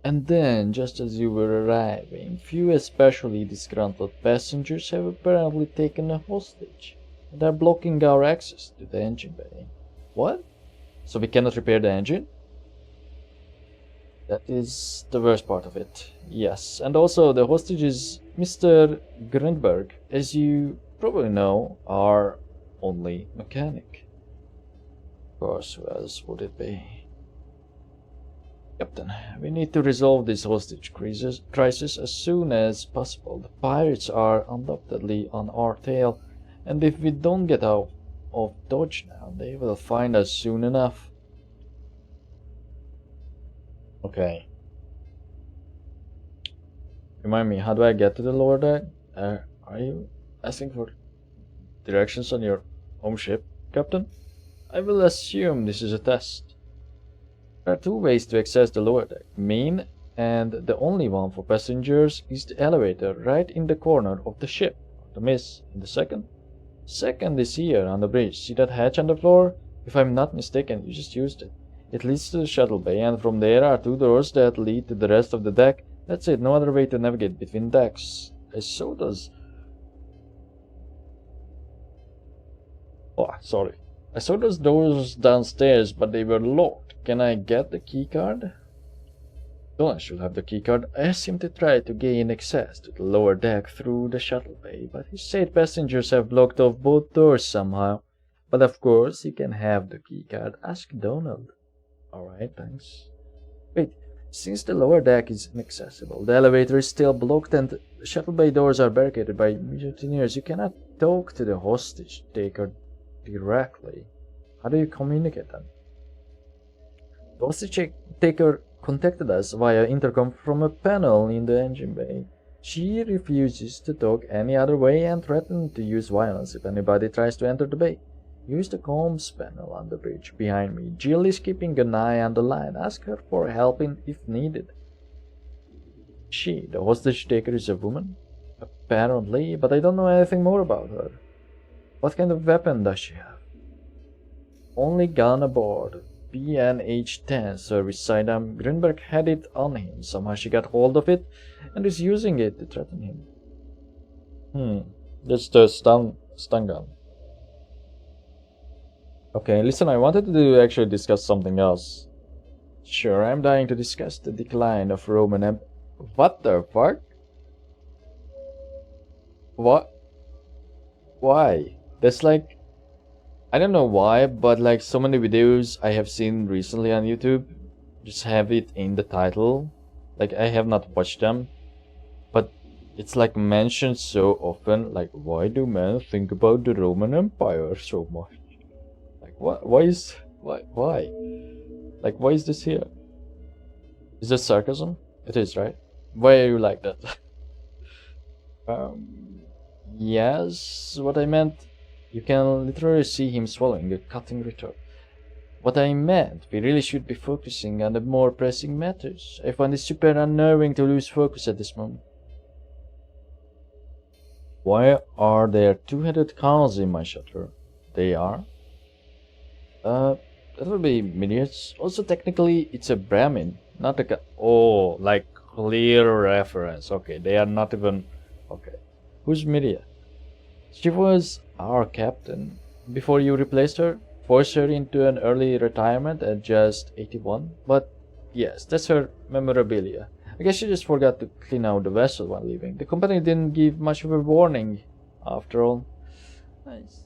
And then, just as you were arriving, few especially disgruntled passengers have apparently taken a hostage and are blocking our access to the engine bay. What? So we cannot repair the engine? That is the worst part of it. Yes, and also the hostage is Mr. Grindberg, as you probably know, our only mechanic. Of course, who else would it be? Captain, we need to resolve this hostage crisis as soon as possible. The pirates are undoubtedly on our tail, and if we don't get out of Dodge now, they will find us soon enough. Okay. Remind me, how do I get to the lower deck? Are you asking for directions on your home ship, Captain? I will assume this is a test. There are two ways to access the lower deck. Main, and the only one for passengers, is the elevator right in the corner of the ship. The miss in the second? Second is here on the bridge. See that hatch on the floor? If I'm not mistaken, you just used it. It leads to the shuttle bay, and from there are two doors that lead to the rest of the deck. That's it, no other way to navigate between decks. I saw those... Oh, sorry. I saw those doors downstairs, but they were locked. Can I get the keycard? Dolan should have the keycard. I asked him to try to gain access to the lower deck through the shuttle bay, but he said passengers have blocked off both doors somehow. But of course, you can have the keycard. Ask Donald. Alright, thanks. Wait, since the lower deck is inaccessible, the elevator is still blocked and the shuttle bay doors are barricaded by mutineers, you cannot talk to the hostage taker directly. How do you communicate then? The hostage taker contacted us via intercom from a panel in the engine bay. She refuses to talk any other way and threatened to use violence if anybody tries to enter the bay. Use the comms panel on the bridge behind me. Jill is keeping an eye on the line. Ask her for help if needed. She, the hostage taker, is a woman? Apparently, but I don't know anything more about her. What kind of weapon does she have? Only gun aboard. PNH-10 service sidearm. Greenberg had it on him. Somehow she got hold of it and is using it to threaten him. That's the stun gun. Okay, listen, I wanted to actually discuss something else. Sure, I'm dying to discuss the decline of Roman Empire. What the fuck? What? Why? That's like... I don't know why, but like so many videos I have seen recently on YouTube, just have it in the title. Like, I have not watched them, but it's like mentioned so often. Like, why do men think about the Roman Empire so much? Like, why is why? Like, why is this here? Is this sarcasm? It is, right? Why are you like that? Yes, what I meant, you can literally see him swallowing a cutting retort. What I meant, we really should be focusing on the more pressing matters. I find it super unnerving to lose focus at this moment. Why are there two-headed cows in my shutter? They are? That would be idiots. Also, technically, it's a Brahmin, not a oh, like clear reference. Okay, they are not even. Okay, who's Miria? She was our captain before you replaced her, forced her into an early retirement at just 81. But yes, that's her memorabilia. I guess she just forgot to clean out the vessel while leaving. The company didn't give much of a warning, after all. Nice.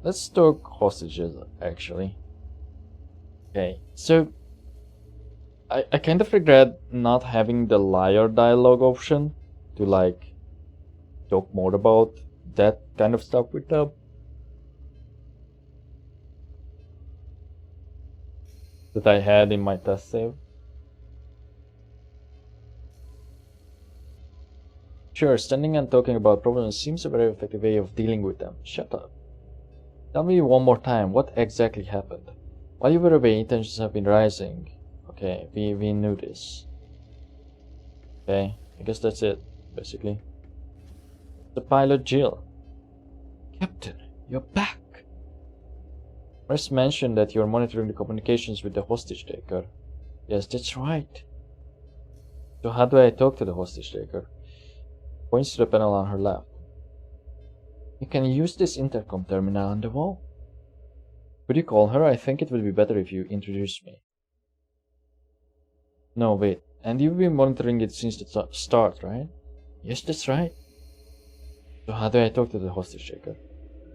Let's talk hostages, actually. Okay, so I kind of regret not having the liar dialogue option to, like, talk more about that kind of stuff with them. That I had in my test save. Sure, standing and talking about problems seems a very effective way of dealing with them. Shut up. Tell me one more time, what exactly happened? While you were away, tensions have been rising. Okay, we knew this. Okay, I guess that's it, basically. The pilot Jill. Captain, you're back! First mentioned that you're monitoring the communications with the hostage taker. Yes, that's right. So how do I talk to the hostage taker? Points to the panel on her left. You can use this intercom terminal on the wall. Could you call her? I think it would be better if you introduced me. No, wait. And you've been monitoring it since the start, right? Yes, that's right. So how do I talk to the hostage taker?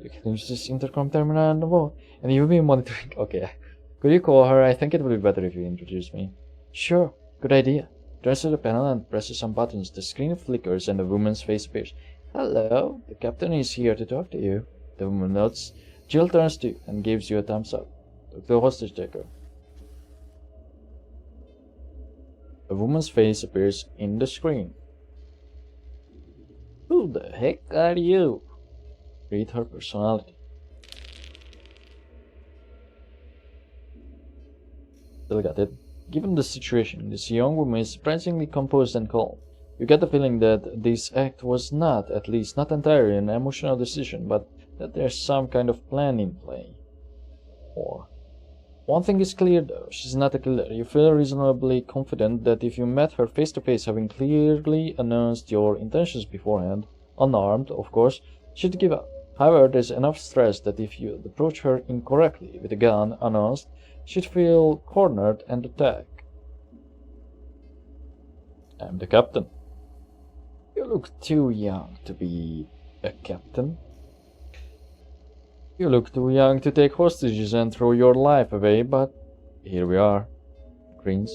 You can use this intercom terminal on the wall. And you've been monitoring... Okay. Could you call her? I think it would be better if you introduced me. Sure. Good idea. Turns to the panel and presses some buttons. The screen flickers and a woman's face appears. Hello. The captain is here to talk to you. The woman nods. Jill turns to you and gives you a thumbs up. Talk to the hostage taker. A woman's face appears in the screen. Who the heck are you? Read her personality. Still got it. Given the situation, this young woman is surprisingly composed and calm. You get the feeling that this act was not, at least not entirely, an emotional decision, but that there's some kind of plan in play. Or one thing is clear though, she's not a killer. You feel reasonably confident that if you met her face to face, having clearly announced your intentions beforehand, unarmed, of course, she'd give up. However, there's enough stress that if you approach her incorrectly with a gun unannounced, she'd feel cornered and attack. I'm the captain. You look too young to be a captain. You look too young to take hostages and throw your life away, but here we are. Grins.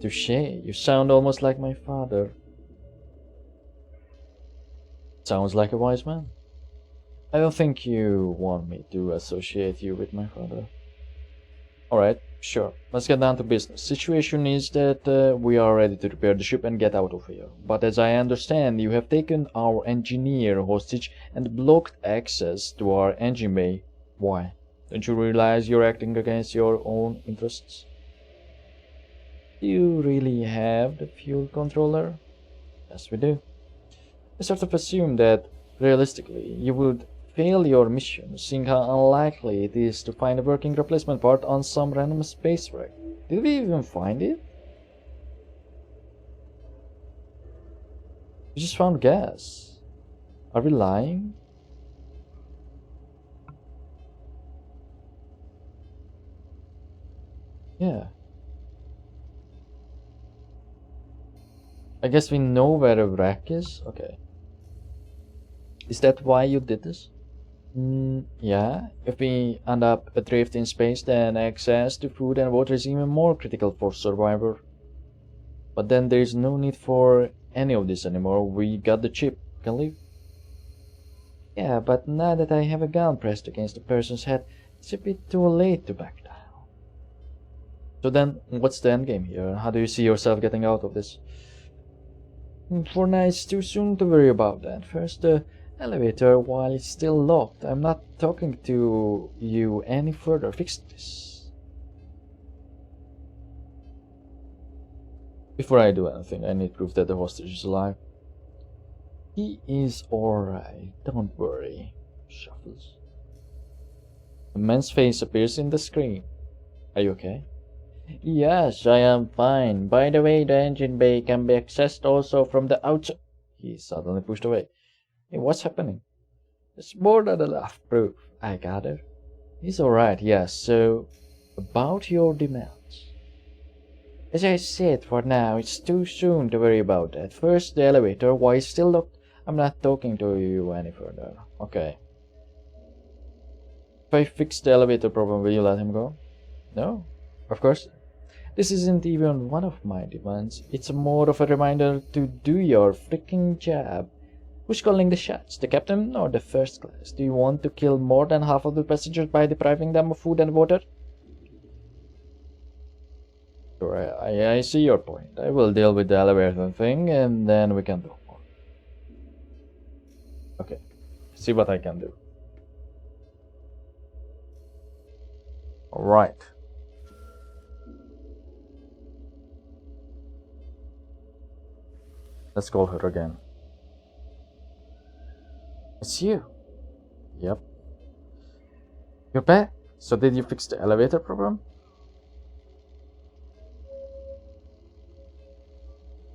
Touché, you sound almost like my father. Sounds like a wise man. I don't think you want me to associate you with my father. Alright, sure. Let's get down to business. Situation is that we are ready to repair the ship and get out of here. But as I understand, you have taken our engineer hostage and blocked access to our engine bay. Why? Don't you realize you're acting against your own interests? Do you really have the fuel controller? Yes, we do. I sort of assume that, realistically, you would fail your mission, seeing how unlikely it is to find a working replacement part on some random space wreck. Did we even find it? We just found gas. Are we lying? Yeah. I guess we know where a wreck is? Okay. Is that why you did this? Yeah, if we end up adrift in space, then access to food and water is even more critical for survival. But then there's no need for any of this anymore. We got the chip. Can leave? Yeah, but now that I have a gun pressed against a person's head, it's a bit too late to back down. So then, what's the end game here? How do you see yourself getting out of this? For now, it's too soon to worry about that. First, the elevator, while it's still locked, I'm not talking to you any further. Fix this. Before I do anything, I need proof that the hostage is alive. He is alright, don't worry. Shuffles. The man's face appears in the screen. Are you okay? Yes, I am fine. By the way, the engine bay can be accessed also from the outside. He suddenly pushed away. Hey, what's happening? It's more than enough proof, I gather. He's alright, yes, so about your demands. As I said, for now, it's too soon to worry about that. First, the elevator, why it's still locked? I'm not talking to you any further. Okay. If I fix the elevator problem, will you let him go? No? Of course. This isn't even one of my demands. It's more of a reminder to do your freaking job. Who's calling the shots? The captain or the first class? Do you want to kill more than half of the passengers by depriving them of food and water? Sure, I see your point. I will deal with the elevator thing and then we can do more. Okay. See what I can do. Alright. Let's call her again. It's you. Yep. You're back? So did you fix the elevator problem?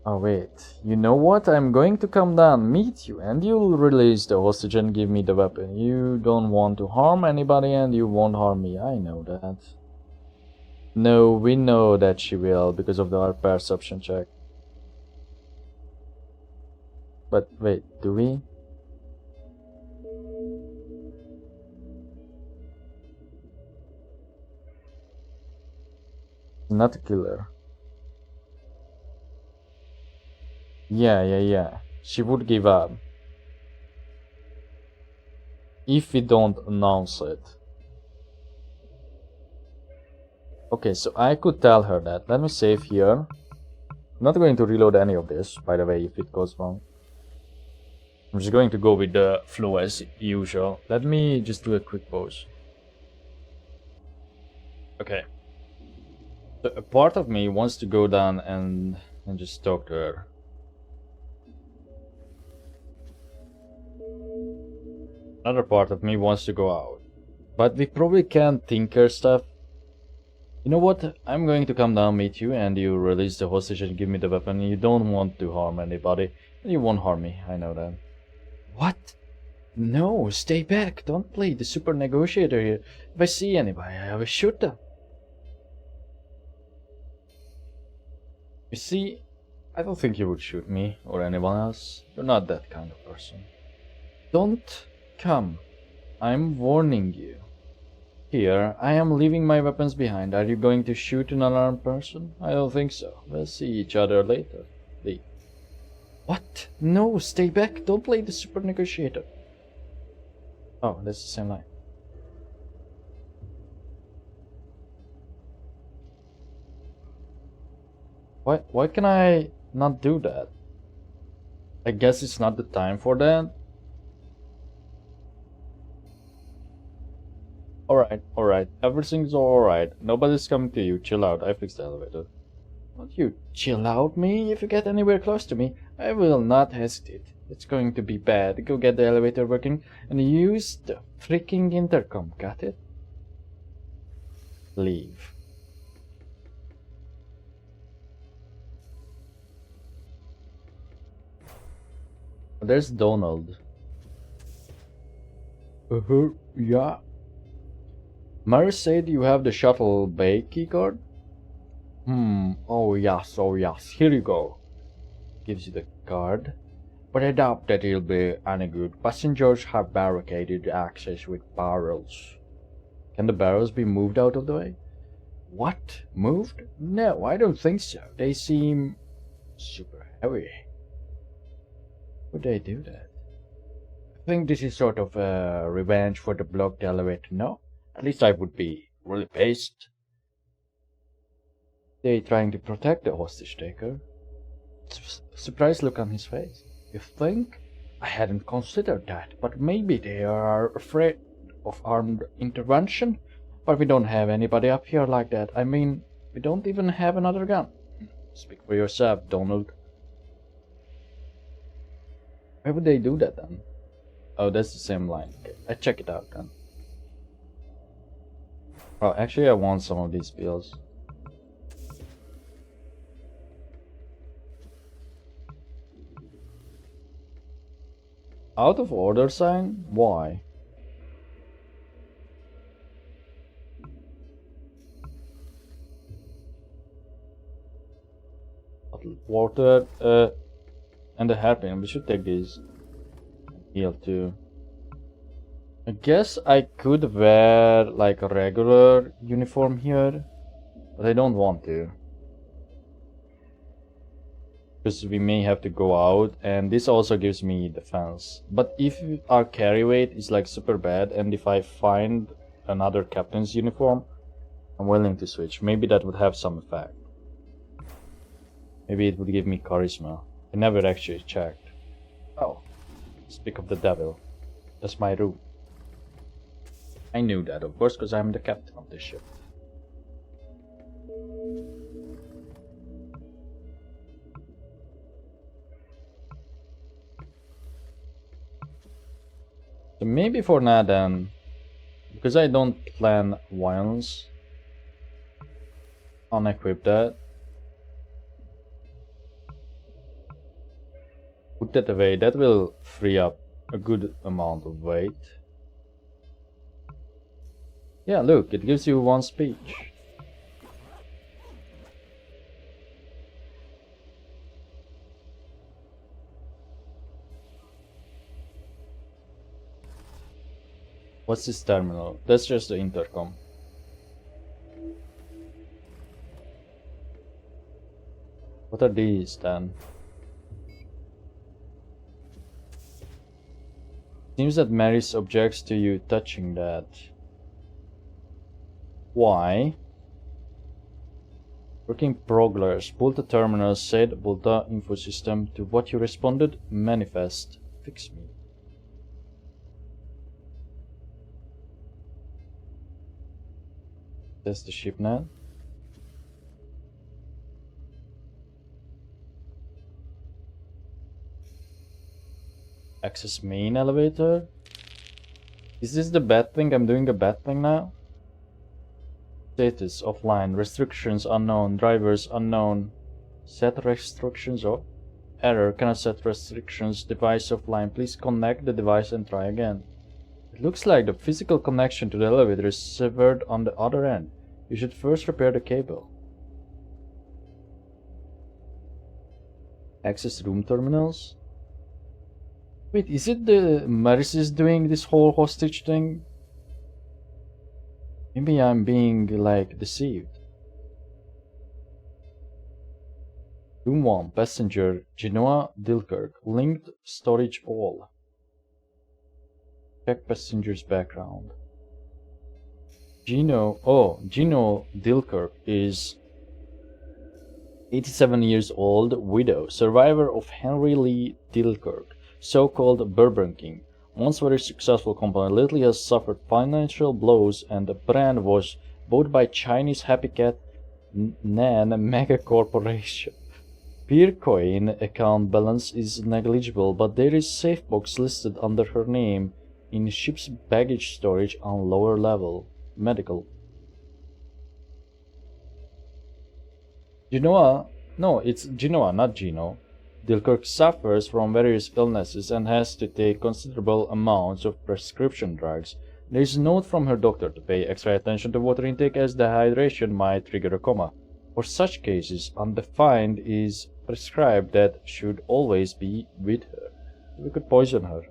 Oh wait, you know what? I'm going to come down, meet you, and you'll release the hostage and give me the weapon. You don't want to harm anybody and you won't harm me, I know that. No, we know that she will because of our perception check. But wait, do we? Not a killer. Yeah. She would give up. If we don't announce it. Okay, so I could tell her that. Let me save here. I'm not going to reload any of this, by the way, if it goes wrong. I'm just going to go with the flow as usual. Let me just do a quick pause. Okay. So a part of me wants to go down and just talk to her. Another part of me wants to go out. But we probably can't tinker stuff. You know what? I'm going to come down, meet you, and you release the hostage and give me the weapon. You don't want to harm anybody. And you won't harm me, I know that. What? No, stay back. Don't play the super negotiator here. If I see anybody, I will shoot them. You see, I don't think you would shoot me or anyone else. You're not that kind of person. Don't come. I'm warning you. Here, I am leaving my weapons behind. Are you going to shoot an unarmed person? I don't think so. We'll see each other later. Leave. What? No, stay back. Don't play the super negotiator. Oh, that's the same line. Why can I not do that? I guess it's not the time for that. Alright. Everything's alright. Nobody's coming to you. Chill out. I fixed the elevator. Won't you chill out me? If you get anywhere close to me, I will not hesitate. It's going to be bad. Go get the elevator working and use the freaking intercom. Got it? Leave. There's Donald. Yeah. Mary said you have the shuttle bay keycard? Oh yes, here you go. Gives you the card. but I doubt that it'll be any good. Passengers have barricaded access with barrels. Can the barrels be moved out of the way? What? Moved? No, I don't think so. They seem super heavy. Would they do that? I think this is sort of a revenge for the blocked elevator, no? At least I would be really pissed. They trying to protect the hostage taker. Surprised look on his face. You think? I hadn't considered that, but maybe they are afraid of armed intervention? But we don't have anybody up here like that. I mean, we don't even have another gun. Speak for yourself, Donald. Why would they do that then? Oh, that's the same line. Okay, let's check it out then. Oh, actually I want some of these pills. Out of order sign? Why? Water, and the hairpin. We should take these. Heal too. I guess I could wear like a regular uniform here, but I don't want to. Because we may have to go out, and this also gives me defense. But if our carry weight is like super bad, and if I find another captain's uniform, I'm willing to switch. Maybe that would have some effect. Maybe it would give me charisma. I never actually checked. Oh, speak of the devil. That's my room. I knew that, of course, because I'm the captain of this ship. So maybe for now then, because I don't plan violence, unequip that. Put that away, that will free up a good amount of weight. Yeah, look, it gives you one speech. What's this terminal? That's just the intercom. What are these then? Seems that Maris objects to you touching that. Why? Working progress. Pull the terminal, said Bulta info system. To what you responded? Manifest. Fix me. That's the ship now. Access main elevator. Is this the bad thing? I'm doing a bad thing now? Status offline. Restrictions unknown. Drivers unknown. Set restrictions off. Error. Cannot set restrictions. Device offline. Please connect the device and try again. It looks like the physical connection to the elevator is severed on the other end. You should first repair the cable. Access room terminals. Wait, is it the Maris is doing this whole hostage thing? Maybe I'm being like deceived. Room 1, passenger, Genoa Dilkirk, linked storage all. Check passenger's background. Gino Dilkirk is 87 years old, widow, survivor of Henry Lee Dilkirk, so-called Bourbon King. Once very successful company, lately has suffered financial blows, and the brand was bought by Chinese Happy Cat Nan Mega Corporation. Peercoin account balance is negligible, but there is safe box listed under her name in ship's baggage storage on lower level. Medical. Genoa? No, it's Genoa, not Gino. Dilkirk suffers from various illnesses and has to take considerable amounts of prescription drugs. There is a note from her doctor to pay extra attention to water intake as dehydration might trigger a coma. For such cases, undefined is prescribed that should always be with her. We could poison her.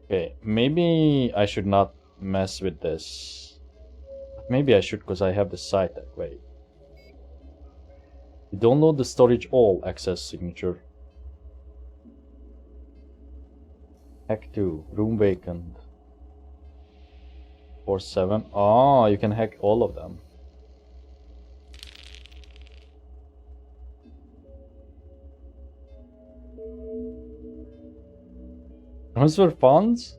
Okay, maybe I should not mess with this. Maybe I should, because I have the side tag. Wait. You download the storage all access signature. Hack 2, room vacant. 4-7. Oh, you can hack all of them. Transfer funds?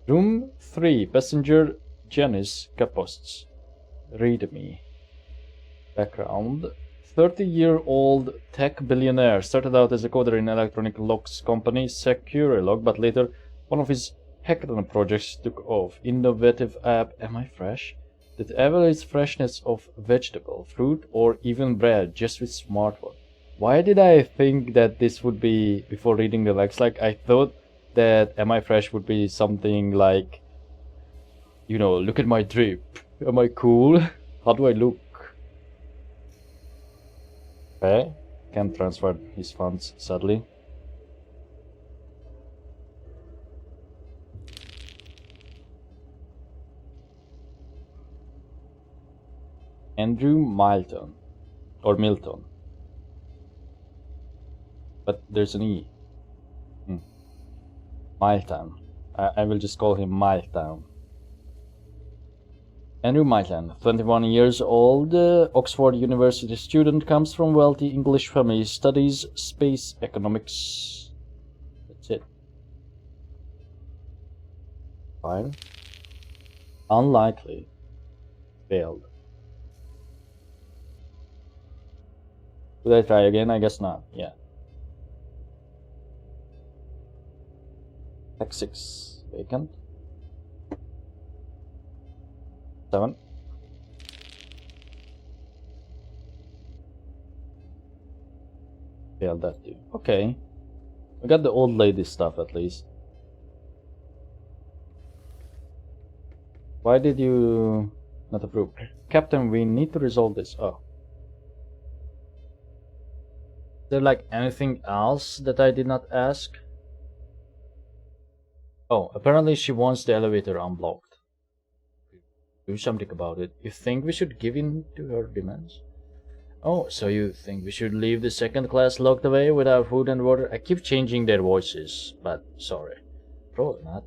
Room 3, passenger Janice Caposts. Read me. Background. 30-year-old tech billionaire started out as a coder in electronic locks company Securelog, but later one of his hackathon projects took off. Innovative app, am I fresh? That evaluates freshness of vegetable, fruit, or even bread just with smartphone. Why did I think that this would be, before reading the legs, like I thought that am I fresh would be something like, you know, look at my drip. Am I cool? How do I look? Okay, can't transfer his funds, sadly. Andrew Milton, or Milton, but there's an E. Milton. I will just call him Milton. Andrew Milton, 21 years old, Oxford University student, comes from wealthy English family, studies space economics. That's it. Fine. Unlikely. Failed. Should I try again? I guess not. Yeah. Tech 6. Vacant. 7. Failed that too. Okay. We got the old lady stuff at least. Why did you not approve? Captain, we need to resolve this. Oh. Is there like anything else that I did not ask? Oh, apparently she wants the elevator unblocked. Do something about it. You think we should give in to her demands? Oh, so you think we should leave the second class locked away without food and water? I keep changing their voices, but sorry. Probably not.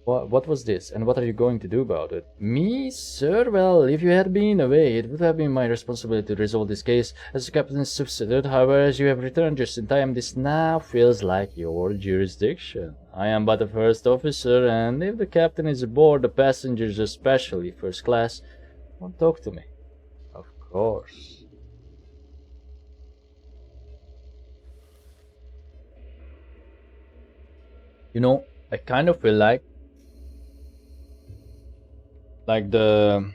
What was this, and what are you going to do about it? Me, sir? Well, if you had been away, it would have been my responsibility to resolve this case as the captain's substitute. However, as you have returned just in time, this now feels like your jurisdiction. I am but a first officer, and if the captain is aboard, the passengers, especially first class, won't talk to me. Of course. You know, I kind of feel like the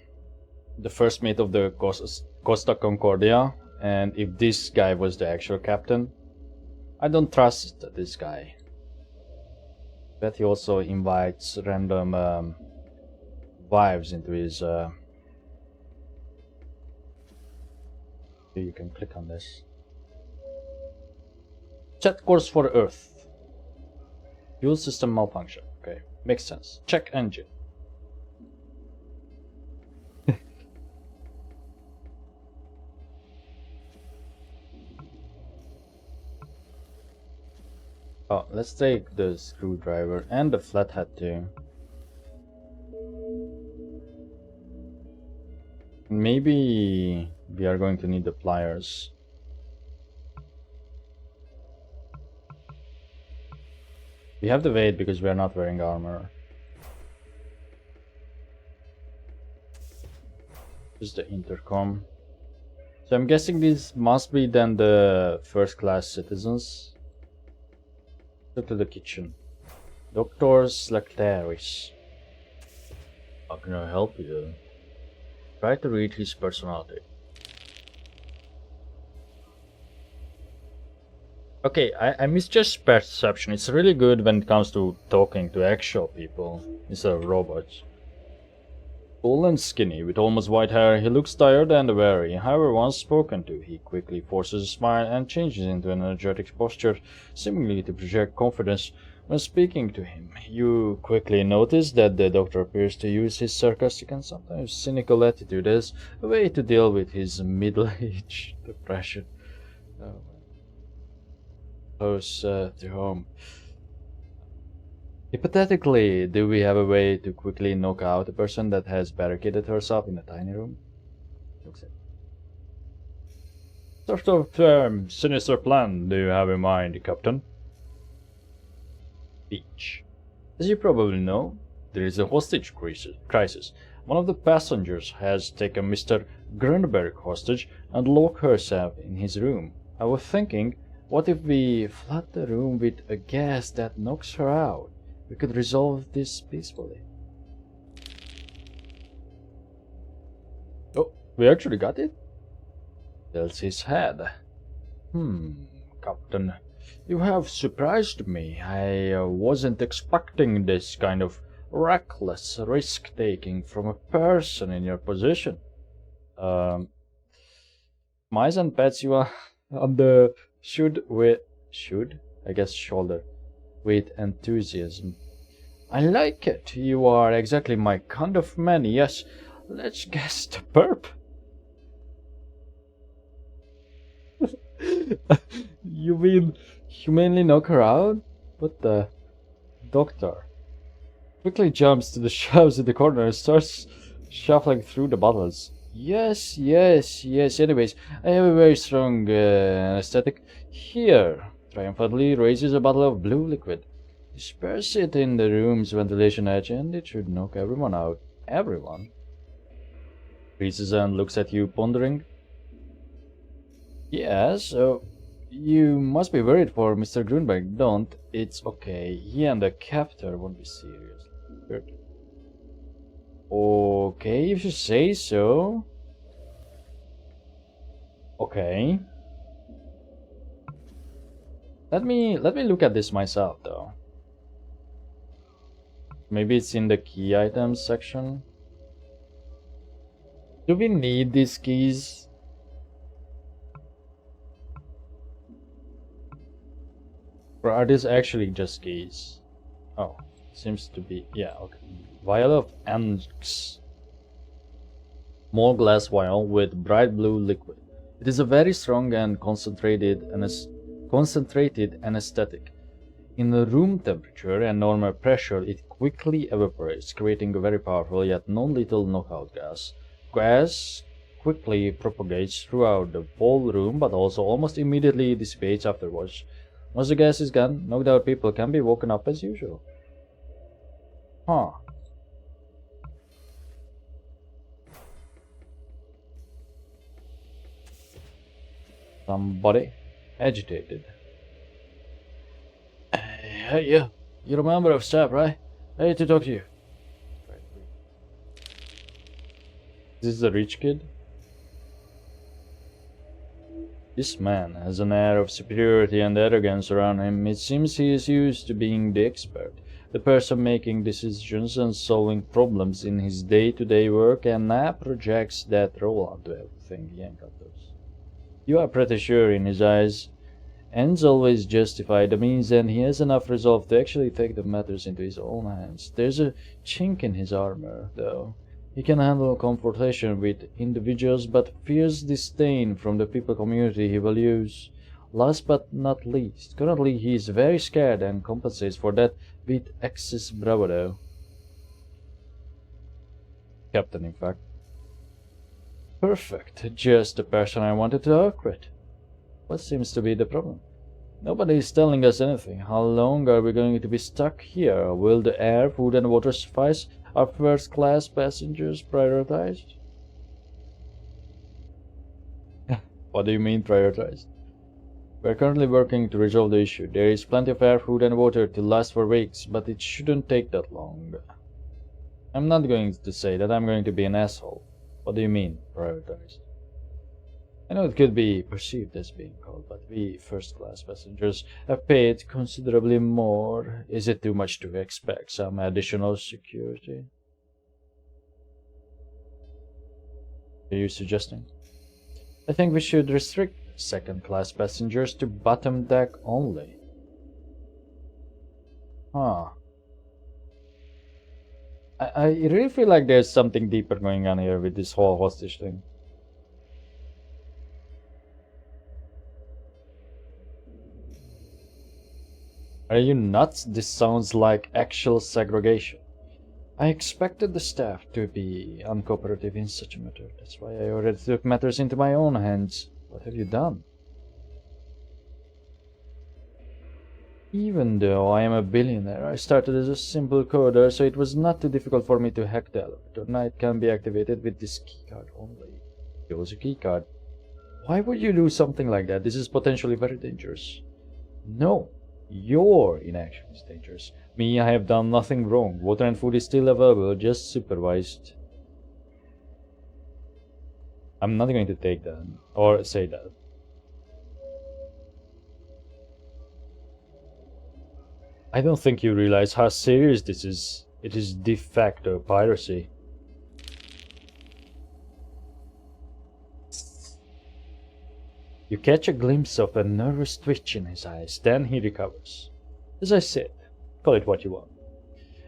first mate of the Costa Concordia, and if this guy was the actual captain, I don't trust this guy. But he also invites random wives into his you can click on this. Set course for Earth. Fuel system malfunction. Okay, makes sense. Check engine. Oh, let's take the screwdriver and the flathead too. Maybe we are going to need the pliers. We have the weight because we are not wearing armor. Just the intercom. So I'm guessing this must be then the first class citizens. Go to the kitchen. Dr. Slactaris. How can I help you? Try to read his personality. Okay, I misjudged perception. It's really good when it comes to talking to actual people instead of robots. Tall and skinny, with almost white hair, he looks tired and weary. However, once spoken to, he quickly forces a smile and changes into an energetic posture, seemingly to project confidence. When speaking to him, you quickly notice that the doctor appears to use his sarcastic and sometimes cynical attitude as a way to deal with his middle-age depression. Close to home. Hypothetically, do we have a way to quickly knock out a person that has barricaded herself in a tiny room? Looks it. Sort of sinister plan do you have in mind, Captain? Beach. As you probably know, there is a hostage crisis. One of the passengers has taken Mr. Grunberg hostage and locked herself in his room. I was thinking, what if we flood the room with a gas that knocks her out? We could resolve this peacefully. Oh, we actually got it? Tilts his head. Captain, you have surprised me. I wasn't expecting this kind of reckless risk-taking from a person in your position. Mice and pets you are on the should, I guess, shoulder with enthusiasm. I like it. You are exactly my kind of man. Yes, let's guess the perp. You mean humanly knock her out? But the doctor quickly jumps to the shelves in the corner and starts shuffling through the bottles. Yes. Anyways, I have a very strong anesthetic. Here, triumphantly raises a bottle of blue liquid. Disperse it in the room's ventilation edge and it should knock everyone out. Everyone? Freezes and looks at you, pondering. Yes, you must be worried for Mr. Grunberg. Don't. It's okay. He and the captor won't be serious. Good. Okay, if you say so. Okay. Let me look at this myself, though. Maybe it's in the key items section. Do we need these keys? Or are these actually just keys? Oh, seems to be. Yeah, okay. Vial of Anx. Small glass vial with bright blue liquid. It is a very strong and concentrated anesthetic. In the room temperature and normal pressure, it quickly evaporates, creating a very powerful yet non-lethal knockout gas. Gas quickly propagates throughout the whole room, but also almost immediately dissipates afterwards. Once the gas is gone, knocked out people can be woken up as usual. Huh. Somebody agitated. Hey, you. You're a member of staff, right? I need to talk to you. Is this a rich kid? This man has an air of superiority and arrogance around him. It seems he is used to being the expert, the person making decisions and solving problems in his day-to-day work, and now projects that role onto everything he encounters. You are pretty sure in his eyes, ends always justify the means, and he has enough resolve to actually take the matters into his own hands. There's a chink in his armor, though. He can handle confrontation with individuals, but fears disdain from the people community he values. Last but not least, currently he is very scared and compensates for that with excess bravado. Captain, in fact. Perfect, just the person I wanted to talk with. What seems to be the problem? Nobody is telling us anything. How long are we going to be stuck here? Will the air, food and water suffice? Are first-class passengers prioritized? What do you mean prioritized? We are currently working to resolve the issue. There is plenty of air, food and water to last for weeks, but it shouldn't take that long. I'm not going to say that I'm going to be an asshole. What do you mean, prioritized? I know it could be perceived as being cold, but we first-class passengers have paid considerably more. Is it too much to expect some additional security? are you suggesting? I think we should restrict second-class passengers to bottom deck only. Huh. I really feel like there's something deeper going on here with this whole hostage thing. Are you nuts? This sounds like actual segregation. I expected the staff to be uncooperative in such a matter. That's why I already took matters into my own hands. What have you done? Even though I am a billionaire, I started as a simple coder, so it was not too difficult for me to hack the elevator. Now it can be activated with this keycard only. Use a keycard. Why would you do something like that? This is potentially very dangerous. No, your inaction is dangerous. Me, I have done nothing wrong. Water and food is still available, just supervised. I'm not going to take that, or say that. I don't think you realize how serious this is. It is de facto piracy. You catch a glimpse of a nervous twitch in his eyes, then he recovers. As I said, call it what you want.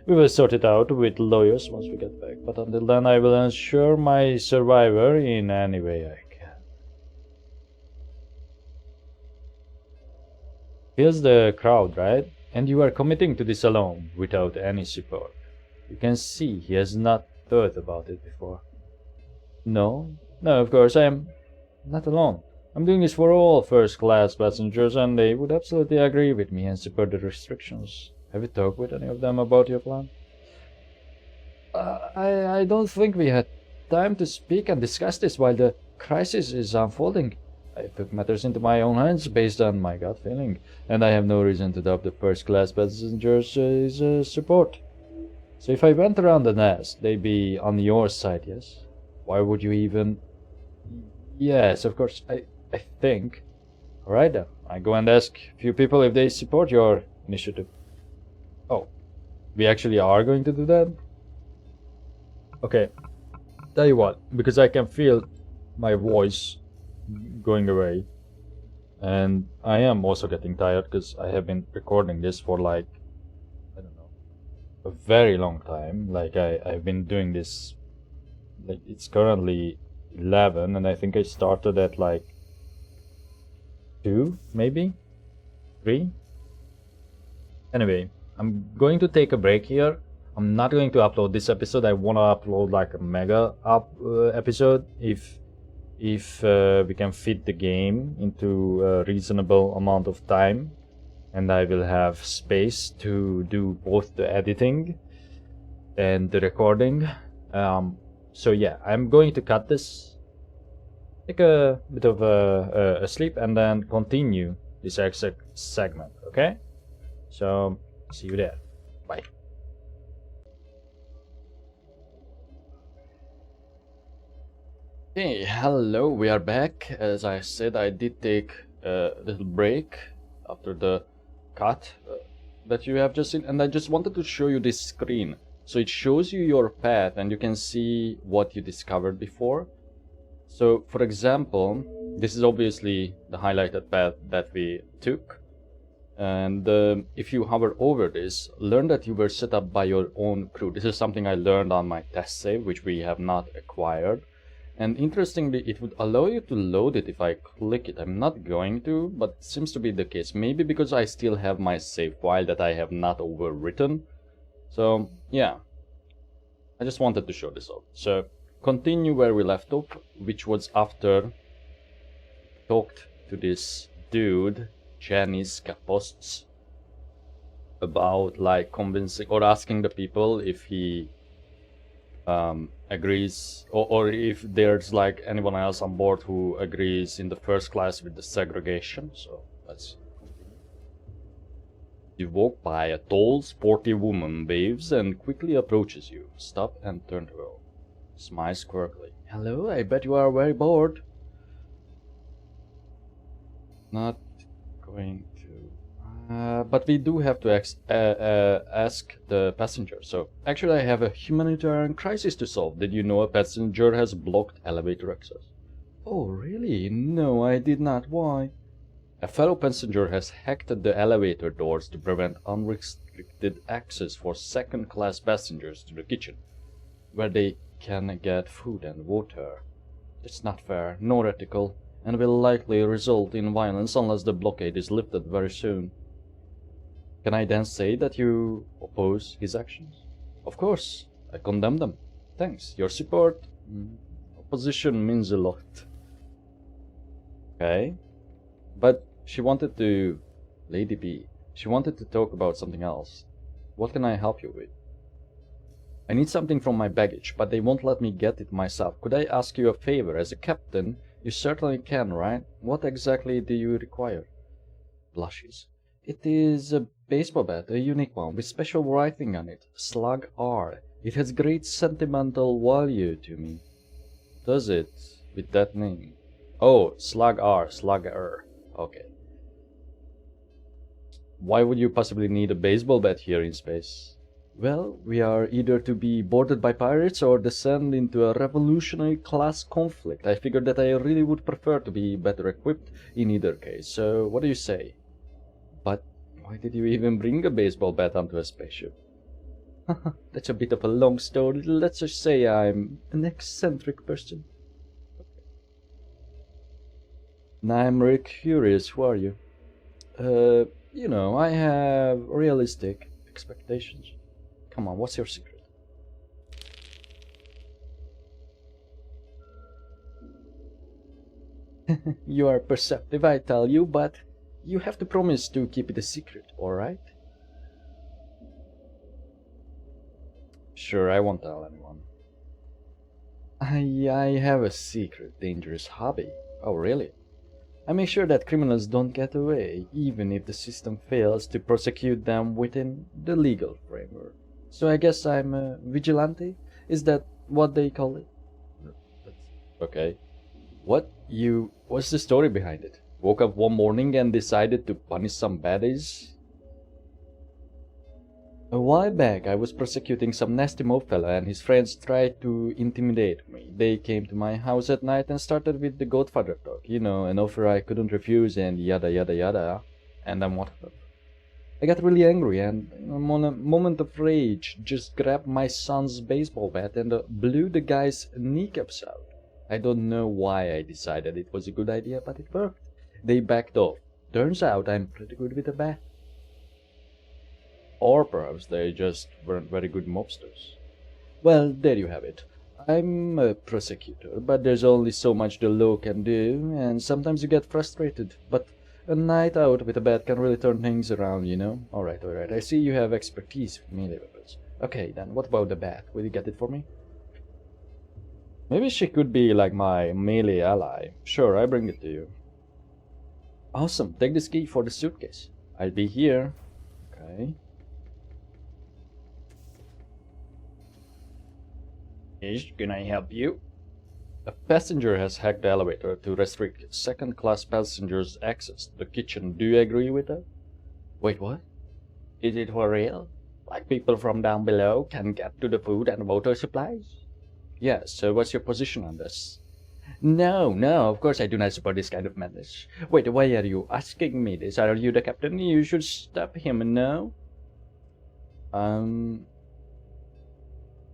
We will sort it out with lawyers once we get back, but until then I will ensure my survivor in any way I can. Feels the crowd, right? And you are committing to this alone, without any support. You can see he has not thought about it before. No, of course, I am not alone. I'm doing this for all first-class passengers, and they would absolutely agree with me and support the restrictions. Have you talked with any of them about your plan? I don't think we had time to speak and discuss this while the crisis is unfolding. I took matters into my own hands based on my gut feeling, and I have no reason to doubt the first-class passengers' support. So if I went around the nest, they'd be on your side, yes? Why would you even... Yes, of course, I think. Alright then, I go and ask a few people if they support your initiative. Oh, we actually are going to do that? Okay, tell you what, because I can feel my voice going away, and I am also getting tired because I have been recording this for like, I don't know, a very long time. Like I've been doing this, like it's currently 11 and I think I started at like 2, maybe 3. Anyway, I'm going to take a break here. I'm not going to upload this episode. I want to upload like a mega episode if we can fit the game into a reasonable amount of time, and I will have space to do both the editing and the recording. So yeah, I'm going to cut this, take a bit of a sleep, and then continue this exact segment, okay? So see you there. Bye. Hey, hello, we are back. As I said, I did take a little break after the cut that you have just seen, and I just wanted to show you this screen. So it shows you your path and you can see what you discovered before. So for example, this is obviously the highlighted path that we took. And if you hover over this, learn that you were set up by your own crew. This is something I learned on my test save, which we have not acquired. And interestingly, it would allow you to load it if I click it. I'm not going to, but it seems to be the case. Maybe because I still have my save file that I have not overwritten. So, yeah. I just wanted to show this off. So, continue where we left off, which was after talked to this dude, Janis Kaposts, about like convincing or asking the people if he agrees, or if there's like anyone else on board who agrees in the first class with the segregation. So let's continue. You walk by a tall, sporty woman, waves and quickly approaches you. Stop and turn to her. Smiles quirkily. Hello, I bet you are very bored. Not going to. but we do have to ask the passenger. So, actually, I have a humanitarian crisis to solve. Did you know a passenger has blocked elevator access? Oh, really? No, I did not. Why? A fellow passenger has hacked the elevator doors to prevent unrestricted access for second-class passengers to the kitchen, where they can get food and water. It's not fair, nor ethical, and will likely result in violence unless the blockade is lifted very soon. Can I then say that you oppose his actions? Of course, I condemn them. Thanks. Your support, opposition means a lot. Okay. But she wanted to... Lady B. She wanted to talk about something else. What can I help you with? I need something from my baggage, but they won't let me get it myself. Could I ask you a favor? As a captain, you certainly can, right? What exactly do you require? Blushes. It is a baseball bat, a unique one, with special writing on it. Slug R. It has great sentimental value to me. Does it? With that name? Oh, Slug R, Slug R. Okay. Why would you possibly need a baseball bat here in space? Well, we are either to be boarded by pirates or descend into a revolutionary class conflict. I figured that I really would prefer to be better equipped in either case. So, what do you say? But why did you even bring a baseball bat onto a spaceship? That's a bit of a long story. Let's just say I'm an eccentric person. Now I'm very curious, who are you? You know, I have realistic expectations. Come on, what's your secret? You are perceptive, I tell you, but you have to promise to keep it a secret, alright? Sure, I won't tell anyone. I have a secret, dangerous hobby. Oh, really? I make sure that criminals don't get away, even if the system fails to prosecute them within the legal framework. So I guess I'm a vigilante? Is that what they call it? Okay. What's the story behind it? Woke up one morning and decided to punish some baddies? A while back, I was prosecuting some nasty mofella and his friends tried to intimidate me. They came to my house at night and started with the Godfather talk, you know, an offer I couldn't refuse and yada yada yada, and I'm what? I got really angry and, in a moment of rage, just grabbed my son's baseball bat and blew the guy's kneecaps out. I don't know why I decided it was a good idea, but it worked. They backed off. Turns out I'm pretty good with a bat. Or perhaps they just weren't very good mobsters. Well, there you have it. I'm a prosecutor, but there's only so much the law can do, and sometimes you get frustrated. But a night out with a bat can really turn things around, you know? Alright, I see you have expertise with melee weapons. Okay, then what about the bat? Will you get it for me? Maybe she could be like my melee ally. Sure, I bring it to you. Awesome, take this key for the suitcase. I'll be here. Okay. Can I help you? A passenger has hacked the elevator to restrict second-class passengers' access to the kitchen. Do you agree with that? Wait, what? Is it for real? Like people from down below can get to the food and water supplies? Yes, so what's your position on this? No, of course I do not support this kind of madness. Wait, why are you asking me this? Are you the captain? You should stop him, no?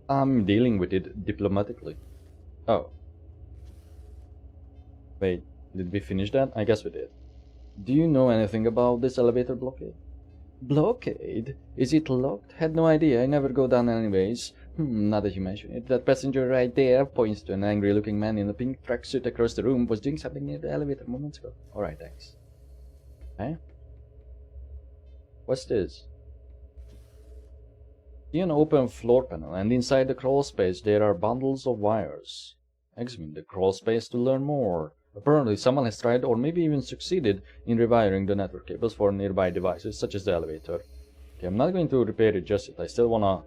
I'm dealing with it diplomatically. Oh. Wait, did we finish that? I guess we did. Do you know anything about this elevator blockade? Blockade? Is it locked? Had no idea. I never go down anyways. Now that you mention it. That passenger right there points to an angry-looking man in a pink tracksuit across the room was doing something near the elevator moments ago. Alright, thanks. Eh? What's this? See an open floor panel, and inside the crawl space there are bundles of wires. Examine the crawl space to learn more. Apparently someone has tried or maybe even succeeded in rewiring the network cables for nearby devices such as the elevator. Okay, I'm not going to repair it just yet. I still wanna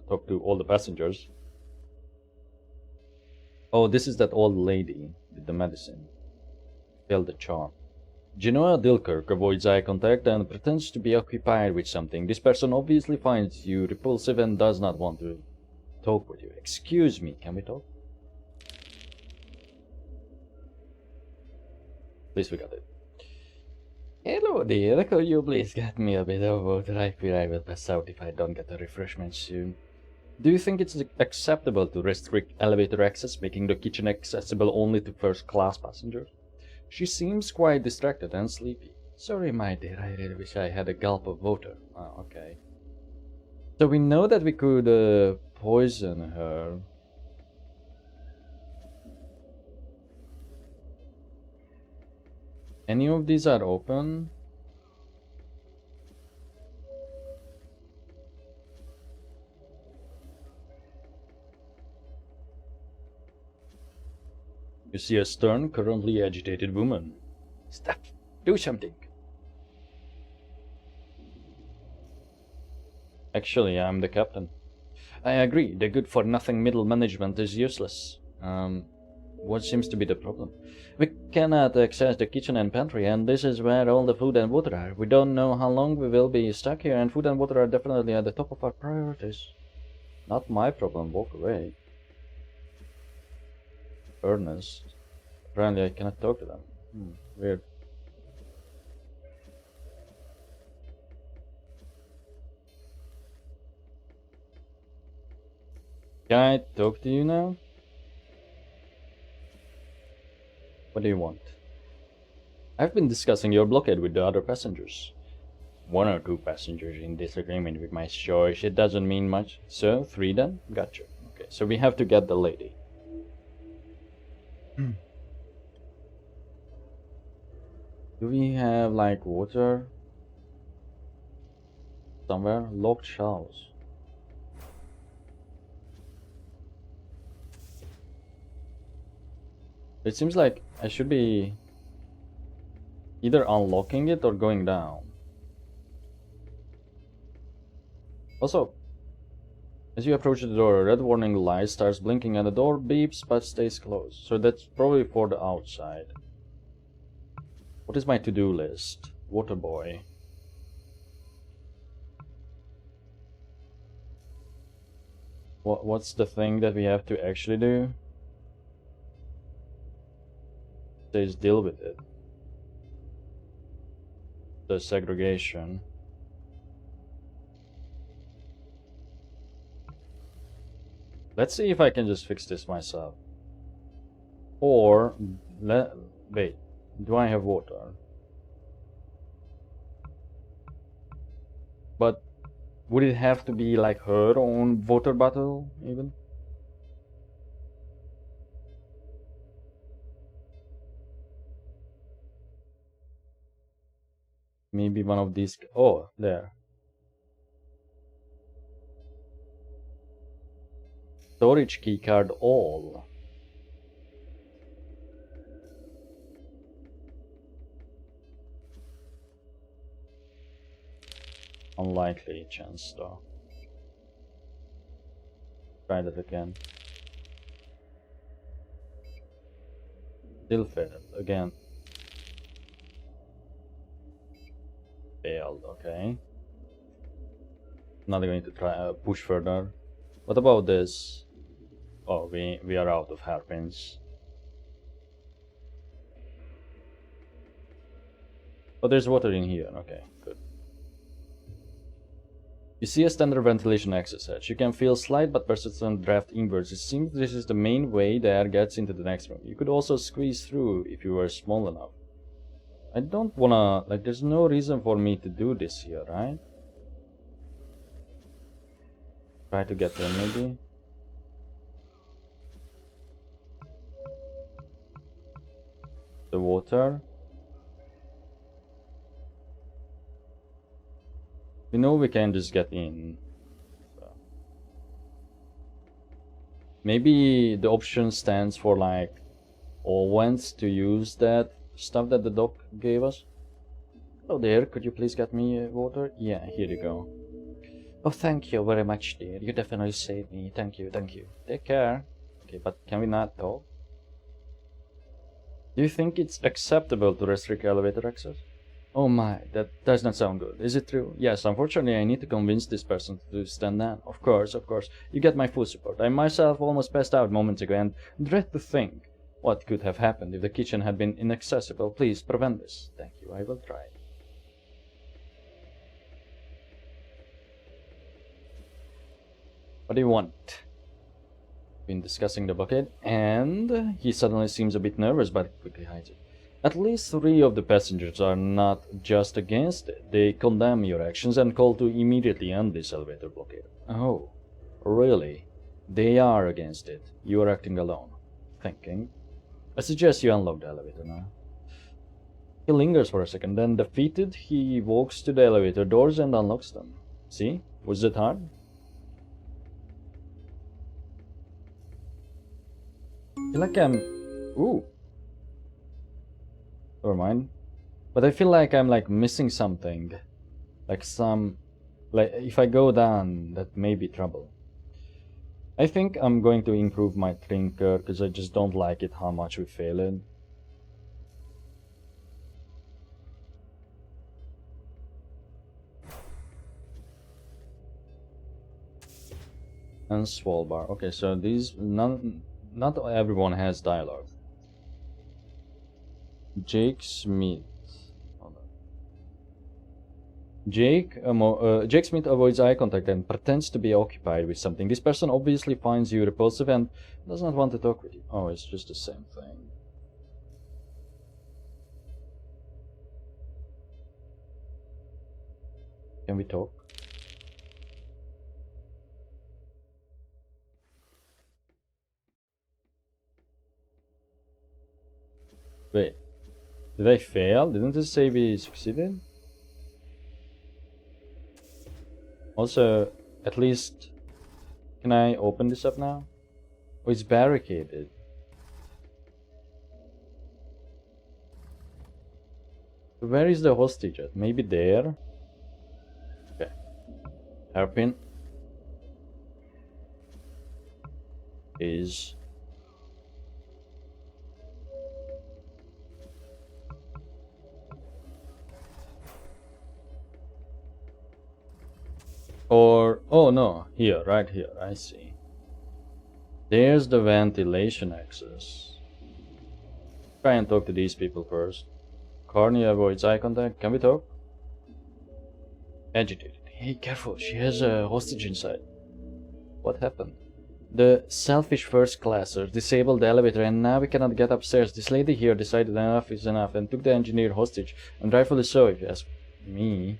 talk to all the passengers. Oh, this is that old lady with the medicine. Failed the charm. Genoa Dilkirk avoids eye contact and pretends to be occupied with something. This person obviously finds you repulsive and does not want to talk with you. Excuse me, can we talk? Please, we got it. Hello dear, could you please get me a bit of water? I fear I will pass out if I don't get a refreshment soon. Do you think it's acceptable to restrict elevator access, making the kitchen accessible only to first-class passengers? She seems quite distracted and sleepy. Sorry, my dear, I really wish I had a gulp of water. Oh, okay. So we know that we could poison her. Any of these are open? You see a stern, currently agitated woman. Stop! Do something! Actually, I'm the captain. I agree, the good-for-nothing middle management is useless. What seems to be the problem? We cannot access the kitchen and pantry, and this is where all the food and water are. We don't know how long we will be stuck here, and food and water are definitely at the top of our priorities. Not my problem, walk away. Ernest. Apparently I cannot talk to them. Weird. Can I talk to you now? What do you want? I've been discussing your blockade with the other passengers. 1 or 2 passengers in disagreement with my choice. It doesn't mean much. So, 3 then? Gotcha. Okay, so we have to get the lady. Do we have like water? Somewhere? Locked shelves. It seems like I should be either unlocking it or going down. Also, as you approach the door, a red warning light starts blinking and the door beeps but stays closed. So that's probably for the outside. What is my to-do list? Water boy. What's the thing that we have to actually do? Says deal with it. The segregation. Let's see if I can just fix this myself. Or wait, do I have water? But would it have to be like her own water bottle even? Maybe one of these. Oh, there. Storage keycard all. Unlikely chance though. Try that again. Still failed again. Failed, okay. Not going to try push further. What about this? Oh, we are out of hairpins. Oh, there's water in here. Okay, good. You see a standard ventilation access hatch. You can feel slight but persistent draft inwards. It seems this is the main way the air gets into the next room. You could also squeeze through if you were small enough. I don't wanna, like, there's no reason for me to do this here, right? Try to get there, maybe. The water. We know we can just get in. So. Maybe the option stands for like always to use that stuff that the doc gave us. Hello there, could you please get me water? Yeah, here you go. Oh, thank you very much, dear. You definitely saved me. Thank you, thank you. Take care. Okay, but can we not talk? Do you think it's acceptable to restrict elevator access? Oh my, that does not sound good. Is it true? Yes, unfortunately I need to convince this person to stand down. Of course. You get my full support. I myself almost passed out moments ago and dread to think what could have happened if the kitchen had been inaccessible. Please prevent this. Thank you, I will try. What do you want? Been discussing the bucket, and he suddenly seems a bit nervous but quickly hides it. At least 3 of the passengers are not just against it. They condemn your actions and call to immediately end this elevator blockade. Oh, really? They are against it. You are acting alone. Thinking. I suggest you unlock the elevator now. He lingers for a second, then defeated, he walks to the elevator doors and unlocks them. See? Was that hard? I feel like I'm... Ooh. Never mind. But I feel like I'm like missing something. Like if I go down, that may be trouble. I think I'm going to improve my trinket because I just don't like it how much we fail it. And swall bar. Okay, so these not everyone has dialogue. Jake Smith. Jake Smith avoids eye contact and pretends to be occupied with something. This person obviously finds you repulsive and does not want to talk with you. Oh, it's just the same thing. Can we talk? Wait. Did I fail? Didn't it say we succeeded? Also, at least, can I open this up now? Oh, it's barricaded. Where is the hostage at? Maybe there? Okay. Hairpin is... Or, oh no, here, right here, I see. There's the ventilation access. Try and talk to these people first. Carney avoids eye contact. Can we talk? Agitated. Hey, careful, she has a hostage inside. What happened? The selfish first classers disabled the elevator and now we cannot get upstairs. This lady here decided enough is enough and took the engineer hostage. And rightfully so, if you ask me.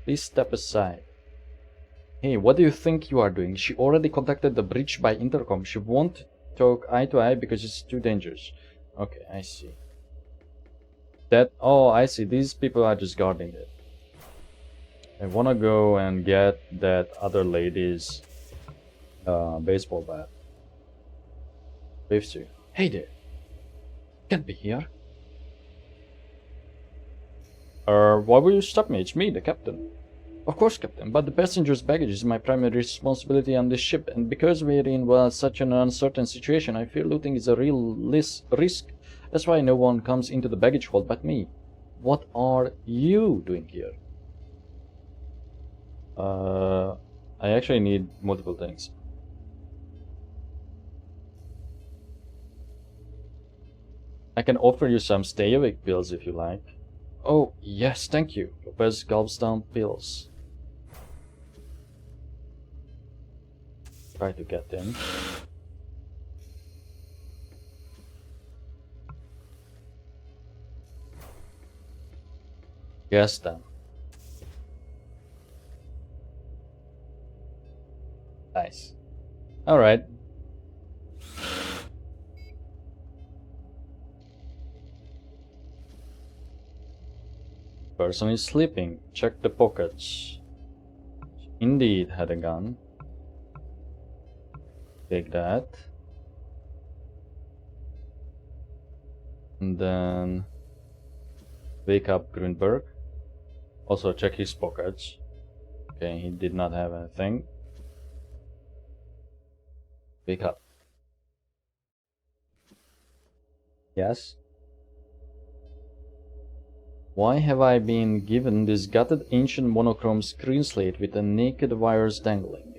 Please step aside. Hey, what do you think you are doing? She already contacted the bridge by intercom. She won't talk eye to eye because it's too dangerous. Okay, I see. Oh, I see. These people are just guarding it. I wanna go and get that other lady's baseball bat. Waves to you. Hey there. Can't be here. Why will you stop me? It's me, the captain. Of course, Captain, but the passenger's baggage is my primary responsibility on this ship, and because we're in such an uncertain situation, I fear looting is a real risk. That's why no one comes into the baggage hold but me. What are you doing here? I actually need multiple things. I can offer you some stay-awake pills if you like. Oh, yes, thank you. Lopez gulps down pills. Try to get in. Yes, then. Nice. Alright. Person is sleeping. Check the pockets. Indeed had a gun. Take that. And then wake up Grunberg. Also check his pockets. Okay, he did not have anything. Wake up. Yes? Why have I been given this gutted ancient monochrome screen slate with a naked wires dangling?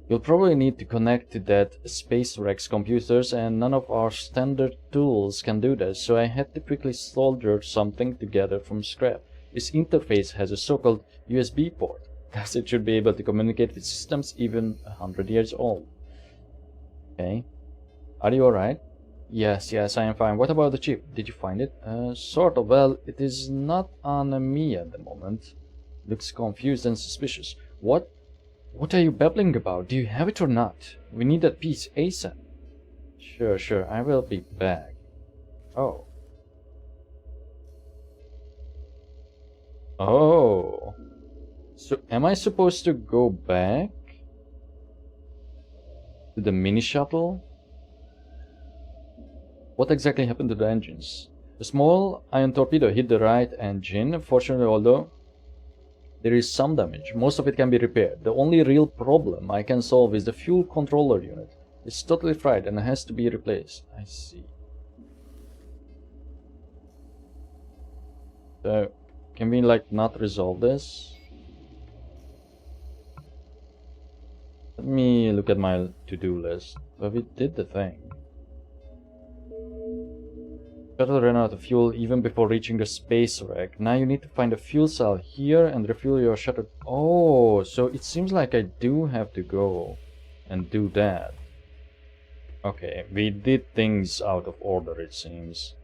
You'll probably need to connect to that space wreck's computers, and none of our standard tools can do that, so I had to quickly solder something together from scrap. This interface has a so-called USB port, thus it should be able to communicate with systems even 100 years old. Okay. Are you alright? Yes, I am fine. What about the chip? Did you find it? Sort of. Well, it is not on me at the moment. Looks confused and suspicious. What? What are you babbling about? Do you have it or not? We need that piece ASAP. Sure. I will be back. Oh. Oh. So, am I supposed to go back to the mini shuttle? What exactly happened to the engines? A small ion torpedo hit the right engine. Fortunately, although there is some damage, most of it can be repaired. The only real problem I can solve is the fuel controller unit. It's totally fried and has to be replaced. I see. So, can we like not resolve this? Let me look at my to-do list. But we did the thing. Shuttle ran out of fuel even before reaching the space wreck. Now you need to find a fuel cell here and refuel your shuttle. Oh, so it seems like I do have to go and do that. Okay, we did things out of order, it seems.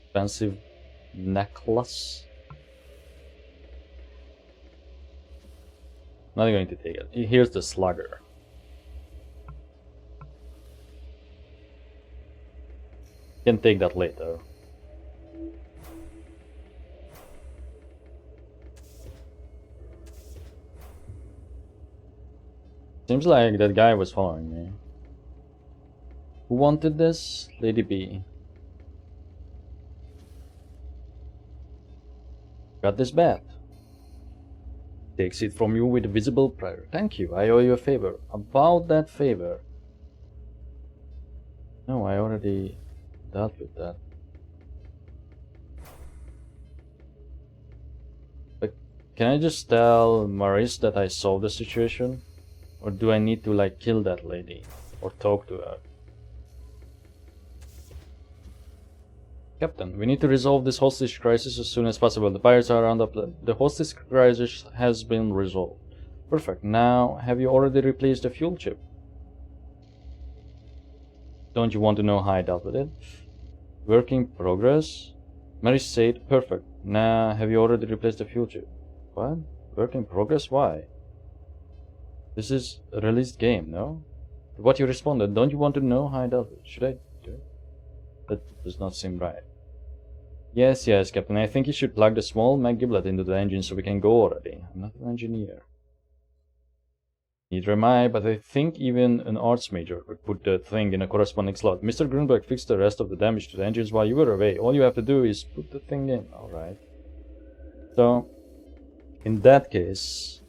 Expensive necklace. Not going to take it. Here's the slugger. Can take that later. Seems like that guy was following me. Who wanted this? Lady B. Got this bat. Takes it from you with visible pride. Thank you, I owe you a favor. About that favor. No, I already dealt with that. But can I just tell Maris that I solved the situation? Or do I need to like kill that lady? Or talk to her? Captain, we need to resolve this hostage crisis as soon as possible. The pirates are rounded up. The hostage crisis has been resolved. Perfect. Now, have you already replaced the fuel chip? Don't you want to know how I dealt with it? Work in progress? Mary said, perfect. Now, have you already replaced the fuel chip? What? Work in progress? Why? This is a released game, no? To what you responded, don't you want to know how I dealt with it? Should I do it? That does not seem right. Yes, Captain. I think you should plug the small mag giblet into the engine so we can go already. I'm not an engineer. Neither am I, but I think even an arts major would put the thing in a corresponding slot. Mr. Grunberg fixed the rest of the damage to the engines while you were away. All you have to do is put the thing in. Alright. So, in that case,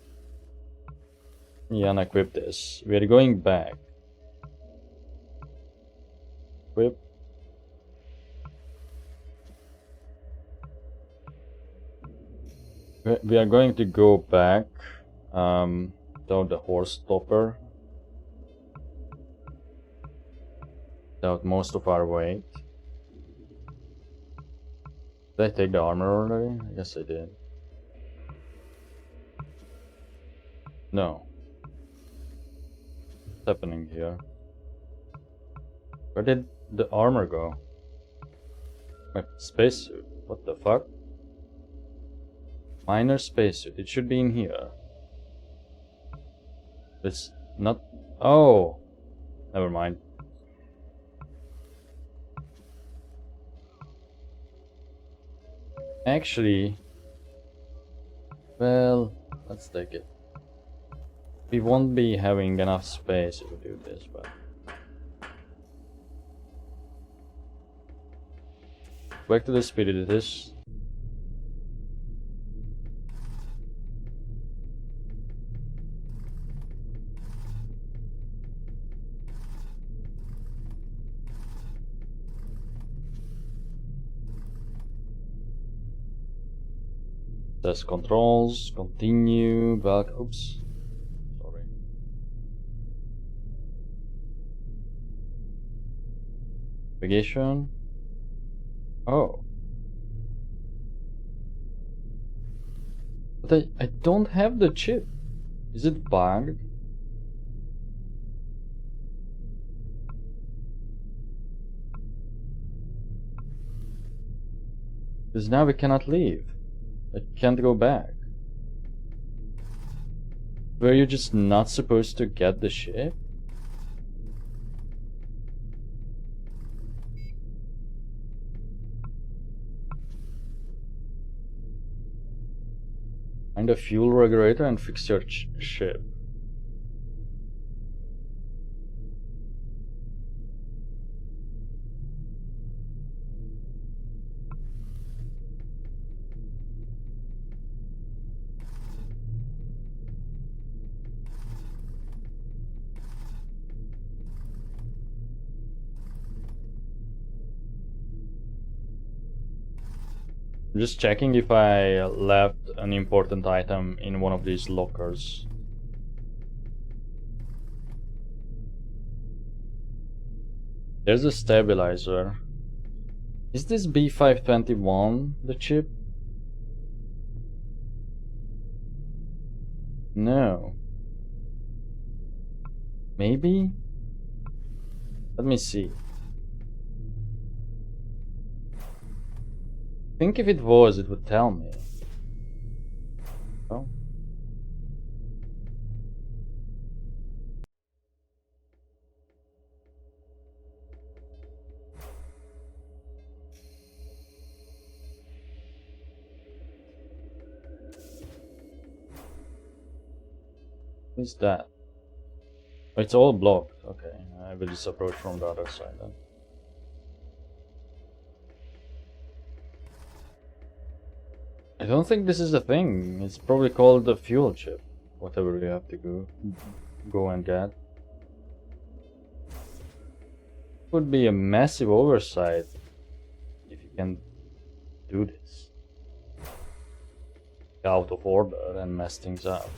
we unequip this. We are going back. Equip. We are going to go back without the horse stopper, without most of our weight. Did I take the armor already? I guess I did. No. What's happening here? Where did the armor go? My spacesuit. What the fuck? Minor spacesuit. It should be in here. It's not. Oh! Never mind. Actually. Well, let's take it. We won't be having enough space to do this, but. Back to the spirit it is. Test controls, continue, back. Oops. Sorry. Navigation. Oh. But I don't have the chip. Is it bugged? Because now we cannot leave. I can't go back. Were you just not supposed to get the ship? Find a fuel regulator and fix your ship. I'm just checking if I left an important item in one of these lockers. There's a stabilizer. Is this B521 the chip? No. Maybe? Let me see. I think if it was, it would tell me. Oh. What's that? Oh, it's all blocked. Okay, I will just approach from the other side then. I don't think this is a thing. It's probably called the fuel chip. Whatever you have to go and get. Would be a massive oversight if you can do this. Out of order and mess things up.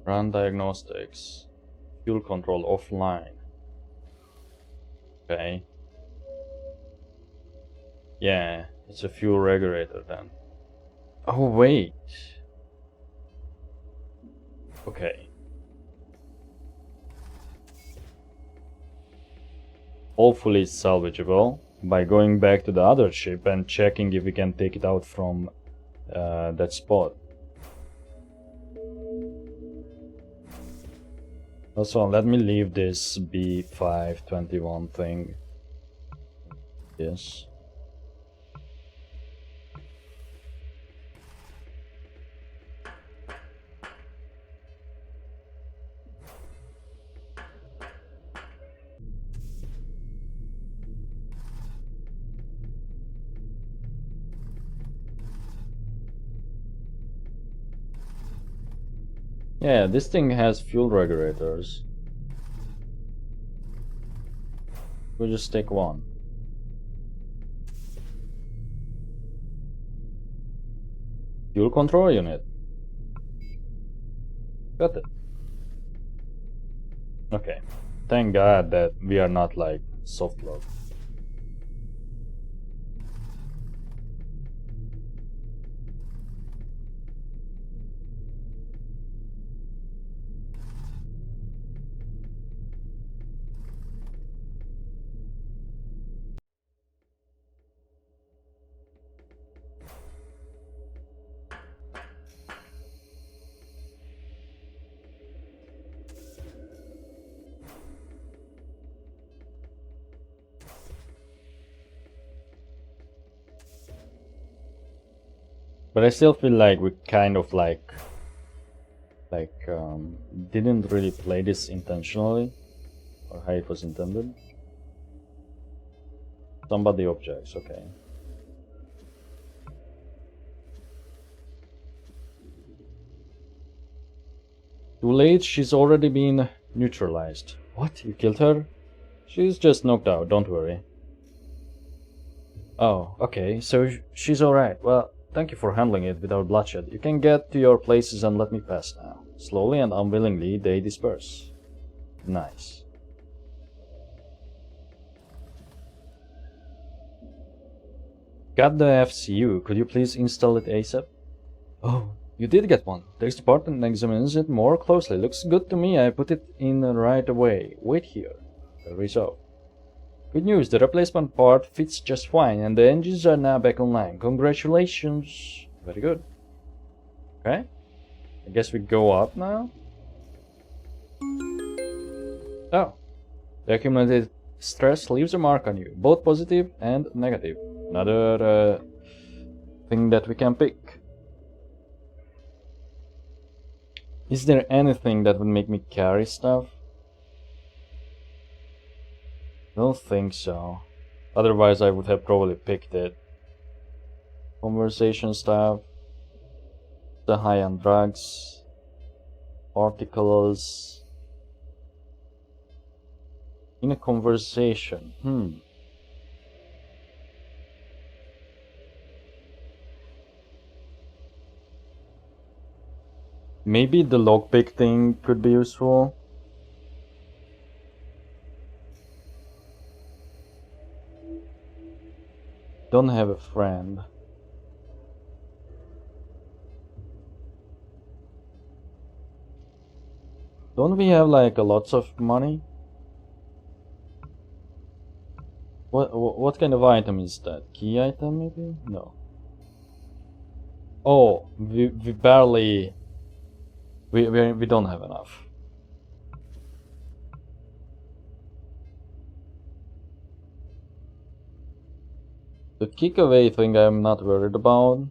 Run diagnostics. Fuel control offline. Okay. Yeah, it's a fuel regulator then. Oh wait. Okay. Hopefully it's salvageable by going back to the other ship and checking if we can take it out from that spot. Also, let me leave this B521 thing. Yes. Yeah, this thing has fuel regulators. We'll just take one. Fuel control unit. Got it. Okay. Thank God that we are not like soft lock. But I still feel like we kind of didn't really play this intentionally or how it was intended. Somebody objects, okay. Too late, she's already been neutralized. What? You killed her? She's just knocked out, don't worry. Oh, okay, so she's alright. Well, thank you for handling it without bloodshed. You can get to your places and let me pass now. Slowly and unwillingly, they disperse. Nice. Got the FCU. Could you please install it ASAP? Oh, you did get one. Takes it apart and examines it more closely. Looks good to me. I put it in right away. Wait here. Very so. Good news, the replacement part fits just fine and the engines are now back online. Congratulations. Very good. Okay. I guess we go up now. Oh. The accumulated stress leaves a mark on you, both positive and negative. Another thing that we can pick. Is there anything that would make me carry stuff? Don't think so. Otherwise I would have probably picked it. Conversation stuff. The high-end drugs. Articles. In a conversation. Maybe the lockpick thing could be useful. Don't have a friend. Don't we have like lots of money? What kind of item is that? Key item maybe? No. Oh, we barely... We don't have enough. The kick away thing I'm not worried about.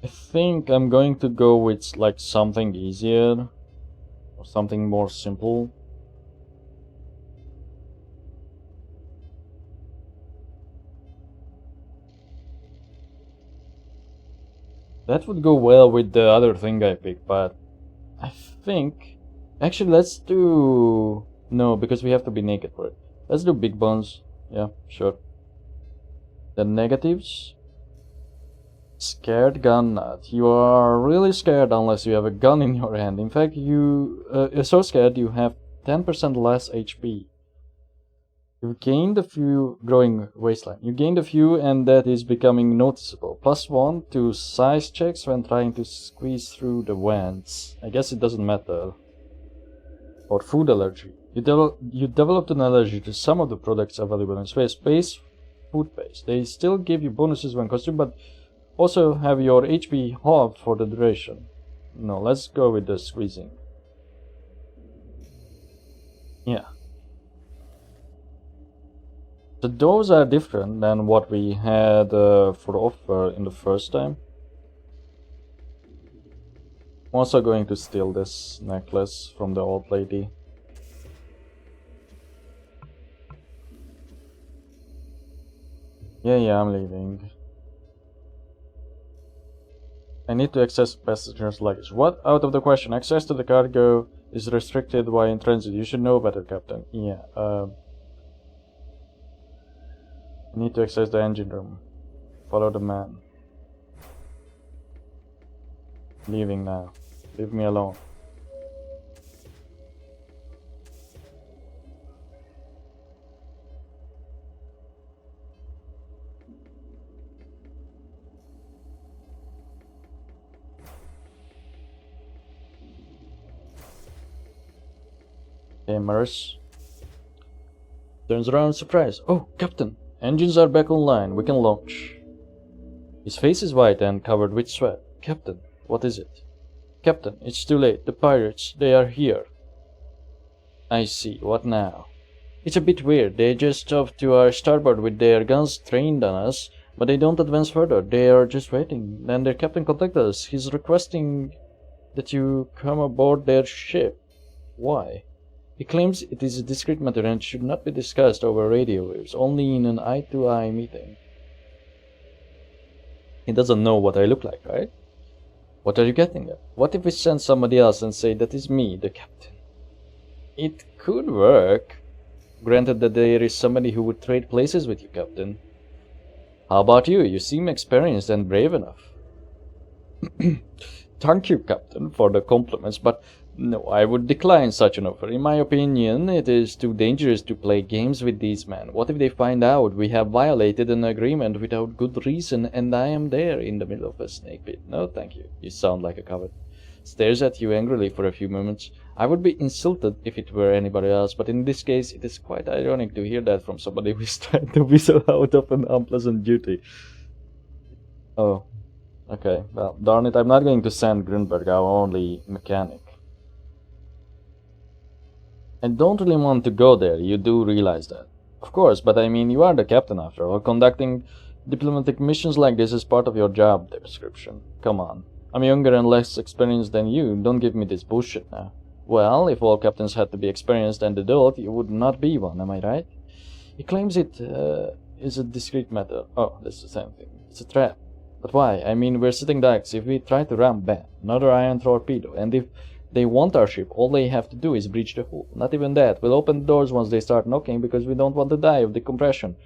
I think I'm going to go with like something easier or something more simple. That would go well with the other thing I picked, but I think... Actually, let's do... No, because we have to be naked for it. Let's do big bones. Yeah, sure. The negatives. Scared gun nut. You are really scared unless you have a gun in your hand. In fact, you're so scared you have 10% less HP. You've gained a few... Growing waistline. You gained a few and that is becoming noticeable. +1 to size checks when trying to squeeze through the vents. I guess it doesn't matter. Or food allergy. You developed an allergy to some of the products available in space. Space food paste. They still give you bonuses when consumed, but also have your HP halved for the duration. No, let's go with the squeezing. Yeah. So those are different than what we had for offer in the first time. I'm also going to steal this necklace from the old lady. Yeah, I'm leaving. I need to access passengers' luggage. What? Out of the question. Access to the cargo is restricted while in transit. You should know better, Captain. Yeah, I need to access the engine room. Follow the man. Leaving now. Leave me alone. Gamers. Turns around, surprise. Oh, Captain! Engines are back online. We can launch. His face is white and covered with sweat. Captain, what is it? Captain, it's too late. The pirates, they are here. I see. What now? It's a bit weird. They just off to our starboard with their guns trained on us, but they don't advance further. They are just waiting. Then their captain contacted us. He's requesting that you come aboard their ship. Why? He claims it is a discreet matter and should not be discussed over radio waves, only in an eye-to-eye meeting. He doesn't know what I look like, right? What are you getting at? What if we send somebody else and say that is me, the captain? It could work, granted that there is somebody who would trade places with you, Captain. How about you? You seem experienced and brave enough. Thank you, Captain, for the compliments, but no, I would decline such an offer. In my opinion, it is too dangerous to play games with these men. What if they find out we have violated an agreement without good reason and I am there in the middle of a snake pit? No, thank you. You sound like a coward. Stares at you angrily for a few moments. I would be insulted if it were anybody else, but in this case it is quite ironic to hear that from somebody who is trying to whistle out of an unpleasant duty. Oh, okay. Well, darn it, I'm not going to send Grunberg, our only mechanic. I don't really want to go there, you do realize that. Of course, but I mean, you are the captain after all. Conducting diplomatic missions like this is part of your job description. Come on. I'm younger and less experienced than you. Don't give me this bullshit now. Well, if all captains had to be experienced and adult, you would not be one, am I right? He claims it is a discreet matter. Oh, that's the same thing. It's a trap. But why? I mean, we're sitting ducks. If we try to ram, bam, another iron torpedo. And if they want our ship, all they have to do is breach the hull. Not even that. We'll open the doors once they start knocking because we don't want to die of decompression.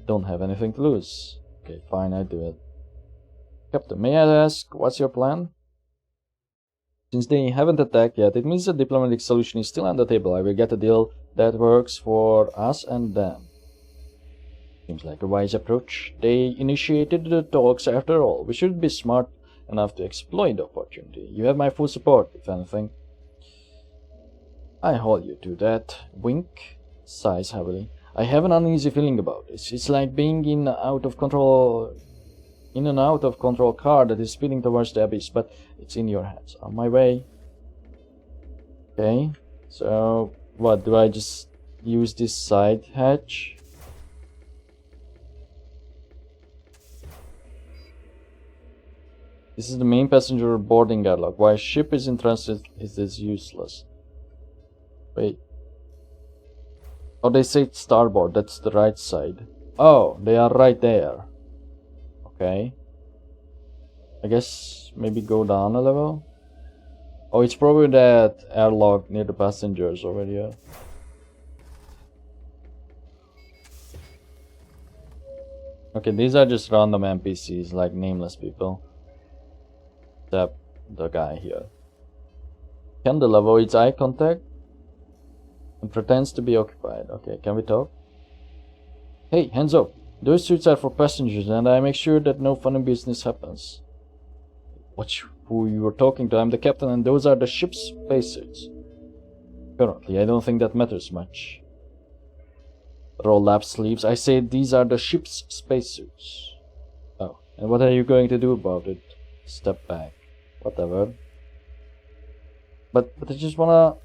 Don't have anything to lose. Okay, fine, I do it. Captain, may I ask, what's your plan? Since they haven't attacked yet, it means a diplomatic solution is still on the table. I will get a deal that works for us and them. Seems like a wise approach. They initiated the talks after all. We should be smart enough to exploit the opportunity. You have my full support, if anything. I hold you to that. Wink. Sighs heavily. I have an uneasy feeling about this. It's like being in an out of control car that is speeding towards the abyss, but it's in your hands. On my way. Okay. So what, do I just use this side hatch? This is the main passenger boarding airlock. While ship is in transit, it is useless. Wait. Oh, they say starboard. That's the right side. Oh, they are right there. Okay. I guess maybe go down a level. Oh, it's probably that airlock near the passengers over here. Okay, these are just random NPCs, like nameless people. Except the guy here. Candle avoids eye contact and pretends to be occupied. Okay, can we talk? Hey, hands up. Those suits are for passengers and I make sure that no funny business happens. Who you were talking to? I'm the captain and those are the ship's spacesuits. Currently, I don't think that matters much. Roll up sleeves. I say these are the ship's spacesuits. Oh, and what are you going to do about it? Step back. Whatever. But I just wanna...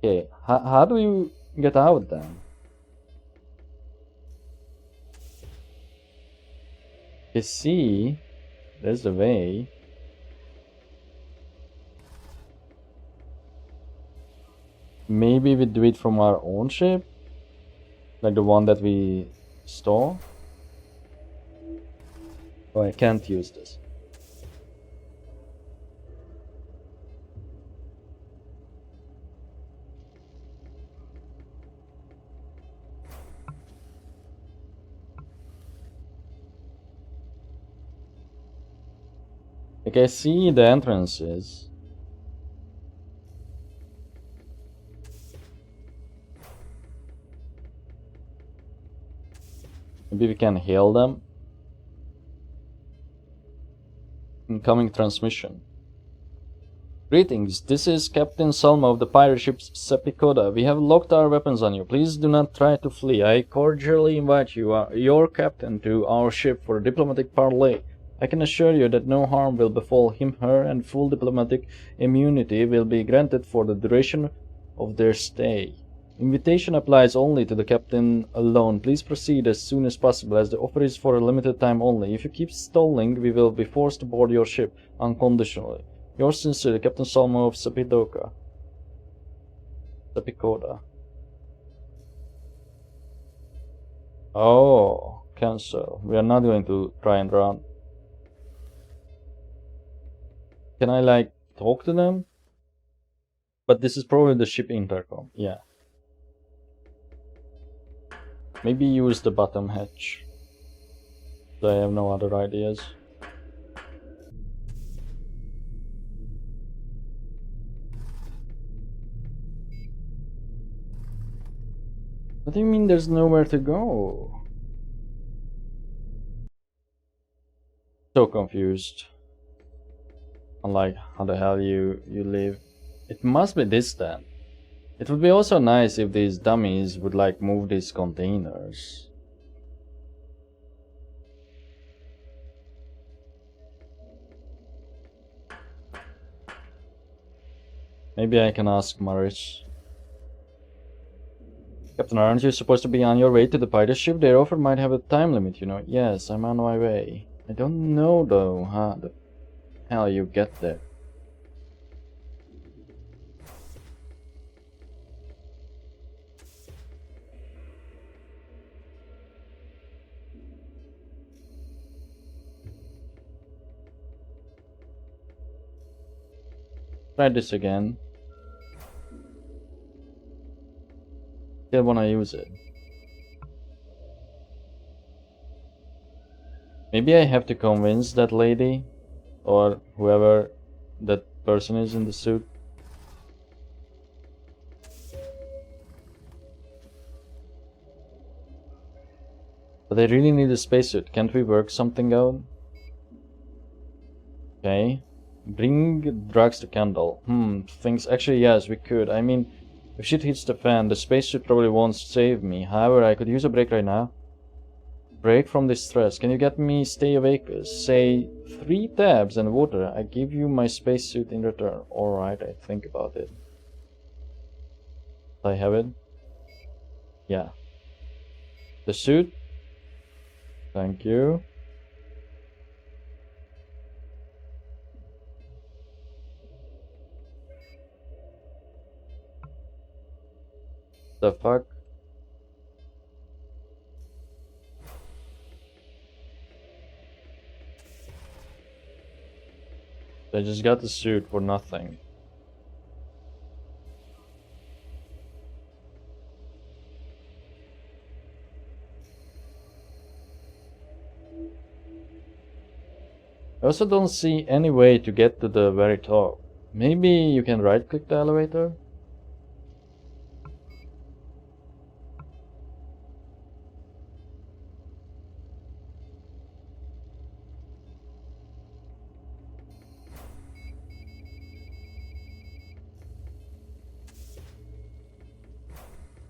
Okay, how do you get out then? You see, there's the way. Maybe we do it from our own ship? Like the one that we stole? Oh, I can't use this. Like I see the entrances. Maybe we can hail them. Incoming transmission. Greetings, this is Captain Salma of the pirate ship Sepikoda. We have locked our weapons on you. Please do not try to flee. I cordially invite you, your captain, to our ship for a diplomatic parley. I can assure you that no harm will befall him, her, and full diplomatic immunity will be granted for the duration of their stay. Invitation applies only to the captain alone. Please proceed as soon as possible, as the offer is for a limited time only. If you keep stalling, we will be forced to board your ship unconditionally. Yours sincerely, Captain Salmo of Sapikoda. Oh, cancel. We are not going to try and run. Can I, like, talk to them? But this is probably the ship intercom. Yeah. Maybe use the bottom hatch. I have no other ideas. What do you mean there's nowhere to go? So confused. I'm like, how the hell you live? It must be this then. It would be also nice if these dummies would like move these containers. Maybe I can ask Maris. Captain, aren't you supposed to be on your way to the pirate ship? Their offer might have a time limit, you know. Yes, I'm on my way. I don't know though, how the hell you get there. Try this again. Still wanna use it. Maybe I have to convince that lady or whoever that person is in the suit. But I really need a spacesuit. Can't we work something out? Okay. Bring drugs to Kendall. Things. Actually, yes, we could. I mean, if shit hits the fan, the spacesuit probably won't save me. However, I could use a break right now. Break from this stress. Can you get me stay awake? Say 3 tabs and water. I give you my spacesuit in return. Alright, I think about it. I have it. Yeah. The suit. Thank you. The fuck? I just got the suit for nothing. I also don't see any way to get to the very top. Maybe you can right click the elevator?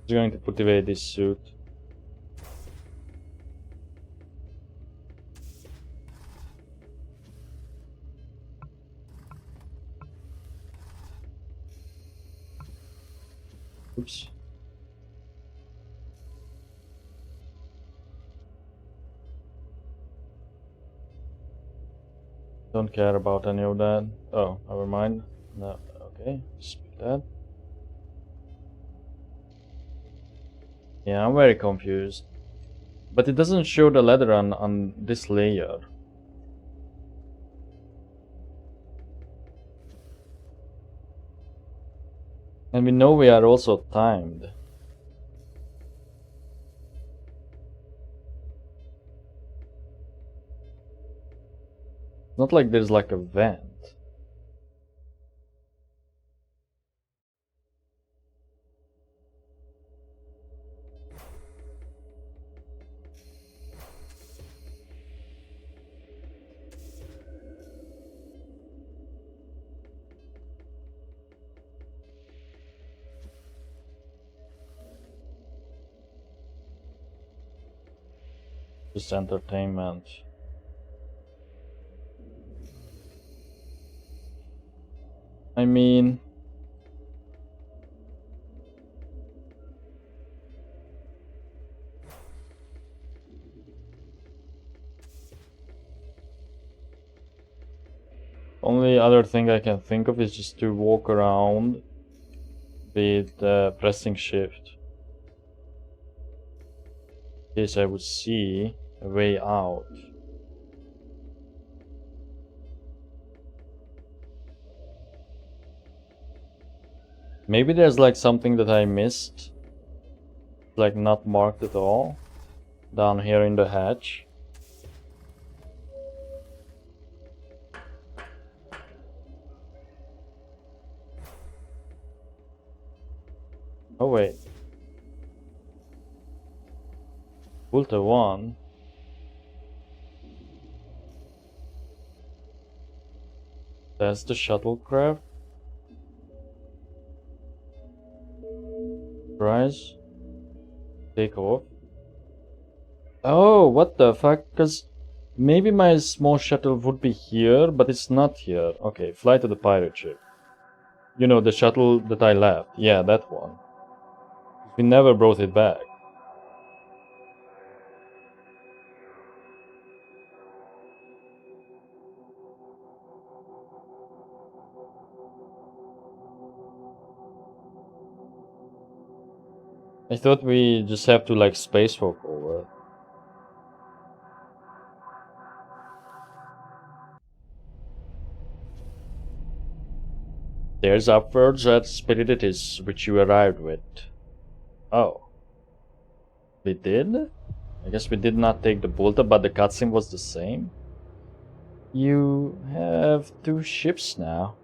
It's going to put away this suit. Oops. Don't care about any of that. Oh, never mind. No, okay, skip that. Yeah, I'm very confused. But it doesn't show the ladder on this layer. And we know we are also timed. Not like there's like a vent. Just entertainment. I mean, other thing I can think of is just to walk around with pressing shift. In case I would see a way out. Maybe there's like something that I missed, like not marked at all, down here in the hatch. Oh wait. Ultra 1. That's the shuttlecraft. Rise. Take off. Oh, what the fuck? Because maybe my small shuttle would be here, but it's not here. Okay, fly to the pirate ship. You know, the shuttle that I left. Yeah, that one. We never brought it back. I thought we just have to like spacewalk over. There's upwards that spirit it is which you arrived with. Oh. We did? I guess we did not take the Bolter, but the cutscene was the same. You have 2 ships now.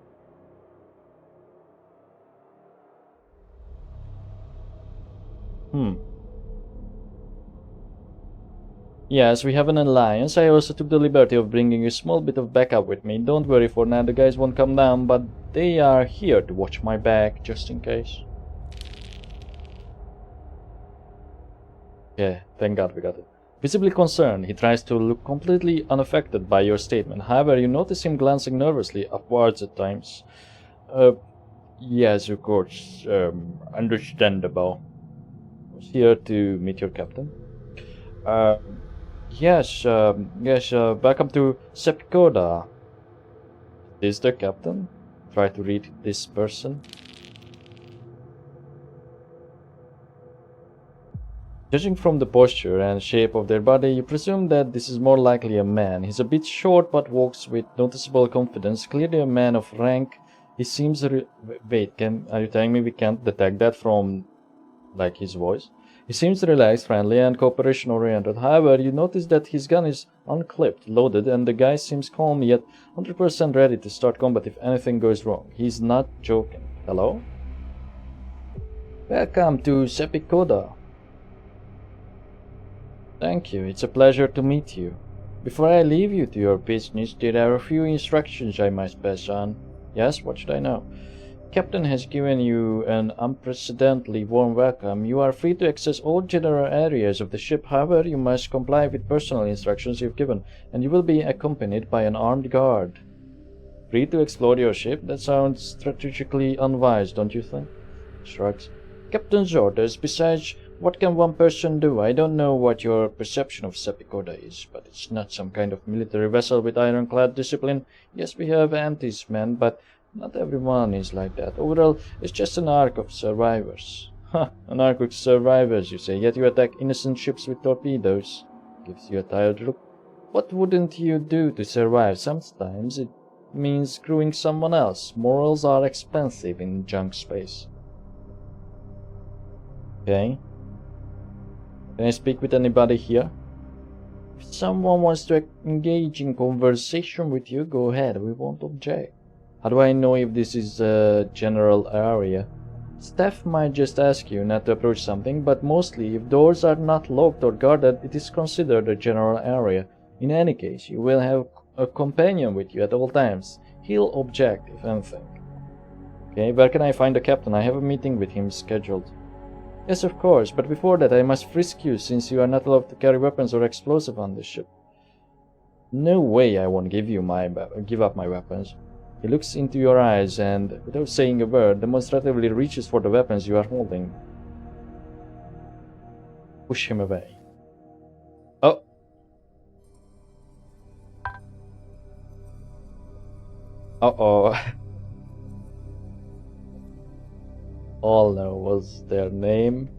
Yes, we have an alliance. I also took the liberty of bringing a small bit of backup with me. Don't worry for now, the guys won't come down, but they are here to watch my back, just in case. Yeah, thank God we got it. Visibly concerned, he tries to look completely unaffected by your statement. However, you notice him glancing nervously upwards at times. Yes, of course. Understandable. I was here to meet your captain. Yes, welcome to Sepikoda. Is the captain? Try to read this person. Judging from the posture and shape of their body, you presume that this is more likely a man. He's a bit short but walks with noticeable confidence, clearly a man of rank. He seems... Wait, are you telling me we can't detect that from, like, his voice? He seems relaxed, friendly, and cooperation-oriented. However, you notice that his gun is unclipped, loaded, and the guy seems calm yet 100% ready to start combat if anything goes wrong. He's not joking. Hello? Welcome to Sepikoda. Thank you, it's a pleasure to meet you. Before I leave you to your business, there are a few instructions I must pass on. Yes, what should I know? Captain has given you an unprecedentedly warm welcome. You are free to access all general areas of the ship. However, you must comply with personal instructions you've given, and you will be accompanied by an armed guard. Free to explore your ship? That sounds strategically unwise, don't you think? Shrugs. Captain's orders. Besides, what can one person do? I don't know what your perception of Sepikoda is, but it's not some kind of military vessel with ironclad discipline. Yes, we have anti-men, but not everyone is like that. Overall, it's just an ark of survivors. Ha! An ark of survivors, you say, yet you attack innocent ships with torpedoes. Gives you a tired look. What wouldn't you do to survive? Sometimes it means screwing someone else. Morals are expensive in junk space. Okay. Can I speak with anybody here? If someone wants to engage in conversation with you, go ahead, we won't object. How do I know if this is a general area? Staff might just ask you not to approach something, but mostly if doors are not locked or guarded, it is considered a general area. In any case, you will have a companion with you at all times. He'll object, if anything. Okay, where can I find the captain? I have a meeting with him scheduled. Yes, of course, but before that I must frisk you since you are not allowed to carry weapons or explosive on this ship. No way I won't give up my weapons. He looks into your eyes and, without saying a word, demonstratively reaches for the weapons you are holding. Push him away. Oh! Uh-oh. All know was their name.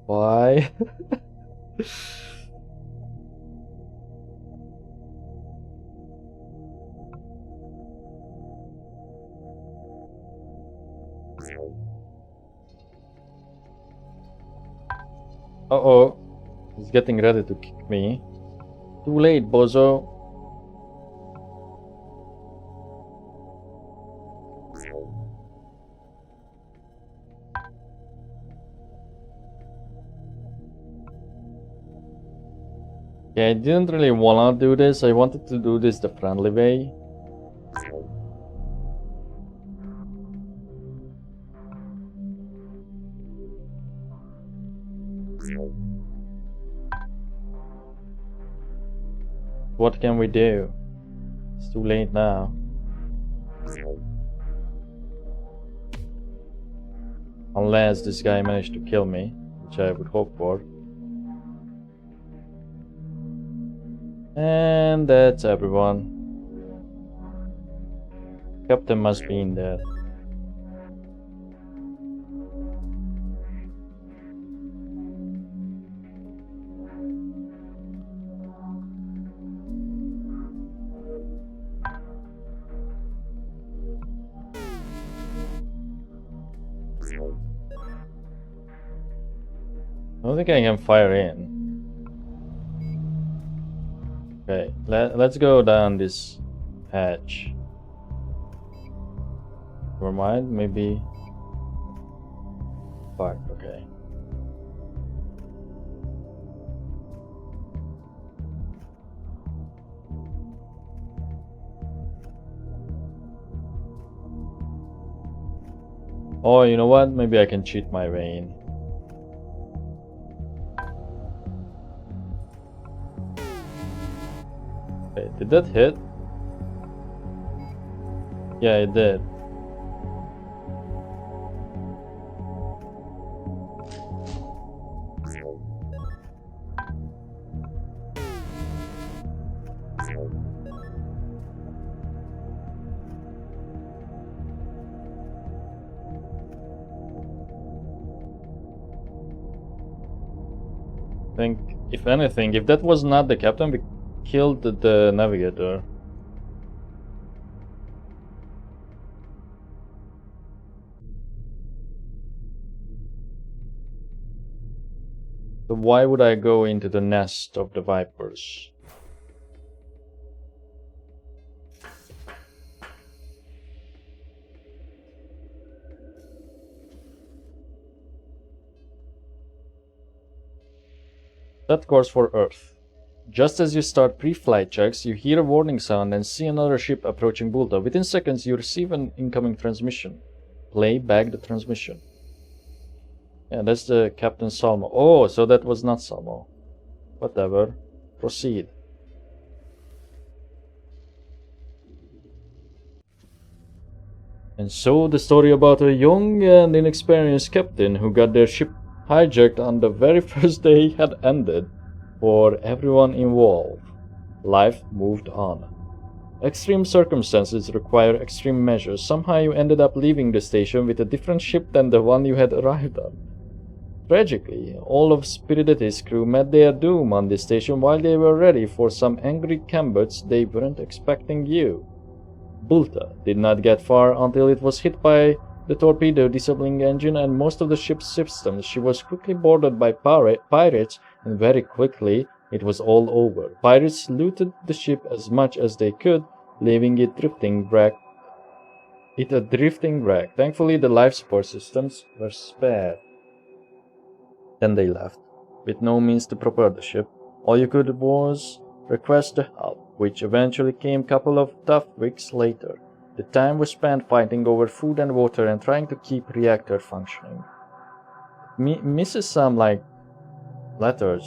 Why? Uh-oh. He's getting ready to kick me. Too late, bozo. Yeah, I didn't really wanna do this. I wanted to do this the friendly way. What can we do? It's too late now. Unless this guy managed to kill me, which I would hope for. And that's everyone. Captain must be in there. I don't think I can fire in. Okay, let's go down this hatch. Never mind, maybe. Fuck, okay. Oh, you know what? Maybe I can cheat my way in. Okay, did that hit? Yeah, it did. I think, if anything, if that was not the captain, we killed the navigator. So why would I go into the nest of the vipers? Set course for Earth. Just as you start pre-flight checks, you hear a warning sound and see another ship approaching Bulta. Within seconds, you receive an incoming transmission. Play back the transmission. Yeah, that's the Captain Salmo. Oh, so that was not Salmo. Whatever. Proceed. And so the story about a young and inexperienced captain who got their ship hijacked on the very first day had ended for everyone involved. Life moved on. Extreme circumstances require extreme measures. Somehow you ended up leaving the station with a different ship than the one you had arrived on. Tragically, all of Spiridity's crew met their doom on this station while they were ready for some angry Cambots they weren't expecting you. Bulta did not get far until it was hit by the torpedo disabling engine and most of the ship's systems. She was quickly boarded by pirates, and very quickly it was all over. Pirates looted the ship as much as they could, leaving it a drifting wreck. Thankfully, the life support systems were spared. Then they left, with no means to prepare the ship. All you could was request the help, which eventually came a couple of tough weeks later. The time was spent fighting over food and water and trying to keep reactor functioning. Misses some like letters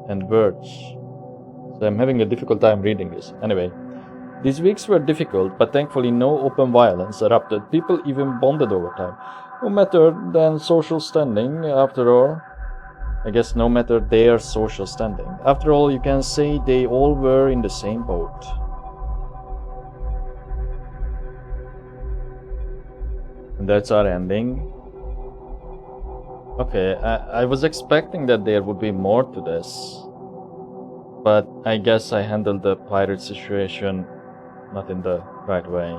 and words, so I'm having a difficult time reading this. Anyway, these weeks were difficult, but thankfully no open violence erupted. People even bonded over time. No matter than social standing, after all. I guess no matter their social standing. After all, you can say they all were in the same boat. And that's our ending. Okay, I was expecting that there would be more to this. But I guess I handled the pirate situation not in the right way.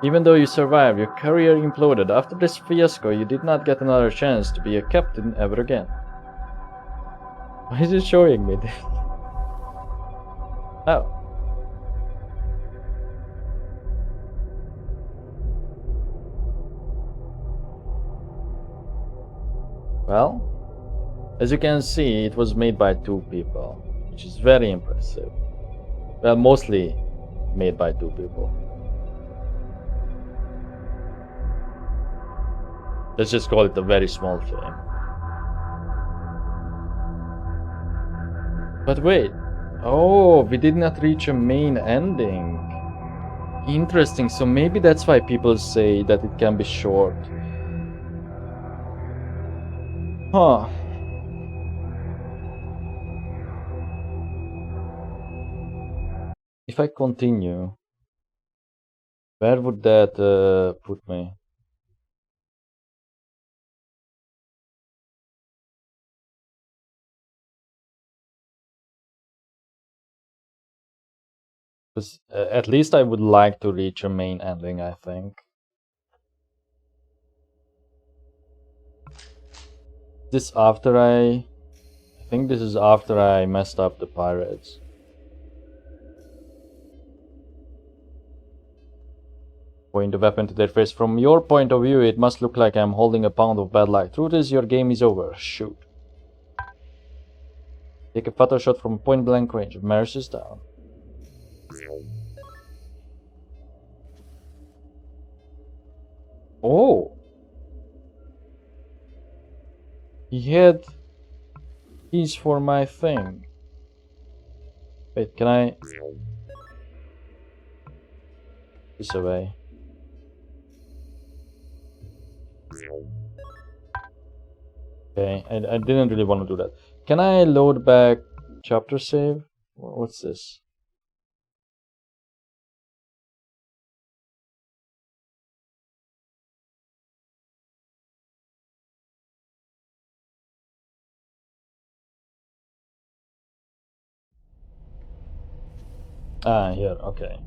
Even though you survived, your career imploded. After this fiasco, you did not get another chance to be a captain ever again. Why is it showing me this? Oh. Well, as you can see, it was made by 2 people, which is very impressive. Well, mostly made by 2 people. Let's just call it a very small thing. But wait. Oh, we did not reach a main ending. Interesting, so maybe that's why people say that it can be short. Huh. If I continue, where would that put me? Because at least I would like to reach a main ending, I think. This after I think this is after I messed up the pirates. Point the weapon to their face. From your point of view, it must look like I'm holding a pound of bad luck. Truth is, your game is over. Shoot. Take a fatal shot from point blank range. Maris is down. Oh. He had keys for my thing. Wait, can I... this away. Okay, I didn't really want to do that. Can I load back chapter save? What's this? Ah, here, okay.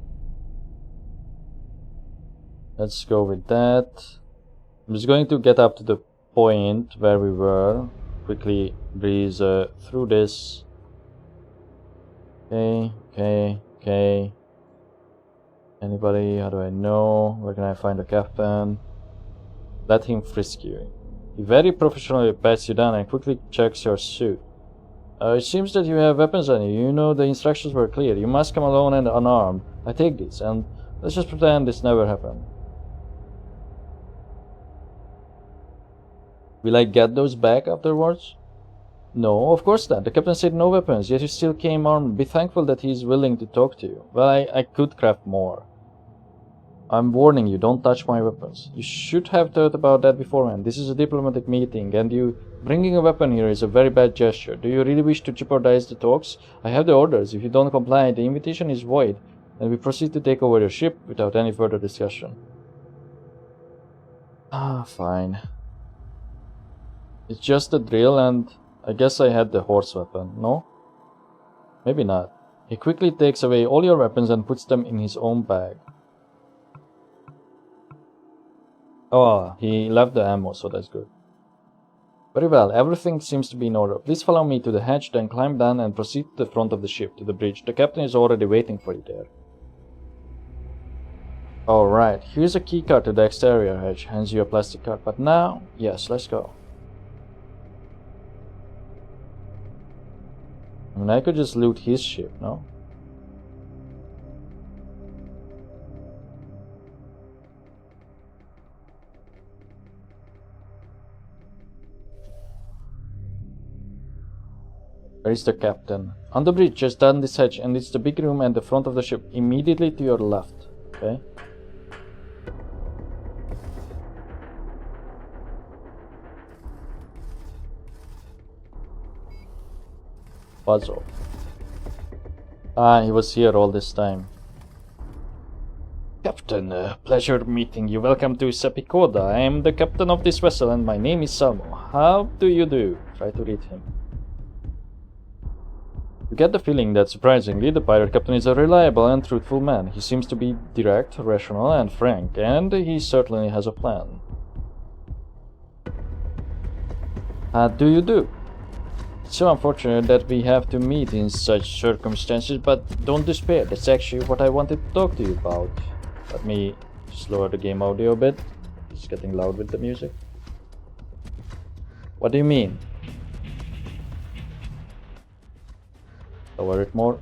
Let's go with that. I'm just going to get up to the point where we were. Quickly breeze through this. Okay. Anybody? How do I know? Where can I find the captain? Let him frisk you. He very professionally pats you down and quickly checks your suit. It seems that you have weapons on you. You know the instructions were clear. You must come alone and unarmed. I take this, and let's just pretend this never happened. Will I get those back afterwards? No, of course not. The captain said no weapons, yet you still came armed. Be thankful that he is willing to talk to you. Well, I could craft more. I'm warning you, don't touch my weapons. You should have thought about that beforehand. This is a diplomatic meeting, and you bringing a weapon here is a very bad gesture. Do you really wish to jeopardize the talks? I have the orders. If you don't comply, the invitation is void, and we proceed to take over your ship without any further discussion. Ah, fine. It's just a drill, and I guess I had the horse weapon, no? Maybe not. He quickly takes away all your weapons and puts them in his own bag. Oh, he left the ammo, so that's good. Very well, everything seems to be in order. Please follow me to the hatch, then climb down and proceed to the front of the ship, to the bridge. The captain is already waiting for you there. Alright, here's a key card to the exterior hatch. Hands you a plastic card. But now, yes, let's go. I mean, I could just loot his ship, no? Where is the captain? On the bridge, just down this hatch, and it's the big room and the front of the ship, immediately to your left. Okay? puzzle. Ah, he was here all this time. Captain, pleasure meeting you. Welcome to Sepikoda. I am the captain of this vessel and my name is Salmo. How do you do? Try to read him. You get the feeling that, surprisingly, the pirate captain is a reliable and truthful man. He seems to be direct, rational, and frank, and he certainly has a plan. How do you do? It's so unfortunate that we have to meet in such circumstances, but don't despair. That's actually what I wanted to talk to you about. Let me just lower the game audio a bit. It's getting loud with the music. What do you mean? Lower it more.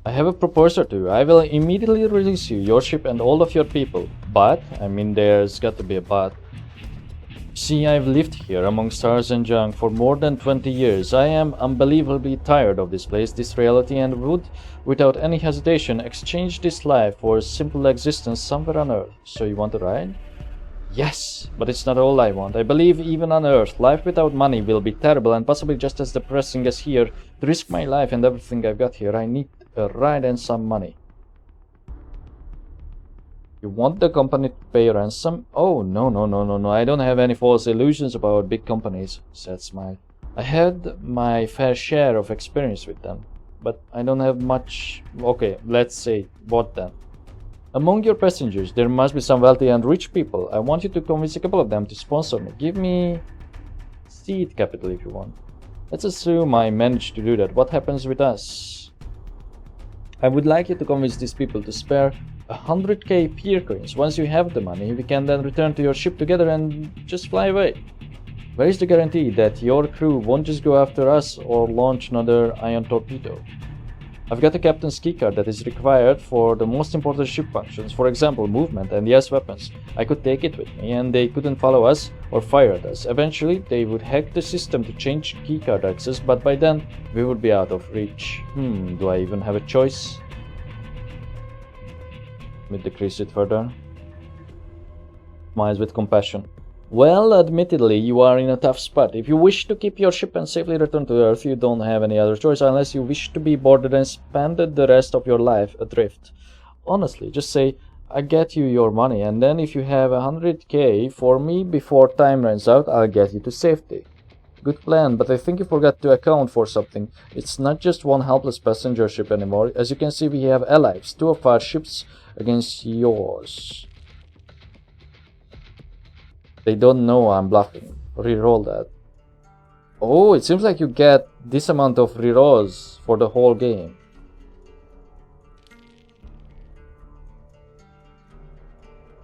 I have a proposal to you. I will immediately release you, your ship, and all of your people. But, I mean, there's got to be a but. See, I've lived here among stars and junk for more than 20 years. I am unbelievably tired of this place, this reality, and would, without any hesitation, exchange this life for a simple existence somewhere on Earth. So you want to ride? Yes, but it's not all I want. I believe even on Earth, life without money will be terrible and possibly just as depressing as here. To risk my life and everything I've got here, I need a ride and some money. You want the company to pay ransom? Oh, no. I don't have any false illusions about big companies, said Smile. I had my fair share of experience with them, but I don't have much. Okay, let's say, what then? Among your passengers, there must be some wealthy and rich people. I want you to convince a couple of them to sponsor me. Give me seed capital if you want. Let's assume I manage to do that. What happens with us? I would like you to convince these people to spare 100k peer coins. Once you have the money, we can then return to your ship together and just fly away. Where is the guarantee that your crew won't just go after us or launch another ion torpedo? I've got a captain's keycard that is required for the most important ship functions, for example movement and yes, weapons. I could take it with me and they couldn't follow us or fire at us. Eventually they would hack the system to change keycard access, but by then we would be out of reach. Do I even have a choice? Let me decrease it further. Smiles with compassion. Well, admittedly, you are in a tough spot. If you wish to keep your ship and safely return to Earth, you don't have any other choice unless you wish to be boarded and spend the rest of your life adrift. Honestly, just say, I get you your money, and then if you have 100k for me before time runs out, I'll get you to safety. Good plan, but I think you forgot to account for something. It's not just one helpless passenger ship anymore. As you can see, we have allies, 2 of our ships against yours. They don't know I'm bluffing. Reroll that. Oh, it seems like you get this amount of rerolls for the whole game.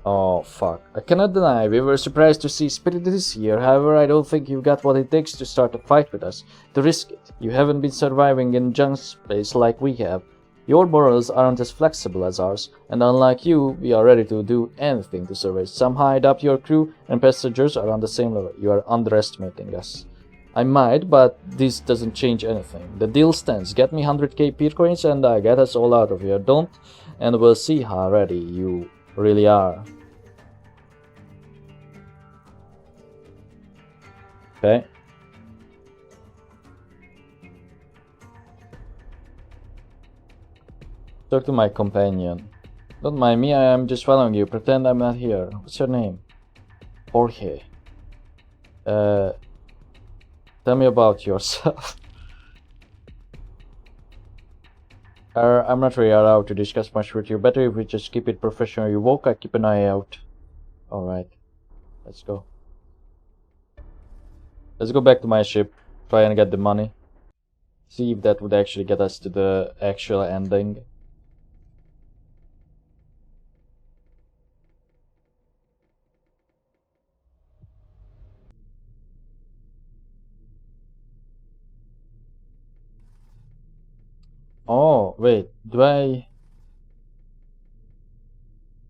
Oh, fuck. I cannot deny we were surprised to see Spirit this year. However, I don't think you've got what it takes to start a fight with us. To risk it. You haven't been surviving in junk space like we have. Your morals aren't as flexible as ours, and unlike you, we are ready to do anything to survive. Somehow I doubt your crew and passengers are on the same level. You are underestimating us. I might, but this doesn't change anything. The deal stands. Get me 100k peer coins and get us all out of here. Don't, and we'll see how ready you really are. Okay. Talk to my companion. Don't mind me, I am just following you. Pretend I'm not here. What's your name? Jorge. Tell me about yourself. I'm not really allowed to discuss much with you. Better if we just keep it professional. You woke, I keep an eye out. Alright. Let's go. Let's go back to my ship. Try and get the money. See if that would actually get us to the actual ending. Oh, wait, do I...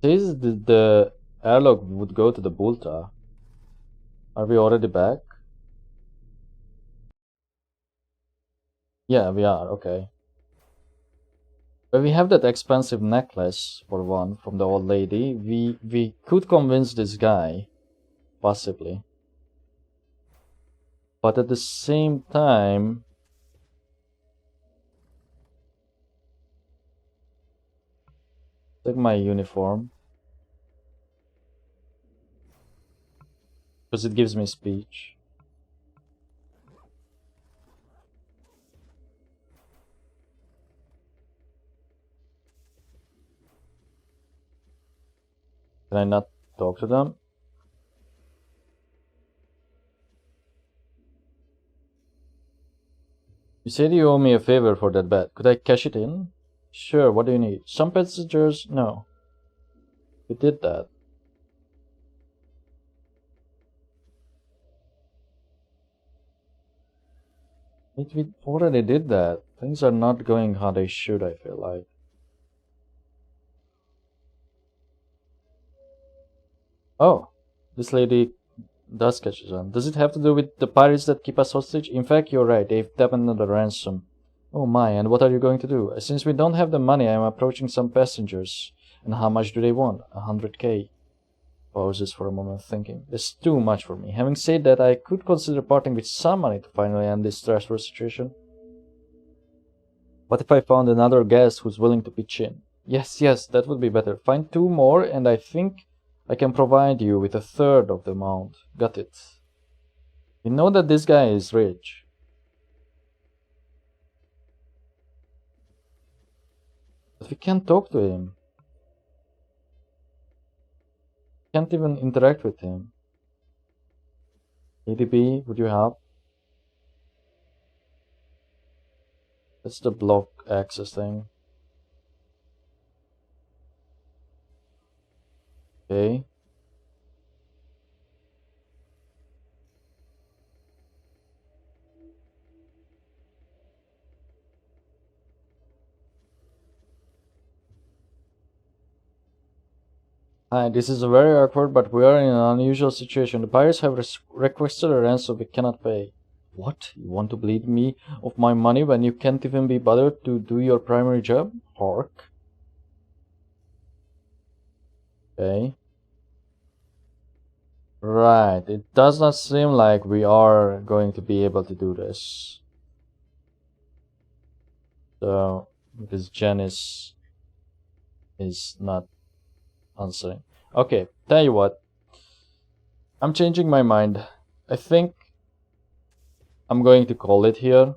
Says the airlock would go to the Bulta. Are we already back? Yeah, we are, okay. But we have that expensive necklace, for one, from the old lady. We could convince this guy, possibly. But at the same time... Take my uniform. Because it gives me speech. Can I not talk to them? You said you owe me a favor for that bet. Could I cash it in? Sure, what do you need? Some passengers? No. We did that. We already did that. Things are not going how they should, I feel like. Oh, this lady does catch us on. Does it have to do with the pirates that keep us hostage? In fact, you're right. They've demanded a ransom. Oh my, and what are you going to do? Since we don't have the money, I'm approaching some passengers. And how much do they want? 100k. Pauses for a moment, thinking. That's too much for me. Having said that, I could consider parting with some money to finally end this stressful situation. What if I found another guest who's willing to pitch in? Yes, that would be better. Find 2 more, and I think I can provide you with 1/3 of the amount. Got it. You know that this guy is rich. But we can't talk to him. Can't even interact with him. ADB, would you help? That's the block access thing. Okay. Hi, this is very awkward, but we are in an unusual situation. The pirates have requested a ransom we cannot pay. What? You want to bleed me of my money when you can't even be bothered to do your primary job? Hark. Okay. Right, it does not seem like we are going to be able to do this. So, because Janice is not answering. Okay, tell you what. I'm changing my mind. I think I'm going to call it here.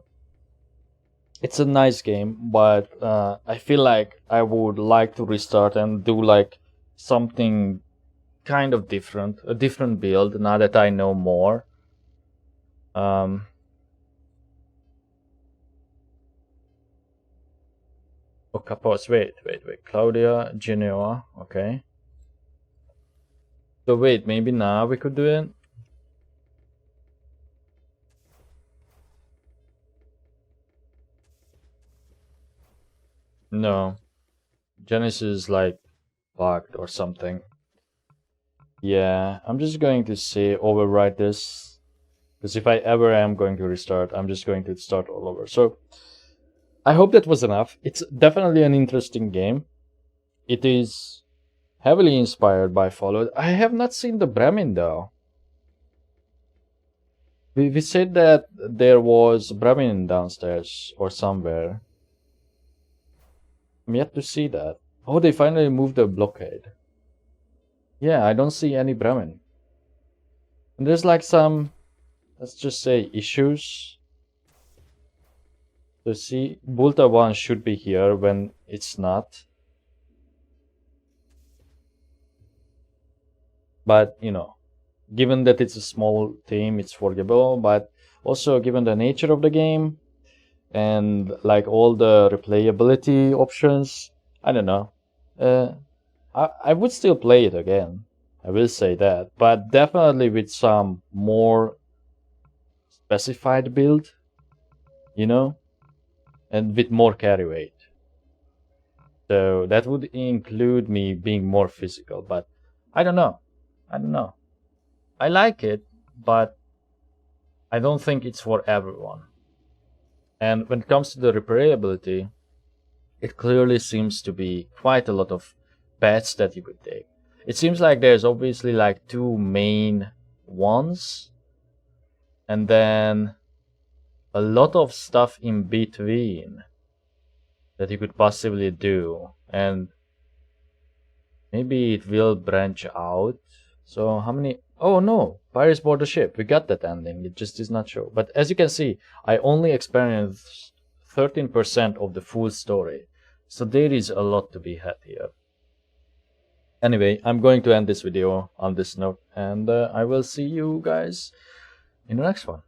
It's a nice game, but I feel like I would like to restart and do like something kind of different, a different build now that I know more. Okay, pause. Wait. Claudia, Genoa. Okay. So wait, maybe now we could do it. No, Genesis is like bugged or something. Yeah, I'm just going to say overwrite this, because if I ever am going to restart, I'm just going to start all over. So I hope that was enough. It's definitely an interesting game. It is heavily inspired by Fallout. I have not seen the Bremen though. We said that there was Bremen downstairs or somewhere. I'm yet to see that. Oh, they finally moved the blockade. Yeah, I don't see any Bremen. And there's like some, let's just say, issues. So see, Bulta 1 should be here when it's not. But, you know, given that it's a small team, it's forgivable. But also given the nature of the game and like all the replayability options, I don't know. I would still play it again. I will say that. But definitely with some more specified build, you know, and with more carry weight. So that would include me being more physical, but I don't know. I like it, but I don't think it's for everyone. And when it comes to the replayability, it clearly seems to be quite a lot of bets that you could take. It seems like there's obviously like 2 main ones, and then a lot of stuff in between that you could possibly do. And Maybe it will branch out. So how many? Oh no, pirates board the ship. We got that ending. It just does not show. But as you can see, I only experienced 13% of the full story. So there is a lot to be had here. Anyway, I'm going to end this video on this note, and I will see you guys in the next one.